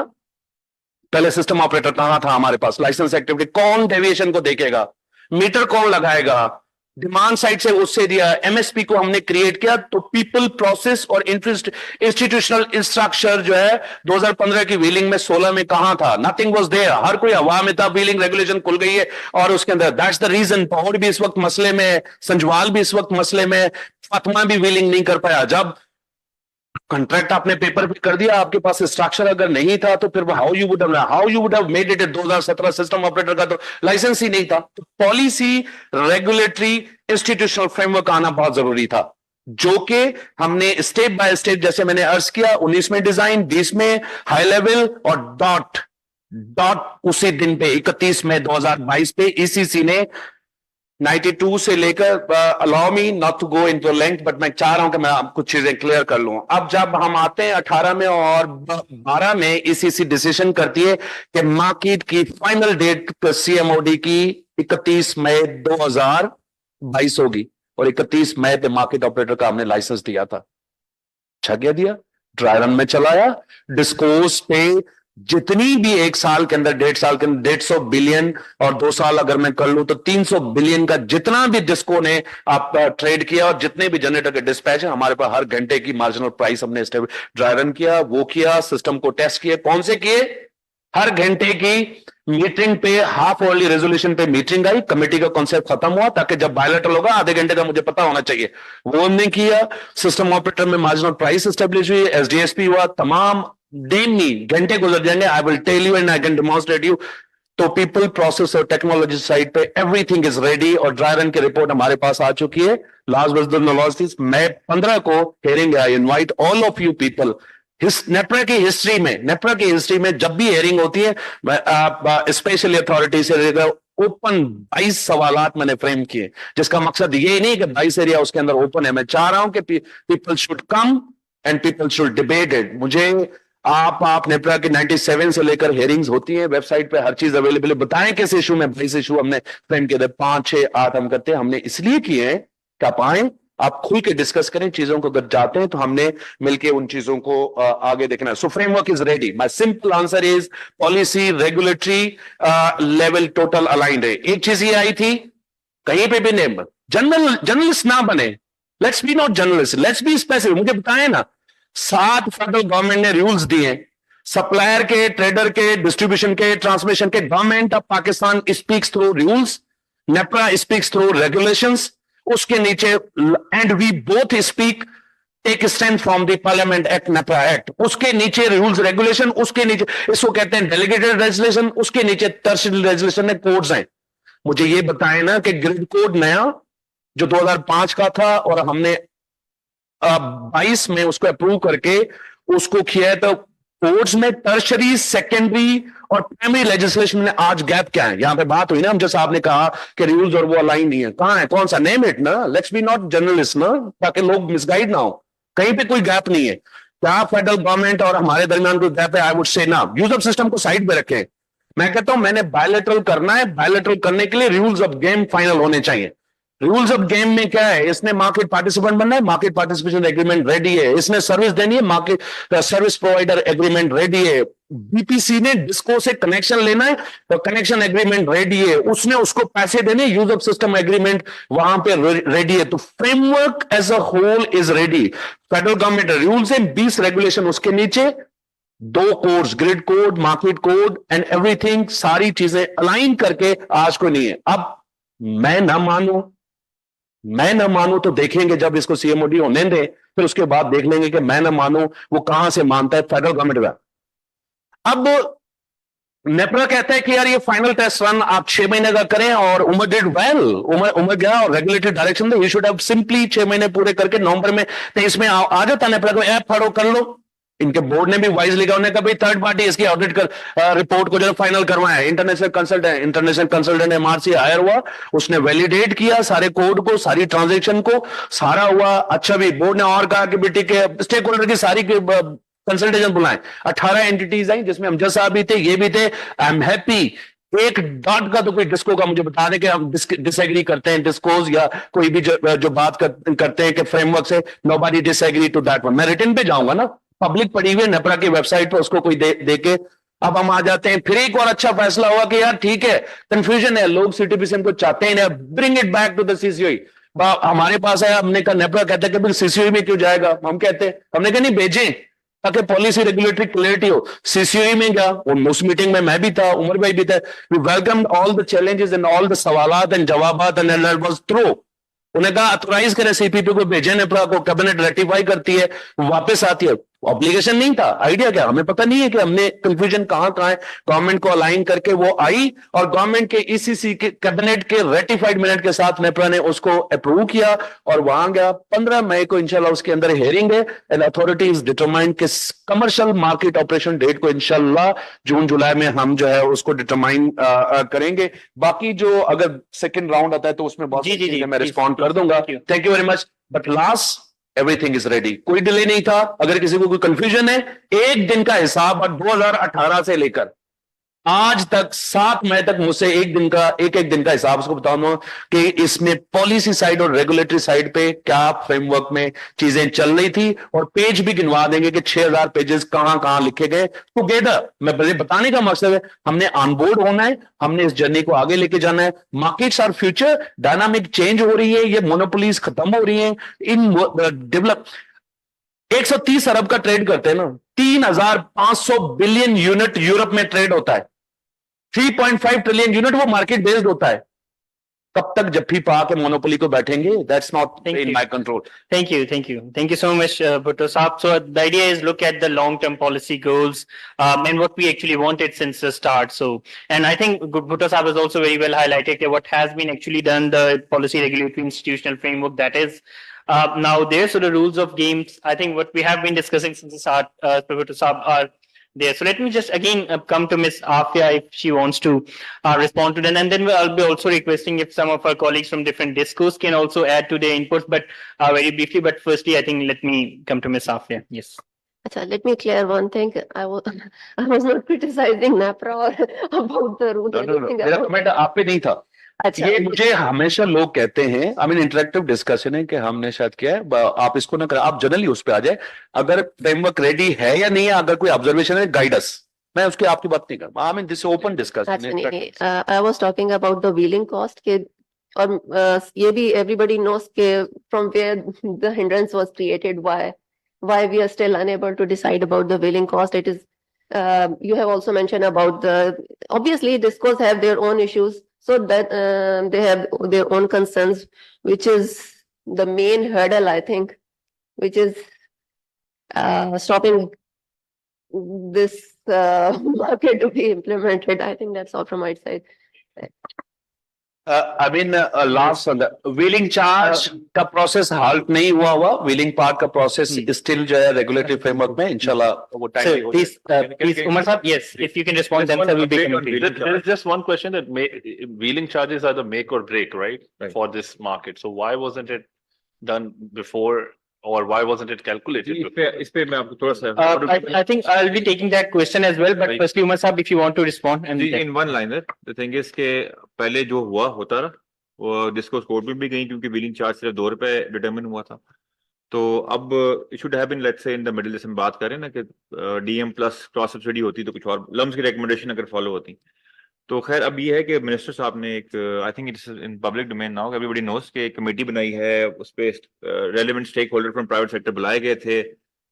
पहले सिस्टम ऑपरेटर कहां था हमारे पास? लाइसेंस एक्टिविटी, कौन डेविएशन को देखेगा, मीटर कौन लगाएगा, डिमांड साइड से उससे दिया। MSP को हमने क्रिएट किया। तो पीपल, प्रोसेस और इंस्टीट्यूशनल स्ट्रक्चर जो है 2015 की व्हीलिंग में 16 में कहां था? Nothing was there. हर कोई हवा में था। व्हीलिंग रेगुलेशन खुल गई है और उसके अंदर दैट्स द रीजन। पौड़ भी इस वक्त मसले में, संजवाल भी इस वक्त मसले में, फातिमा भी व्हीलिंग नहीं कर पाया। जब कॉन्ट्रैक्ट आपने पेपर पे कर दिया, आपके पास स्ट्रक्चर अगर नहीं था तो फिर how you would have made it. 2017 system operator का तो लाइसेंस ही नहीं था। तो पॉलिसी, रेगुलेटरी, इंस्टीट्यूशनल फ्रेमवर्क आना बहुत जरूरी था। जो कि हमने स्टेप बाय स्टेप, जैसे मैंने अर्ज किया, 19 में डिजाइन, 20 में हाई लेवल और डॉट उसी दिन पे 31 मई 2022 पे ईसीसी ने 92 से लेकर, allow me not to go into length, but मैं चाह रहा हूं कि मैं आप कुछ चीजें क्लियर कर लूं। अब जब हम आते हैं 18 में और 12 में ईसीसी डिसीजन करती है कि मार्केट की फाइनल डेट सीएमओडी की 31 मई 2022 होगी, और 31 मई पे मार्केट ऑपरेटर का हमने लाइसेंस दिया था, छग्या दिया, ड्राई रन में चलाया, डिस्कोर्स पे जितनी भी एक साल के अंदर, 1.5 साल के अंदर 150 बिलियन, और 2 साल अगर मैं कर लूं तो 300 बिलियन का जितना भी डिस्को ने आप ट्रेड किया, और जितने भी जनरेटर के डिस्पैच है, हमारे पास हर घंटे की मार्जिनल प्राइस हमने ड्राई रन किया, वो किया, सिस्टम को टेस्ट किए। कौन से किए? हर घंटे की मीटिंग पे, हाफ अर्ली रेजोल्यूशन पे मीटिंग आई, कमेटी का कॉन्सेप्ट खत्म हुआ, ताकि जब बायलैटरल होगा आधे घंटे का मुझे पता होना चाहिए, वो हमने किया। सिस्टम ऑपरेटर में मार्जिनल प्राइस एस्टेब्लिश हुई, एसडीएसपी हुआ, तमाम दिन घंटे गुजर जाएंगे, I will tell you and I can demonstrate you. तो पीपल, प्रोसेस और टेक्नोलॉजी साइड पे एवरीथिंग इज रेडी, और ड्राई रन की रिपोर्ट हमारे पास आ चुकी है। लास्ट बट नॉट लीस्ट, मैं 15 को hearing, I invite all of you people. NEPRA की हिस्ट्री में जब भी हेयरिंग होती है, स्पेशली अथॉरिटी से ओपन 22 सवालात मैंने फ्रेम किए, जिसका मकसद ये नहीं कि 22 एरिया उसके अंदर ओपन है। मैं चाह रहा हूं कि people should come and people should debate it. मुझे आप नेप्रा के 97 से लेकर हेयरिंग्स होती हैं, वेबसाइट पे हर चीज अवेलेबल है। बताएं किस इशू में 22 इशू हमने फ्रेम किए थे, 5, 6, 8 हम करते हैं। हमने इसलिए किए हैं कि आप आए, आप खुल के डिस्कस करें चीजों को। अगर जाते हैं तो हमने मिलके उन चीजों को आगे देखना है। So framework is ready. My simple answer is policy, regulatory level total aligned है। एक चीज ये आई थी, कहीं पे भी नेम जर्नलिस्ट ना बने, let's be not journalist, let's be specific. मुझे बताएं ना, 7 फेडरल गवर्नमेंट ने रूल्स दिए, सप्लायर के, ट्रेडर के, डिस्ट्रीब्यूशन के, ट्रांसमिशन के। Government of Pakistan speaks through rules, NEPRA speaks through regulations. उसके नीचे and we both speak, take stand from the parliament act, NEPRA act. उसके नीचे रूल्स रेगुलेशन, उसके नीचे इसको कहते हैं डेलीगेटेड रेजुलेशन, उसके नीचे टर्शियरी रेजुलेशन है, कोड्स हैं। मुझे ये बताएं ना कि ग्रिड कोड नया जो 2005 का था, और हमने 22 में उसको अप्रूव करके उसको किया है, तो कोर्ट्स में टर्शरी, सेकेंडरी और प्राइमरी लेजिस्लेशन में आज गैप क्या है? यहां पे बात हुई ना, हम जैसा आपने कहा कि रूल्स और वो अलाइन नहीं है, कहां है, कौन सा? नेम इट ना, लेट्स बी नॉट जर्नलिस्ट ना, ताकि लोग मिसगाइड ना हो। कहीं पे कोई गैप नहीं है। क्या फेडरल गवर्नमेंट और हमारे दरमियान कोई गैप है? आई वुड से ना। यूज ऑफ सिस्टम को साइड पे रखें। मैं कहता हूं मैंने बायलैटरल करना है, बायलैटरल करने के लिए रूल्स ऑफ गेम फाइनल होने चाहिए। रूल्स ऑफ गेम में क्या है? इसने मार्केट पार्टिसिपेंट बनना है, मार्केट पार्टिसिपेशन एग्रीमेंट रेडी है। इसने सर्विस देनी है, market service provider agreement ready है। बीपीसी ने डिस्को से कनेक्शन लेना है, तो कनेक्शन एग्रीमेंट रेडी है। उसने उसको पैसे देने, यूज ऑफ सिस्टम एग्रीमेंट वहां पे रेडी है। तो framework as a whole is ready. Federal government rules है, 20 रेगुलेशन, उसके नीचे 2 codes, grid code, market code and everything, सारी चीजें अलाइन करके आज को नहीं है। अब मैं ना मानू तो देखेंगे, जब इसको सीएमओडी होने दें, फिर उसके बाद देख लेंगे कि मैं ना मानू वो कहां से मानता है फेडरल गवर्नमेंट का। अब नेप्रा कहता है कि यार ये फाइनल टेस्ट रन आप 6 महीने का करें, और उमर डिड वेल, उमर गया और regulatory direction they, you should have simply 6 महीने पूरे करके नवंबर में 23 में आ जाता नेप्रा को, ऐप फाड़ो कर लो। इनके बोर्ड ने भी वाइजली कहा, उन्होंने कहा भाई थर्ड पार्टी इसकी ऑडिट कर रिपोर्ट को जो फाइनल करवाया, इंटरनेशनल कंसल्टेंट एमआरसी हायर हुआ, उसने वैलिडेट किया सारे कोड को, सारी ट्रांजैक्शन को, सारा हुआ। अच्छा भी बोर्ड ने और कहा कि बेटी के स्टेक होल्डर की सारी कंसल्टेशन बुलाएं। 18 एंटिटीज आई, जिसमें अमजद साहब भी थे, ये भी थे। I am happy. एक डॉट का तो कोई डिस्को का मुझे बता दें कि हम डिसएग्री करते हैं, डिस्कोज या कोई भी जो बात करते हैं कि फ्रेमवर्क से, nobody disagree to that one. मैं रिटर्न पे जाऊंगा ना, पब्लिक पड़ी हुई नेप्रा की वेबसाइट पर, उसको कोई देके। अब हम आ जाते हैं, फिर एक और अच्छा फैसला हुआ कि यार ठीक है, कंफ्यूजन है, लोग सीटीपीसीएम को चाहते हैं, bring it back to the CCOE. हमारे पास है, हमने कहा, नेप्रा कहता है कि सीसीओई में क्यों जाएगा? हम कहते हैं, हमने कहा नहीं भेजें, ताकि पॉलिसी रेगुलेटरी क्लियरिटी हो। सीसीओई में गया, उस मीटिंग में मैं भी था, उमर भाई भी था। We welcomed all the challenges and all the सवालात एंड जवाबात एंड दैट वाज थ्रू। उन्हें कहा ऑथराइज करें, सीपीपी को भेजें नेप्रा को, कैबिनेट रेटिफाई करती है, वापस आती है। ऑब्लिगेशन नहीं था, आइडिया क्या, हमें पता नहीं है कि हमने कंफ्यूजन कहाँ है। गवर्नमेंट को अलाइन करके वो आई और गवर्नमेंट के ईसीसी के कैबिनेट के रेटिफाइड मिनट के साथ नेपरा ने उसको अप्रूव किया और वहां गया। 15 मई को इंशाल्लाह उसके अंदर हेयरिंग है एंड अथॉरिटी इज डिटरमाइंड कि कमर्शियल मार्केट ऑपरेशन डेट को इंशाल्लाह जून जुलाई में हम जो है उसको डिटरमाइन करेंगे। बाकी जो अगर सेकेंड राउंड आता है तो उसमें बहुत सी चीजें मैं रिस्पॉन्ड कर दूंगा। Thank you very much. But last everything is ready, कोई डिले नहीं था। अगर किसी को कोई कंफ्यूजन है, एक दिन का हिसाब और 2018 से लेकर आज तक 7 मई तक मुझसे एक दिन का हिसाब उसको बताऊंगा कि इसमें पॉलिसी साइड और रेगुलेटरी साइड पे क्या फ्रेमवर्क में चीजें चल रही थी, और पेज भी गिनवा देंगे कि 6000 पेजेस कहां कहां लिखे गए टुगेदर। मैं बताने का मकसद है हमने ऑनबोर्ड होना है, हमने इस जर्नी को आगे लेके जाना है। Markets are future, dynamic change हो रही है, ये मोनोपोलीज खत्म हो रही है। इन डेवलप 130 अरब का ट्रेड करते हैं ना, 3500 बिलियन यूनिट यूरोप में ट्रेड होता है, 3.5 ट्रिलियन यूनिट वो मार्केट बेस्ड होता है। कब तक जफ्फी पा के मोनोपोली को बैठेंगे, that's not in my control. Thank you so much, Bhutto Saab. So the idea is look at the long-term policy goals and what we actually wanted since the start. So, and I think Bhutto Saab has also very well highlighted what has been actually done, the policy regulatory institutional framework that is now there. So the rules of games, I think what we have been discussing since the start, Bhutto Saab, are there. So let me just again come to Ms. Afia if she wants to respond to that, and then I'll be also requesting if some of our colleagues from different discourse can also add to their inputs, but very briefly. But firstly, I think let me come to Ms. Afia. Yes. Achha, let me clear one thing. I was not criticizing NAPRA or about the rule. मेरा comment आप पे नहीं था। अच्छा, ये मुझे हमेशा लोग कहते हैं, आई मीन इंटरेक्टिव डिस्कशन है कि हमने शायद किया है, आप इसको ना करें, आप जनरली उस पे आ जाए। अगर फ्रेमवर्क रेडी है या नहीं है, अगर कोई ऑब्जर्वेशन है, गाइड अस। मैं उसकी आपकी बात नहीं कर, I mean this open discussion. I was talking about the wheeling cost के, और ये भी एवरीबॉडी नोस के from where the hindrance was created, why we are still unable to decide about the wheeling cost. It is you have also mentioned about the, obviously discos have their own issues, so that they have their own concerns, which is the main hurdle, I think, which is stopping this market to be implemented. I think that's all from my side. I mean last wheeling charge का process halt नहीं हुआ wheeling part का process still जो है regulatory framework में इंशाल्लाह वो time. Please, Umar Saab, yes, if you can respond, then sir will be coming. There is just one question that wheeling charges are the make or break, right, for this market. So why wasn't it done before, or why wasn't it calculated? इस पे मैं आपको थोड़ा सा I think I'll be taking that question as well, but firstly, Umar Saab, if you want to respond. And in one liner, the thing is के पहले जो हुआ होता रहा वो डिस्कोर्स कोर्ट में भी गई, क्योंकि व्हीलिंग चार्ज सिर्फ 2 रुपए डिटरमिन हुआ था। तो अब it should have been, let's say in the middle, जैसे हम बात करें ना कि डीएम प्लस क्रॉस सब्सिडी होती तो कुछ और लम्स की रिकमेंडेशन अगर फॉलो होती। तो खैर अब ये है कि मिनिस्टर साहब ने एक, I think it's in public domain now, everybody knows के एक कमेटी बनाई है, उस पे relevant stakeholder from private sector बुलाए गए थे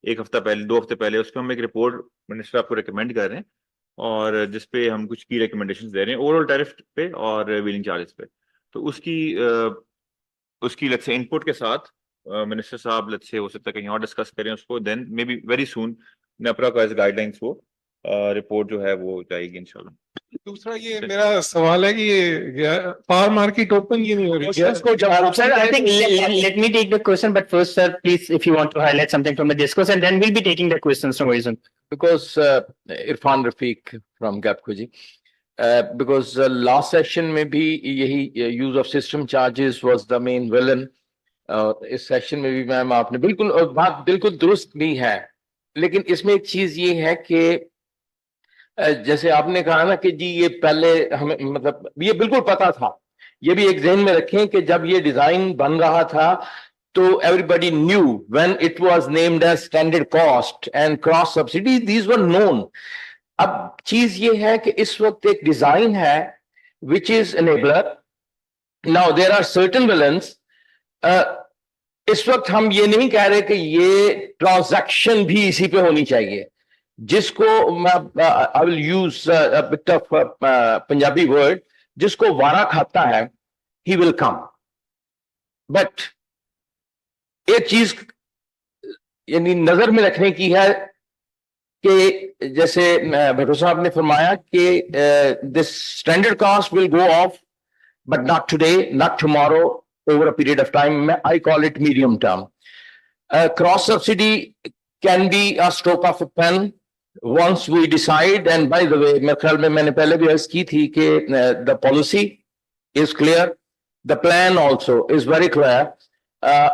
1 हफ्ता पहले, 2 हफ्ते पहले। उसको हम एक रिपोर्ट मिनिस्टर आपको रिकमेंड कर रहे हैं, और जिसपे हम कुछ की रिकमेंडेशंस दे रहे हैं ओवरऑल टैरिफ पे और व्हीलिंग चार्जेस पे। तो उसकी लेट्स से इनपुट के साथ मिनिस्टर साहब लेट्स से हो सकता है कहीं और डिस्कस करें उसको, then may be very soon NEPRA का एज गाइडलाइंस वो रिपोर्ट जो है वो जाएगी इंशाल्लाह। दूसरा ये मेरा सवाल है कि ये पावर मार्केट ओपन ये नहीं हो रही है। Sir, I think let me take the question, but first, sir, please, if you want to highlight something from the discourse, and then we'll be taking the questions from Horizon. Because Irfan Rafiq from Gapco ji, because last session में भी यही use of system charges was the main villain. इस session में भी ma'am आपने बिल्कुल, और बात बिल्कुल दुरुस्त भी है, लेकिन इसमें एक चीज ये है कि जैसे आपने कहा ना कि जी ये पहले हमें, मतलब ये बिल्कुल पता था, ये भी एक ज़हन में रखें कि जब ये डिजाइन बन रहा था तो everybody knew when it was named as standard cost and cross subsidy, these were known. अब चीज ये है कि इस वक्त एक डिजाइन है which is enabler. Now there are certain villains. इस वक्त हम ये नहीं कह रहे कि ये ट्रांजैक्शन भी इसी पे होनी चाहिए, जिसको I will use bit of Punjabi word, जिसको वारा खाता है ही विल कम। बट एक चीज यानी नजर में रखने की है कि जैसे भट्टो साहब ने फरमाया कि this standard cost will go off but not today not tomorrow over a period of time I call it medium term cross subsidy can be a stroke of a pen once we decide, and by the way मेरे ख्याल में मैंने पहले भी अर्ज की थी कि the policy is clear, the plan also is very clear.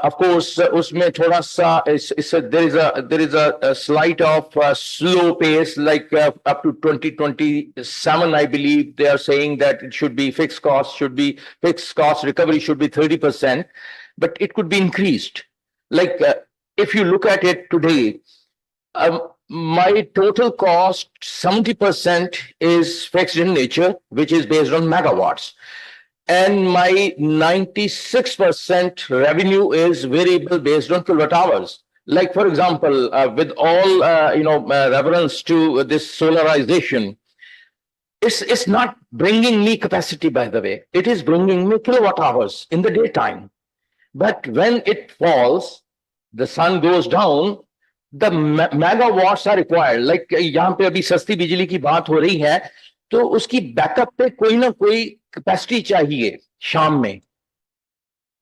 Of course, उसमें थोड़ा सा there is a slight of slow pace, like up to 2027, I believe they are saying that it should be fixed cost recovery should be 30%, but it could be increased. Like if you look at it today, my total cost 70% is fixed in nature, which is based on megawatts. And my 96% revenue is variable based on kilowatt hours. Like, for example, with all, reference to this solarization, it's not bringing me capacity, by the way. It is bringing me kilowatt hours in the daytime. But when it falls, the sun goes down, the megawatts are required. Like, यहाँ पे अभी सस्ती बिजली की बात हो रही है, तो उसकी बैकअप पे कोई ना कोई कैपेसिटी चाहिए शाम में,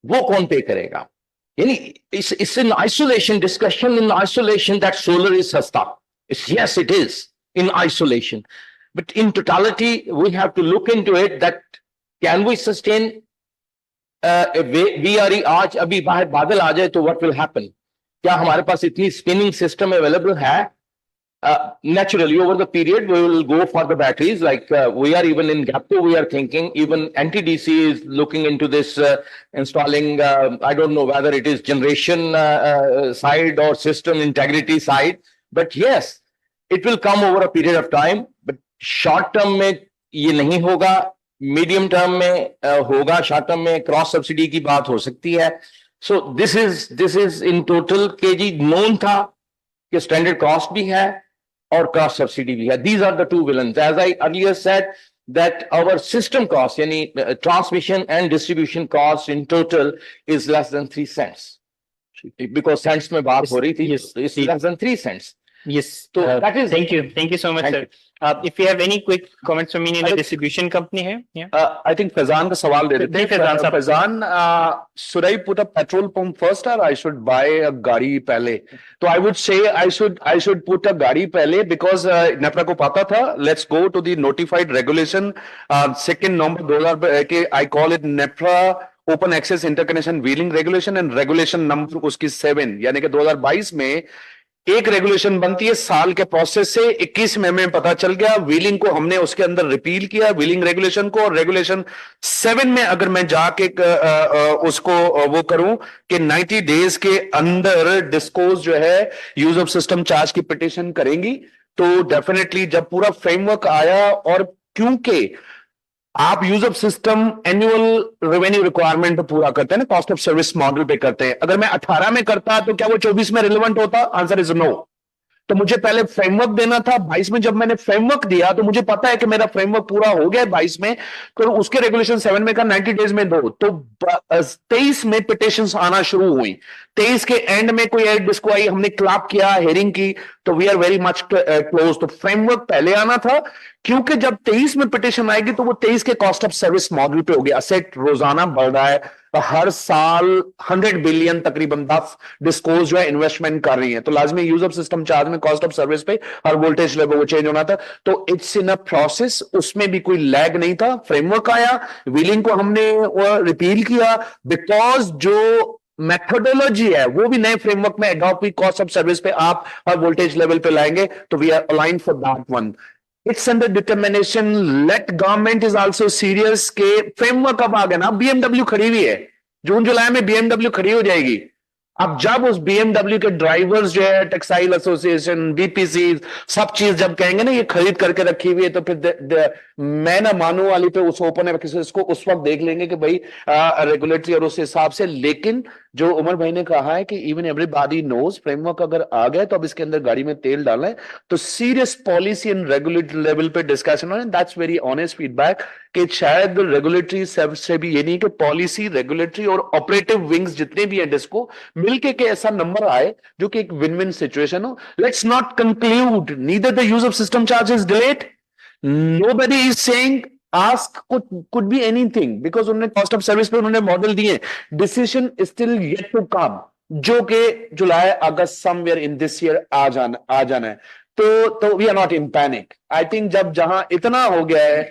वो कौन पे करेगा? यानी it's in isolation, discussion in isolation that solar is सस्ता. Yes, it is in isolation, but in totality we have to look into it that can we sustain VRE आज अभी बाहर बादल आ जाए तो what will happen? क्या हमारे पास इतनी स्पिनिंग सिस्टम अवेलेबल है? Naturally, over the period, we will go for the batteries. Like we are even in GAPTO, we are thinking, even NTDC is looking into this, installing, I don't know whether it is generation side or system integrity side, but yes, it will come over a period of time. But short term में ये नहीं होगा, medium term में होगा, short term में cross subsidy की बात हो सकती है. So this is in total KG known था कि standard cost भी है और cost subsidy भी है. These are the two villains. As I earlier said, that our system cost, यानी transmission and distribution cost in total is less than 3 cents. Because cents में बात हो रही थी, it's less than 3 cents. Yes. So that is. Thank you. Thank you so much, sir. If you have any quick comments from me in a distribution company here, yeah. I think Faizan का सवाल दे देते हैं. Faizan, should I put a petrol pump first or I should buy a गाड़ी पहले? So I would say I should put a गाड़ी पहले because NEPRA को पता था. Let's go to the notified regulation. Second number 2000 के I call it NEPRA open access interconnection wheeling regulation and regulation number उसकी 7, यानी कि 2022 में एक रेगुलेशन बनती है साल के प्रोसेस से. 21 में पता चल गया, व्हीलिंग को हमने उसके अंदर रिपील किया, व्हीलिंग रेगुलेशन को. और रेगुलेशन 7 में अगर मैं जाके उसको वो करूं कि 90 डेज के अंदर डिस्कोज जो है यूज ऑफ सिस्टम चार्ज की पिटिशन करेंगी, तो डेफिनेटली जब पूरा फ्रेमवर्क आया, और क्योंकि आप use of system annual revenue requirement पे पूरा करते हैं ना, कॉस्ट ऑफ सर्विस मॉडल पे करते हैं. अगर मैं 18 में करता तो क्या वो 24 में रिलेवेंट होता? Answer is no. तो मुझे पहले फ्रेमवर्क देना था. 22 में जब मैंने फ्रेमवर्क दिया तो मुझे पता है कि मेरा फ्रेमवर्क पूरा हो गया 22 में, तो उसके रेगुलेशन 7 में का 90 डेज में दो. तो 23 में पिटिशंस आना शुरू हुई. 23 के एंड में कोई एक डिस्को आई, हमने क्लैप किया, हेयरिंग की, तो we are very much close. तो फ्रेमवर्क पहले आना था, क्योंकि जब 23 में पिटिशन आएगी तो वो 23 के कॉस्ट ऑफ सर्विस मॉडल पे होगी. असेट रोजाना बढ़ रहा है, हर साल 100 बिलियन तकरीबन 10 डिस्कोज जो है इन्वेस्टमेंट कर रही है, तो लाजमी यूज ऑफ सिस्टम चार्ज में कॉस्ट ऑफ सर्विस पे हर वोल्टेज लेवल वो चेंज होना था. तो इट्स इन अ प्रोसेस, उसमें भी कोई लैग नहीं था. फ्रेमवर्क आया, व्हीलिंग को हमने रिपील किया, बिकॉज जो मेथोडोलॉजी है वो भी नए फ्रेमवर्क में अडॉप्ट हुई. कॉस्ट ऑफ सर्विस पे आप हर वोल्टेज लेवल पे लाएंगे, तो we are aligned for that one. It's under determination. Let government is also serious के फ्रेमवर्क अब आ गया ना. BMW खड़ी हुई है, जून जुलाई में BMW खड़ी हो जाएगी. अब जब उस BMW के ड्राइवर्स जो है, टेक्सटाइल एसोसिएशन, बीपीसी, सब चीज जब कहेंगे ना ये खरीद करके रखी हुई है, तो फिर मैं ना मानू वाली पे उस ओपन एक्सेस को उस वक्त देख लेंगे कि भाई रेगुलेटरी और उस हिसाब से. लेकिन जो उमर भाई ने कहा है कि इवन एवरीबॉडी नोज फ्रेमवर्क अगर आ गया तो अब इसके अंदर गाड़ी में तेल डालना है, तो serious policy and regulatory level पे डिस्कशन हो. दैट्स वेरी ऑनेस्ट फीडबैक कि शायद रेगुलेटरी से भी ये नहीं कि पॉलिसी, रेगुलेटरी और ऑपरेटिव विंग्स जितने भी हैं डिस्को मिलके के ऐसा नंबर आए जो कि एक विन विन सिचुएशन हो. Let's not conclude neither the use of system charge is delayed. Nobody is saying ask could be anything because उन्होंने कॉस्ट ऑफ सर्विस पे उन्होंने मॉडल दिए. Decision still yet to come जो कि जुलाई अगस्त somewhere in this year आ जाना है. तो we are not in panic. I think जब जहां इतना हो गया है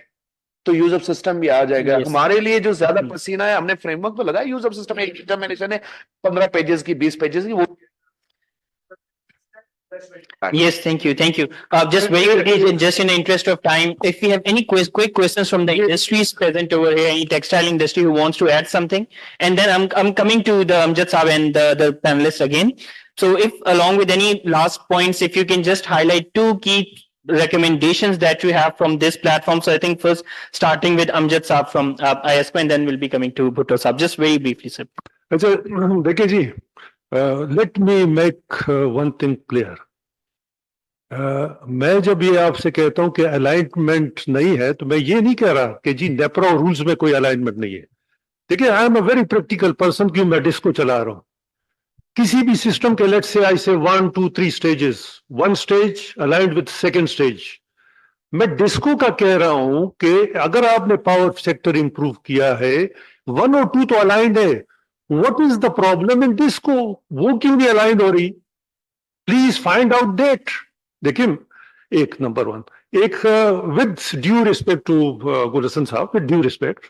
तो यूज ऑफ सिस्टम भी आ जाएगा. हमारे लिए जो ज्यादा पसीना है हमने फ्रेमवर्क तो लगाया यूज ऑफ सिस्टम एक डिटरमिनेशन है 15 पेजेस की 20 पेजेस की. वो Yes, thank you. Thank you. Just very quickly, just in the interest of time, if we have any quick questions from the industries present over here, any textile industry who wants to add something, and then I'm coming to the Amjad Saab and the panelists again. So if along with any last points, if you can just highlight two key recommendations that you have from this platform. So I think first starting with Amjad Saab from ISPO, and then we'll be coming to Bhutto Saab. Just very briefly, sir. अच्छा देखिए जी, let me make one thing clear. मैं जब ये आपसे कहता हूं कि alignment नहीं है तो मैं ये नहीं कह रहा कि जी नेप्रा और रूल्स में कोई अलाइनमेंट नहीं है. देखिए I am a very practical person, क्यों मैं डिस्को चला रहा हूं. किसी भी सिस्टम के लेट्स से आई से 1 2 3 stages, one stage aligned with second stage. मैं डिस्को का कह रहा हूं कि अगर आपने पावर सेक्टर इंप्रूव किया है 1 और 2 तो अलाइंड है. What is the problem in disco? वो क्यों नहीं अलाइंड हो रही? Please find out that. देखिए एक नंबर वन, एक विद ड्यू रिस्पेक्ट टू गुलशन साहब, विद ड्यू रिस्पेक्ट,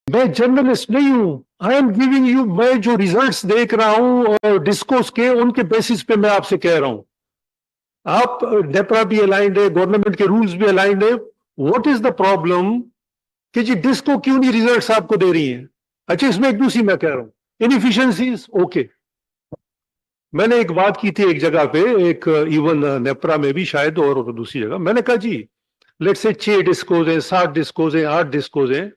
मैं जर्नलिस्ट नहीं हूं. आई एम गिविंग यू, मैं जो रिजल्ट्स देख रहा हूं डिस्कोस के, उनके बेसिस पे मैं आपसे कह रहा हूं. आप नेपरा भी अलाइंड है, गवर्नमेंट के रूल्स भी अलाइंड है. व्हाट इज द प्रॉब्लम कि जी डिस्को क्यों नहीं रिजल्ट्स आपको दे रही है? अच्छा इसमें एक दूसरी मैं कह रहा हूं, इनएफिशिएंसीज. ओके, मैंने एक बात की थी एक जगह पे, एक इवन नेपरा में भी शायद और दूसरी जगह, मैंने कहा जी लेट्स से 6 डिस्कोज हैं, 7 डिस्कोज हैं, 8 डिस्कोज हैं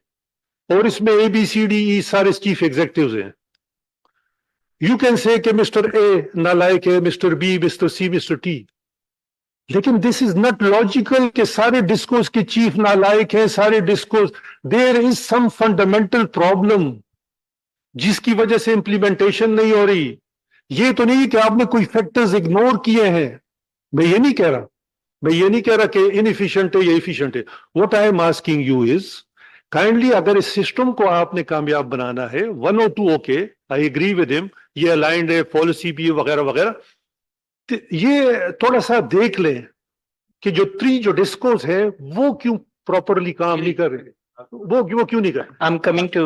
और इसमें ABCDE सारे चीफ एग्जीक्यूटिव्स हैं. यू कैन से कि मिस्टर ए नालायक है, mister B, mister C, mister T, लेकिन दिस इज नॉट लॉजिकल कि सारे डिस्कोज के चीफ नालायक हैं, सारे discos. There is some fundamental problem जिसकी वजह से इंप्लीमेंटेशन नहीं हो रही. ये तो नहीं कि आपने कोई फैक्टर्स इग्नोर किए हैं. मैं ये नहीं कह रहा कि इनएफिशिएंट है या एफिशिएंट है. What I am asking you is kindly, अगर इस सिस्टम को आपने कामयाब बनाना है 1 और 2, okay I agree with him, ये अलाइंड है, पॉलिसी भी वगैरह वगैरह, तो ये थोड़ा सा देख लें कि जो 3 जो डिस्कोस है वो क्यों प्रॉपरली काम नहीं कर रहे, वो क्यों नहीं कर रहे. I'm coming to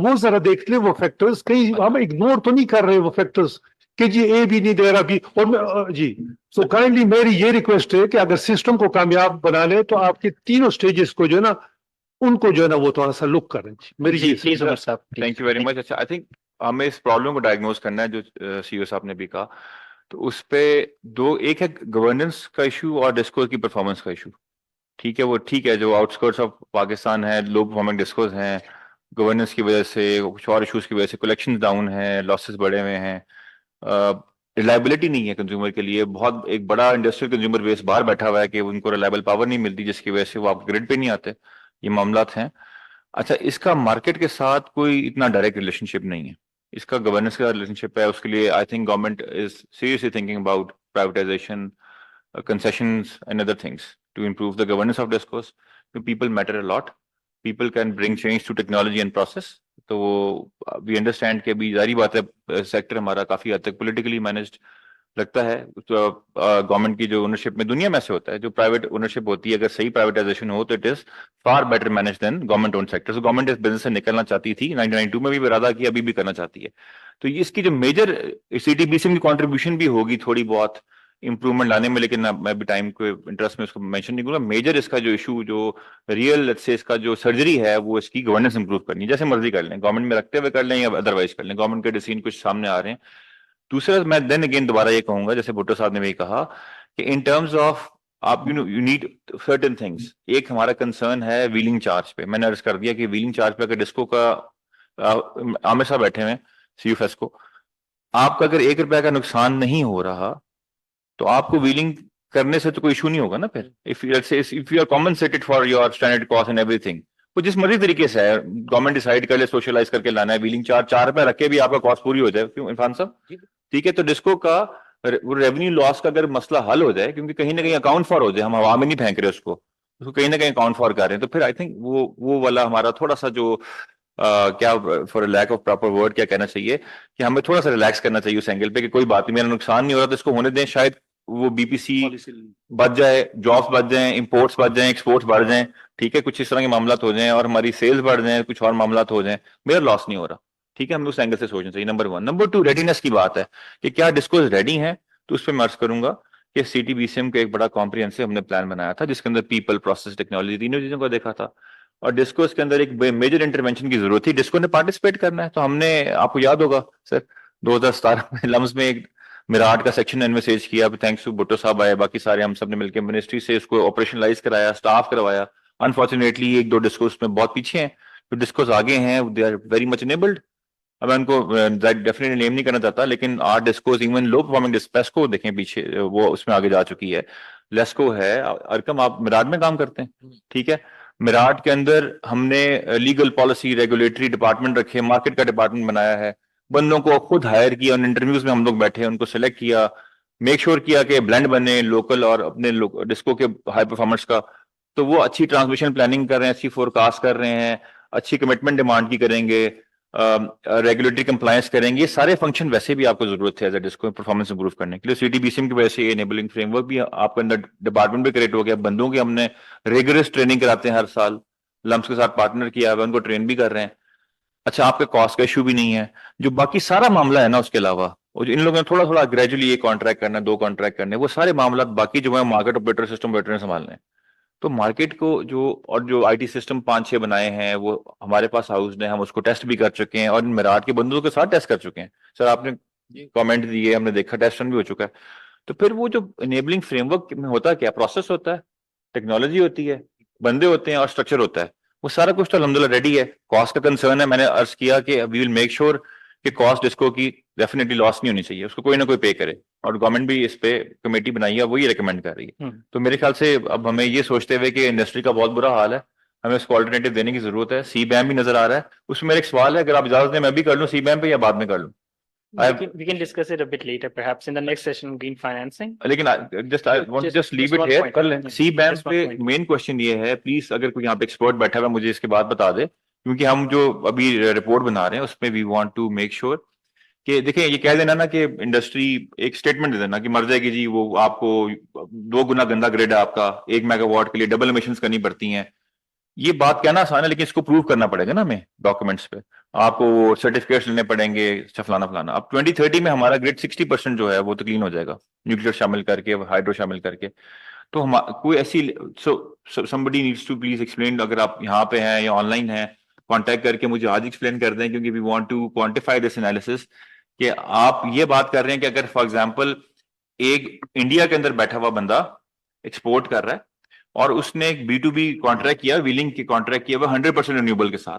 वो जरा देख ले वो फैक्टर्स, कहीं हम इग्नोर तो नहीं कर रहे वो फैक्टर्स कि जी ए भी नहीं दे रहा भी. और जी सो काइंडली मेरी ये रिक्वेस्ट है कि अगर सिस्टम को कामयाब बना ले तो आपके तीनों स्टेजेस को जो है ना, उनको जो है ना वो थोड़ा सा लुक करें. मेरी थैंक यू वेरी मच. अच्छा आई थिंक हमें इस प्रॉब्लम को डायग्नोज करना है जो CEO साहब ने भी कहा, तो उस पे दो, एक है गवर्नेंस का इशू और डिस्कोर्स की परफॉर्मेंस का इशू. ठीक है, वो ठीक है, जो आउटस्कर्ट्स ऑफ पाकिस्तान है, लो परफॉर्मिंग डिस्कोर्स हैं, गवर्नेंस की वजह से, कुछ और इशूज की वजह से कलेक्शन डाउन है, लॉसेस बढ़े हुए हैं, रिलायबिलिटी नहीं है कंज्यूमर के लिए. बहुत एक बड़ा इंडस्ट्रियल कंज्यूमर बेस बाहर बैठा हुआ है कि उनको रिलायबल पावर नहीं मिलती, जिसकी वजह से वो आप ग्रिड पे नहीं आते. ये मामलात हैं. अच्छा, इसका मार्केट के साथ कोई इतना डायरेक्ट रिलेशनशिप नहीं है, इसका गवर्नेंस का रिलेशनशिप है. उसके लिए I think government is seriously thinking about privatisation, concessions and other things to improve the governance of discourse. People matter a lot. People can bring change to technology and process. तो we understand कि अभी जारी बात है sector हमारा काफी हद तक politically managed लगता है. तो गवर्नमेंट की जो ओनरशिप में दुनिया में ऐसे होता है, जो प्राइवेट ओनरशिप होती है, अगर सही प्राइवेटाइजेशन हो तो it is far better manage than government own sector. तो गवर्नमेंट इस बिजनेस से निकलना चाहती थी 1992 में भी, इरादा किया, अभी भी करना चाहती है. तो इसकी जो मेजर CTBC की कॉन्ट्रीब्यूशन भी होगी थोड़ी बहुत इंप्रूवमेंट लाने में, लेकिन मैं भी टाइम के इंटरेस्ट में उसको मेंशन नहीं करूंगा. मेजर इसका जो इशू, जो रियल लेट्स से इसका जो सर्जरी है, वो इसकी गवर्नेंस इंप्रूव करनी है. जैसे मर्जी कर लें, गवर्नमेंट में रखते हुए कर लें या अदरवाइज कर लें, गवर्नमेंट के डिसीजन कुछ सामने आ रहे हैं. दूसरा, मैं देन अगेन दोबारा ये कहूंगा, जैसे भुट्टो साहब ने भी कहा कि इन टर्म्स ऑफ आप यू नीड सर्टेन थिंग्स. एक हमारा कंसर्न है व्हीलिंग चार्ज पे. मैंने अर्ज कर दिया कि व्हीलिंग चार्ज पे अगर डिस्को का आमिर साहब बैठे हुए CFS को, आपका अगर ₹1 का नुकसान नहीं हो रहा तो आपको व्हीलिंग करने से तो कोई इशू नहीं होगा ना फिर। If you are compensated for your standard cost and everything, वो जिस मर्जी तरीके से है, गवर्नमेंट डिसाइड कर ले सोशलाइज करके लाना है, व्हीलिंग चार्ज 4 रुपए रख के भी आपका कॉस्ट पूरी हो जाए, क्यों इरफान साहब? ठीक है, तो डिस्को का वो रेवेन्यू लॉस का अगर मसला हल हो जाए, क्योंकि कहीं ना कहीं अकाउंट फॉर हो जाए, हम हवा में नहीं फेंक रहे उसको कहीं ना कहीं अकाउंट फॉर कर रहे हैं, तो फिर आई थिंक वो वाला हमारा थोड़ा सा जो क्या for lack of proper word क्या कहना चाहिए, कि हमें थोड़ा सा रिलैक्स करना चाहिए उस एंगल पे कि कोई बात नहीं, मेरा नुकसान नहीं हो रहा तो इसको होने दें, शायद वो बीपीसी बच जाए, जॉब्स बच जाए, इंपोर्ट्स बच जाए, एक्सपोर्ट्स बढ़ जाए, ठीक है, कुछ इस तरह के मामला हो जाए और हमारी सेल्स बढ़ जाए, कुछ और मामला हो जाए, मेरा लॉस नहीं हो रहा। ठीक है, हमें उस एंगल से सोचना चाहिए, नंबर 1। नंबर 2, रेडीनेस की बात है कि क्या डिस्कोज रेडी हैं, तो उस पर मैं अर्ज करूंगा कि सीटीबीसीएम का एक बड़ा कॉम्प्रिहेंसिव हमने प्लान बनाया था, जिसके अंदर पीपल, प्रोसेस, टेक्नोलॉजी, तीनों चीजों को देखा था, और डिस्को इसके अंदर एक मेजर इंटरवेंशन की जरूरत थी। डिस्को ने पार्टिसिपेट करना है, तो हमने, आपको याद होगा सर, 2017 में लम्स में एक मिराट का सेक्शन एनवेसेज किया, थैंक्स टू भुट्टो साहब आए, बाकी सारे हम सब ने मिलकर मिनिस्ट्री से इसको ऑपरेशनलाइज कराया, स्टाफ करवाया। अनफॉर्चुनेटली 1-2 डिस्कोस में बहुत पीछे हैं, तो डिस्कोस आगे हैं, they are very much enabled. अब मैं उनको डेफिनेटली नेम नहीं करना चाहता, लेकिन our discos, even low performing डिस्पेस्को देखें पीछे, वो उसमें आगे जा चुकी है, लेस्को है। अरकम, आप मिराट में काम करते हैं, ठीक है, मिराट के अंदर हमने लीगल पॉलिसी, रेगुलेटरी डिपार्टमेंट रखे, मार्केट का डिपार्टमेंट बनाया है, बंदों को खुद हायर किया, उन इंटरव्यूज में हम लोग बैठे, उनको सेलेक्ट किया, मेक श्योर किया कि ब्लेंड बने लोकल और अपने डिस्को के हाई परफॉर्मर्स का, तो वो अच्छी ट्रांसमिशन प्लानिंग कर रहे हैं, अच्छी फोरकास्ट कर रहे हैं, अच्छी कमिटमेंट डिमांड की करेंगे, रेगुलेटरी कंप्लायंस करेंगे, ये सारे फंक्शन वैसे भी आपको जरूरत है as a disco performance improve करने के लिए। सीटीबीसीएम की वजह से ये एनेबलिंग फ्रेमवर्क भी आपके अंदर डिपार्टमेंट भी क्रिएट हो गया, बंदों की हमने रेगुलस ट्रेनिंग कराते हैं हर साल, लम्स के साथ पार्टनर किया है, उनको ट्रेन भी कर रहे हैं। अच्छा, आपके कॉस्ट का इशू भी नहीं है, जो बाकी सारा मामला है ना उसके अलावा, और इन लोगों ने थोड़ा थोड़ा ग्रेजुअली 1 कॉन्ट्रैक्ट करना है, 2 कॉन्ट्रैक्ट करने, वो सारे मामला बाकी जो है मार्केट ऑपरेटर, सिस्टम ऑपरेटर संभालने हैं। तो मार्केट को जो आईटी सिस्टम 5-6 बनाए हैं, वो हमारे पास हाउस ने, हम उसको टेस्ट भी कर चुके हैं और मिराट के बंदों के साथ टेस्ट कर चुके हैं। सर आपने कमेंट दिए, हमने देखा, टेस्ट रन भी हो चुका है। तो फिर वो जो इनेबलिंग फ्रेमवर्क में होता है, क्या प्रोसेस होता है, टेक्नोलॉजी होती है, बंदे होते हैं और स्ट्रक्चर होता है, वो सारा कुछ तो अल्हम्दुलिल्लाह रेडी है। कॉस्ट का कंसर्न है, मैंने अर्ज किया कि वी विल मेक श्योर कि कॉस्ट इसको की डेफिनेटली लॉस नहीं होनी चाहिए, उसको कोई ना कोई पे करे, और गवर्नमेंट भी इस पे कमेटी बनाई है, वही रिकमेंड कर रही है। तो मेरे ख्याल से अब हमें ये सोचते हुए कि इंडस्ट्री का बहुत बुरा हाल है, हमें उसको ऑल्टरनेटिव देने की जरूरत है। सी बैम भी नजर आ रहा है, उसमें मेरा एक सवाल है, अगर आप इजाजत दें मैं भी कर लूं सी बैम पे, या बाद में कर लूं? We can discuss it a bit later, perhaps in the next session on green financing. लेकिन I want to just leave it here, कर लें। सी बैम पे मेन क्वेश्चन ये है, प्लीज अगर कोई यहाँ पे एक्सपर्ट बैठा हुआ मुझे इसके बाद बता दे, क्योंकि हम जो अभी रिपोर्ट बना रहे हैं उसमें we want to make sure कि देखिए, ये कह देना ना कि इंडस्ट्री एक स्टेटमेंट दे देना कि मर जाएगी जी, वो आपको 2 गुना गंदा ग्रिड है आपका, 1 मेगावाट के लिए डबल एमिशंस करनी पड़ती हैं, ये बात कहना आसान है, लेकिन इसको प्रूव करना पड़ेगा ना हमें डॉक्यूमेंट्स पे, आपको सर्टिफिकेट्स लेने पड़ेंगे, फलाना फलाना। अब 2030 में हमारा ग्रिड 60% जो है वो तो क्लीन हो जाएगा, न्यूक्लियर शामिल करके, हाइड्रो शामिल करके। तो हम कोई ऐसी, somebody needs to please explain, अगर आप यहाँ पे हैं या ऑनलाइन हैं, कॉन्टेक्ट करके मुझे आज एक्सप्लेन कर दें, क्योंकि we want to quantify this analysis, कि आप ये बात कर रहे हैं कि अगर फॉर एग्जांपल एक इंडिया के अंदर बैठा हुआ बंदा एक्सपोर्ट कर रहा है और उसने एक B2B कॉन्ट्रैक्ट किया, व्हीलिंग की कॉन्ट्रैक्ट किया, वो 100% रिन्यूएबल के साथ,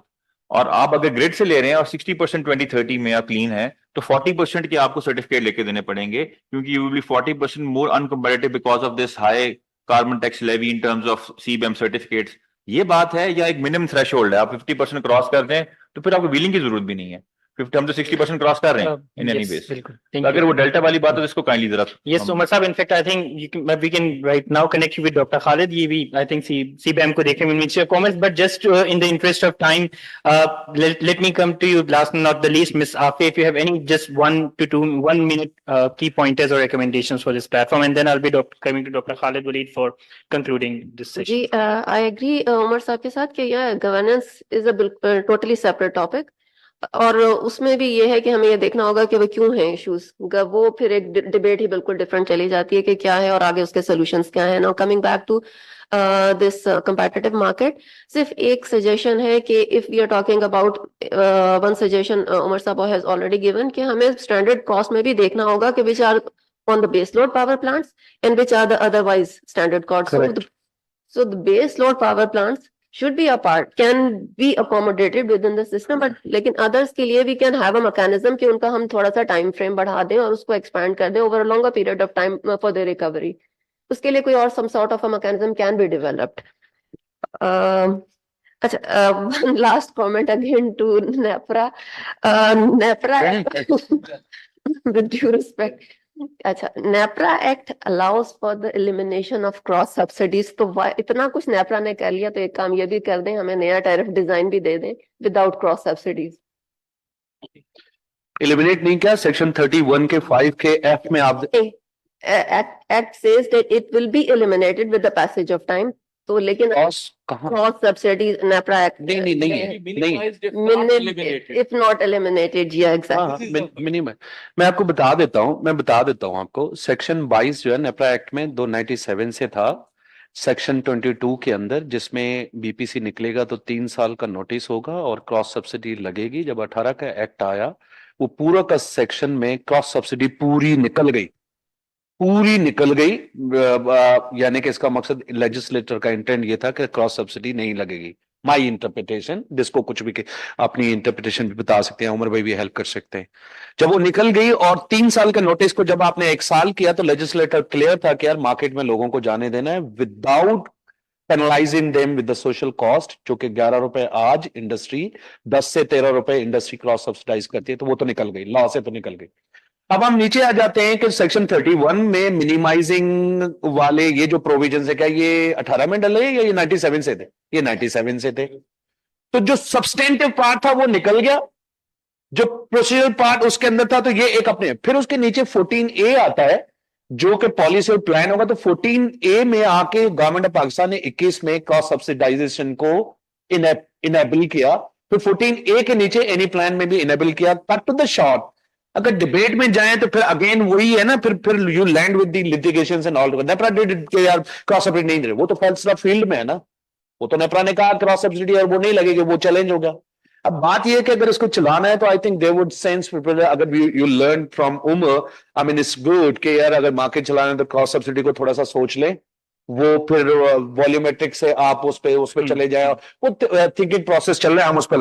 और आप अगर ग्रिड से ले रहे हैं और 60% 2030 में आप क्लीन है, तो 40% के आपको सर्टिफिकेट लेके देने पड़ेंगे, क्योंकि you will be 40% more uncompetitive because of this high carbon tax levy in terms of CBM certificates. ये बात है, या एक मिनिमम थ्रेशोल्ड है, आप 50% क्रॉस कर दें तो फिर आपको व्हीलिंग की जरूरत भी नहीं है, 50 हम तो 60% क्रॉस कर रहे हैं इन एनी बेस। अगर वो डेल्टा वाली बात है, इसको काइंडली जरा। Yes, Umar Saab, in fact, I think we can right now connect you with Dr. Khalid. I think CBAM को देखें, we'll make your comments, but just in the interest of time, let me come to you last but not the least, Ms. Afi, if you have any just 1 minute key pointers or recommendations for this platform, and then I'll be coming to Dr. Khalid Walid for concluding this session. Ji, I agree Umar साहब के साथ कि यह governance is a totally separate topic, और उसमें भी ये है कि हमें ये देखना होगा कि वो क्यों हैं इश्यूज, वो फिर एक डिबेट ही बिल्कुल डिफरेंट चली जाती है कि क्या है और आगे उसके सॉल्यूशंस क्या है। Now coming back to this competitive market, सिर्फ एक सजेशन है कि if we are talking about one suggestion Umar साहब हैज ऑलरेडी गिवन, कि हमें स्टैंडर्ड कॉस्ट में भी देखना होगा कि which are on the base load power plants and which are the otherwise standard cost. So the base load power plants should be a part, can be accommodated within the system, but लेकिन others के लिए we can have a mechanism कि उनका हम थोड़ा सा time frame बढ़ा दें और उसको expand कर दें over a longer period of time for the recovery. उसके लिए कोई और some sort of a mechanism can be developed. One last comment again to NEPRA. With due respect. NEPRA Act allows for the elimination of cross subsidies. तो इतना कुछ NEPRA ने कर लिया, तो एक काम ये भी कर दें, हमें नया टैरिफ डिजाइन भी दे दें without cross subsidies. Eliminate नहीं क्या सेक्शन 31 के 5 के F में आप Act says that it will be eliminated with the passage of time. तो लेकिन cross subsidies NEPRA Act नहीं if not eliminated, yeah, exactly. Minimum मैं आपको बता देता हूँ आपको सेक्शन 22 जो है NEPRA एक्ट में 297 से था सेक्शन 22 के अंदर, जिसमें बीपीसी निकलेगा तो 3 साल का नोटिस होगा और क्रॉस सब्सिडी लगेगी। जब 18 का एक्ट आया वो पूरा का सेक्शन में क्रॉस सब्सिडी पूरी निकल गई, यानी कि इसका मकसद लेजिस्लेटर का इंटेंट ये था कि क्रॉस सब्सिडी नहीं लगेगी। माई इंटरप्रिटेशन, जिसको कुछ भी अपनी इंटरप्रिटेशन भी बता सकते हैं, उमर भाई भी हेल्प कर सकते हैं। जब वो निकल गई और 3 साल के नोटिस को जब आपने 1 साल किया तो लेजिस्लेटर क्लियर था कि यार मार्केट में लोगों को जाने देना है without penalising them with the social cost, जो कि 11 रुपए आज इंडस्ट्री 10 से 13 रुपए इंडस्ट्री क्रॉस सब्सिडाइज करती है, तो वो तो निकल गई, लॉ से तो निकल गई। अब हम नीचे आ जाते हैं कि सेक्शन 31 में मिनिमाइजिंग वाले ये जो प्रोविजन है, क्या ये 18 में डले या ये 97 से थे? ये 97 से थे। तो जो सब्सटेंटिव पार्ट था वो निकल गया, जो प्रोसीजरल पार्ट उसके अंदर था, तो ये एक अपने। फिर उसके नीचे 14A आता है जो कि पॉलिसी और प्लान होगा। तो 14A में आके गवर्नमेंट ऑफ पाकिस्तान ने 21 में क्रॉस सब्सिडाइजेशन को इनेबल किया। फिर 14A के नीचे एनी प्लान में भी इनेबल किया। कट टू द शॉर्ट, अगर डिबेट में जाएं तो फिर अगेन वही है ना, फिर you land with the litigations and all. NEPRA did के यार क्रॉस सब्सिडी नहीं दे रहे, वो तो फैसला फील्ड में है ना, वो तो नेप्रा ने कहा क्रॉस सब्सिडी और वो नहीं लगेगी, वो चैलेंज हो गया। अब बात ये है कि अगर इसको चलाना है तो I think they would sense अगर you learn from Umar, I mean it's good कि यार अगर मार्केट चलाना है तो क्रॉस सब्सिडी को थोड़ा सा सोच लें, वो फिर वॉल्यूमेट्रिक से आप उस पे चले जाए, वो थिंकिंग प्रोसेस चल रहा है, हम उस पर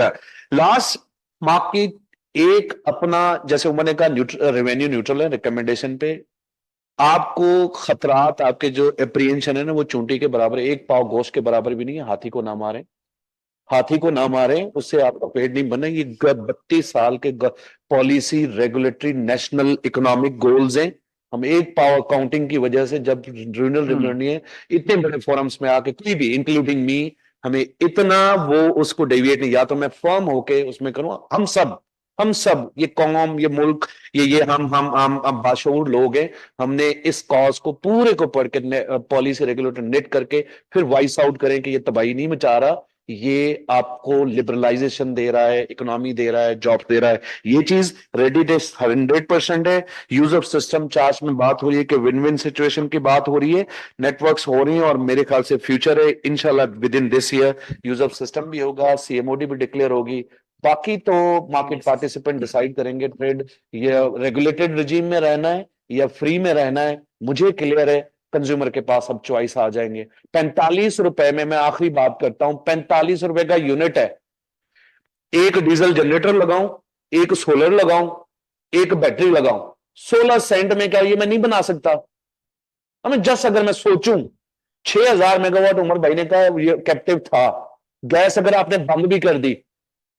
लास्ट मार्केट एक अपना, जैसे उमर ने कहा रेवेन्यू न्यूट्रल है, रिकमेंडेशन पे आपको खतरात, आपके जो एप्रीहेंशन है ना वो चूंटी के बराबर है, एक पाव गोश्त के बराबर भी नहीं है। हाथी को ना मारे, उससे आपका पेट नहीं बने। ये 32 साल के policy, regulatory, national economic goals हैं। हम एक पाव अकाउंटिंग की वजह से जब रिन्यूअल इतने बड़े फोरम्स में आके कोई भी इंक्लूडिंग मी, हमें इतना वो उसको डेविएट नहीं, या तो मैं फर्म होके उसमें करूं। हम सब ये कौम, ये मुल्क, ये हम बाशऊर लोग हैं। हमने इस कॉज को पूरे को पढ़ के पॉलिसी रेगुलेटर नेट करके फिर वॉइस आउट करें कि ये तबाही नहीं मचा रहा, ये आपको लिबरलाइजेशन दे रहा है, इकोनॉमी दे रहा है, जॉब दे रहा है। ये चीज रेडीनेस 100% है। यूज ऑफ सिस्टम चार्ज में बात हो रही है कि विन विन सिचुएशन की बात हो रही है, नेटवर्क्स हो रही हैं, और मेरे ख्याल से फ्यूचर है इंशाल्लाह with in this year use of system भी होगा, सीएमओडी भी डिक्लेयर होगी। बाकी तो मार्केट पार्टिसिपेंट डिसाइड करेंगे ट्रेड ये रेगुलेटेड रिजीम में रहना है या फ्री में रहना है। मुझे क्लियर है कंज्यूमर के पास अब चॉइस आ जाएंगे। 45 रुपए में, मैं आखिरी बात करता हूं, 45 रुपए का यूनिट है। एक डीजल जनरेटर लगाऊं, एक सोलर लगाऊं, एक बैटरी लगाऊं, 16 सेंट में क्या ये मैं नहीं बना सकता? हमें जस्ट अगर मैं सोचूं 6000 मेगावाट उमर भाई ने कहा कैप्टिव था, गैस अगर आपने बंद भी कर दी,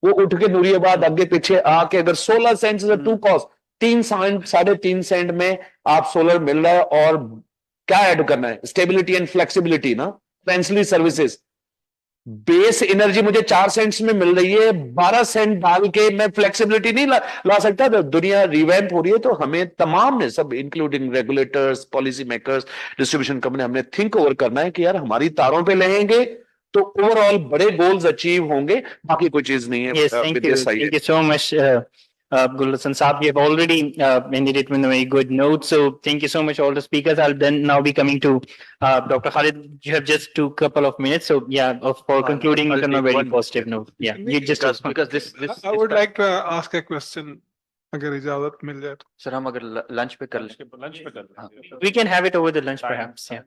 वो उठ के नूरियाबाद आगे पीछे आके अगर 16 सेंट से 2 कॉस्ट 3 सेंट 3.5 सेंट में आप सोलर मिल रहा है, और क्या ऐड करना है? स्टेबिलिटी एंड फ्लेक्सिबिलिटी ना, एंसिलरी सर्विसेज। बेस एनर्जी मुझे 4 सेंट्स में मिल रही है, 12 सेंट डाल के मैं फ्लेक्सिबिलिटी नहीं ला सकता। तो दुनिया रिवैम्प हो रही है, तो हमें तमाम ने सब including regulators, policy makers, distribution company, हमने थिंक ओवर करना है कि यार हमारी तारों पे रहेंगे तो ओवरऑल बड़े गोल्स अचीव होंगे, बाकी कोई चीज नहीं है। Yes, thank you so much, Gulratan Saab. We have already ended it with a very good note. So thank you so much, all the speakers. I'll then now be coming to Dr. Khalid. You have just 2 couple of minutes. So yeah, for concluding it on a very positive note. Yeah, you just because this I would like to ask a question. अगर इजाजत मिल जाए तो sir, हम अगर lunch पे कर लें, we can have it over the lunch perhaps. Yeah.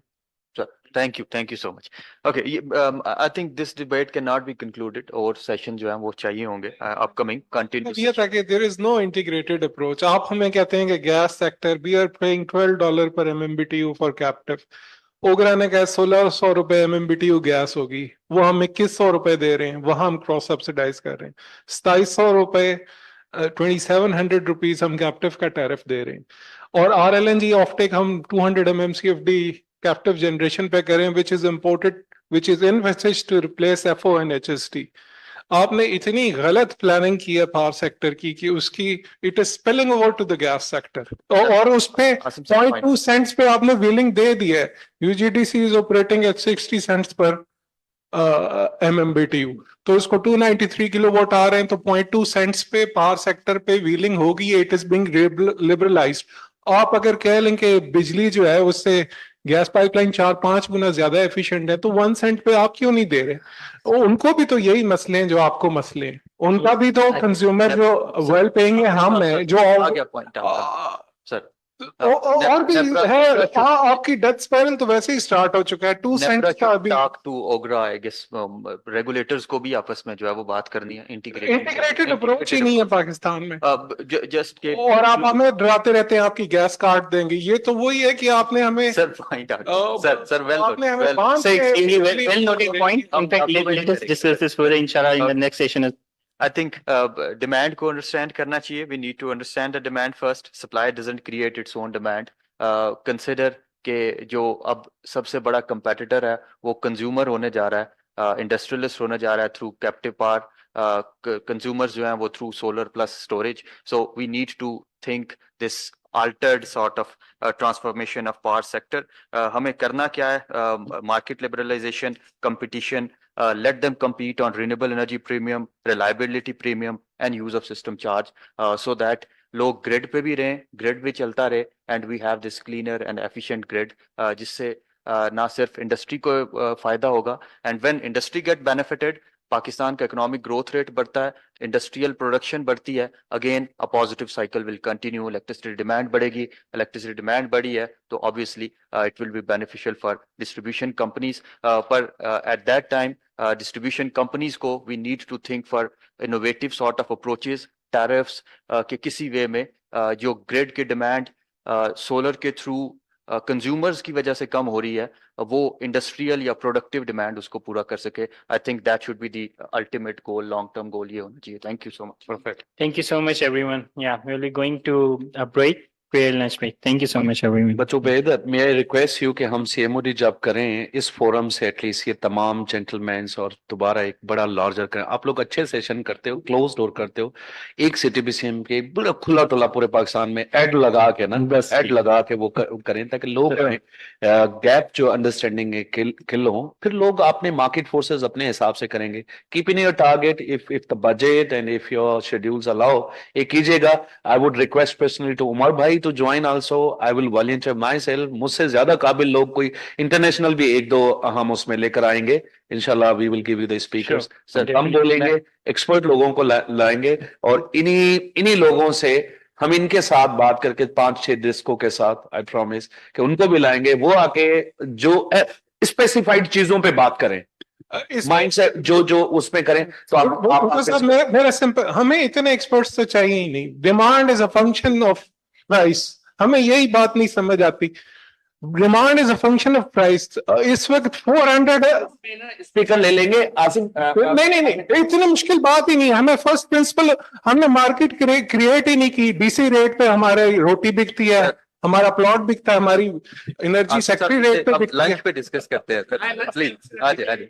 So, thank you so much. Okay, I think this debate cannot be concluded, और सेशन जो है वो चाहिए होंगे upcoming continuous. ये था कि there is no integrated approach. आप हमें कहते हैं कि gas sector we are paying $12 per MMBTU for captive. ओगरा ने कहा 1600 रुपए MMBTU गैस होगी, वो हम 2100 रुपए दे रहे हैं, वहां हम क्रॉस सब्सिडाइज कर रहे हैं। 2700 रुपए 2700 रुपीज हम कैप्टिव का टैरिफ दे रहे हैं। और RLNG ऑफटेक हम 200 MMSCFD कैप्टिव जनरेशन पे करें, which is imported, which is invested to replace FO and HST। आपने इतनी गलत प्लानिंग की है पावर सेक्टर की कि उसकी it is spilling over to the gas sector, और उस पे 0.2 सेंट्स पे आपने व्हीलिंग दे दी है। UGTC is operating at 60 cents per MMBTU, तो इसको 293 किलोवाट आ रहे हैं, तो 0.2 सेंट्स पे पावर सेक्टर पे व्हीलिंग होगी, इट इज बिंग लिबरलाइज्ड। आप अगर कह लें कि बिजली जो है उससे गैस पाइपलाइन 4-5 गुना ज्यादा एफिशिएंट है, तो 1 सेंट पे आप क्यों नहीं दे रहे? उनको भी तो यही मसले हैं जो आपको मसले हैं, उनका भी तो कंज्यूमर जो वेल पेइंग है हम है, जो सर और भी है। आपकी डेथ स्पाइरल तो वैसे ही स्टार्ट हो चुका है, 2 सेंट का अभी। Talk to OGRA, I guess regulators को भी आपस में जो है वो बात करनी है, इंटीग्रेटेड अप्रोच ही नहीं है पाकिस्तान में। जस्ट के और आप हमें डराते रहते हैं आपकी गैस काट देंगे, ये तो वही है कि आपने हमें सर पॉइंट सर वेल आपने हमें बांध So के well noted point. In fact, let us discuss this further, inshallah, in the next session. I think demand को understand करना चाहिए. We need to understand the demand first. Supply doesn't create its own demand. Consider कि जो अब सबसे बड़ा competitor है वो consumer होने जा रहा है, industrialist होने जा रहा है through captive power. Consumers जो हैं वो through solar plus storage. So we need to think this altered sort of transformation of power sector. हमें करना क्या है? Market liberalization, competition. Let them compete on renewable energy premium, reliability premium, and use of system charge, so that लोग grid पे भी रहें, grid भी चलता रहे, and we have this cleaner and efficient grid, जिससे ना सिर्फ इंडस्ट्री को फायदा होगा, and when industry get benefited, Pakistan का इकोनॉमिक ग्रोथ रेट बढ़ता है, इंडस्ट्रियल प्रोडक्शन बढ़ती है, again a positive cycle will continue, electricity demand बढ़ेगी, इलेक्ट्रिसिटी डिमांड बढ़ी है तो obviously it will be beneficial for distribution companies, पर at that time distribution companies को we need to think for innovative sort of approaches, tariffs के किसी वे में जो ग्रिड की डिमांड सोलर के थ्रू कंज्यूमर्स की वजह से कम हो रही है, वो इंडस्ट्रियल या प्रोडक्टिव डिमांड उसको पूरा कर सके. I think that should be the ultimate goal, long term goal ये होना चाहिए. Thank you so much. Perfect. Thank you so much, everyone. Yeah, we'll be going to a break. Prayer lunch break. Thank you so much, everyone. बच्चों बेहतर मे I request you कि हम CMOD जब करें इस फोरम से एटलीस्ट ये तमाम जेंटलमैन्स और दोबारा एक बड़ा लार्जर करें. आप लोग अच्छे सेशन करते हो, क्लोज डोर करते हो, एक CTBCM के बड़ा खुला टुला पूरे पाकिस्तान में एड लगा के ना, एड लगा के वो करें ताकि लोग गैप जो अंडरस्टैंडिंग है किल हो, फिर लोग अपने मार्केट फोर्सेस अपने हिसाब से करेंगे. Keeping your target, if the budget and if your schedules allow, ये कीजिएगा. I would request personally to Umar भाई to join also. I will volunteer myself. मुझसे ज्यादा काबिल लोग कोई इंटरनेशनल भी एक दो हम उसमें लेकर आएंगे इंशाल्लाह. We will give you the speakers. Sir हम बोलेंगे, एक्सपर्ट लोगों को लाएंगे, और इन्हीं लोगों से हम इनके साथ बात करके 5-6 डिस्को के साथ आई प्रॉमिस कि उनको भी लाएंगे. वो आके जो स्पेसिफाइड चीजों पे बात करें, माइंडसेट जो उसमें करें. तो आप मेरा सिंपल, हमें इतने एक्सपर्ट्स तो चाहिए ही नहीं. Demand is a function of price. हमें यही बात नहीं समझ आती. Demand is a function of price. इस वक्त 400 स्पीकर ले लेंगे आसिम. नहीं, इतनी मुश्किल बात ही नहीं. हमें फर्स्ट प्रिंसिपल, हमने मार्केट क्रिएट ही नहीं की. DC रेट पे हमारे रोटी बिकती है, हमारा प्लॉट बिकता है, हमारी एनर्जी सेक्टरी रेट पे बिकती है. लंच पे डिस्कस करते हैं प्लीज. आज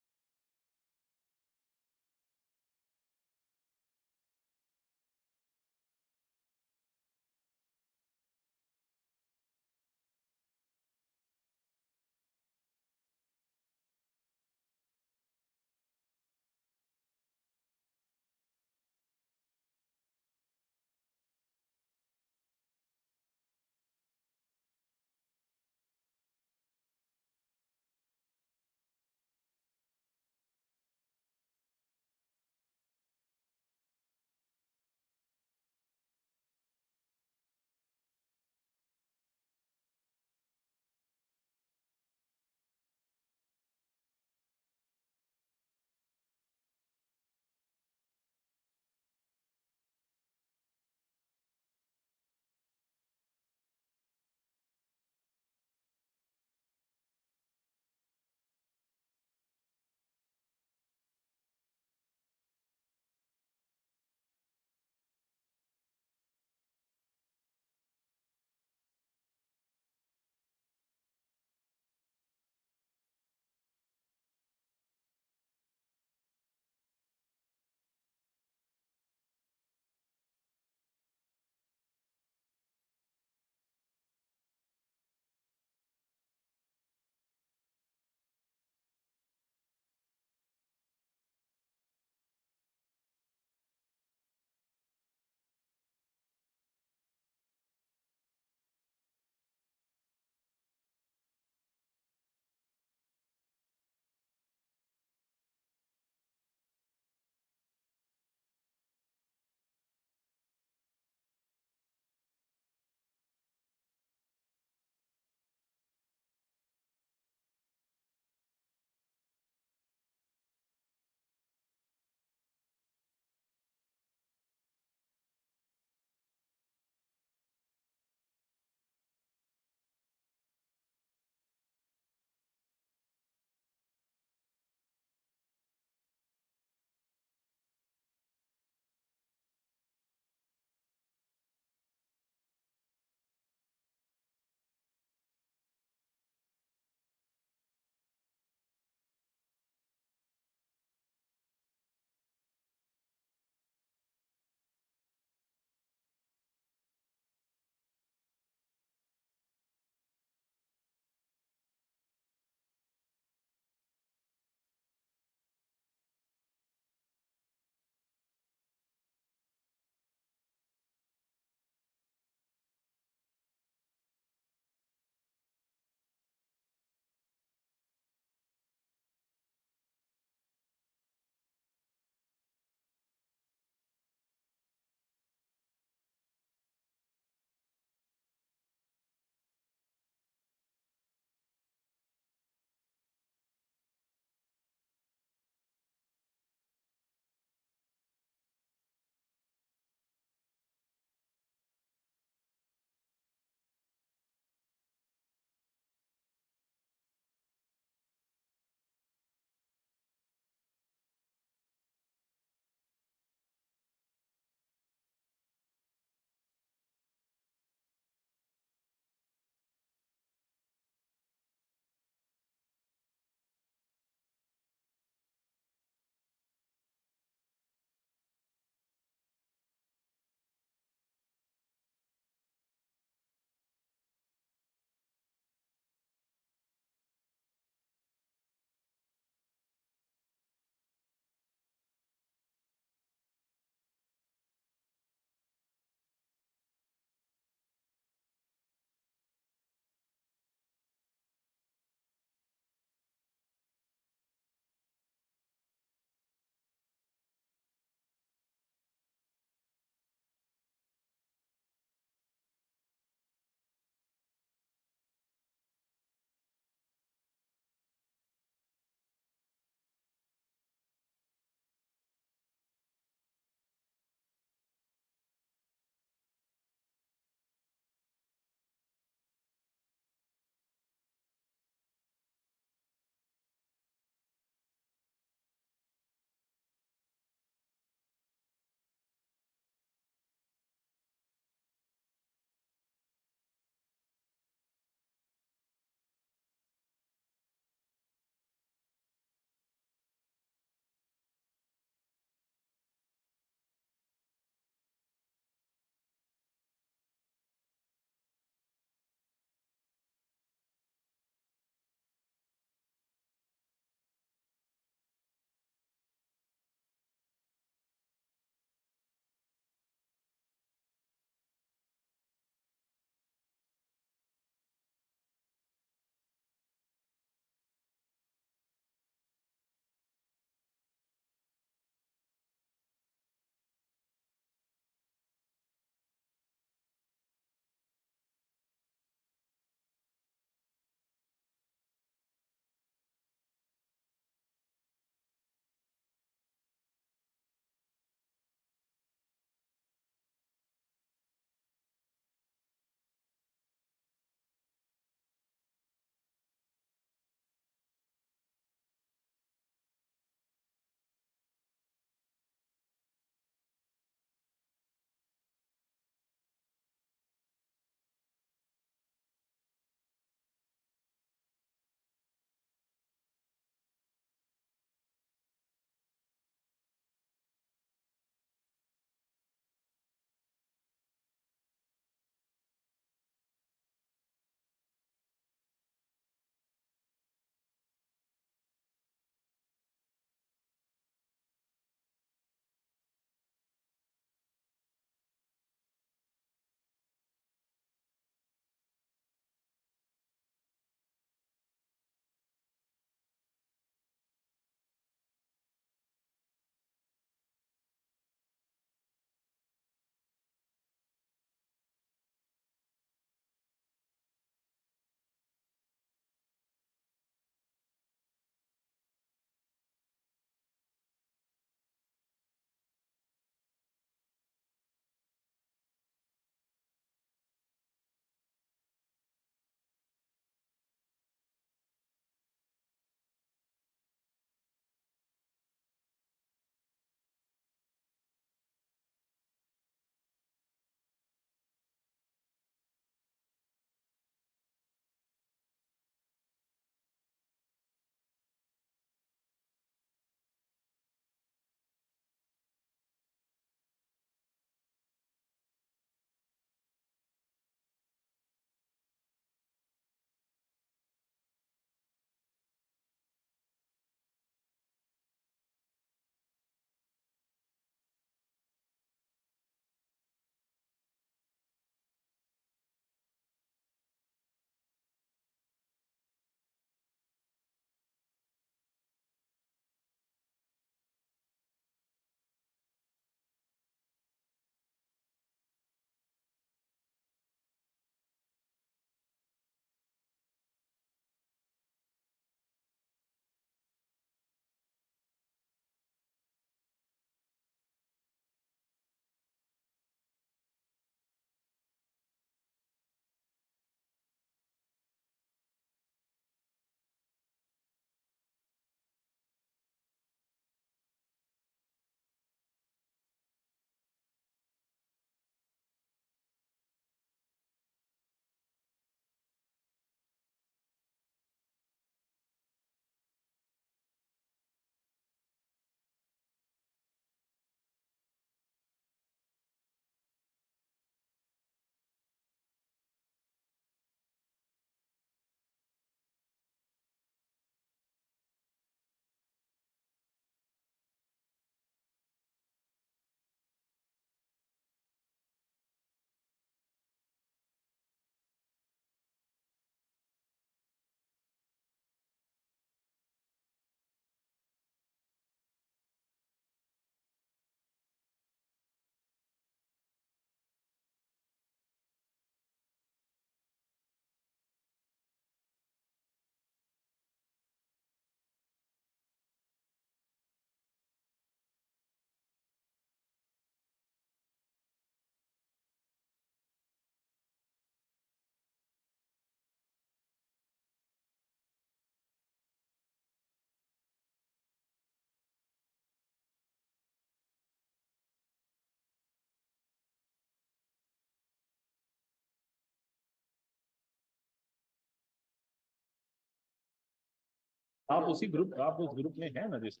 आप उसी ग्रुप आप उस ग्रुप में हैं ना जिस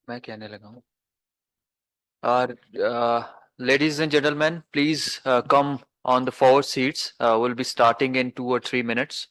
मैं कहने लगा हूँ ladies and gentlemen, please come on the forward seats. We'll be starting in 2 or 3 minutes.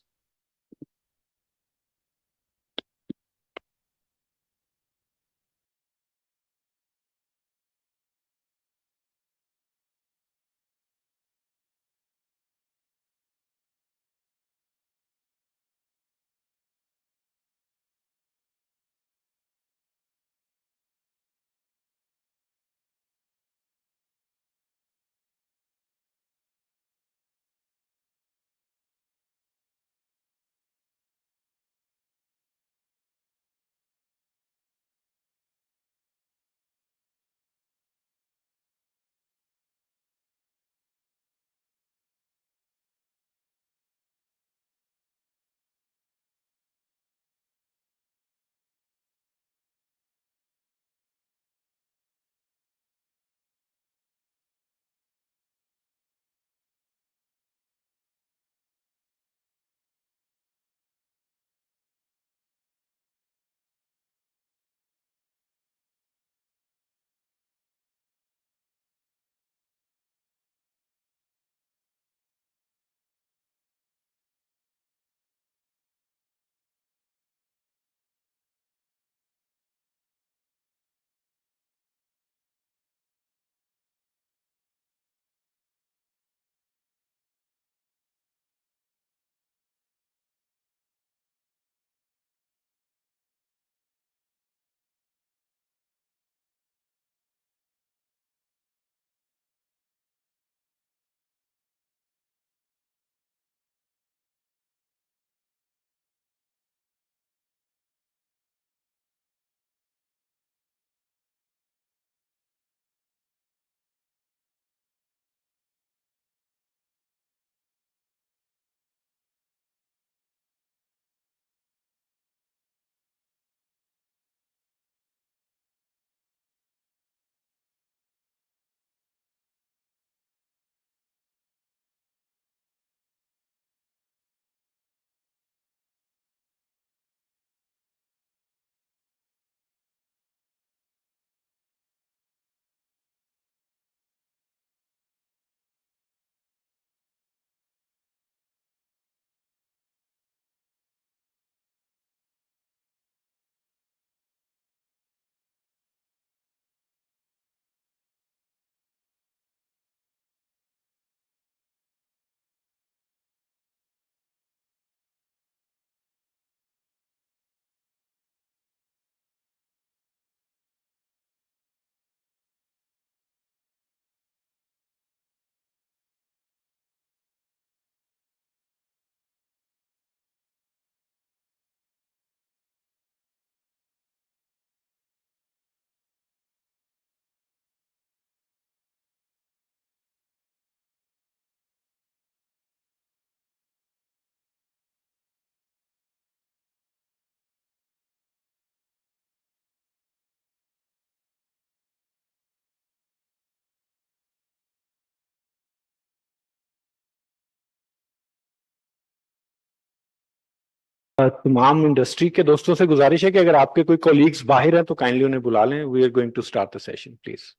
तमाम इंडस्ट्री के दोस्तों से गुजारिश है कि अगर आपके कोई कोलीग्स बाहर हैं तो काइंडली उन्हें बुला लें. We are going to start the session please.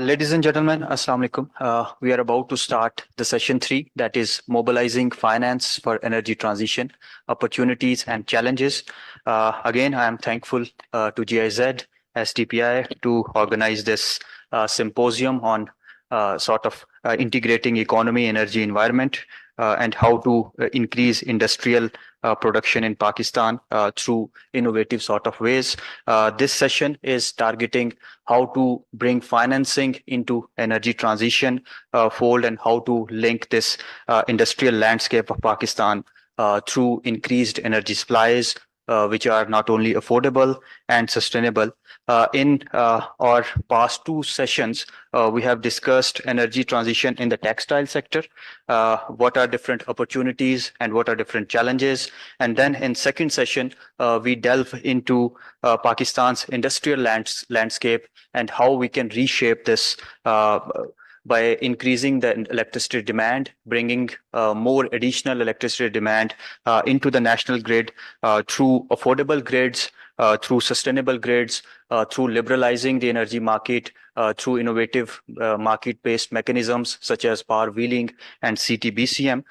Ladies and gentlemen, Assalamu alaikum. We are about to start the session 3, that is mobilizing finance for energy transition, opportunities and challenges. Again, I am thankful to GIZ, STPI to organize this symposium on integrating economy, energy, environment, and how to increase industrial production in Pakistan through innovative ways. This session is targeting how to bring financing into energy transition fold and how to link this industrial landscape of Pakistan through increased energy supplies, which are not only affordable and sustainable. In our past 2 sessions, we have discussed energy transition in the textile sector, what are different opportunities and what are different challenges. And then in second session, we delve into Pakistan's industrial landscape and how we can reshape this by increasing the electricity demand, bringing more additional electricity demand into the national grid through affordable grids, through sustainable grids, through liberalizing the energy market, through innovative market-based mechanisms such as power wheeling and CTBCM.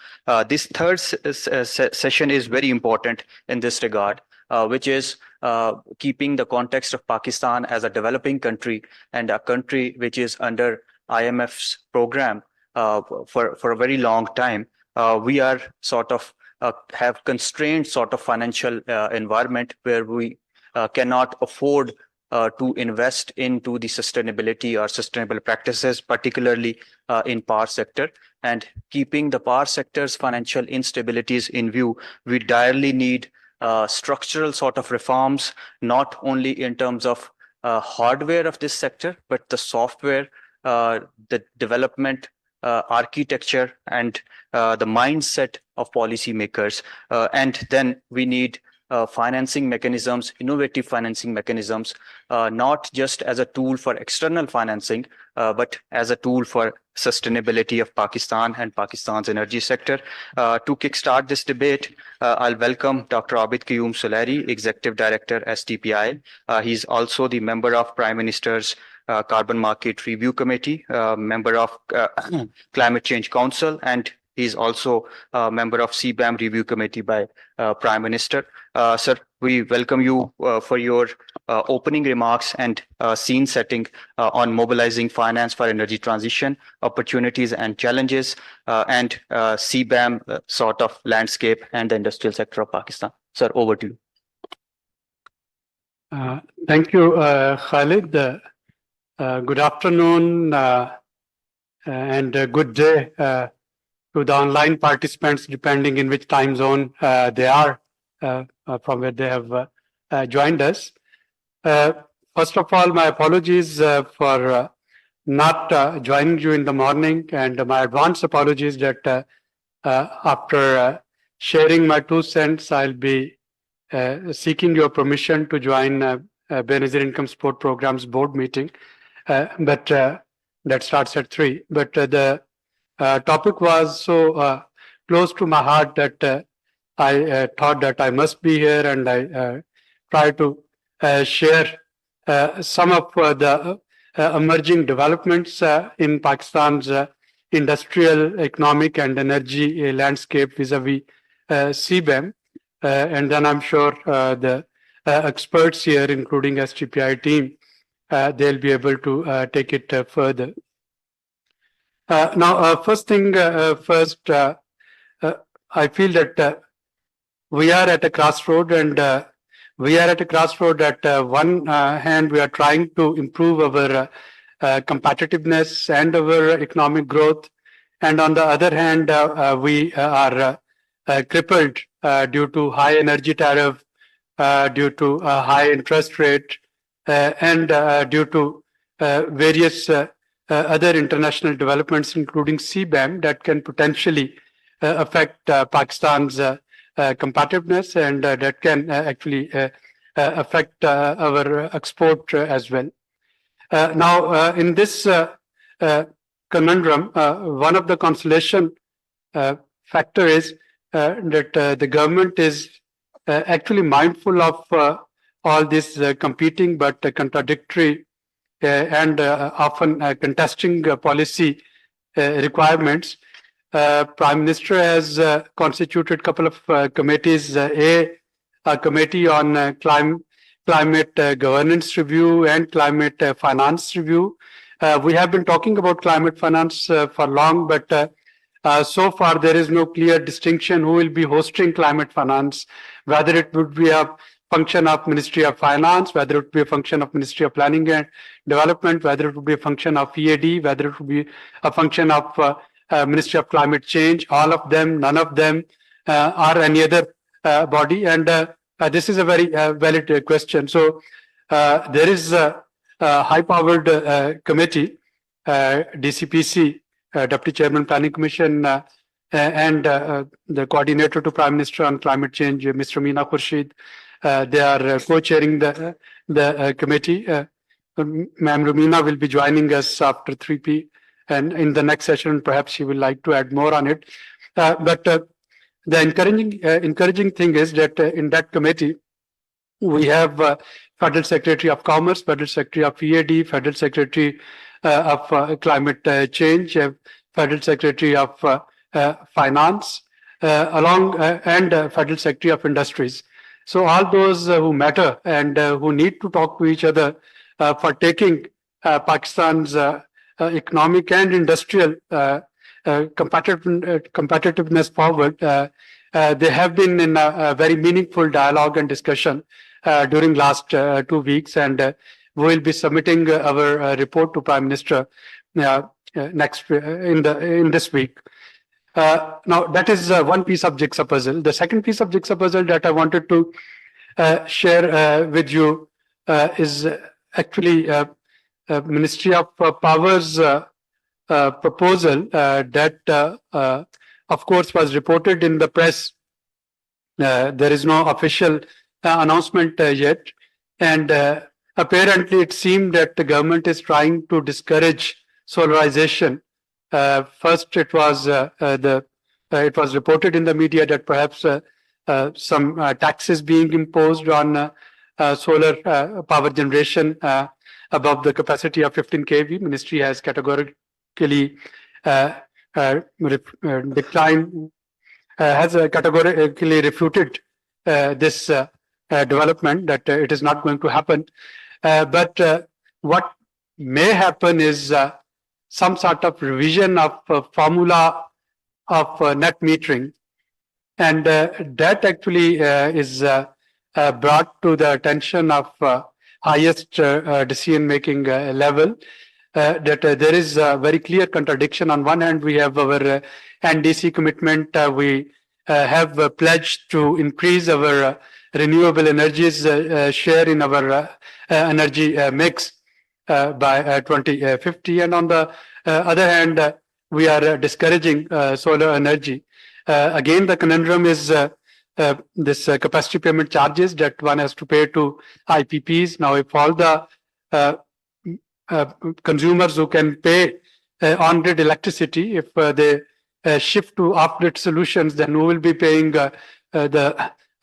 This third session is very important in this regard, which is keeping the context of Pakistan as a developing country and a country which is under IMF's program for a very long time. We are have constrained financial environment where we cannot afford to invest into the sustainability or sustainable practices, particularly in power sector. And keeping the power sector's financial instabilities in view, we direly need structural reforms, not only in terms of hardware of this sector, but the software, the development, architecture, and the mindset of policymakers. And then we need financing mechanisms, innovative financing mechanisms, not just as a tool for external financing, but as a tool for sustainability of Pakistan and Pakistan's energy sector. To kickstart this debate, I'll welcome Dr. Abid Qayyum Suleri, Executive Director, STPI. He's also the member of Prime Minister's Carbon Market Review Committee, member of Climate Change Council, and he's also a member of CBAM Review Committee by Prime Minister. Sir, we welcome you for your opening remarks and scene setting on mobilizing finance for energy transition, opportunities and challenges, and CBAM landscape and the industrial sector of Pakistan. Sir, over to you. Thank you, Khalid. Good afternoon and good day to the online participants, depending in which time zone they are from where they have joined us. First of all, my apologies for not joining you in the morning, and my advance apologies that after sharing my 2 cents, I'll be seeking your permission to join Benazir Income Support Program's board meeting, but that starts at 3. But the topic was so close to my heart that I thought that I must be here, and I try to share some of the emerging developments in Pakistan's industrial, economic, and energy landscape vis-a-vis CBAM. And then I'm sure the experts here, including STPI team, they'll be able to take it further. Now, first thing first, I feel that we are at a crossroad, and we are at a crossroad. At one hand, we are trying to improve our competitiveness and our economic growth, and on the other hand, we are crippled due to high energy tariff, due to high interest rate, and due to various other international developments, including CBAM, that can potentially affect Pakistan's competitiveness, and that can actually affect our export as well. Now, in this conundrum, one of the consolation factor is that the government is actually mindful of all these competing but contradictory and often contesting policy requirements. Prime Minister has constituted a couple of committees, a committee on climate governance review and climate finance review. We have been talking about climate finance for long, but so far there is no clear distinction who will be hosting climate finance, whether it would be a function of Ministry of Finance, whether it would be a function of Ministry of Planning and Development, whether it would be a function of EAD, whether it would be a function of Ministry of Climate Change. All of them, none of them are any other body, and this is a very valid question. So there is a high-powered committee, DCPC, Deputy Chairman Planning Commission, and the coordinator to Prime Minister on climate change, Mr. Meena Khurshid. They are co-chairing the committee. Ma'am Rumina will be joining us after 3 p. and in the next session, perhaps she will like to add more on it. But the encouraging thing is that in that committee, we have Federal Secretary of Commerce, Federal Secretary of EAD, Federal Secretary of Climate Change, Federal Secretary of Finance, and Federal Secretary of Industries. So all those who matter and who need to talk to each other for taking Pakistan's economic and industrial competitiveness forward, they have been in a very meaningful dialogue and discussion during last 2 weeks, and we will be submitting our report to Prime Minister next in this week. Now, that is one piece of jigsaw puzzle. The second piece of jigsaw puzzle that I wanted to share with you is actually Ministry of Power's proposal that, of course, was reported in the press. There is no official announcement yet, and apparently it seemed that the government is trying to discourage solarization. First, it was reported in the media that perhaps some taxes being imposed on solar power generation above the capacity of 15 kV. Ministry has categorically declined, has categorically refuted this development, that it is not going to happen. But what may happen is some sort of revision of formula of net metering, and that actually is brought to the attention of highest decision-making level that there is a very clear contradiction. On one hand, we have our NDC commitment. We have pledged to increase our renewable energies share in our energy mix by 2050. And on the other hand, we are discouraging solar energy. Again, the conundrum is this capacity payment charges that one has to pay to IPPs. Now, if all the consumers who can pay on-grid electricity, if they shift to off-grid solutions, then who will be paying the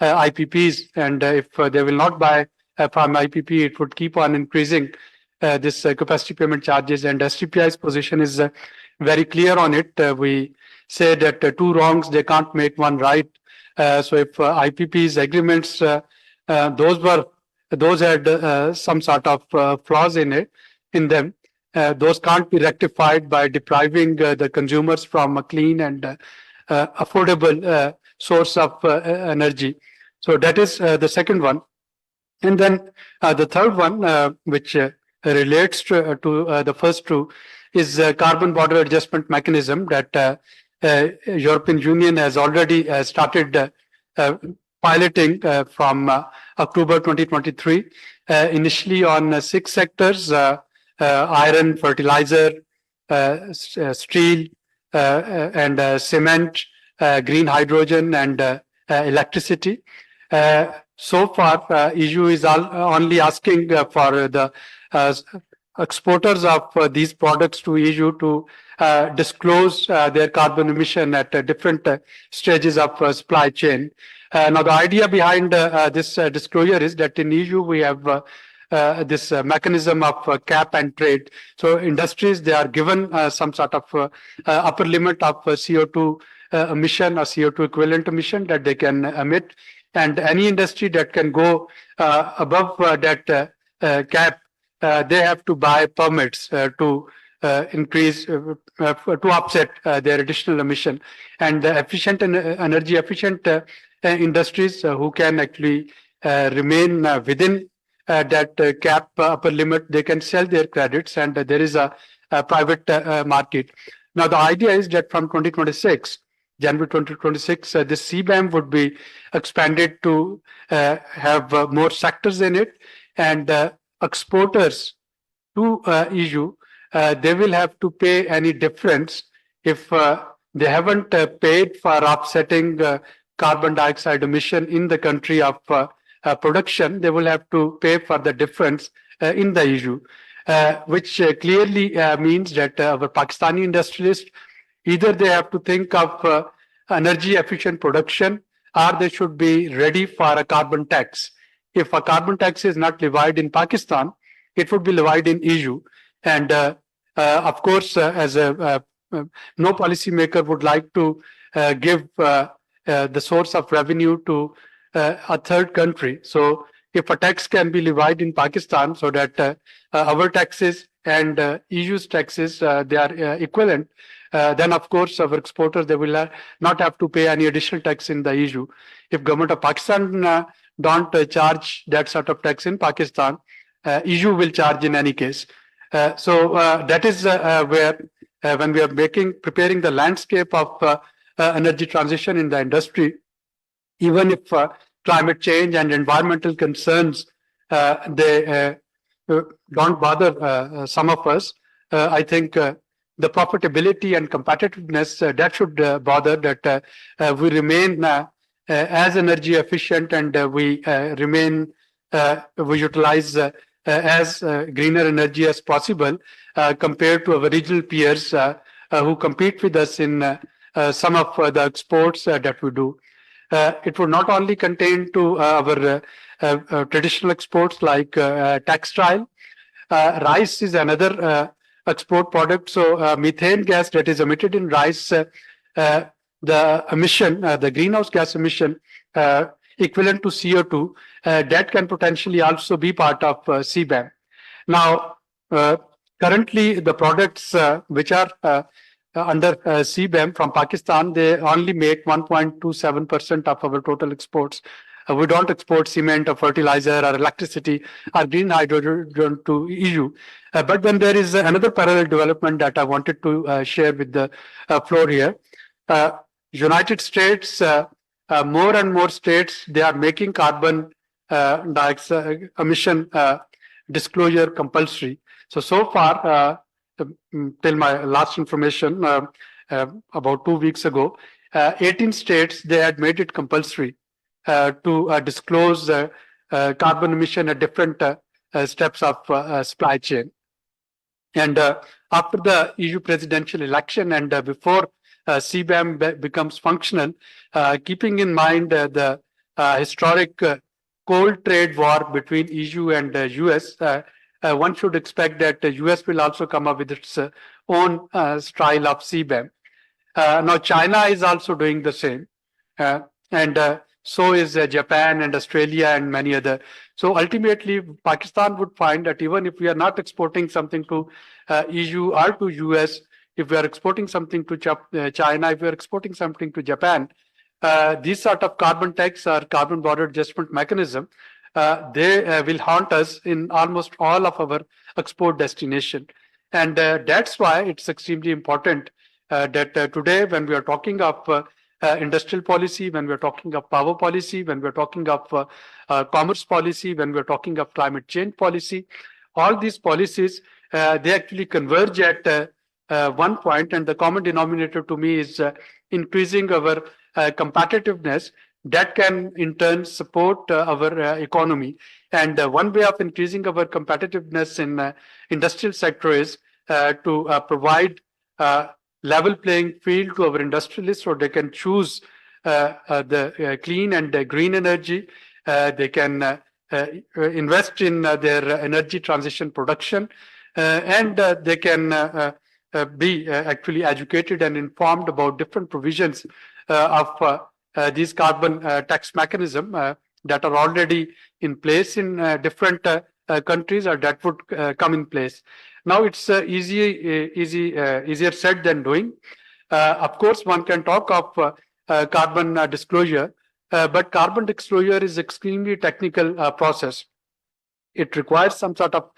IPPs? And if they will not buy from IPP, it would keep on increasing this capacity payment charges. And STPI's position is very clear on it. We say that two wrongs, they can't make one right. So if IPP's agreements, those had some sort of flaws in them, those can't be rectified by depriving the consumers from a clean and affordable source of energy. So that is the second one. And then the third one, which relates to the first two, is carbon border adjustment mechanism that European Union has already started piloting from October 2023, initially on 6 sectors, iron, fertilizer, steel, and cement, green hydrogen, and electricity. So far, EU is only asking for the exporters of these products to EU to disclose their carbon emission at different stages of supply chain. Now, the idea behind this disclosure is that in EU we have this mechanism of cap and trade. So industries, they are given some sort of upper limit of CO2 emission or CO2 equivalent emission that they can emit. And any industry that can go above that cap, they have to buy permits to increase, to offset their additional emission. And efficient and energy efficient industries who can actually remain within that cap upper limit, they can sell their credits, and there is a private market. Now, the idea is that from 2026, January 2026, this CBAM would be expanded to have more sectors in it, and exporters to EU, they will have to pay any difference if they haven't paid for offsetting carbon dioxide emission in the country of production. They will have to pay for the difference in the EU, which clearly means that our Pakistani industrialists, either they have to think of energy efficient production, or they should be ready for a carbon tax. If a carbon tax is not levied in Pakistan, it would be levied in EU. And of course, as no policymaker would like to give the source of revenue to a third country. So if a tax can be levied in Pakistan so that our taxes and EU's taxes, they are equivalent, then of course our exporters, they will not have to pay any additional tax in the EU. If government of Pakistan don't charge that sort of tax in Pakistan, EU will charge in any case. So that is where when we are preparing the landscape of energy transition in the industry, even if climate change and environmental concerns, they don't bother some of us, I think the profitability and competitiveness, that should bother, that we remain as energy efficient, and we utilize as greener energy as possible compared to our regional peers who compete with us in some of the exports that we do. It would not only contain to our traditional exports like textile. Rice is another export product. So methane gas that is emitted in rice, the emission, the greenhouse gas emission equivalent to CO2, that can potentially also be part of CBAM. Now, currently the products which are under CBAM from Pakistan, they only make 1.27% of our total exports. We don't export cement or fertilizer or electricity or green hydrogen to EU. But then there is another parallel development that I wanted to share with the floor here. United States, more and more states, they are making carbon dioxide emission disclosure compulsory. So far, till my last information, about 2 weeks ago, 18 states, they had made it compulsory to disclose carbon emission at different steps of supply chain. And after the EU presidential election and before CBAM becomes functional, keeping in mind the historic cold trade war between EU and US, one should expect that the US will also come up with its own style of CBAM. Now, China is also doing the same. And so is Japan and Australia and many other. So ultimately, Pakistan would find that even if we are not exporting something to EU or to US, if we are exporting something to China, if we are exporting something to Japan, these sort of carbon tax or carbon border adjustment mechanism, they will haunt us in almost all of our export destination. And that's why it's extremely important that today, when we are talking of industrial policy, when we're talking of power policy, when we're talking of commerce policy, when we're talking of climate change policy, all these policies, they actually converge at one point, and the common denominator to me is increasing our competitiveness that can in turn support our economy. And one way of increasing our competitiveness in industrial sector is to provide level playing field to our industrialists so they can choose the clean and green energy. They can invest in their energy transition production, and they can be actually educated and informed about different provisions of these carbon tax mechanism that are already in place in different countries or that would come in place. Now it's easier said than doing. Of course, one can talk of carbon disclosure, but carbon disclosure is extremely technical process. It requires some sort of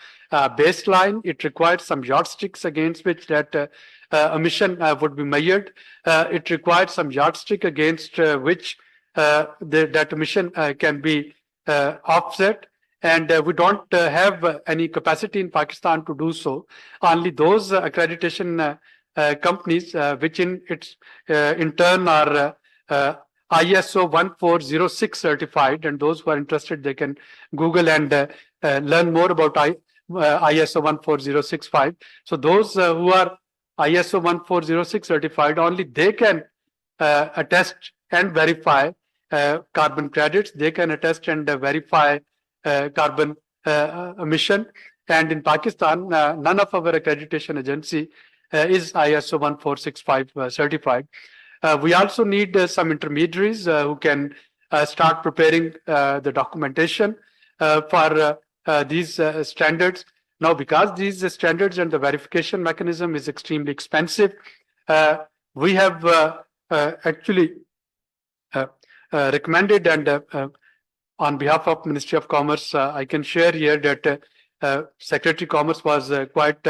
baseline. It requires some yardsticks against which that emission would be measured. It requires some yardstick against which that emission can be offset. And we don't have any capacity in Pakistan to do so. Only those accreditation companies, which in turn are ISO 1406 certified, and those who are interested, they can Google and learn more about ISO 14065. So those who are ISO 1406 certified, only they can attest and verify carbon credits. They can attest and verify carbon emission. And in Pakistan, none of our accreditation agency is ISO 1465 certified. We also need some intermediaries who can start preparing the documentation for these standards. Now, because these standards and the verification mechanism is extremely expensive, we have actually recommended, and on behalf of Ministry of Commerce, I can share here that Secretary Commerce was quite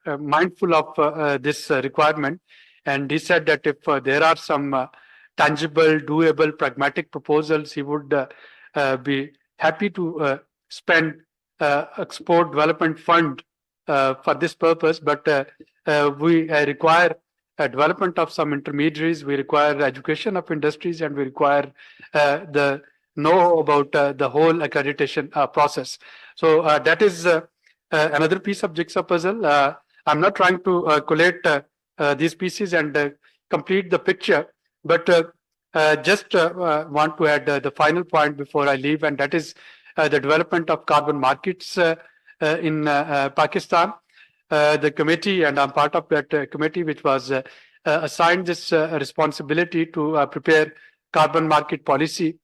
mindful of this requirement. And he said that if there are some tangible, doable, pragmatic proposals, he would be happy to spend export development fund for this purpose. But we require development of some intermediaries, we require education of industries, and we require the know about the whole accreditation process. So that is another piece of jigsaw puzzle. I'm not trying to collate these pieces and complete the picture, but just want to add the final point before I leave, and that is the development of carbon markets in Pakistan. The committee, and I'm part of that committee, which was assigned this responsibility to prepare carbon market policy.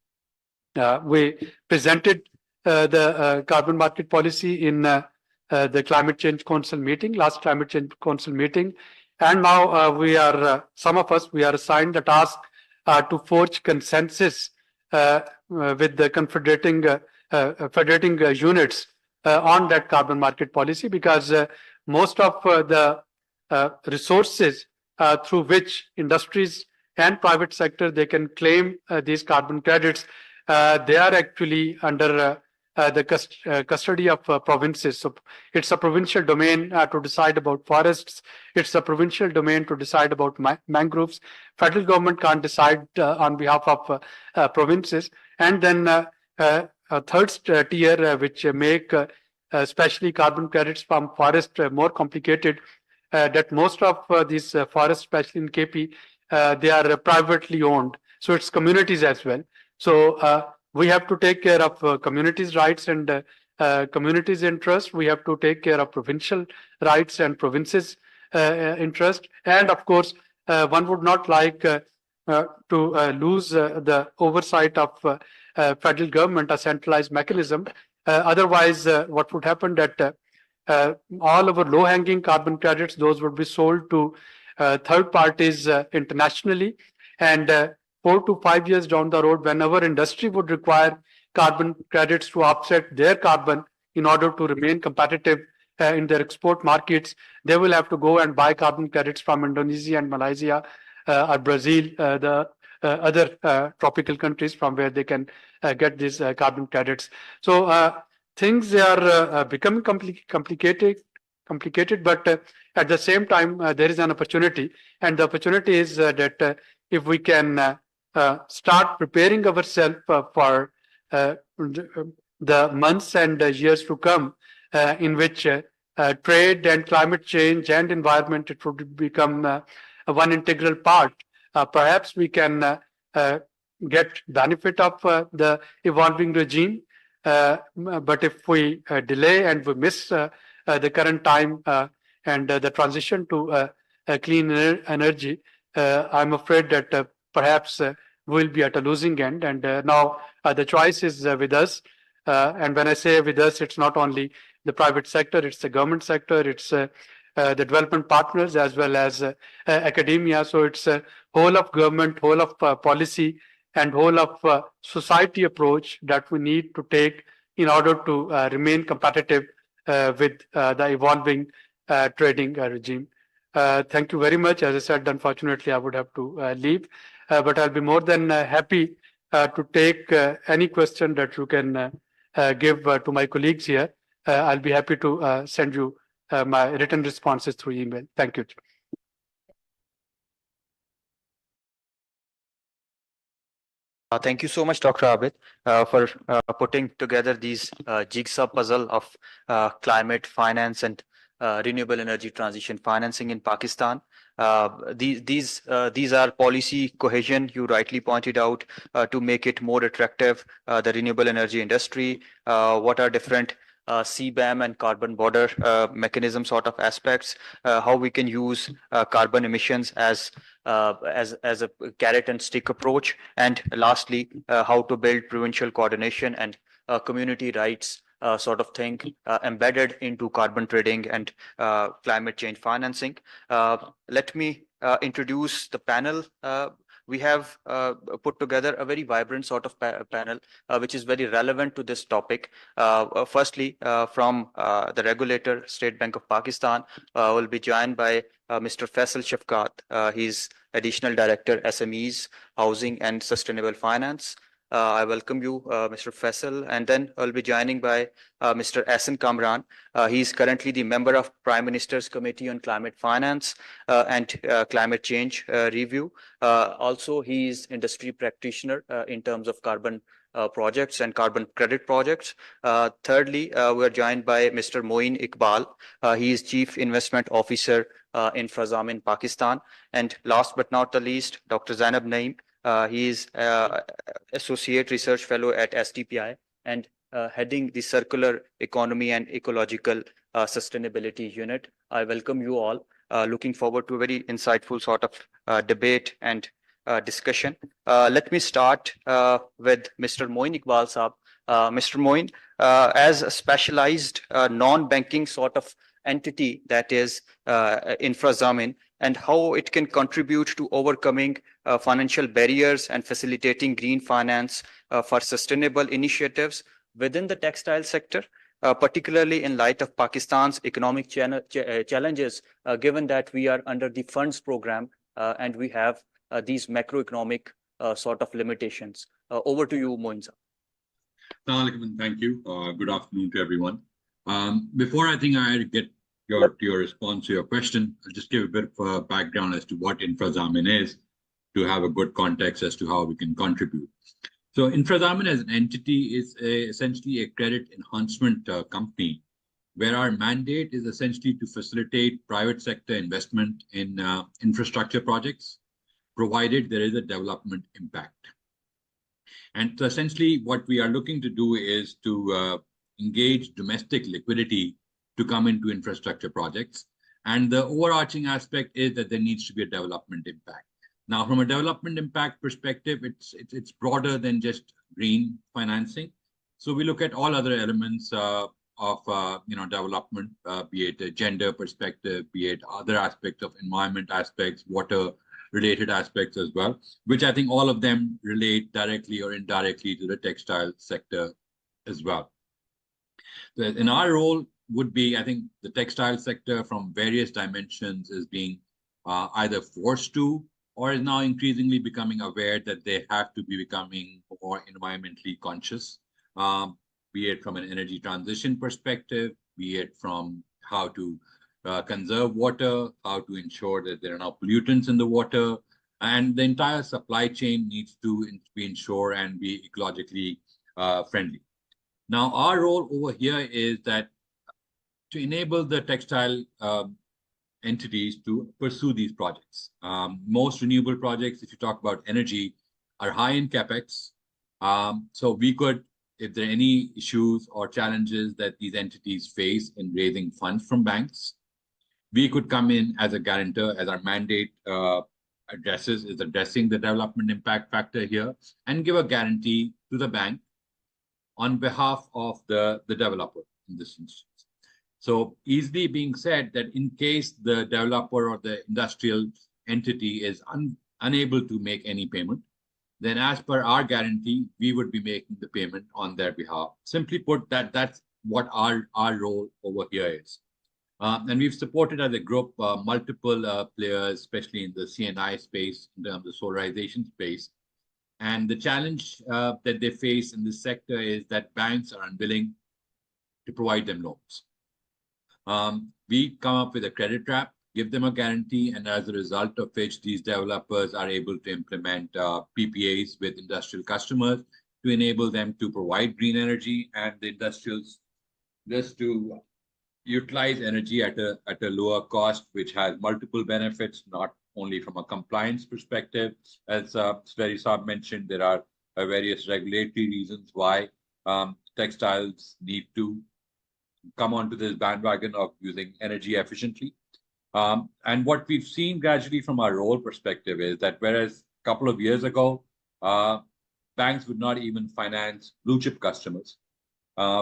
We presented the carbon market policy in the Climate Change Council meeting, last Climate Change Council meeting. And now we are, some of us, we are assigned the task to forge consensus with the federating units on that carbon market policy, because most of the resources through which industries and private sector they can claim these carbon credits, they are actually under the custody of provinces. So it's a provincial domain to decide about forests. It's a provincial domain to decide about mangroves. Federal government can't decide on behalf of provinces. And then a third tier which make especially carbon credits from forest more complicated, that most of these forests, especially in KP, they are privately owned. So it's communities as well. So we have to take care of communities' rights and communities' interest. We have to take care of provincial rights and provinces' interest. And of course, one would not like to lose the oversight of federal government, a centralized mechanism. Otherwise, what would happen that all of our low-hanging carbon credits, those would be sold to third parties internationally. And 4 to 5 years down the road, whenever industry would require carbon credits to offset their carbon in order to remain competitive in their export markets, they will have to go and buy carbon credits from Indonesia and Malaysia or Brazil, the other tropical countries from where they can get these carbon credits. So things are becoming complicated, but at the same time, there is an opportunity. And the opportunity is that if we can start preparing ourselves for the months and years to come, in which trade and climate change and environment, it would become one integral part. Perhaps we can get benefit of the evolving regime, but if we delay and we miss the current time and the transition to clean energy, I'm afraid that perhaps we'll be at a losing end. And now the choice is with us. And when I say with us, it's not only the private sector, it's the government sector, it's the development partners as well as academia. So it's a whole of government, whole of policy, and whole of society approach that we need to take in order to remain competitive with the evolving trading regime. Thank you very much. As I said, unfortunately, I would have to leave, but I'll be more than happy to take any question that you can give to my colleagues here. I'll be happy to send you my written responses through email. Thank you. Thank you so much, Dr. Abid, for putting together these jigsaw puzzle of climate finance and renewable energy transition financing in Pakistan. These are policy cohesion, you rightly pointed out, to make it more attractive, the renewable energy industry. What are different CBAM and carbon border mechanism sort of aspects, how we can use carbon emissions as a carrot and stick approach, and lastly, how to build provincial coordination and community rights sort of thing embedded into carbon trading and climate change financing. Let me introduce the panel. We have put together a very vibrant sort of panel, which is very relevant to this topic. Firstly, from the regulator, State Bank of Pakistan, will be joined by Mr. Faisal Shafqat. He's Additional Director, SMEs, Housing and Sustainable Finance. I welcome you, Mr. Faisal, and then I'll be joining by Mr. Ahsan Kamran. He's currently the member of Prime Minister's Committee on Climate Finance and Climate Change Review. Also, he's industry practitioner in terms of carbon projects and carbon credit projects. Thirdly, we're joined by Mr. Moin Iqbal. He is Chief Investment Officer in Frazam in Pakistan. And last but not the least, Dr. Zainab Naeem. He is Associate Research Fellow at STPI and heading the Circular Economy and Ecological Sustainability Unit. I welcome you all. Looking forward to a very insightful sort of debate and discussion. Let me start with Mr. Moin Iqbal Saab. Mr. Moin, as a specialized non-banking sort of entity that is Infrazamin, and how it can contribute to overcoming financial barriers and facilitating green finance for sustainable initiatives within the textile sector, particularly in light of Pakistan's economic challenges, given that we are under the funds program and we have these macroeconomic sort of limitations. Over to you, Moinza. Thank you. Good afternoon to everyone. Before I think I get to your response to your question, I'll just give a bit of background as to what Infrazamin is to have a good context as to how we can contribute. So Infrazamin as an entity is essentially a credit enhancement company where our mandate is essentially to facilitate private sector investment in infrastructure projects, provided there is a development impact. And so essentially what we are looking to do is to engage domestic liquidity to come into infrastructure projects. And the overarching aspect is that there needs to be a development impact. Now, from a development impact perspective, it's broader than just green financing. So we look at all other elements of development, be it a gender perspective, be it other aspects of environment aspects, water related aspects as well, which I think all of them relate directly or indirectly to the textile sector as well. In our role would be, I think the textile sector from various dimensions is being either forced to or is now increasingly becoming aware that they have to be becoming more environmentally conscious, be it from an energy transition perspective, be it from how to conserve water, how to ensure that there are no pollutants in the water, and the entire supply chain needs to be ensured and be ecologically friendly. Now, our role over here is that to enable the textile entities to pursue these projects. Most renewable projects, if you talk about energy, are high in capex. So we could, if there are any issues or challenges that these entities face in raising funds from banks, we could come in as a guarantor, as our mandate addressing the development impact factor here, and give a guarantee to the bank on behalf of the developer in this instance. So easily being said that in case the developer or the industrial entity is unable to make any payment, then as per our guarantee, we would be making the payment on their behalf. Simply put, that's what our role over here is. And we've supported as a group multiple players, especially in the C&I space, in terms of solarization space. And the challenge that they face in this sector is that banks are unwilling to provide them loans. We come up with a credit trap, give them a guarantee, and as a result of which these developers are able to implement PPAs with industrial customers to enable them to provide green energy and the industrials just to utilize energy at a lower cost, which has multiple benefits, not only from a compliance perspective. As Sverri Saab mentioned, there are various regulatory reasons why textiles need to come onto this bandwagon of using energy efficiently. And what we've seen gradually from our role perspective is that whereas a couple of years ago, banks would not even finance blue chip customers,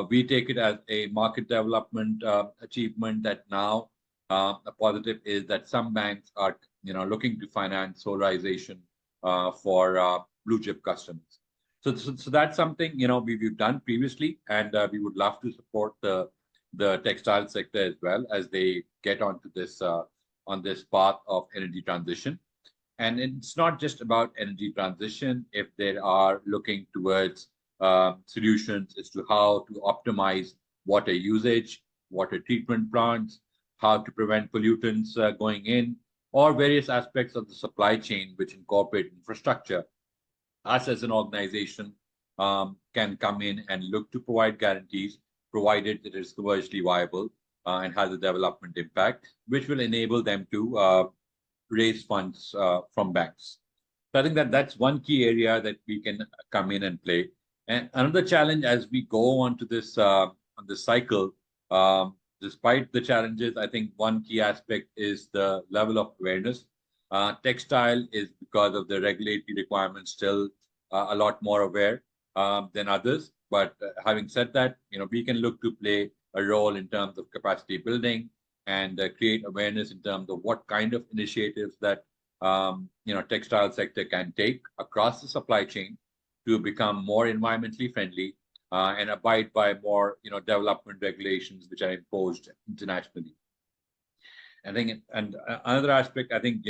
we take it as a market development achievement that now a positive is that some banks are looking to finance solarization for blue chip customers. So that's something we've done previously, and we would love to support the textile sector as well as they get onto this on this path of energy transition. And it's not just about energy transition. If they are looking towards solutions as to how to optimize water usage, water treatment plants, how to prevent pollutants going in, or various aspects of the supply chain which incorporate infrastructure, us as an organization can come in and look to provide guarantees, provided it is commercially viable and has a development impact, which will enable them to raise funds from banks. So I think that's one key area that we can come in and play. And another challenge as we go on to this on this cycle, despite the challenges, I think one key aspect is the level of awareness. Textile is, because of the regulatory requirements, still a lot more aware than others. But having said that, we can look to play a role in terms of capacity building, and create awareness in terms of what kind of initiatives that textile sector can take across the supply chain to become more environmentally friendly and abide by more development regulations which are imposed internationally. I think, and another aspect, I think,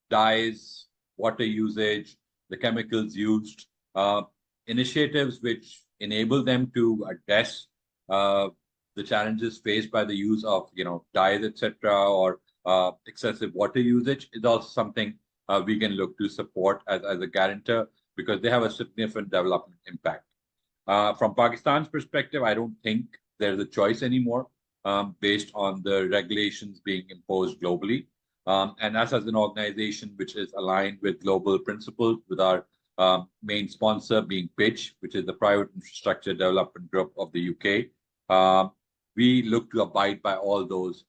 dyes, water usage, the chemicals used, initiatives which enable them to address the challenges faced by the use of, dyes, etc., or excessive water usage is also something we can look to support as a guarantor because they have a significant development impact. From Pakistan's perspective, I don't think there's a choice anymore based on the regulations being imposed globally. And us as an organization which is aligned with global principles, with our main sponsor being Pitch, which is the private infrastructure development group of the UK, we look to abide by all those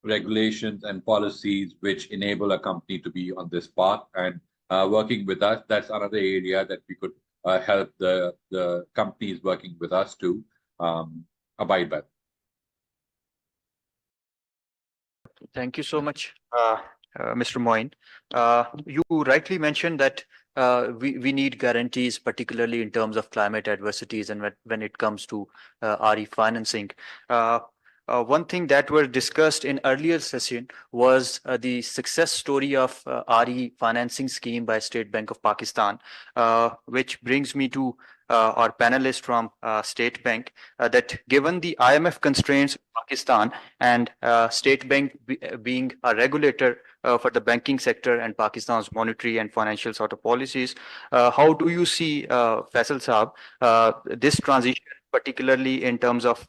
regulations and policies which enable a company to be on this path. And working with us, that's another area that we could help the companies working with us to abide by. Thank you so much, Mr. Moin. You rightly mentioned that we need guarantees, particularly in terms of climate adversities and when it comes to RE financing. One thing that were discussed in earlier session was the success story of RE financing scheme by State Bank of Pakistan, which brings me to our panelist from State Bank, that given the IMF constraints in Pakistan and State Bank being a regulator for the banking sector and Pakistan's monetary and financial sort of policies, how do you see, Faisal Saab, this transition, particularly in terms of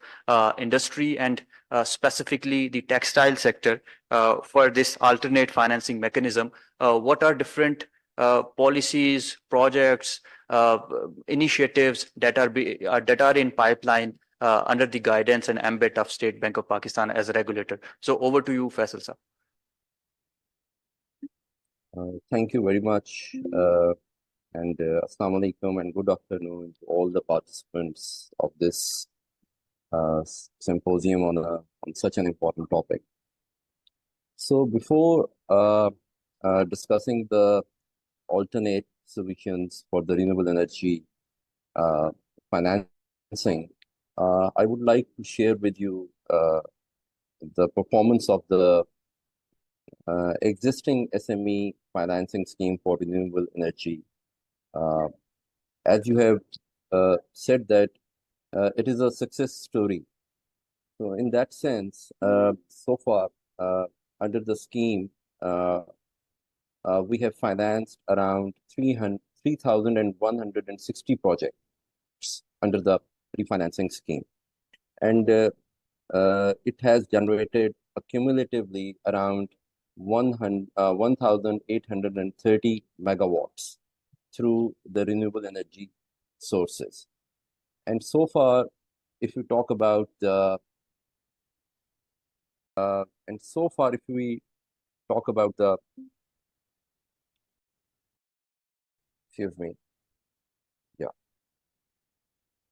industry and specifically the textile sector for this alternate financing mechanism? What are different policies, projects, initiatives that are in pipeline under the guidance and ambit of State Bank of Pakistan as a regulator? So over to you, Faisal Saab. Thank you very much. And Assalamu alaikum and good afternoon to all the participants of this symposium on such an important topic. So before discussing the alternate solutions for the renewable energy financing, I would like to share with you the performance of the existing SME financing scheme for renewable energy. As you have said that it is a success story. So in that sense, so far under the scheme, we have financed around 3,160 projects under the refinancing scheme. And it has generated accumulatively around 1,830 megawatts through the renewable energy sources. And so far, if you talk about the excuse me, yeah.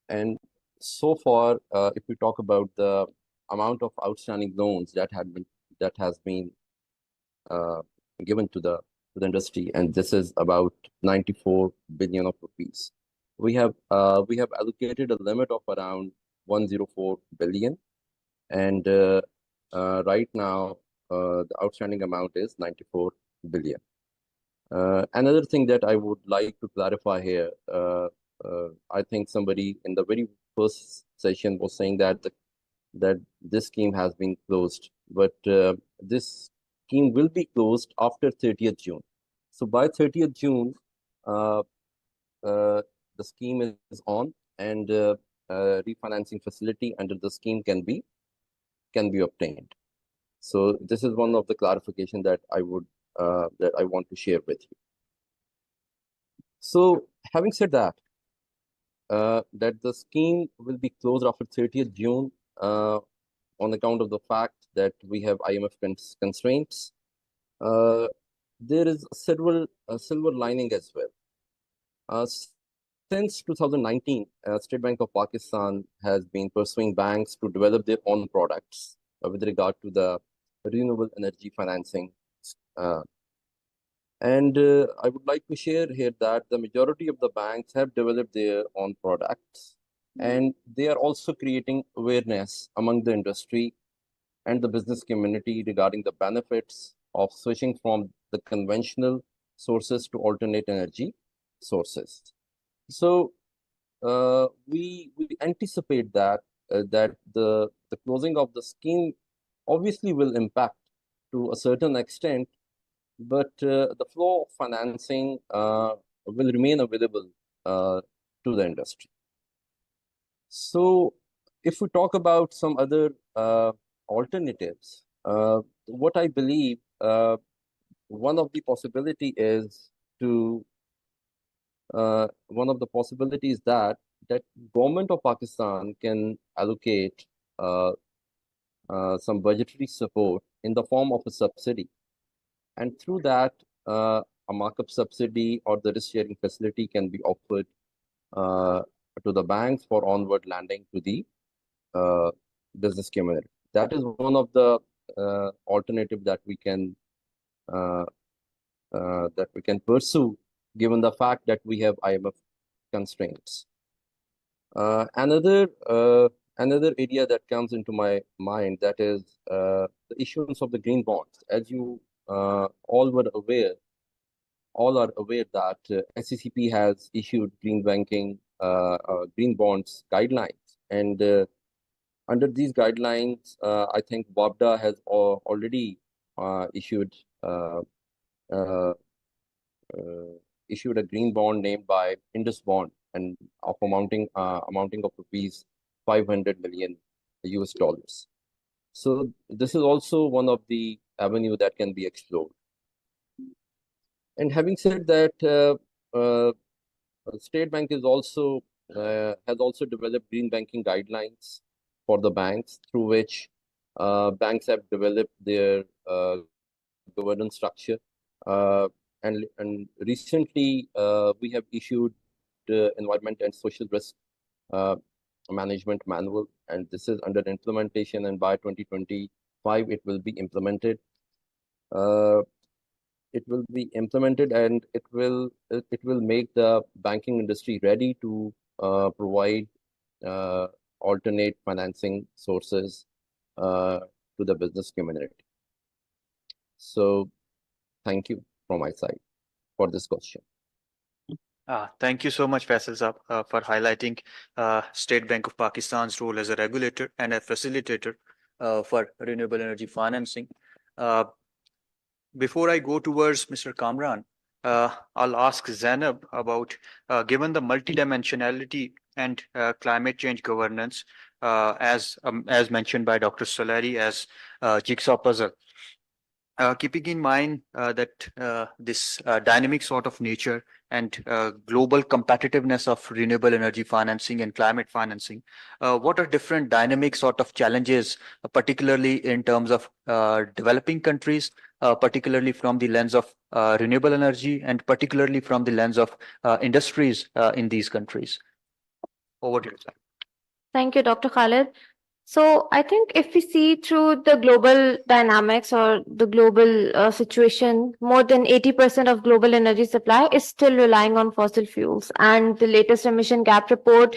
And so far, if we talk about the amount of outstanding loans that has been given to the industry, and this is about 94 billion of rupees. We have allocated a limit of around 104 billion, and right now the outstanding amount is 94 billion. Another thing that I would like to clarify here, I think somebody in the very first session was saying that this scheme has been closed, but this scheme will be closed after 30th June. So by 30th June, the scheme is on, and refinancing facility under the scheme can be obtained. So this is one of the clarification that I want to share with you. So having said that, that the scheme will be closed after 30th June on account of the fact that we have IMF constraints. There is a silver lining as well. Since 2019, State Bank of Pakistan has been pursuing banks to develop their own products with regard to the renewable energy financing. I would like to share here that the majority of the banks have developed their own products, and they are also creating awareness among the industry and the business community regarding the benefits of switching from the conventional sources to alternate energy sources. So we anticipate that the closing of the scheme obviously will impact to a certain extent, but the flow of financing will remain available to the industry. So if we talk about some other alternatives, what I believe one of the possibility is to one of the possibilities that government of Pakistan can allocate some budgetary support in the form of a subsidy, and through that a markup subsidy or the risk sharing facility can be offered to the banks for onward lending to the business community. That is one of the alternative that we can pursue, given the fact that we have IMF constraints. Another area that comes into my mind, that is the issuance of the green bonds. As you all are aware that SCCP has issued green banking, green bonds guidelines, and under these guidelines, I think WABDA has already issued issued a green bond named by Indus Bond, and of amounting of rupees 500 million US dollars. So this is also one of the avenue that can be explored. And having said that, State Bank is also has also developed green banking guidelines for the banks, through which banks have developed their governance structure. And recently, we have issued environment and social risk management manual, and this is under implementation, and by 2025 it will be implemented. It will be implemented, and it will make the banking industry ready to provide alternate financing sources to the business community. So thank you from my side for this question. Thank you so much, Faisal Saab, for highlighting State Bank of Pakistan's role as a regulator and a facilitator for renewable energy financing. Before I go towards Mr. Kamran, I'll ask Zainab about, given the multidimensionality and climate change governance, as mentioned by Dr. Solari, as jigsaw puzzle. Keeping in mind that this dynamic sort of nature and global competitiveness of renewable energy financing and climate financing, what are different dynamic sort of challenges, particularly in terms of developing countries, particularly from the lens of renewable energy, and particularly from the lens of industries in these countries? Over to you. Thank you, Dr. Khalid. So I think if we see through the global dynamics or the global situation, more than 80% of global energy supply is still relying on fossil fuels. And the latest emission gap report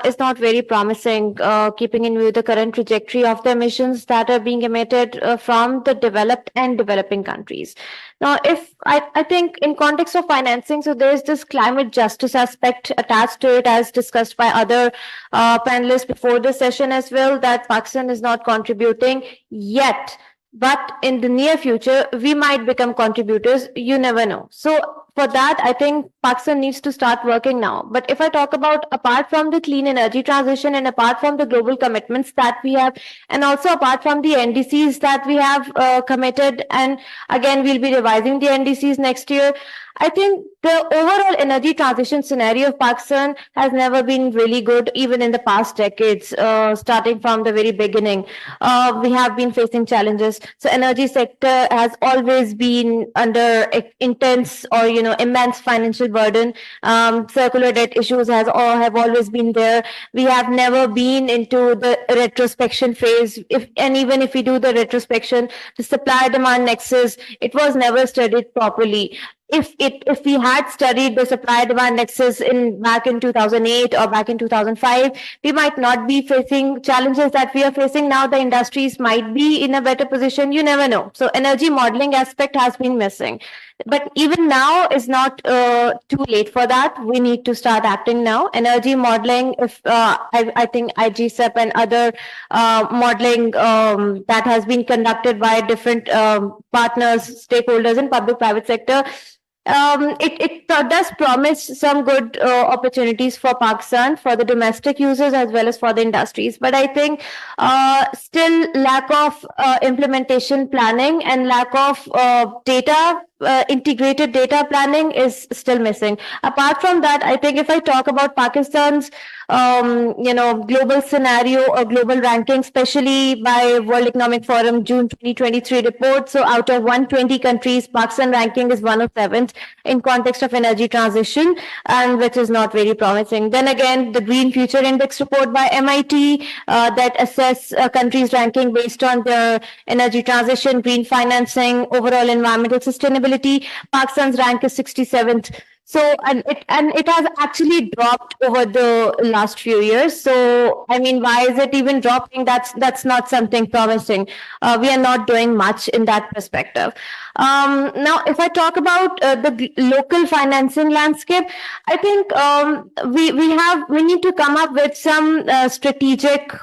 is not very promising, keeping in view the current trajectory of the emissions that are being emitted from the developed and developing countries. Now, if I think in context of financing, so there is this climate justice aspect attached to it, as discussed by other panelists before this session as well, that Pakistan is not contributing yet. But in the near future, we might become contributors. You never know. So for that, I think Pakistan needs to start working now. But if I talk about apart from the clean energy transition and apart from the global commitments that we have, and also apart from the NDCs that we have committed, and again, we'll be revising the NDCs next year, I think the overall energy transition scenario of Pakistan has never been really good, even in the past decades, starting from the very beginning. We have been facing challenges. So energy sector has always been under intense or, immense financial burden. Circular debt issues have always been there. We have never been into the retrospection phase. Even if we do the retrospection, the supply demand nexus, it was never studied properly. If we had studied the supply demand nexus back in 2008 or back in 2005, we might not be facing challenges that we are facing now. The industries might be in a better position. You never know. So energy modeling aspect has been missing. But even now is not too late for that. We need to start acting now. Energy modeling, if I think IGCEP and other modeling that has been conducted by different partners, stakeholders in public-private sector, it does promise some good opportunities for Pakistan, for the domestic users as well as for the industries. But I think still lack of implementation planning and lack of data, integrated data planning is still missing. Apart from that, I think if I talk about Pakistan's global scenario or global ranking, especially by World Economic Forum June 2023 report, so out of 120 countries, Pakistan ranking is 107th in context of energy transition, and which is not very promising. Then again, the Green Future Index report by MIT that assess countries' ranking based on their energy transition, green financing, overall environmental sustainability. Pakistan's rank is 67th. So and it has actually dropped over the last few years. So I mean, why is it even dropping? That's not something promising. We are not doing much in that perspective. Now, if I talk about the local financing landscape, I think we need to come up with some strategic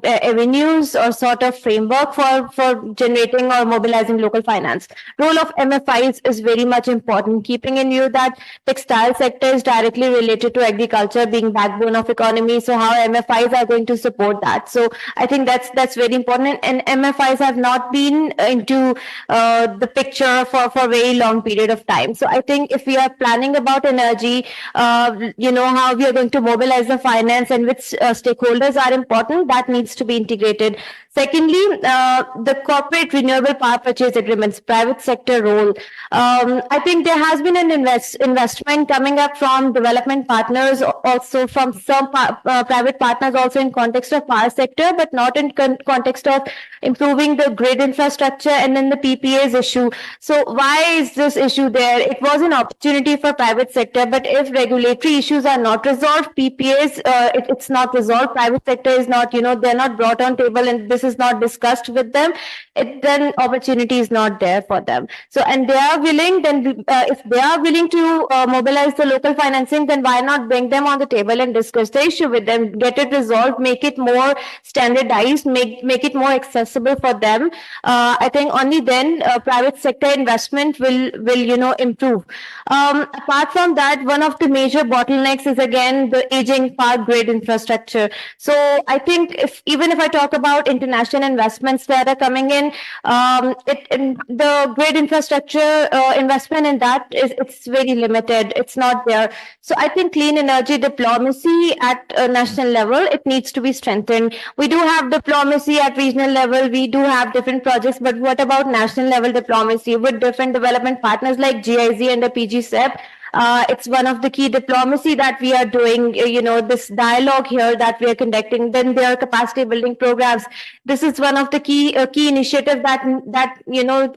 avenues or sort of framework for generating or mobilizing local finance. Role of MFIs is very much important, keeping in view that textile sector is directly related to agriculture being backbone of economy. So how MFIs are going to support that? So I think that's very important. And MFIs have not been into the picture for a very long period of time. So I think if we are planning about energy, how we are going to mobilize the finance and which stakeholders are important, that needs to be integrated. Secondly, the corporate renewable power purchase agreements, private sector role. I think there has been an investment coming up from development partners, also from some private partners, also in context of power sector, but not in context of improving the grid infrastructure and then the PPAs issue. So why is this issue there? It was an opportunity for private sector, but if regulatory issues are not resolved, PPAs, it's not resolved. Private sector is not, they're not brought on table and this is not discussed with them, then opportunity is not there for them. So, and they are willing, then if they are willing to mobilize the local financing, then why not bring them on the table and discuss the issue with them, get it resolved, make it more standardized, make it more accessible for them. I think only then private sector investment will improve. Apart from that, one of the major bottlenecks is again the aging power grid infrastructure. So I think even if I talk about international investments that are coming in, the grid infrastructure investment in that it's very limited. It's not there. So I think clean energy diplomacy at a national level, it needs to be strengthened. We do have diplomacy at regional level. We do have different projects, but what about national level diplomacy with different development partners like GIZ and the PGCEP? It's one of the key diplomacy that we are doing, this dialogue here that we are conducting. Then there are capacity building programs. This is one of the key initiatives that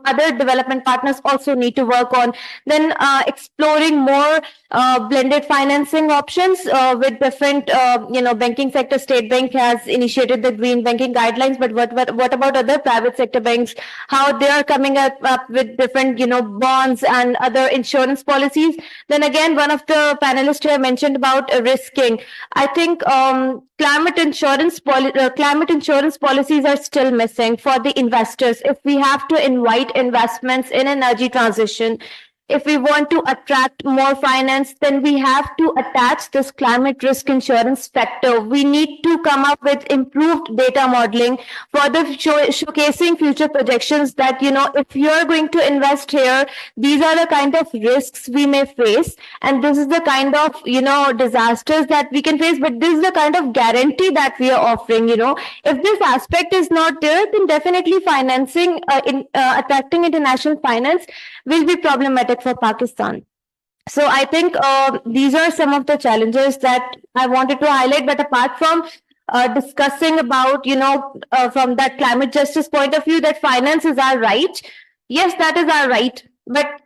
other development partners also need to work on. Then exploring more blended financing options with different, banking sector. State Bank has initiated the green banking guidelines, but what about other private sector banks? How they are coming up with different, bonds and other insurance policies. Then again, one of the panelists here mentioned about risking. I think climate insurance policies are still missing for the investors. If we have to invite investments in energy transition, if we want to attract more finance, then we have to attach this climate risk insurance factor. We need to come up with improved data modeling for the showcasing future projections that, if you're going to invest here, these are the kind of risks we may face. And this is the kind of, disasters that we can face. But this is the kind of guarantee that we are offering, If this aspect is not there, then definitely financing, attracting international finance will be problematic for Pakistan. So I think these are some of the challenges that I wanted to highlight. But apart from discussing about, from that climate justice point of view, that finance is our right. Yes, that is our right. But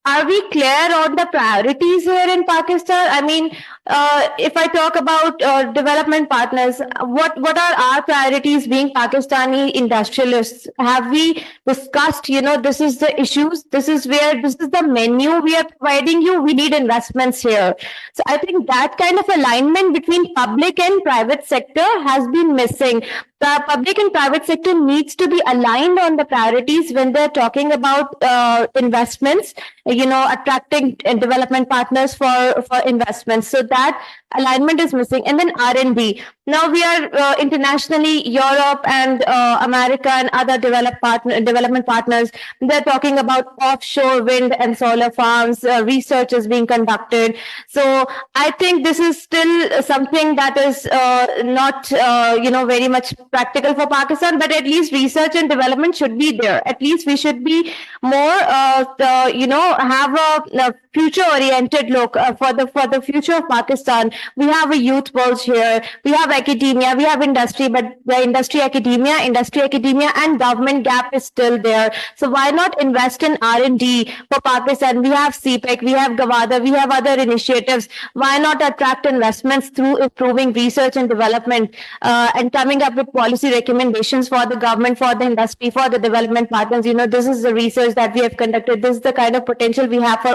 are we clear on the priorities here in Pakistan? I mean, if I talk about development partners, what are our priorities being Pakistani industrialists? Have we discussed, this is the issues, this is the menu we are providing you, we need investments here. So I think that kind of alignment between public and private sector has been missing. The public and private sector needs to be aligned on the priorities when they're talking about investments, attracting development partners for investments. So that alignment is missing. And then R&D. Now we are internationally, Europe and America and other development partners, they're talking about offshore wind and solar farms. Research is being conducted. So I think this is still something that is not, very much practical for Pakistan, but at least research and development should be there. At least we should be more, have a future-oriented look for the future of Pakistan. We have a youth bulge here. We have academia. We have industry, but the industry, academia, and government gap is still there. So why not invest in R&D for Pakistan? We have CPEC, we have Gawada, we have other initiatives. Why not attract investments through improving research and development and coming up with policy recommendations for the government, for the industry, for the development partners? This is the research that we have conducted. This is the kind of potential we have for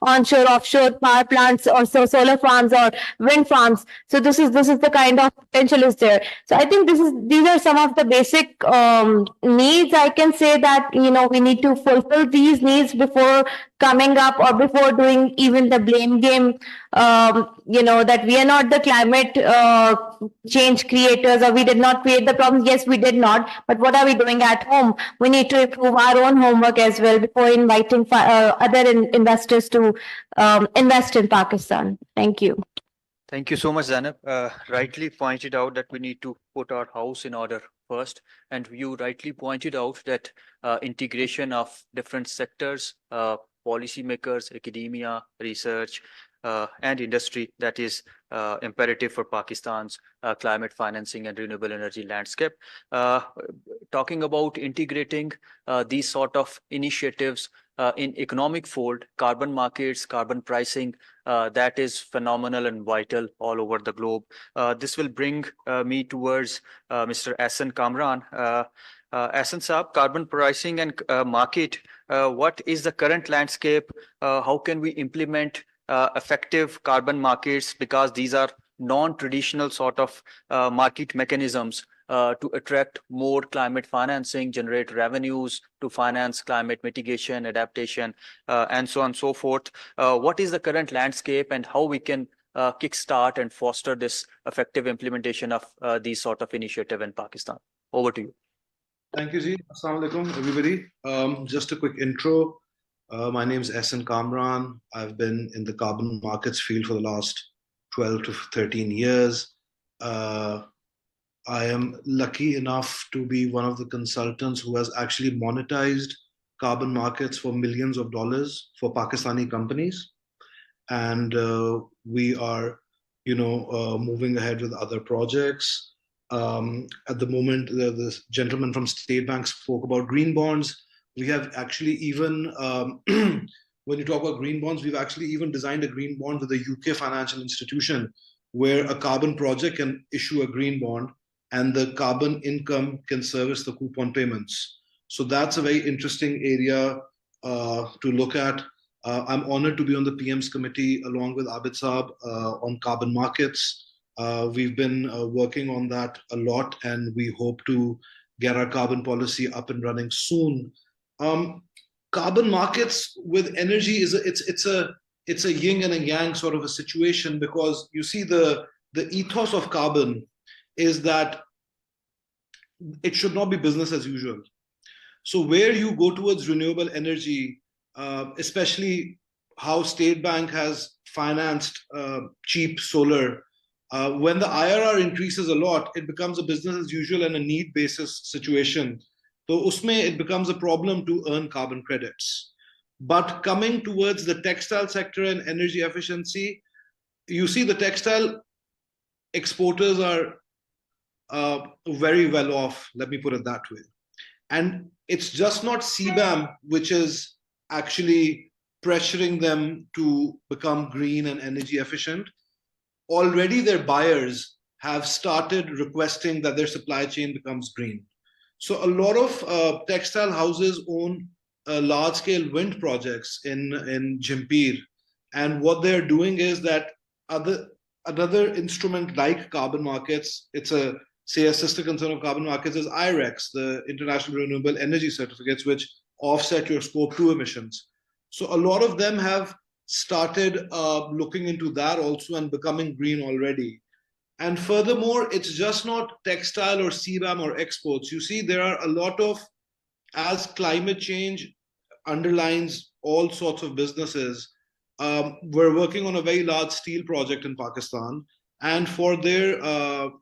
onshore, offshore power plants, or solar farms or wind farms. So this is the kind of potential is there. So I think these are some of the basic needs. I can say that we need to fulfill these needs before coming up or before doing even the blame game. That we are not the climate change creators, or we did not create the problems. Yes, we did not. But what are we doing at home? We need to improve our own homework as well before inviting other investors to invest in Pakistan. Thank you. Thank you so much, Zainab. Rightly pointed out that we need to put our house in order first. And you rightly pointed out that integration of different sectors, policymakers, academia, research, and industry, that is imperative for Pakistan's climate financing and renewable energy landscape. Talking about integrating these sort of initiatives in economic fold, carbon markets, carbon pricing, that is phenomenal and vital all over the globe. This will bring me towards Mr. Ahsan Kamran. Ahsan Saab, carbon pricing and market, what is the current landscape? How can we implement effective carbon markets, because these are non-traditional sort of market mechanisms to attract more climate financing, generate revenues to finance climate mitigation, adaptation, and so on and so forth. What is the current landscape, and how we can kickstart and foster this effective implementation of these sort of initiative in Pakistan? Over to you. Thank you, Ji. Assalamu alaikum, everybody. Just a quick intro. My name is Ahsan Kamran. I've been in the carbon markets field for the last 12 to 13 years. I am lucky enough to be one of the consultants who has actually monetized carbon markets for millions of dollars for Pakistani companies. And we are, moving ahead with other projects. At the moment, the gentleman from State Bank spoke about green bonds. We have actually even, when you talk about green bonds, we've actually even designed a green bond with a UK financial institution where a carbon project can issue a green bond and the carbon income can service the coupon payments. So that's a very interesting area to look at. I'm honored to be on the PM's committee along with Abid Saab on carbon markets. We've been working on that a lot, and we hope to get our carbon policy up and running soon. Carbon markets with energy it's a yin and a yang sort of a situation, because you see the ethos of carbon is that it should not be business as usual. So where you go towards renewable energy, especially how State Bank has financed cheap solar, when the IRR increases a lot, it becomes a business as usual and a need basis situation. So usme it becomes a problem to earn carbon credits. But coming towards the textile sector and energy efficiency, you see the textile exporters are very well off, let me put it that way. And it's just not CBAM which is actually pressuring them to become green and energy efficient. Already their buyers have started requesting that their supply chain becomes green. So a lot of textile houses own large-scale wind projects in Jhimpir. And what they're doing is that another instrument like carbon markets, it's a sister concern of carbon markets is IREX, the International Renewable Energy Certificates, which offset your scope 2 emissions. So a lot of them have started looking into that also and becoming green already. And furthermore, it's just not textile or CBAM or exports. You see, there are a lot of, as climate change underlines all sorts of businesses, we're working on a very large steel project in Pakistan. And for their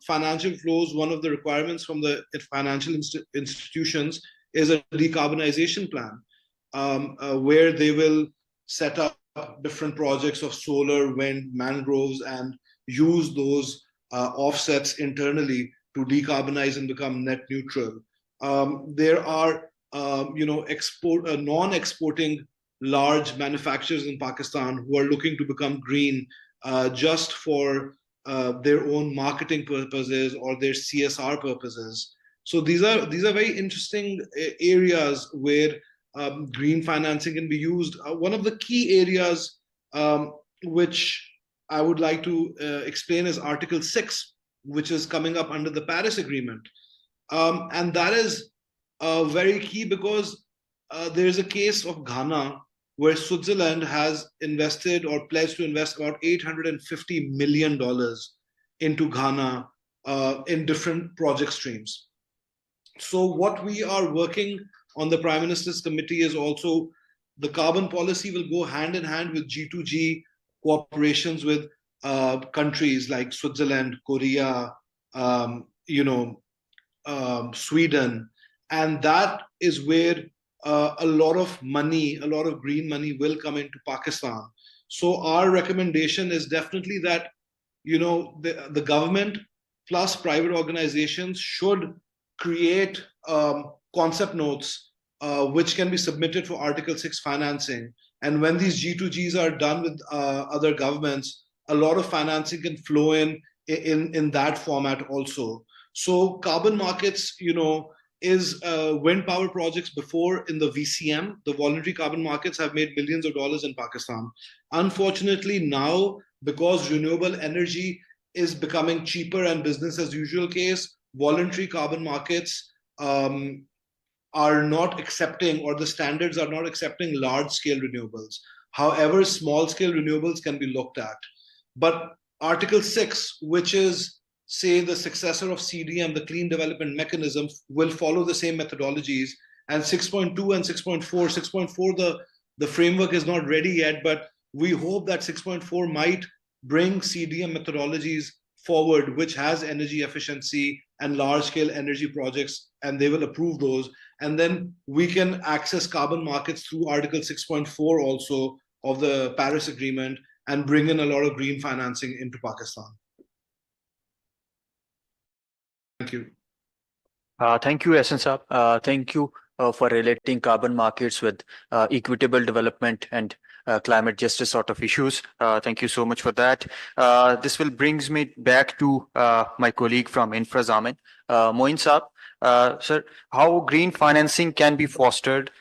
financial flows, one of the requirements from the financial institutions is a decarbonization plan, where they will set up different projects of solar, wind, mangroves, and use those offsets internally to decarbonize and become net neutral. There are, non-exporting large manufacturers in Pakistan who are looking to become green just for their own marketing purposes or their CSR purposes. So these are very interesting areas where green financing can be used. One of the key areas which I would like to explain is Article 6, which is coming up under the Paris Agreement. And that is very key because there is a case of Ghana where Switzerland has invested or pledged to invest about $850 million into Ghana in different project streams. So what we are working on the Prime Minister's Committee is also the carbon policy will go hand in hand with G2G cooperations with countries like Switzerland, Korea, Sweden. And that is where a lot of money, a lot of green money will come into Pakistan. So our recommendation is definitely that, the government plus private organizations should create concept notes which can be submitted for Article 6 financing. And when these G2Gs are done with other governments, a lot of financing can flow in that format also. So carbon markets, is wind power projects before in the VCM. The voluntary carbon markets have made millions of dollars in Pakistan. Unfortunately, now, because renewable energy is becoming cheaper and business as usual case, voluntary carbon markets are not accepting, or the standards are not accepting large scale renewables. However, small scale renewables can be looked at. But Article 6, which is, say, the successor of CDM, the Clean Development Mechanism, will follow the same methodologies. And 6.2 and 6.4, the framework is not ready yet, but we hope that 6.4 might bring CDM methodologies forward, which has energy efficiency and large-scale energy projects, and they will approve those. And then we can access carbon markets through Article 6.4 also of the Paris Agreement and bring in a lot of green financing into Pakistan. Thank you. Thank you, Ehsan Saab. Thank you for relating carbon markets with equitable development and climate justice sort of issues. Thank you so much for that. This will brings me back to my colleague from Infra Zamin, Moin Saab. Sir, how green financing can be fostered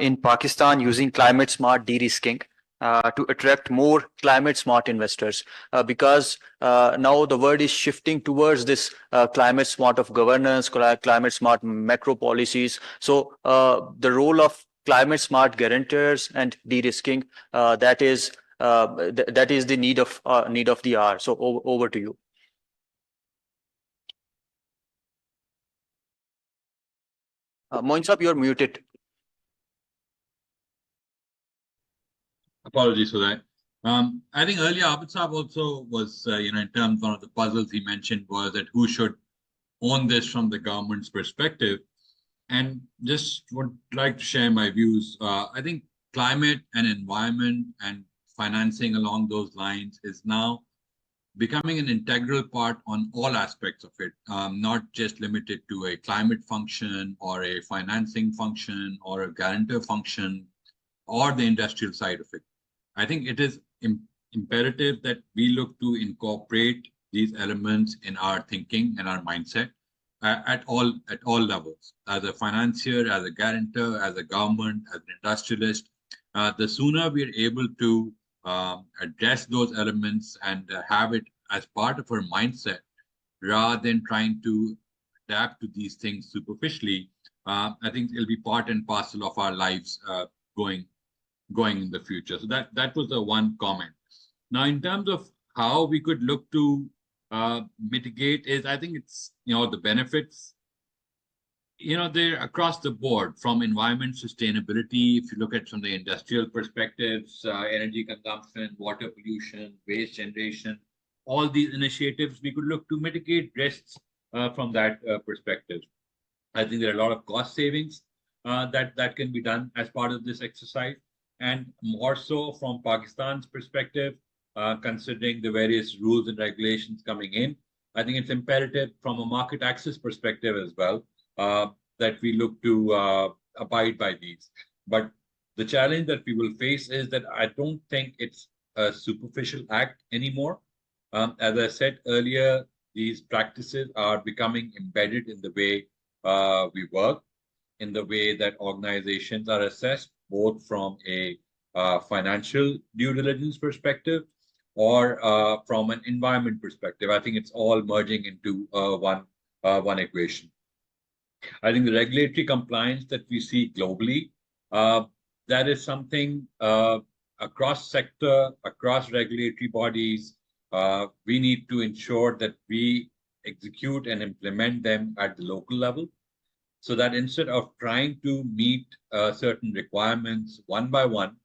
in Pakistan using climate smart de-risking to attract more climate smart investors, because now the world is shifting towards this climate smart of governance, climate smart macro policies. So the role of climate smart guarantors and de-risking, that is the need of the hour. So over to you. Moin Saab, you're muted. Apologies for that. I think earlier Abid Saab also was, in terms of one of the puzzles he mentioned was that who should own this from the government's perspective. And just would like to share my views. I think climate and environment and financing along those lines is now becoming an integral part on all aspects of it, not just limited to a climate function or a financing function or a guarantor function or the industrial side of it. I think it is imperative that we look to incorporate these elements in our thinking and our mindset at all levels. As a financier, as a guarantor, as a government, as an industrialist, the sooner we're able to address those elements and have it as part of our mindset, rather than trying to adapt to these things superficially, I think it'll be part and parcel of our lives going in the future. So that was the one comment. Now, in terms of how we could look to mitigate is, I think it's, the benefits, they're across the board, from environment sustainability. If you look at from the industrial perspectives, energy consumption, water pollution, waste generation, all these initiatives, we could look to mitigate risks from that perspective. I think there are a lot of cost savings that can be done as part of this exercise. And more so from Pakistan's perspective, considering the various rules and regulations coming in, I think it's imperative from a market access perspective as well, that we look to abide by these. But the challenge that we will face is that I don't think it's a superficial act anymore. As I said earlier, these practices are becoming embedded in the way we work, in the way that organizations are assessed, both from a financial due diligence perspective or from an environment perspective. I think it's all merging into one equation. I think the regulatory compliance that we see globally, that is something across sector, across regulatory bodies, we need to ensure that we execute and implement them at the local level, so that instead of trying to meet certain requirements one by one,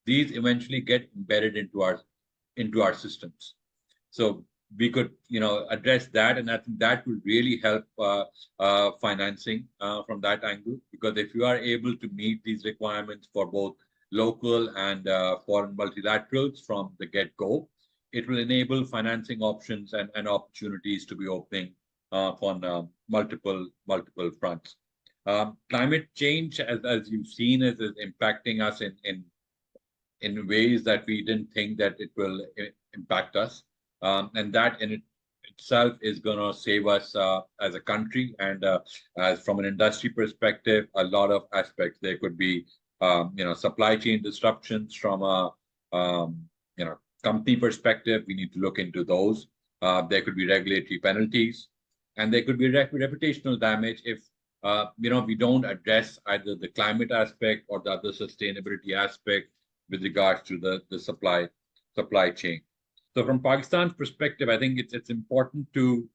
these eventually get embedded into our systems. So we could, address that, and I think that will really help financing from that angle. Because if you are able to meet these requirements for both local and foreign multilaterals from the get-go, it will enable financing options and opportunities to be opening on multiple fronts. Climate change, as you've seen, is impacting us in ways that we didn't think that it will impact us. And that in itself is going to save us as a country. And as from an industry perspective, a lot of aspects. There could be, supply chain disruptions from a, company perspective. We need to look into those. There could be regulatory penalties, and there could be reputational damage if, we don't address either the climate aspect or the other sustainability aspect with regards to the supply chain. So from Pakistan's perspective, I think it's important to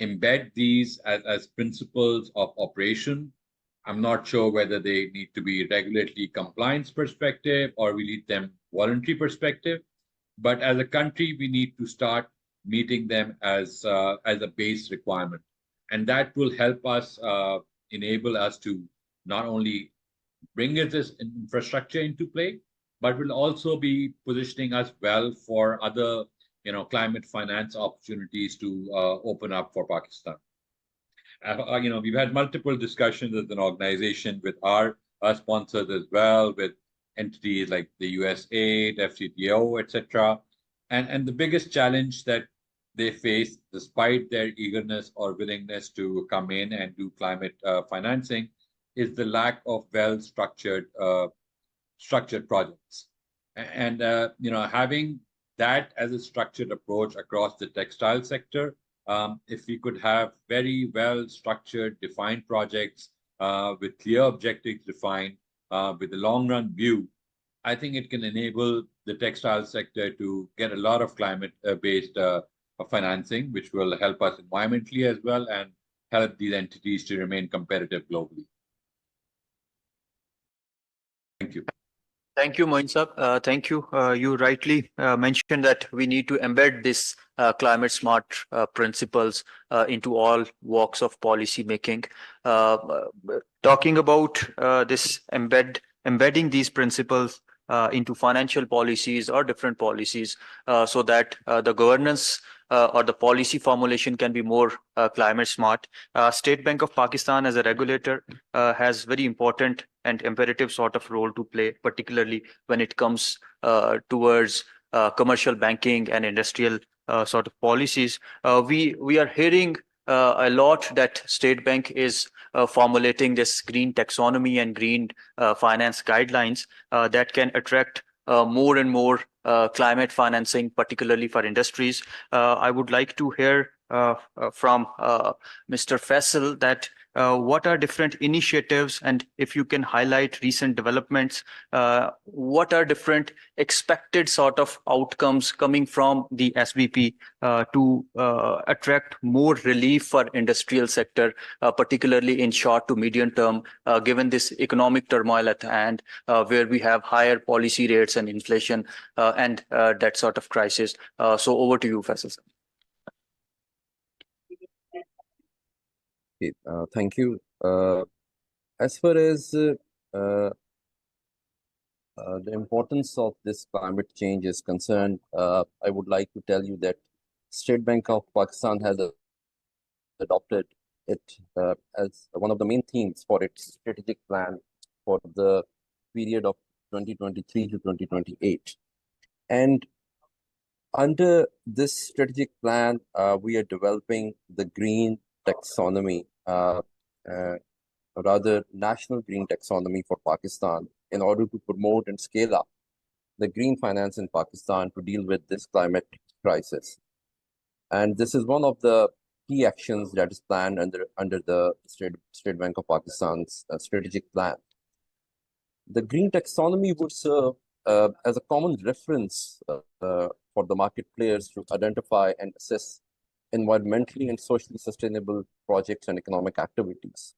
embed these as principles of operation. I'm not sure whether they need to be regulatory compliance perspective or we need them voluntary perspective. But as a country, we need to start meeting them as a base requirement. And that will help us enable us to not only bring this infrastructure into play, but will also be positioning us well for other, climate finance opportunities to open up for Pakistan. We've had multiple discussions as an organization with our sponsors as well, with entities like the USAID, FCTO, etc. And the biggest challenge that they face, despite their eagerness or willingness to come in and do climate financing, is the lack of well-structured projects. And having that as a structured approach across the textile sector, if we could have very well-structured, defined projects with clear objectives defined, with a long-run view, I think it can enable the textile sector to get a lot of climate-based financing, which will help us environmentally as well and help these entities to remain competitive globally. Thank you. Thank you, Moin Saab. Thank you. You rightly mentioned that we need to embed this climate smart principles into all walks of policy making. Talking about this embedding these principles into financial policies or different policies so that the governance or the policy formulation can be more climate smart. State Bank of Pakistan as a regulator has very important and imperative sort of role to play, particularly when it comes towards commercial banking and industrial sort of policies. We are hearing a lot that State Bank is formulating this green taxonomy and green finance guidelines that can attract more and more climate financing, particularly for industries. I would like to hear from Mr. Faisal that what are different initiatives, and if you can highlight recent developments, what are different expected sort of outcomes coming from the SBP to attract more relief for industrial sector, particularly in short to medium term, given this economic turmoil at hand, where we have higher policy rates and inflation and that sort of crisis. So over to you, Faisal. Okay, thank you. As far as the importance of this climate change is concerned, I would like to tell you that State Bank of Pakistan has adopted it as one of the main themes for its strategic plan for the period of 2023 to 2028. And under this strategic plan, we are developing the green taxonomy, rather national green taxonomy for Pakistan, in order to promote and scale up the green finance in Pakistan to deal with this climate crisis. And this is one of the key actions that is planned under the State Bank of Pakistan's strategic plan. The green taxonomy would serve as a common reference for the market players to identify and assess environmentally and socially sustainable projects and economic activities.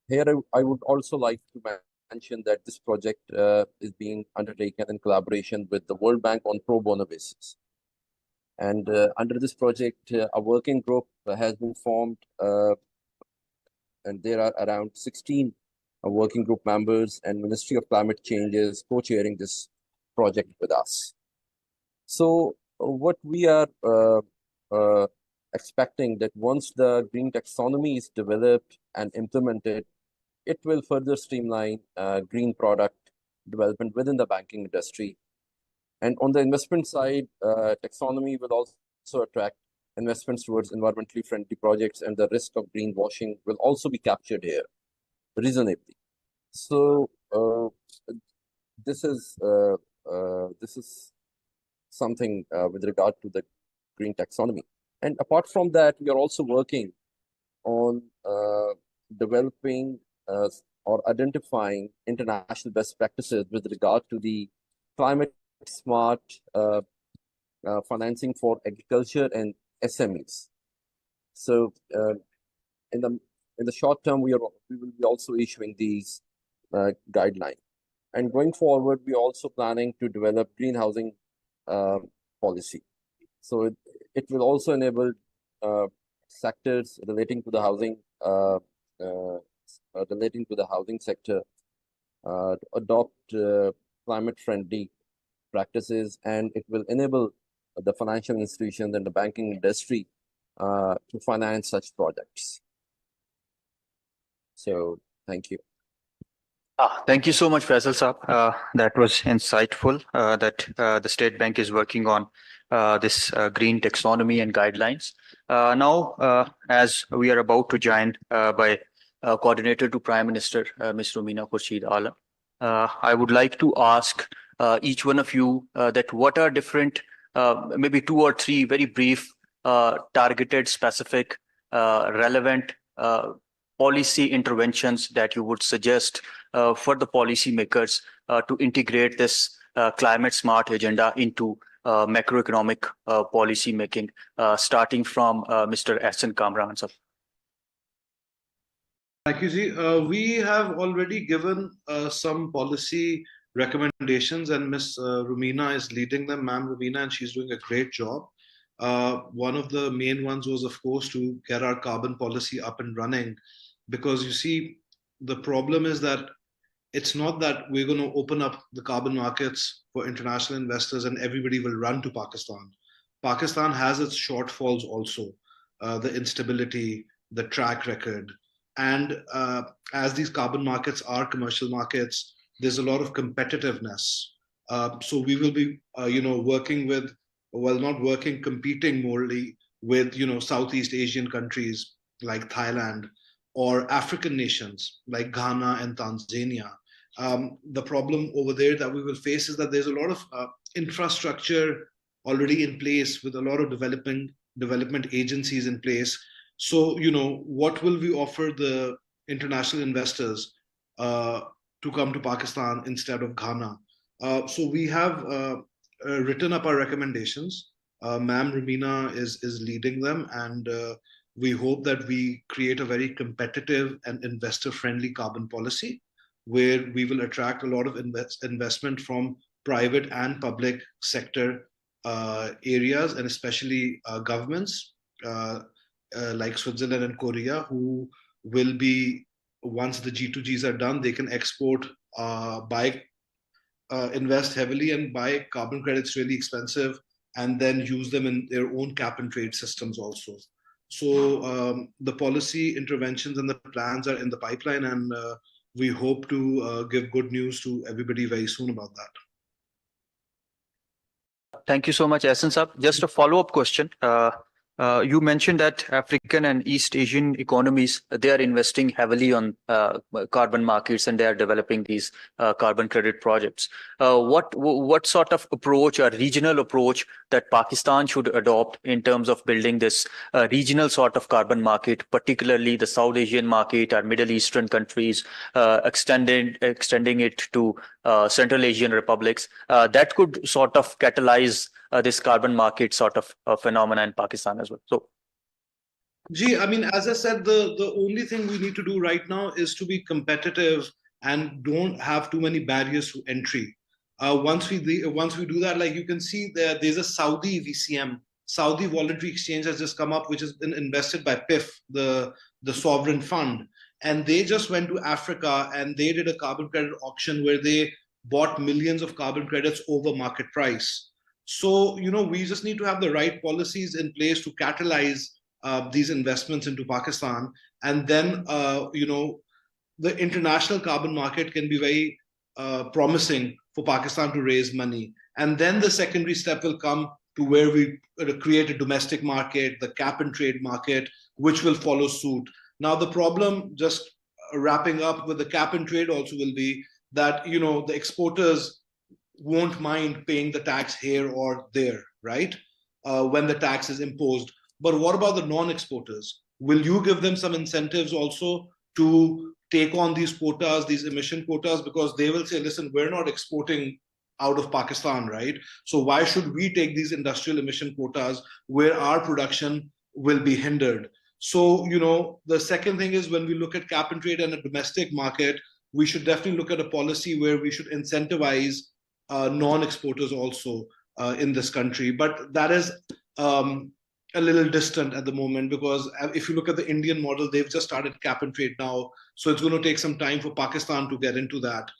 Here, I would also like to mention that this project is being undertaken in collaboration with the World Bank on pro bono basis. And under this project, a working group has been formed, and there are around 16 working group members, and Ministry of Climate Change is co-chairing this project with us. So what we are expecting that once the green taxonomy is developed and implemented, it will further streamline green product development within the banking industry. And on the investment side, taxonomy will also attract investments towards environmentally friendly projects, and the risk of greenwashing will also be captured here reasonably. So this is something with regard to the green taxonomy. And apart from that, we are also working on developing or identifying international best practices with regard to the climate smart financing for agriculture and SMEs. So in the short term, we will be also issuing these guidelines. And going forward, we are also planning to develop green housing policy. So it will also enable sectors relating to the housing sector to adopt climate-friendly practices, and it will enable the financial institutions and the banking industry to finance such projects. So, thank you. Thank you so much, Faisal Saab. That was insightful that the State Bank is working on this green taxonomy and guidelines. Now, as we are about to join by Coordinator to Prime Minister, Ms. Rumina Khurshid Alam, I would like to ask each one of you that what are different, maybe 2 or 3 very brief, targeted, specific, relevant policy interventions that you would suggest for the policymakers to integrate this climate smart agenda into macroeconomic policy making, starting from Mr. Ahsan Kamran. Thank you, Ji. We have already given some policy recommendations, and Ms. Rumina is leading them, Ma'am Rumina, and she's doing a great job. One of the main ones was, of course, to get our carbon policy up and running, because you see, the problem is that it's not that we're going to open up the carbon markets for international investors and everybody will run to Pakistan. Pakistan has its shortfalls also, the instability, the track record. And as these carbon markets are commercial markets, there's a lot of competitiveness. So we will be, working with, well, not working, competing morely with, Southeast Asian countries like Thailand or African nations like Ghana and Tanzania. The problem over there that we will face is that there's a lot of infrastructure already in place with a lot of development agencies in place. So, what will we offer the international investors to come to Pakistan instead of Ghana? So we have written up our recommendations. Ma'am Rumina is leading them, and we hope that we create a very competitive and investor-friendly carbon policy where we will attract a lot of investment from private and public sector areas, and especially governments like Switzerland and Korea, who will be, once the G2Gs are done, they can export, invest heavily and buy carbon credits really expensive, and then use them in their own cap and trade systems also. So the policy interventions and the plans are in the pipeline, and we hope to give good news to everybody very soon about that. Thank you so much, Ahsan Saab. Just a follow-up question. You mentioned that African and East Asian economies, they are investing heavily on carbon markets and they are developing these carbon credit projects. What sort of approach or regional approach that Pakistan should adopt in terms of building this regional sort of carbon market, particularly the South Asian market or Middle Eastern countries, extending it to Central Asian republics, that could sort of catalyze this carbon market sort of phenomena in Pakistan as well. So, Gee, I mean, as I said, the only thing we need to do right now is to be competitive and don't have too many barriers to entry. Once we do that, like you can see there's a Saudi VCM, Saudi Voluntary Exchange has just come up, which has been invested by PIF, the sovereign fund, and they just went to Africa and they did a carbon credit auction where they bought millions of carbon credits over market price. So, we just need to have the right policies in place to catalyze these investments into Pakistan. And then, the international carbon market can be very promising for Pakistan to raise money. And then the secondary step will come to where we create a domestic market, the cap and trade market, which will follow suit. Now, the problem, just wrapping up with the cap and trade also, will be that, the exporters won't mind paying the tax here or there, right? When the tax is imposed. But what about the non-exporters? Will you give them some incentives also to take on these quotas, these emission quotas? Because they will say, listen, we're not exporting out of Pakistan, right? So why should we take these industrial emission quotas where our production will be hindered? So, the second thing is, when we look at cap and trade and a domestic market, we should definitely look at a policy where we should incentivize non-exporters also in this country. But that is a little distant at the moment, because if you look at the Indian model, they've just started cap and trade now. So it's going to take some time for Pakistan to get into that.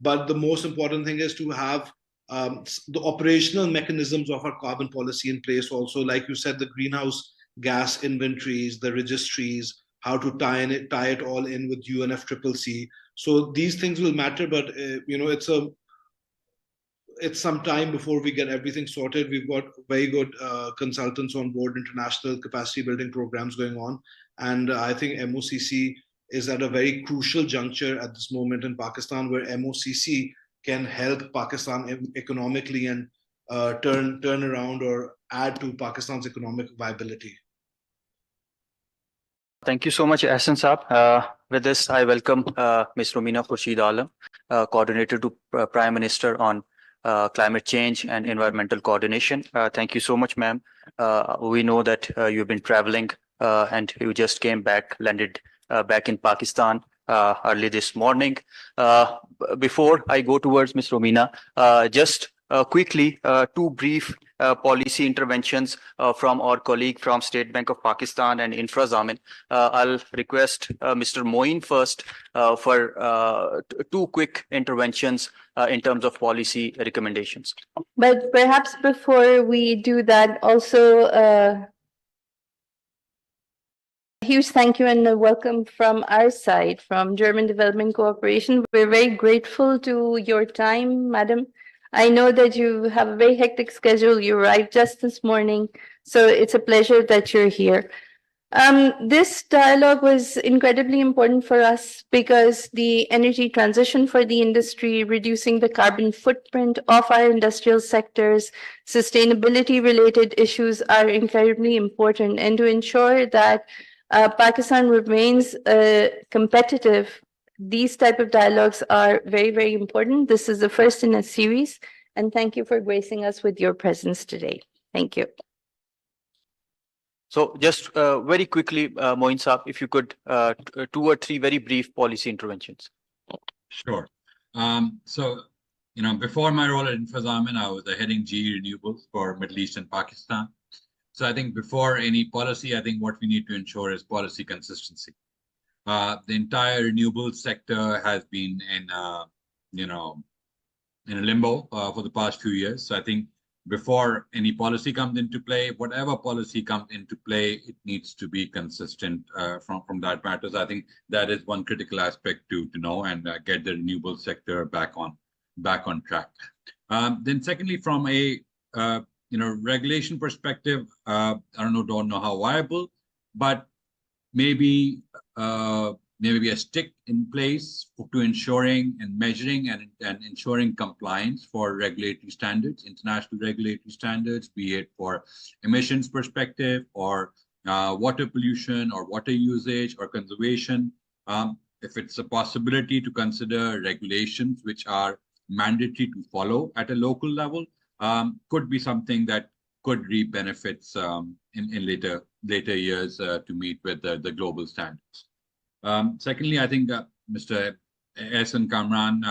But the most important thing is to have the operational mechanisms of our carbon policy in place also. Like you said, the greenhouse gas inventories, the registries, how to tie it all in with UNFCCC. So these things will matter, but it's some time before we get everything sorted. We've got very good consultants on board, international capacity building programs going on. And I think MOCC is at a very crucial juncture at this moment in Pakistan, where MOCC can help Pakistan economically and turn around or add to Pakistan's economic viability. thank you so much, Ahsan Saab. With this, I welcome Ms. Rumina Khurshid Alam, Coordinator to Prime Minister on Climate Change and Environmental Coordination. Thank you so much, ma'am. We know that you've been traveling and you just came back, landed back in Pakistan early this morning. Before I go towards Ms. Rumina, just quickly, two brief policy interventions from our colleague from State Bank of Pakistan and Infrazamin. I'll request Mr. Moin first for two quick interventions in terms of policy recommendations. But perhaps before we do that, also huge thank you and a welcome from our side, from German Development Cooperation. We're very grateful to your time, madam. I know that you have a very hectic schedule. You arrived just this morning, so it's a pleasure that you're here. This dialogue was incredibly important for us because the energy transition for the industry, reducing the carbon footprint of our industrial sectors, sustainability related issues are incredibly important. And to ensure that Pakistan remains competitive, these type of dialogues are very, very important. This is the first in a series. And thank you for gracing us with your presence today. Thank you. So just very quickly, Moin Saab, if you could, 2 or 3 very brief policy interventions. Sure. Before my role at Infrazamin, I was heading GE Renewables for Middle East and Pakistan. So I think before any policy, I think what we need to ensure is policy consistency. The entire renewables sector has been in a limbo for the past few years. So I think before any policy comes into play, whatever policy comes into play, it needs to be consistent from that matter. So I think that is one critical aspect to know and get the renewable sector back on track. Then secondly, from a regulation perspective, I don't know how viable, but maybe a stick in place to ensuring and measuring and ensuring compliance for regulatory standards, international regulatory standards, be it for emissions perspective or water pollution or water usage or conservation. If it's a possibility to consider regulations which are mandatory to follow at a local level, could be something that could reap benefits in later years to meet with the global standards. Secondly, I think Mr. Ehsan Kamran,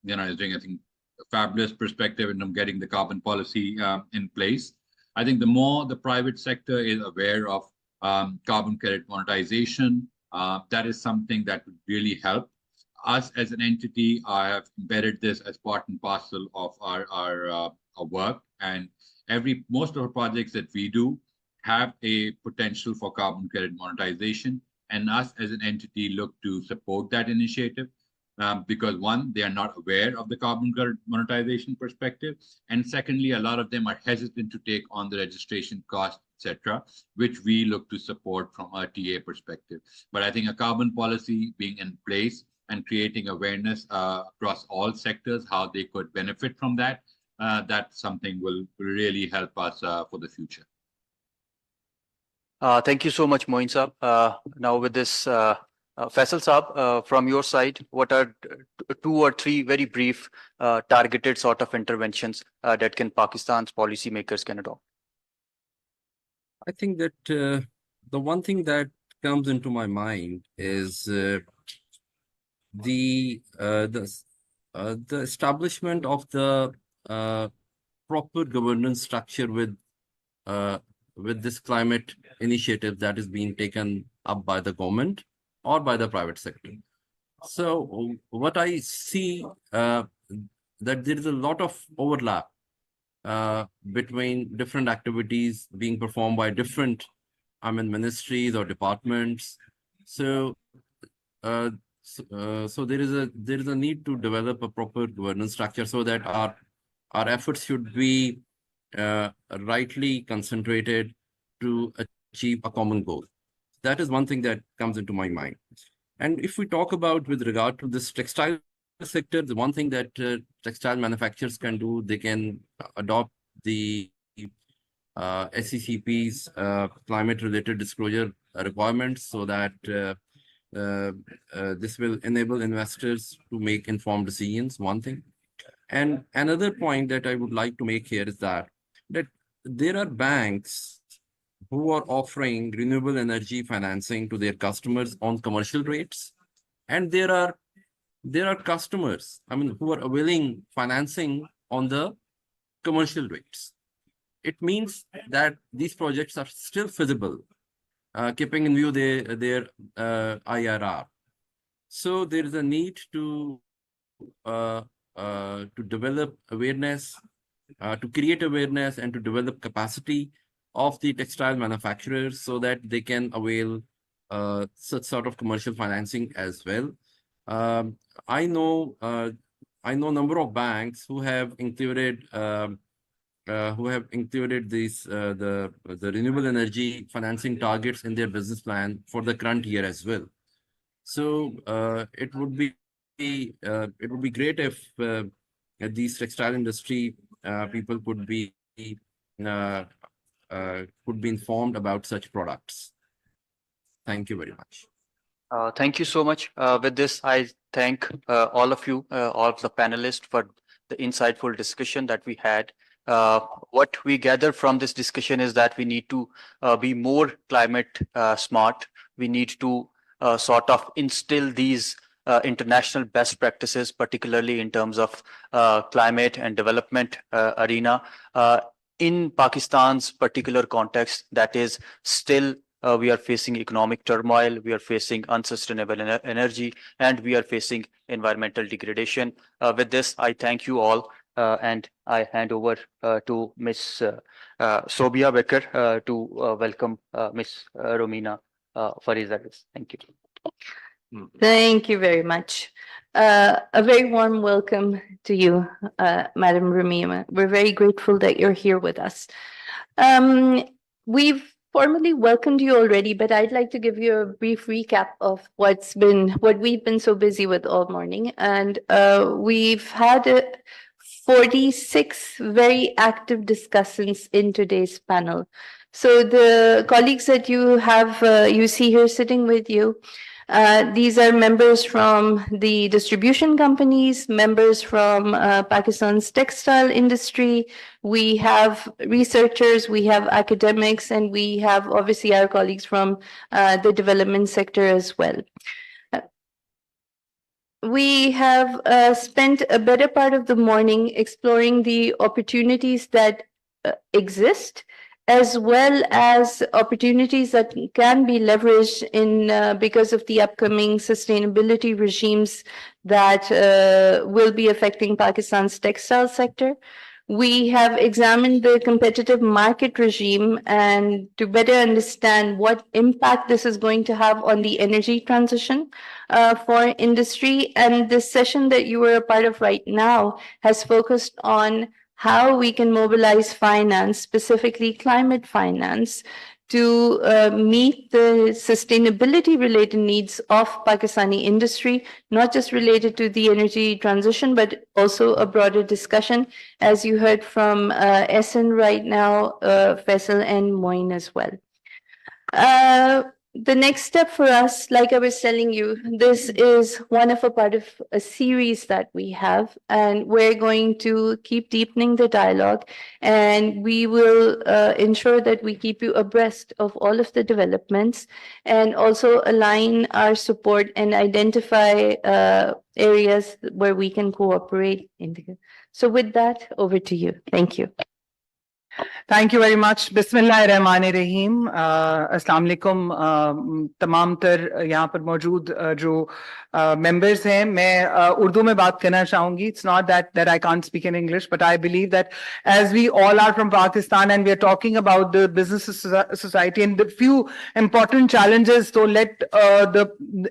is doing, I think, a fabulous perspective in getting the carbon policy in place. I think the more the private sector is aware of carbon credit monetization, that is something that would really help. Us as an entity, I have embedded this as part and parcel of our work, and most of the projects that we do have a potential for carbon credit monetization, and us as an entity look to support that initiative because one, they are not aware of the carbon credit monetization perspective, and secondly, a lot of them are hesitant to take on the registration cost, etc., which we look to support from a TA perspective. But I think a carbon policy being in place and creating awareness across all sectors, how they could benefit from that, that's something will really help us for the future. Thank you so much, Moin Saab. Now with this, Faisal Saab, from your side, what are 2 or 3 very brief targeted sort of interventions that Pakistan's policymakers can adopt? I think that the one thing that comes into my mind is the establishment of the proper governance structure with this climate initiative that is being taken up by the government or by the private sector. So what I see that there is a lot of overlap between different activities being performed by different, ministries or departments. So so there is a need to develop a proper governance structure so that our efforts should be rightly concentrated to achieve a common goal. That is one thing that comes into my mind. And if we talk about with regard to this textile sector, the one thing that textile manufacturers can do, they can adopt the SECP's climate-related disclosure requirements so that this will enable investors to make informed decisions, one thing. And another point that I would like to make here is that there are banks who are offering renewable energy financing to their customers on commercial rates. And there are customers, who are availing financing on the commercial rates. it means that these projects are still feasible, keeping in view their IRR. So there is a need to develop awareness, to create awareness and to develop capacity of the textile manufacturers so that they can avail such sort of commercial financing as well. I know a number of banks who have included these the renewable energy financing targets in their business plan for the current year as well. So it would be great if these textile industry people could be informed about such products. Thank you very much. Thank you so much. With this, I thank all of you, all of the panelists, for the insightful discussion that we had. What we gather from this discussion is that we need to be more climate smart. We need to sort of instill these international best practices, particularly in terms of climate and development arena. In Pakistan's particular context, that is still we are facing economic turmoil, we are facing unsustainable energy, and we are facing environmental degradation. With this, I thank you all, and I hand over to Ms. Sobia Becker to welcome Ms. Romina for his address. Thank you. Thank you very much. A very warm welcome to you, Madam Rumima. We're very grateful that you're here with us. We've formally welcomed you already, but I'd like to give you a brief recap of what we've been so busy with all morning. And we've had 46 very active discussants in today's panel. So the colleagues that you have, you see here sitting with you, these are members from the distribution companies, members from Pakistan's textile industry. We have researchers, we have academics, and we have obviously our colleagues from the development sector as well. We have spent a better part of the morning exploring the opportunities that exist, as well as opportunities that can be leveraged in because of the upcoming sustainability regimes that will be affecting Pakistan's textile sector. We have examined the competitive market regime and to better understand what impact this is going to have on the energy transition for industry. And this session that you are a part of right now has focused on how we can mobilize finance, specifically climate finance, to meet the sustainability related needs of Pakistani industry, not just related to the energy transition, but also a broader discussion, as you heard from Essen right now, Faisal and Moin as well. The next step for us, like I was telling you, this is one of a part of a series that we have, and we're going to keep deepening the dialogue, and we will ensure that we keep you abreast of all of the developments and also align our support and identify areas where we can cooperate. So with that, over to you. Thank you. Thank you very much. Bismillahirrahmanirrahim. Assalamu alaikum तमाम तर यहाँ पर मौजूद जो members हैं. मैं उर्दू में बात करना चाहूँगी. It's not that I can't speak in English, but I believe that as we all are from Pakistan and we are talking about the business society and the few important challenges, so let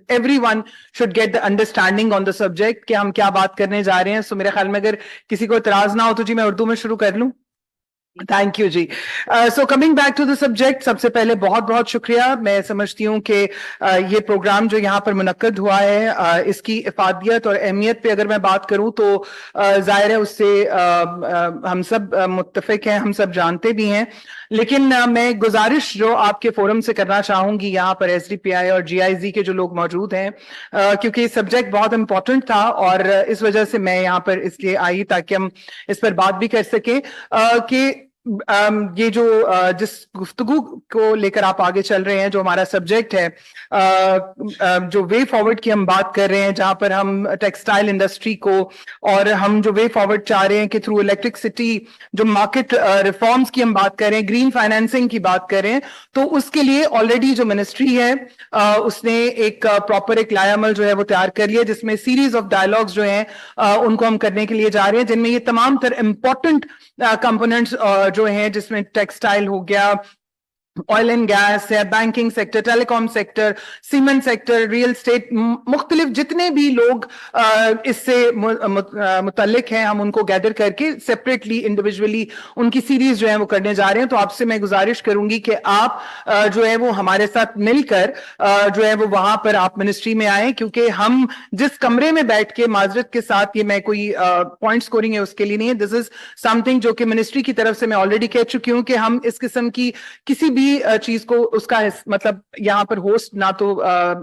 everyone should get the understanding on the subject कि हम क्या बात करने जा रहे हैं. So मेरे ख्याल में अगर किसी को इतराज ना हो तो जी मैं उर्दू में शुरू कर लूँ. थैंक यू जी. So coming back to the subject, सबसे पहले बहुत बहुत शुक्रिया. मैं समझती हूँ कि ये प्रोग्राम जो यहाँ पर मुनक्कद हुआ है, इसकी इफादियत और अहमियत पे अगर मैं बात करूँ तो जाहिर है उससे हम सब मुत्तफिक हैं, हम सब जानते भी हैं. लेकिन मैं गुजारिश जो आपके फोरम से करना चाहूँगी यहाँ पर SDPI और GIZ के जो लोग मौजूद हैं, क्योंकि सब्जेक्ट बहुत इम्पोर्टेंट था और इस वजह से मैं यहाँ पर इसलिए आई ताकि हम इस पर बात भी कर सकें कि ये जो जिस गुफ्तगू को लेकर आप आगे चल रहे हैं, जो हमारा सब्जेक्ट है, जो वे फॉरवर्ड की हम बात कर रहे हैं, जहां पर हम टेक्सटाइल इंडस्ट्री को और हम जो वे फॉरवर्ड चाह रहे हैं कि थ्रू इलेक्ट्रिसिटी जो मार्केट रिफॉर्म्स की हम बात कर रहे हैं, ग्रीन फाइनेंसिंग की बात कर रहे हैं, तो उसके लिए ऑलरेडी जो मिनिस्ट्री है उसने एक प्रॉपर एक लायामल जो है वो तैयार कर लिया, जिसमें सीरीज ऑफ डायलॉग्स जो हैं उनको हम करने के लिए जा रहे हैं, जिनमें ये तमाम तर इंपॉर्टेंट कंपोनेंट्स जो हैं, जिसमें टेक्सटाइल हो गया, ऑयल एंड गैस है, banking sector, telecom sector, cement sector, real estate, मुख्तलिफ जितने भी लोग इससे मुतल्लिक हैं, हम उनको गैदर करके सेपरेटली इंडिविजुअली उनकी सीरीज जो है वो करने जा रहे हैं। तो आपसे मैं गुजारिश करूंगी कि आप जो है वो हमारे साथ मिलकर जो है वो वहां पर आप मिनिस्ट्री में आए, क्योंकि हम जिस कमरे में बैठ के, माजरत के साथ, ये मैं कोई पॉइंट स्कोरिंग है उसके लिए नहीं है, दिस इज समथिंग जो कि मिनिस्ट्री की तरफ से मैं ऑलरेडी कह चुकी हूं कि हम इस किस्म की किसी भी चीज को उसका मतलब यहाँ पर होस्ट ना तो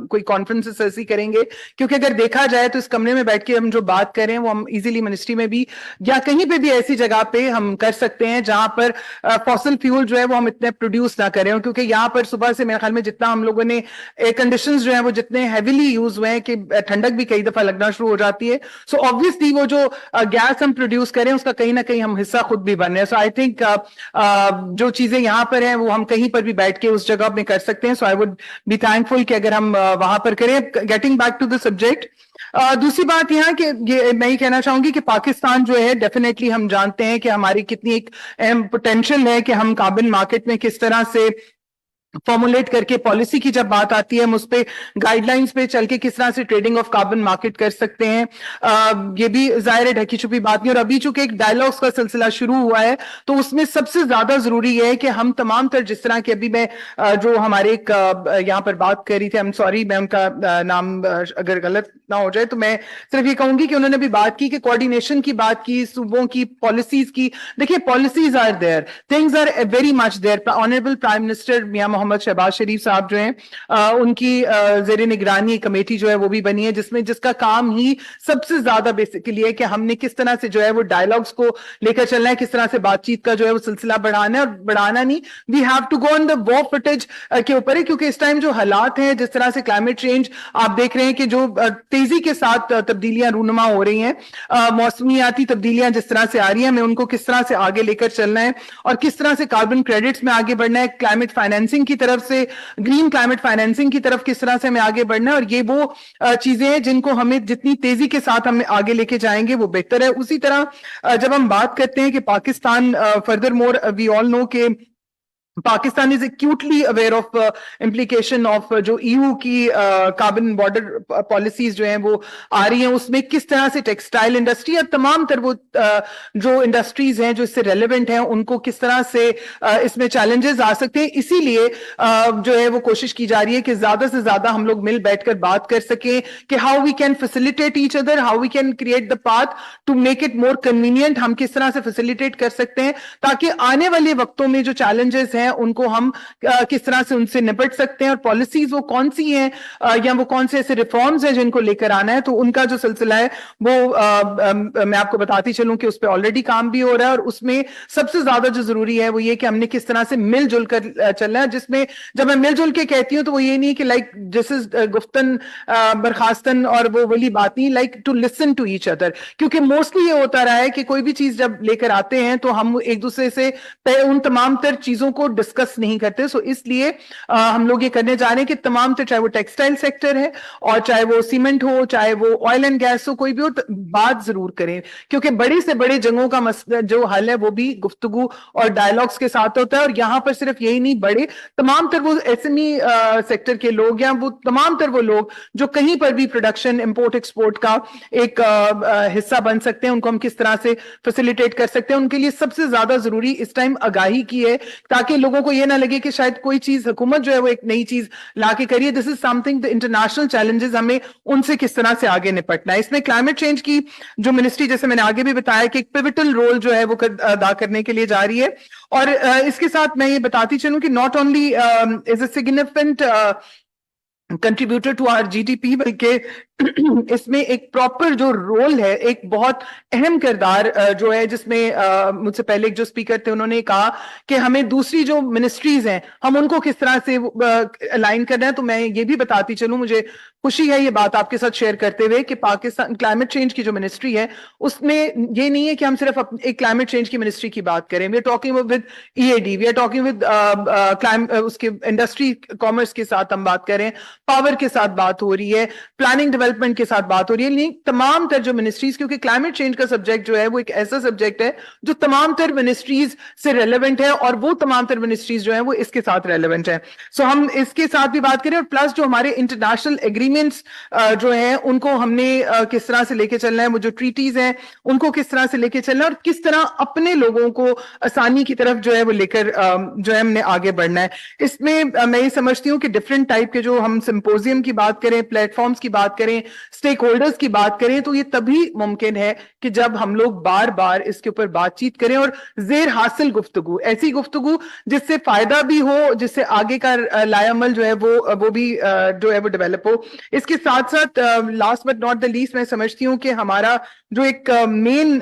कोई कॉन्फ्रेंसेस ऐसी करेंगे, क्योंकि अगर देखा जाए तो इस कमरे में बैठ के हम जो बात कर रहे हैं वो हम इजीली मिनिस्ट्री में भी या कहीं पे भी ऐसी जगह पे हम कर सकते हैं जहां पर फॉसिल फ्यूल जो है वो हम इतने प्रोड्यूस ना करें, क्योंकि यहाँ पर सुबह से मेरे ख्याल में जितना हम लोगों ने एयर कंडीशंस जो है वो जितने हैविली यूज हुए हैं कि ठंडक भी कई दफा लगना शुरू हो जाती है। सो ऑब्वियसली वो जो गैस हम प्रोड्यूस करें उसका कहीं ना कहीं हम हिस्सा खुद भी बन रहे हैं। सो आई थिंक जो चीजें यहाँ पर हैं वो हम कहीं पर भी बैठ के उस जगह में कर सकते हैं। So I would be thankful कि अगर हम वहां पर करें। Getting back to the subject, दूसरी बात यहाँ कि ये मैं ये कहना चाहूंगी कि पाकिस्तान जो है, डेफिनेटली हम जानते हैं कि हमारी कितनी एक अहम पोटेंशियल है कि हम कार्बन मार्केट में किस तरह से फॉर्मुलेट करके पॉलिसी की जब बात आती है हम उस पे गाइडलाइंस पे चल के किस तरह से ट्रेडिंग ऑफ कार्बन मार्केट कर सकते हैं। ये भी जाहिर है ढकी छुपी बात नहीं। और अभी चूंकि एक डायलॉग्स का सिलसिला शुरू हुआ है तो उसमें सबसे ज्यादा जरूरी है कि हम तमाम तर, जिस तरह के अभी मैं जो हमारे एक यहाँ पर बात कर रही थी, आई एम सॉरी मैं उनका नाम अगर गलत ना हो जाए, तो मैं सिर्फ ये कहूंगी कि उन्होंने भी बात की कि कोऑर्डिनेशन की बात की, सूबों की पॉलिसीज की। देखिए policies are there, things are very much there. Honourable prime minister Mian Mohammad Shahbaz Sharif sahab जो हैं उनकी जेर निगरानी कमेटी जो है वो भी बनी है, जिसका काम ही सबसे ज्यादा बेसिकली है कि हमने किस तरह से जो है वो डायलॉग्स को लेकर चलना है, किस तरह से बातचीत का जो है वो सिलसिला बढ़ाना है। और बढ़ाना नहीं, we have to go on the war footage के ऊपर है, क्योंकि इस टाइम जो हालात हैं, जिस तरह से क्लाइमेट चेंज आप देख रहे हैं कि जो तेजी के साथ तब्दीलियां रूनुमा हो रही हैं, मौसमियाती तब्दीलियां जिस तरह से आ रही हैं, हमें उनको किस तरह से आगे लेकर चलना है और किस तरह से कार्बन क्रेडिट्स में आगे बढ़ना है, क्लाइमेट फाइनेंसिंग की तरफ से, ग्रीन क्लाइमेट फाइनेंसिंग की तरफ किस तरह से हमें आगे बढ़ना है। और ये वो चीजें हैं जिनको हमें जितनी तेजी के साथ हम आगे लेके जाएंगे वो बेहतर है। उसी तरह जब हम बात करते हैं कि Pakistan, furthermore we all know के Pakistan is actually aware of implication of जो ईयू की कार्बन बॉर्डर पॉलिसीज जो हैं वो आ रही हैं, उसमें किस तरह से टेक्सटाइल इंडस्ट्री और तमाम तर वो जो इंडस्ट्रीज हैं जो इससे रेलेवेंट हैं उनको किस तरह से इसमें चैलेंजेस आ सकते हैं। इसीलिए जो है वो कोशिश की जा रही है कि ज्यादा से ज्यादा हम लोग मिल बैठकर बात कर सकें कि how we can facilitate each other, how we can create the path to make it more convenient. हम किस तरह से फैसिलिटेट कर सकते हैं ताकि आने वाले वक्तों में जो चैलेंजेस हैं उनको हम किस तरह से उनसे निपट सकते हैं और पॉलिसीज वो कौन सी हैं या वो कौन से ऐसे रिफॉर्म्स हैं जिनको लेकर आना है। तो उनका जो सिलसिला है वो मैं आपको बताती चलूं कि उस पर ऑलरेडी काम भी हो रहा है और उसमें सबसे ज्यादा जो जरूरी है वो ये कि हमने किस तरह से मिलजुल कर चलना है। जिसमें जब मैं मिलजुल के कहती हूँ तो वो ये नहीं कि लाइक दिस इज गुफ्तन बरखास्तन और वो वाली बात नहीं, like to listen to each other. क्योंकि मोस्टली ये होता रहा है कि कोई भी चीज जब लेकर आते हैं तो हम एक दूसरे से उन तमाम तर चीजों को डिस्कस नहीं करते। सो इसलिए हम लोग ये करने जा रहे हैं कि तमाम तो चाहे वो टेक्सटाइल सेक्टर है और चाहे वो सीमेंट हो, चाहे वो ऑयल एंड गैस हो, कोई भी हो, बात जरूर करें। क्योंकि बड़े से बड़े जंगों का जो हल है वो भी गुफ्तगू और डायलॉग्स के साथ होता है। और यहाँ पर सिर्फ यही नहीं, बड़े तमाम तर वो एसएमई सेक्टर के लोग या वो तमाम तर वो लोग जो कहीं पर भी प्रोडक्शन इंपोर्ट एक्सपोर्ट का एक हिस्सा बन सकते हैं, उनको हम किस तरह से फैसिलिटेट कर सकते हैं। उनके लिए सबसे ज्यादा जरूरी इस टाइम आगाही की है ताकि लोगों को ये ना लगे कि शायद कोई चीज हुकूमत जो है वो एक नई चीज लाके करिए। This is something the international challenges, हमें उनसे किस तरह से आगे निपटना है। इसमें क्लाइमेट चेंज की जो मिनिस्ट्री, जैसे मैंने आगे भी बताया कि एक पिविटल रोल जो है वो अदा करने के लिए जा रही है। और इसके साथ मैं ये बताती चलूं कि not only is a significant contributor to our GDP, बल्कि इसमें एक प्रॉपर जो रोल है, एक बहुत अहम किरदार जो है, जिसमें मुझसे पहले जो स्पीकर थे उन्होंने कहा कि हमें दूसरी जो मिनिस्ट्रीज हैं हम उनको किस तरह से अलाइन करना है। तो मैं ये भी बताती चलूं, मुझे खुशी है ये बात आपके साथ शेयर करते हुए कि पाकिस्तान क्लाइमेट चेंज की जो मिनिस्ट्री है उसमें ये नहीं है कि हम सिर्फ एक क्लाइमेट चेंज की मिनिस्ट्री की बात करें। We are talking with EAD, we are talking with उसके इंडस्ट्री कॉमर्स के साथ हम बात करें, पावर के साथ बात हो रही है, प्लानिंग डेवलपमेंट के साथ बात हो रही है, लेकिन तमाम तर जो मिनिस्ट्रीज, क्योंकि क्लाइमेट चेंज का सब्जेक्ट जो है वो एक ऐसा सब्जेक्ट है जो तमाम तर मिनिस्ट्रीज से रेलेवेंट है और वो तमाम तर मिनिस्ट्रीज जो है वो इसके साथ रेलेवेंट है। सो हम इसके साथ भी बात करें और प्लस जो हमारे इंटरनेशनल एग्रीमेंट्स जो है उनको हमने किस तरह से लेके चलना है, वो जो ट्रीटीज हैं उनको किस तरह से लेके चलना है और किस तरह अपने लोगों को आसानी की तरफ जो है वो लेकर जो है हमने आगे बढ़ना है। इसमें मैं ये समझती हूँ कि डिफरेंट टाइप के जो हम सिंपोजियम की बात करें, प्लेटफॉर्म्स की बात करें, स्टेक होल्डर्स की बात करें, तो ये तभी मुमकिन है कि जब हम लोग बार बार इसके ऊपर बातचीत करें और जेर हासिल गुफ्तगू, ऐसी गुफ्तगू जिससे फायदा भी हो, जिससे आगे का लायामल जो है वो भी जो है वो डेवलप हो। इसके साथ साथ last but not the least मैं समझती हूँ कि हमारा जो एक मेन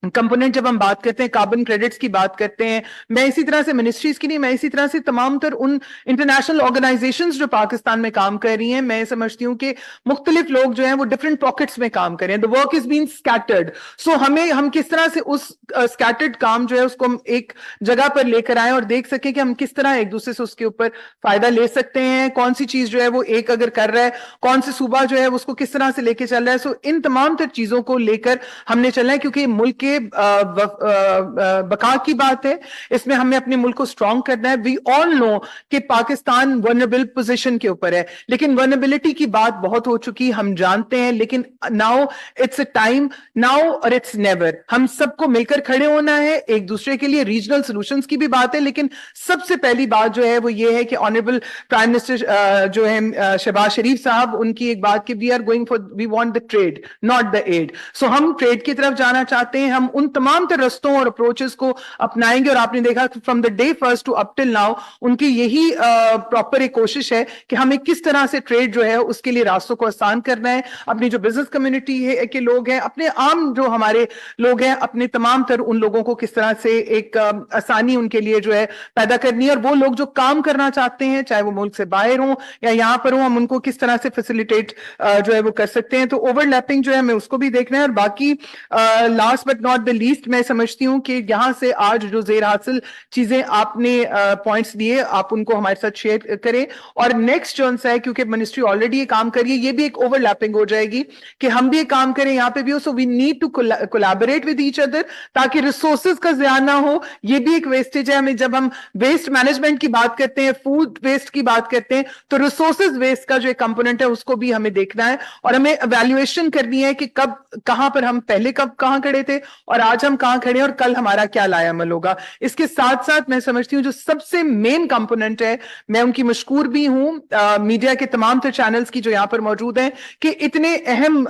कंपोनेंट, जब हम बात करते हैं कार्बन क्रेडिट्स की बात करते हैं, मैं इसी तरह से मिनिस्ट्रीज की नहीं, मैं इसी तरह से तमाम तर उन इंटरनेशनल ऑर्गेनाइजेशंस जो पाकिस्तान में काम कर रही हैं, मैं समझती हूँ कि मुख्तलिफ लोग जो हैं वो डिफरेंट पॉकेट्स में काम कर रहे हैं। The work is been scattered. So हम किस तरह से उस स्कैटर्ड काम जो है उसको हम एक जगह पर लेकर आए और देख सके कि हम किस तरह एक दूसरे से उसके ऊपर फायदा ले सकते हैं, कौन सी चीज जो है वो एक अगर कर रहा है, कौन सी सूबा जो है उसको किस तरह से लेके चल रहा है। सो इन तमाम तर चीजों को लेकर हमने चलना है, क्योंकि मुल्क के बका की बात है, इसमें हमें अपने मुल्क को स्ट्रॉन्ग करना है। वी ऑल नो कि पाकिस्तान वल्नरेबल पोजीशन के ऊपर है, लेकिन वल्नरेबिलिटी की बात बहुत हो चुकी, हम जानते हैं, लेकिन now it's a time, now और इट्स नेवर। हम सबको मिलकर खड़े होना है एक दूसरे के लिए। रीजनल सॉल्यूशंस की भी बात है, लेकिन सबसे पहली बात जो है वो ये है कि ऑनरेबल प्राइम मिनिस्टर जो है शहबाज शरीफ साहब, उनकी एक बात कि we are going for, we want the trade not the aid. So हम ट्रेड की तरफ जाना चाहते हैं, हम उन तमाम तर रस्तों और अप्रोचेस को अपनाएंगे और आपने देखा from the day first to up till now उनकी यही प्रॉपर एक कोशिश है कि हमें किस तरह से ट्रेड जो है उसके लिए रास्तों को आसान करना है। अपनी जो बिजनेस कम्युनिटी है के लोग हैं, अपने आम जो हमारे लोग हैं, अपने तमाम तर उन लोगों को किस तरह से एक आसानी उनके लिए जो है पैदा करनी है, और वो लोग जो काम करना चाहते हैं चाहे वो मुल्क से बाहर हो या यहाँ पर हो, हम उनको किस तरह से फैसिलिटेट जो है वो कर सकते हैं। तो ओवरलैपिंग जो है हमें उसको भी देखना है। और बाकी last but not the least मैं समझती हूँ कि यहाँ से आज जो जेर हासिल चीजें आपने पॉइंट्स दिए, आप उनको हमारे साथ शेयर करें। और नेक्स्ट जो है, क्योंकि मिनिस्ट्री ऑलरेडी ये काम करिए, ये भी एक ओवरलैपिंग हो जाएगी कि हम भी एक काम करें, यहाँ पे भी हो। So we need to collaborate with each other ताकि रिसोर्सेज का ज़िया ना हो। ये भी एक वेस्टेज है। हमें जब हम वेस्ट मैनेजमेंट की बात करते हैं, फूड वेस्ट की बात करते हैं, तो रिसोर्सेज वेस्ट का जो एक कंपोनेंट है उसको भी हमें देखना है और हमें एवेल्युएशन करनी है कि कब कहां पर हम पहले कब कहां खड़े थे और आज हम कहां खड़े हैं और कल हमारा क्या लायामल होगा। इसके साथ साथ मैं समझती हूँ जो सबसे मेन कंपोनेंट है, मैं उनकी मशकूर भी हूं मीडिया के तमाम तर चैनल्स की जो यहाँ पर मौजूद हैं कि इतने अहम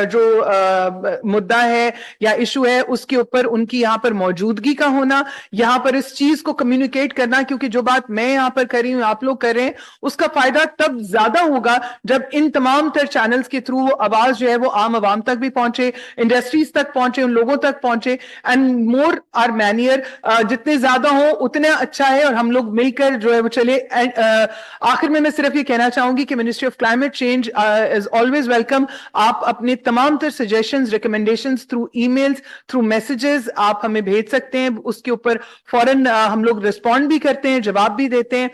जो मुद्दा है या इशू है उसके ऊपर उनकी यहाँ पर मौजूदगी का होना, यहाँ पर इस चीज को कम्युनिकेट करना, क्योंकि जो बात मैं यहाँ पर कर रही हूँ आप लोग कर रहे हैं उसका फायदा तब ज्यादा होगा जब इन तमाम तर चैनल्स के थ्रू आवाज जो है वो आम आवाम तक भी पहुंचे, इंडस्ट्रीज तक पहुंचे, उन लोगों तक पहुंचे। एंड मोर आर मैनियर, जितने ज्यादा हो उतने अच्छा है और हम लोग मिलकर जो है वो चले। आखिर में मैं सिर्फ ये कहना चाहूंगी कि ministry of climate change is always welcome. आप अपने तमाम तर suggestions, recommendations through emails, through messages आप हमें भेज सकते हैं, उसके ऊपर फौरन हम लोग रिस्पॉन्ड भी करते हैं, जवाब भी देते हैं।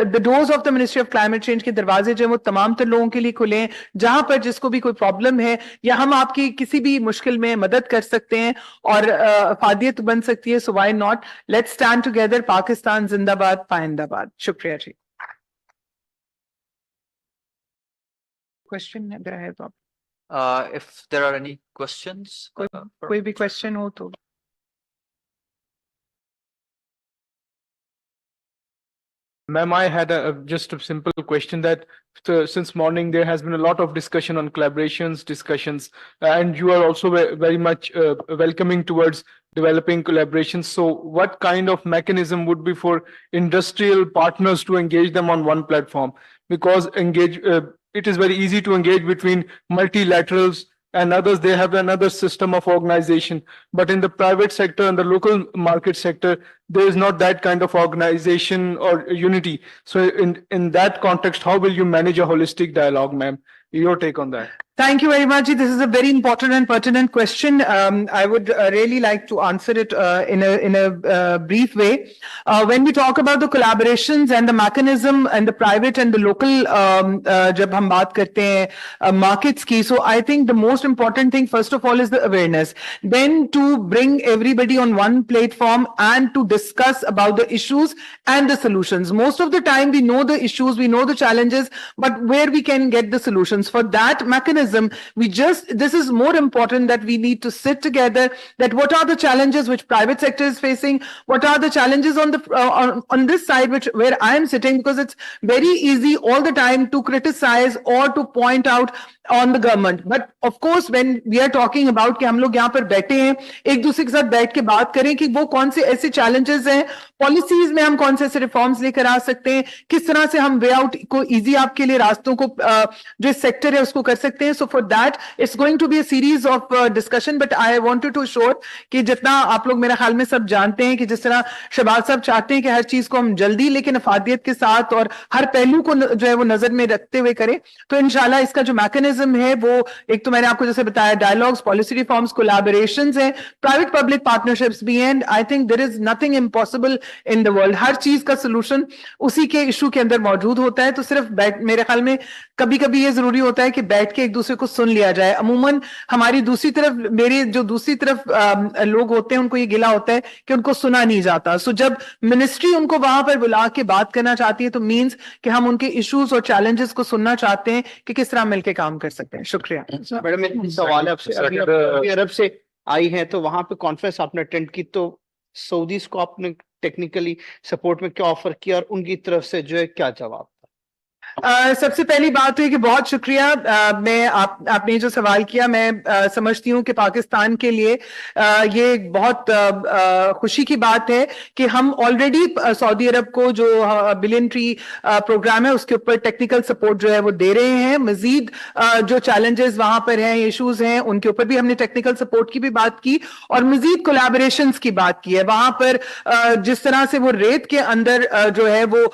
The doors of the ministry of climate change के दरवाजे जो है वो तमाम तर लोगों के लिए खुले हैं, जहां पर जिसको भी कोई प्रॉब्लम है या हम आपकी किसी भी मुश्किल में मदद कर सकते हैं और अफादियत बन सकती है। So why not, let's stand together. Pakistan जिंदाबाद, पाइंदाबाद। शुक्रिया जी। क्वेश्चन अगर है तो if there are any questions, कोई भी क्वेश्चन हो तो। Ma'am, I had just a simple question that since morning there has been a lot of discussion on collaborations, discussions, and you are also very much welcoming towards developing collaborations. So what kind of mechanism would be for industrial partners to engage them on one platform? Because it is very easy to engage between multilaterals and others. They have another system of organization. But in the private sector and the local market sector, there is not that kind of organization or unity. So in that context, how will you manage a holistic dialogue, ma'am? Your take on that. Thank you very much. This is a very important and pertinent question. I would really like to answer it in a brief way. When we talk about the collaborations and the mechanism and the private and the local, जब हम बात करते हैं markets की, so I think the most important thing first of all is the awareness. Then to bring everybody on one platform and to discuss about the issues and the solutions. Most of the time we know the issues, we know the challenges, but where we can get the solutions. For that mechanism, this is more important that we need to sit together, that what are the challenges which private sector is facing, what are the challenges on the on this side where I am sitting, because it's very easy all the time to criticize or to point out on the government. But of course, when we are talking about कि हम लोग यहाँ पर बैठे हैं, एक दूसरे के साथ बैठ के बात करें कि वो कौन से ऐसे challenges हैं, policies में हम कौन से ऐसे reforms लेकर आ सकते हैं, किस तरह से हम way out को easy आपके लिए रास्तों को जो sector है उसको कर सकते हैं. So for that, it's going to be a series of discussion. But I wanted to assure कि जितना आप लोग मेरे ख्याल में सब जानते हैं कि जिस तरह शहबाज साहब चाहते हैं कि हर चीज को हम जल्दी लेकिन अफादियत के साथ और हर पहलू को जो है वो नजर में रखते हुए करें, तो इंशाल्लाह इसका जो मैकेनिज्म है वो एक तो मैंने आपको जैसे बताया डायलॉग्स, पॉलिसी रिफॉर्म्स, कोलैबोरेशंस हैं, प्राइवेट पब्लिक पार्टनरशिप्स भी हैं. I think there is nothing impossible in the world. हर चीज का सोल्यूशन उसी के इशू के अंदर मौजूद होता है. तो सिर्फ मेरे ख्याल में कभी कभी ये जरूरी होता है कि बैठ के एक दूसरे को सुन लिया जाए. अमूमन हमारी दूसरी तरफ, मेरे जो दूसरी तरफ लोग होते हैं उनको ये गिला होता है कि उनको सुना नहीं जाता. सो जब मिनिस्ट्री उनको वहां पर बुला के बात करना चाहती है तो मींस कि हम उनके इश्यूज और चैलेंजेस को सुनना चाहते हैं कि किस तरह मिलकर काम कर सकते हैं. शुक्रिया. मैडम, मेरा सवाल है आपसे. अभी अरब से आई हैं तो वहां पे कॉन्फ्रेंस आपने अटेंड की, तो सऊदीज को आपने टेक्निकली सपोर्ट में क्या ऑफर किया और उनकी तरफ से जो है क्या जवाब? सबसे पहली बात है कि बहुत शुक्रिया. मैं आपने जो सवाल किया, मैं समझती हूँ कि पाकिस्तान के लिए ये एक बहुत खुशी की बात है कि हम ऑलरेडी सऊदी अरब को जो बिलियन ट्री प्रोग्राम है उसके ऊपर टेक्निकल सपोर्ट जो है वो दे रहे हैं. मजीद जो चैलेंजेस वहां पर हैं, इश्यूज हैं, उनके ऊपर भी हमने टेक्निकल सपोर्ट की भी बात की और मजीद कोलैबोरेशंस की बात की है. वहां पर जिस तरह से वो रेत के अंदर जो है वो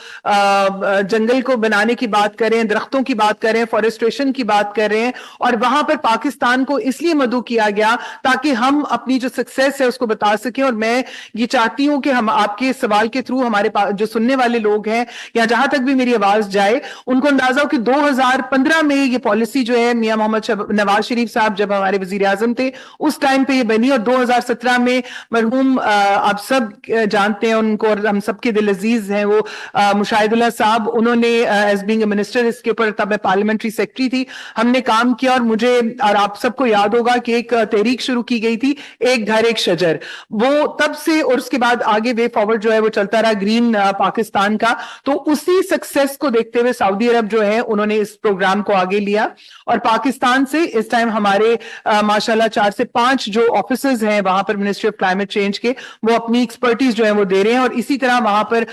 जंगल को बनाने की बात करें, दरख्तों की बात करें, फॉरेस्ट्रेशन की बात कर रहे हैं, और वहां पर पाकिस्तान को इसलिए मदऊ किया गया ताकि हम अपनी जो सक्सेस है उसको बता सकें. और मैं ये चाहती हूं कि हम आपके सवाल के थ्रू हमारे जो सुनने वाले लोग हैं या जहां तक भी मेरी आवाज जाए उनको अंदाजा हो कि 2015 में ये पॉलिसी जो है मियां मोहम्मद नवाज शरीफ साहब जब हमारे वजीर आजम थे उस टाइम पे ये बनी, और 2017 में मरहूम आप सब जानते हैं उनको और हम सबके दिल अजीज हैं वो मुशाहिदुल्लाह साहब, उन्होंने एज बीइंग मिनिस्टर इसके ऊपर, तब मैं पार्लियामेंट्री सेक्रेटरी थी, हमने काम किया. और मुझे और आप सबको याद होगा कि एक तहरीक शुरू की गई थी, एक घर एक शजर, वो तब से और उसके बाद आगे वे फॉरवर्ड जो है वो चलता रहा, ग्रीन पाकिस्तान का. तो उसी सक्सेस को देखते हुए सऊदी अरब जो है उन्होंने इस प्रोग्राम को आगे लिया और पाकिस्तान से इस टाइम हमारे माशाल्लाह 4 से 5 जो ऑफिसर्स हैं वहां पर मिनिस्ट्री ऑफ क्लाइमेट चेंज के, वो अपनी एक्सपर्टीज जो है वो दे रहे हैं. और इसी तरह वहां पर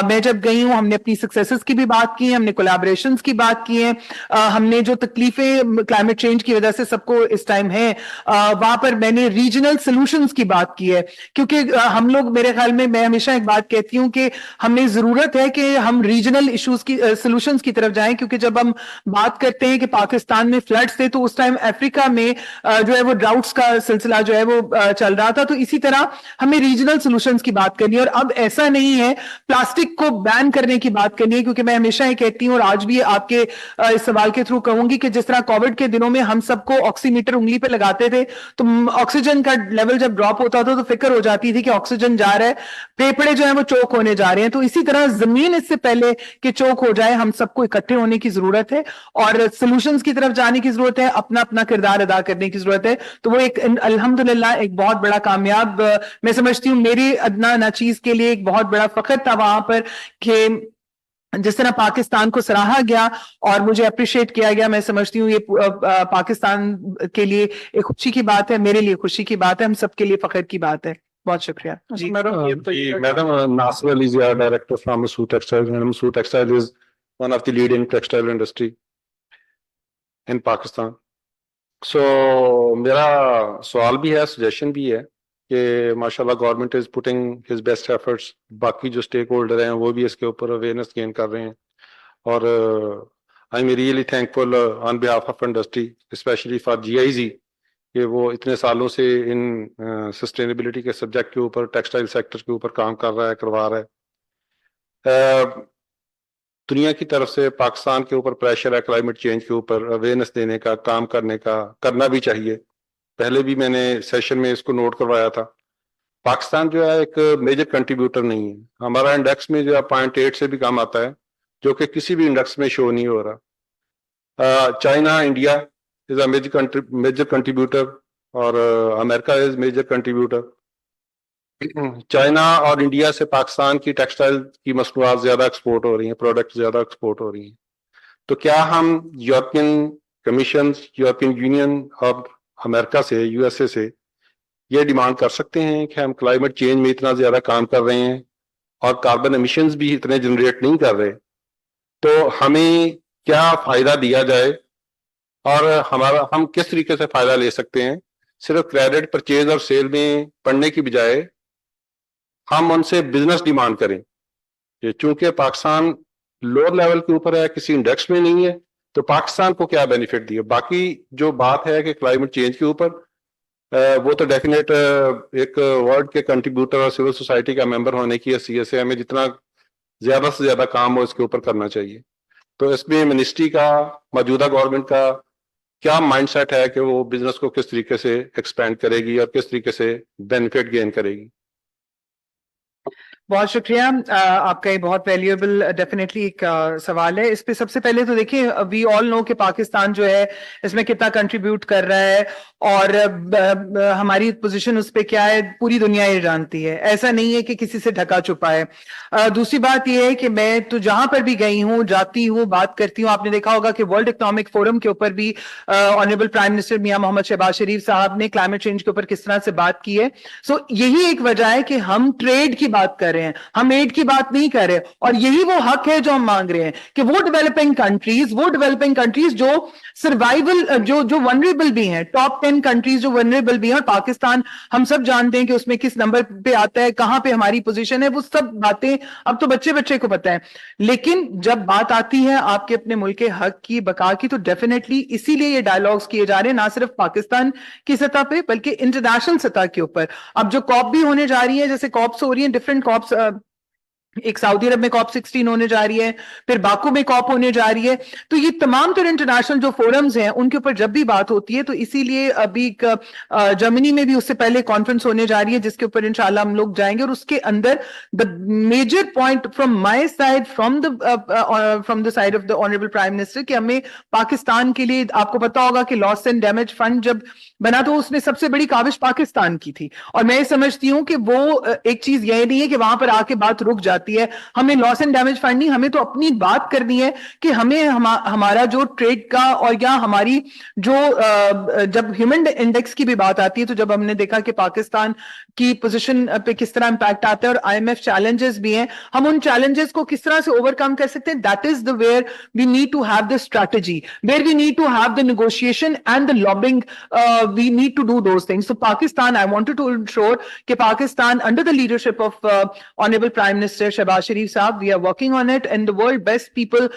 मैं जब गई हूं हमने अपनी सक्सेसेस की भी बात की, हमने कोलैबोरेशंस की बात की है, हमने जो तकलीफें क्लाइमेट चेंज की वजह से सबको इस टाइम है वहां पर मैंने रीजनल सॉल्यूशंस की बात की है. क्योंकि हम लोग, मेरे ख्याल में, मैं हमेशा एक बात कहती हूं कि हमें जरूरत है कि हम रीजनल इश्यूज की सॉल्यूशंस की तरफ जाएं. क्योंकि जब हम बात करते हैं कि पाकिस्तान में फ्लड्स थे तो उस टाइम अफ्रीका में जो है वो ड्राउट्स का सिलसिला जो है वो चल रहा था. तो इसी तरह हमें रीजनल सॉल्यूशंस की बात करनी है. और अब ऐसा नहीं है प्लास्टिक को बैन करने की बात करनी है, क्योंकि मैं हमेशा ये कहती हूँ और आज भी आपके इस सवाल के थ्रू कहूंगी कि जिस तरह कोविड के दिनों में हम सबको ऑक्सीमीटर उंगली पे लगाते थे तो ऑक्सीजन का लेवल जब ड्रॉप होता था तो फिक्र हो जाती थी कि ऑक्सीजन जा रहा है, फेफड़े जो है वो चोक होने जा रहे हैं. तो इसी तरह जमीन इससे पहले कि चोक हो जाए हम सबको इकट्ठे होने की जरूरत है और सॉल्यूशंस की तरफ जाने की जरूरत है, अपना अपना किरदार अदा करने की जरूरत है. तो वो एक अल्हम्दुलिल्लाह एक बहुत बड़ा कामयाब, मैं समझती हूँ मेरी अदना नाचीज के लिए एक बहुत बड़ा फख्र था वहां पर कि जिस तरह पाकिस्तान को सराहा गया और मुझे अप्रिशिएट किया गया. मैं समझती हूँ ये पाकिस्तान के लिए एक खुशी की बात है, मेरे लिए खुशी की बात है, हम सबके लिए फख्र की बात है. बहुत शुक्रिया जी. Madam, Nasrul is your director from Su Textile. Madam, Su Textile is one of the leading textile industry. in Pakistan. So मेरा सवाल भी है, सजेशन भी है कि माशाल्लाह government is putting his best efforts, बाकी जो स्टेक होल्डर हैं वो भी इसके ऊपर अवेयरनेस गेन कर रहे हैं, और I am really thankful on behalf of industry, specially for GIZ, कि वो इतने सालों से इन सस्टेनेबिलिटी के सब्जेक्ट के ऊपर, टेक्सटाइल सेक्टर के ऊपर काम कर रहा है, करवा रहा है। दुनिया की तरफ से पाकिस्तान के ऊपर प्रेशर है क्लाइमेट चेंज के ऊपर अवेयरनेस देने का, काम करने का, करना भी चाहिए। पहले भी मैंने सेशन में इसको नोट करवाया था। पाकिस्तान जो है एक मेजर कंट्रीब्यूटर नहीं है, हमारा इंडेक्स में जो है 0.8 से भी कम आता है, जो कि किसी भी इंडेक्स में शो नहीं हो रहा। China, India is a major contributor, और America is major contributor. China और इंडिया से पाकिस्तान की टेक्सटाइल की मसनूआत ज्यादा एक्सपोर्ट हो रही हैं, प्रोडक्ट ज्यादा एक्सपोर्ट हो रही हैं। तो क्या हम यूरोपियन कमीशन, यूरोपियन यूनियन और अमेरिका से, USA से ये डिमांड कर सकते हैं कि हम क्लाइमेट चेंज में इतना ज्यादा काम कर रहे हैं और कार्बन एमिशंस भी इतने जनरेट नहीं कर रहे, तो हमें क्या फायदा दिया जाए और हम किस तरीके से फायदा ले सकते हैं? सिर्फ क्रेडिट परचेज और सेल में पढ़ने की बजाय हम उनसे बिजनेस डिमांड करें कि चूंकि पाकिस्तान लोअर लेवल के ऊपर है, किसी इंडेक्स में नहीं है, तो पाकिस्तान को क्या बेनिफिट दिए। बाकी जो बात है कि क्लाइमेट चेंज के ऊपर, वो तो डेफिनेट एक वर्ल्ड के कंट्रीब्यूटर और सिविल सोसाइटी का मेंबर होने की हैसियत से हमें जितना ज्यादा से ज्यादा काम हो इसके ऊपर करना चाहिए। तो इसमें मिनिस्ट्री का, मौजूदा गवर्नमेंट का क्या माइंडसेट है कि वो बिजनेस को किस तरीके से एक्सपेंड करेगी और किस तरीके से बेनिफिट गेन करेगी। बहुत शुक्रिया। आपका ये बहुत वैल्यूएबल डेफिनेटली एक सवाल है। इस पे सबसे पहले तो देखिए, वी ऑल नो कि पाकिस्तान जो है इसमें कितना कंट्रीब्यूट कर रहा है और हमारी पोजीशन उस पे क्या है, पूरी दुनिया ये जानती है। ऐसा नहीं है कि किसी से ढका छुपा है। दूसरी बात ये है कि मैं तो जहां पर भी गई हूँ, जाती हूँ, बात करती हूँ, आपने देखा होगा कि वर्ल्ड इकोनॉमिक फोरम के ऊपर भी honourable prime minister Mian Mohammad Shahbaz Sharif साहब ने क्लाइमेट चेंज के ऊपर किस तरह से बात की है। सो यही एक वजह है कि हम ट्रेड की बात कर रहे हैं, हम एड की बात नहीं कर रहे, और यही वो हक है जो हम मांग रहे हैं कि वो डेवलपिंग कंट्रीज जो सर्वाइवल, जो वनरेबल भी हैं, टॉप 10 कंट्रीज जो वनरेबल भी हैं, और पाकिस्तान हम सब जानते हैं कि उसमें किस नंबर पे आता है, कहां पे हमारी पोजीशन है, वो सब बातें अब तो बच्चे बच्चे को पता है। लेकिन जब बात आती है आपके अपने मुल्क के हक की, बका की, तो डेफिनेटली इसीलिए ये डायलॉग्स किए जा रहे हैं, ना सिर्फ पाकिस्तान की सतह पे बल्कि इंटरनेशनल सतह के ऊपर। अब जो कॉप भी होने जा रही है, जैसे कॉप्स हो रही है, डिफरेंट कॉप्स, एक सऊदी अरब में कॉप 16 होने जा रही है, फिर बाकू में कॉप होने जा रही है। तो ये तमाम तरह इंटरनेशनल जो फोरम्स हैं उनके ऊपर जब भी बात होती है, तो इसीलिए अभी जर्मनी में भी उससे पहले कॉन्फ्रेंस होने जा रही है जिसके ऊपर इंशाल्लाह हम लोग जाएंगे, और उसके अंदर the major point from my side, from the side of the honourable prime minister, कि हमें पाकिस्तान के लिए, आपको पता होगा कि लॉस एंड डैमेज फंड जब बना तो उसमें सबसे बड़ी काविश पाकिस्तान की थी, और मैं समझती हूं कि वो एक चीज यह नहीं है कि वहां पर आके बात रुक जाती है। हमें लॉस एंड डैमेज फंड नहीं, हमें तो अपनी बात करनी है कि हमें हमारा जो ट्रेड का, और या हमारी जो जब ह्यूमन इंडेक्स की भी बात आती है, तो जब हमने देखा कि पाकिस्तान की पोजीशन पे किस तरह इंपैक्ट आता है और IMF चैलेंजेस भी हैं, हम उन चैलेंजेस को किस तरह से ओवरकम कर सकते हैं, that is the where we need to have the strategy, where we need to have the negotiation and the lobbying, we need to do those things. So Pakistan, I wanted to ensure कि Pakistan under the leadership of Honorable Prime Minister Shehbaz Sharif साहब, we are working on it, and the world best people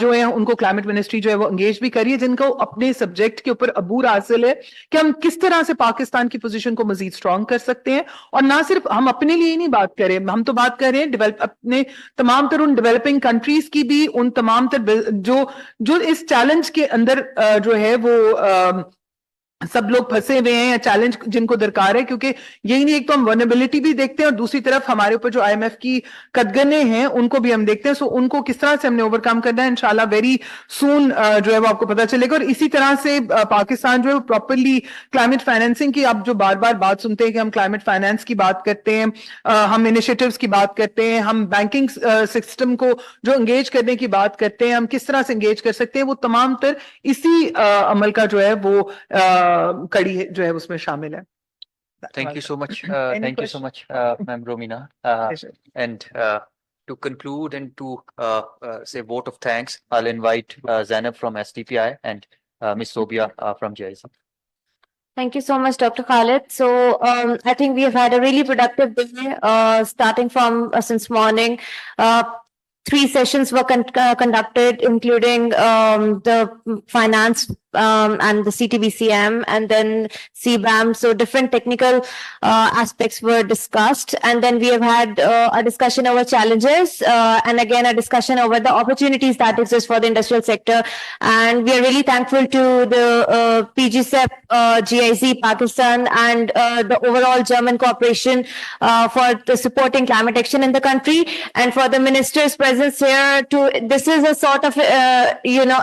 जो है उनको climate ministry जो है वो engage भी करिए, जिनको अपने subject के ऊपर अबूर हासिल है कि हम किस तरह से पाकिस्तान की position को मजीद strong कर सकते हैं। और ना सिर्फ हम अपने लिए ही नहीं बात करें, हम तो बात कर रहे हैं अपने तमाम तर उन डेवलपिंग कंट्रीज की भी, उन तमाम तर जो इस चैलेंज के अंदर जो है वो सब लोग फंसे हुए हैं, या चैलेंज जिनको दरकार है, क्योंकि यही नहीं, एक तो हम वनरेबिलिटी भी देखते हैं और दूसरी तरफ हमारे ऊपर जो IMF की कदगने हैं उनको भी हम देखते हैं। सो उनको किस तरह से हमने ओवरकम करना है, इंशाल्लाह वेरी सून जो है वो आपको पता चलेगा। और इसी तरह से पाकिस्तान जो है प्रॉपरली क्लाइमेट फाइनेंसिंग की, आप जो बार बार बात सुनते हैं कि हम क्लाइमेट फाइनेंस की बात करते हैं, हम इनिशिएटिव्स की बात करते हैं, हम बैंकिंग सिस्टम को जो एंगेज करने की बात करते हैं, हम किस तरह से एंगेज कर सकते हैं, वो तमाम तर इसी अमल का जो है वो कड़ी जो है उसमें शामिल है। Thank you so much. Thank you so much, Ma'am Romina. And to conclude and to say vote of thanks, I'll invite Zainab from SDPI and Ms. Sobia from GIC. Thank you so much, Dr. Khalid. So I think we have had a really productive day, starting from since morning. 3 sessions were conducted, including the finance and the CTBCM and then CBAM. So different technical aspects were discussed. And then we have had a discussion over challenges and again a discussion over the opportunities that exist for the industrial sector. And we are really thankful to the PGCEP, GIZ Pakistan and the overall German cooperation for the supporting climate action in the country, and for the minister's presence here. This is a sort of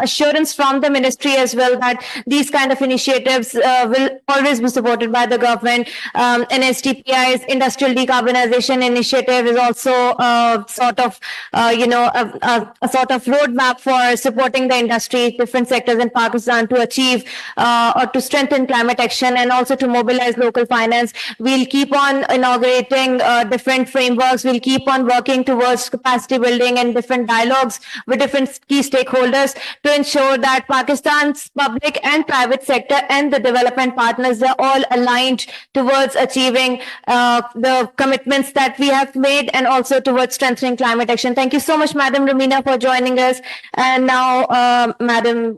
assurance from the ministry as well that these kind of initiatives will always be supported by the government. NSTPI's industrial decarbonization initiative is also a sort of roadmap for supporting the industry, different sectors in Pakistan to achieve or to strengthen climate action and also to mobilize local finance. We'll keep on inaugurating different frameworks. We'll keep on working towards capacity building and different dialogues with different key stakeholders to ensure that Pakistan's public and private sector and the development partners are all aligned towards achieving the commitments that we have made and also towards strengthening climate action. Thank you so much, Madam Ramina, for joining us. And now, Madam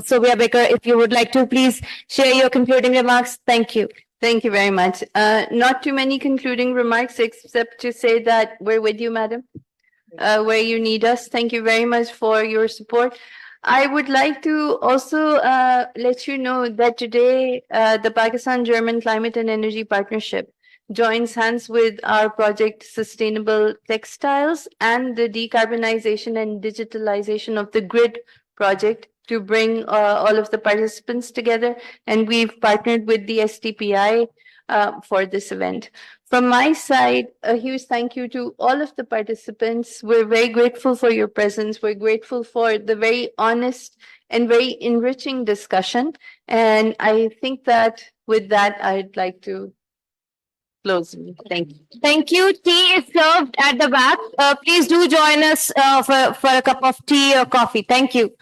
Sobia Baker, if you would like to please share your concluding remarks. Thank you. Thank you very much. Not too many concluding remarks, except to say that we're with you, madam, where you need us. Thank you very much for your support. I would like to also let you know that today the Pakistan-German Climate and Energy Partnership joins hands with our project Sustainable Textiles and the decarbonization and digitalization of the grid project to bring all of the participants together. And we've partnered with the STPI for this event. From my side, a huge thank you to all of the participants. We're very grateful for your presence. We're grateful for the very honest and very enriching discussion. And I think that with that, I'd like to close. Thank you. Thank you. Tea is served at the back. Please do join us for a cup of tea or coffee. Thank you.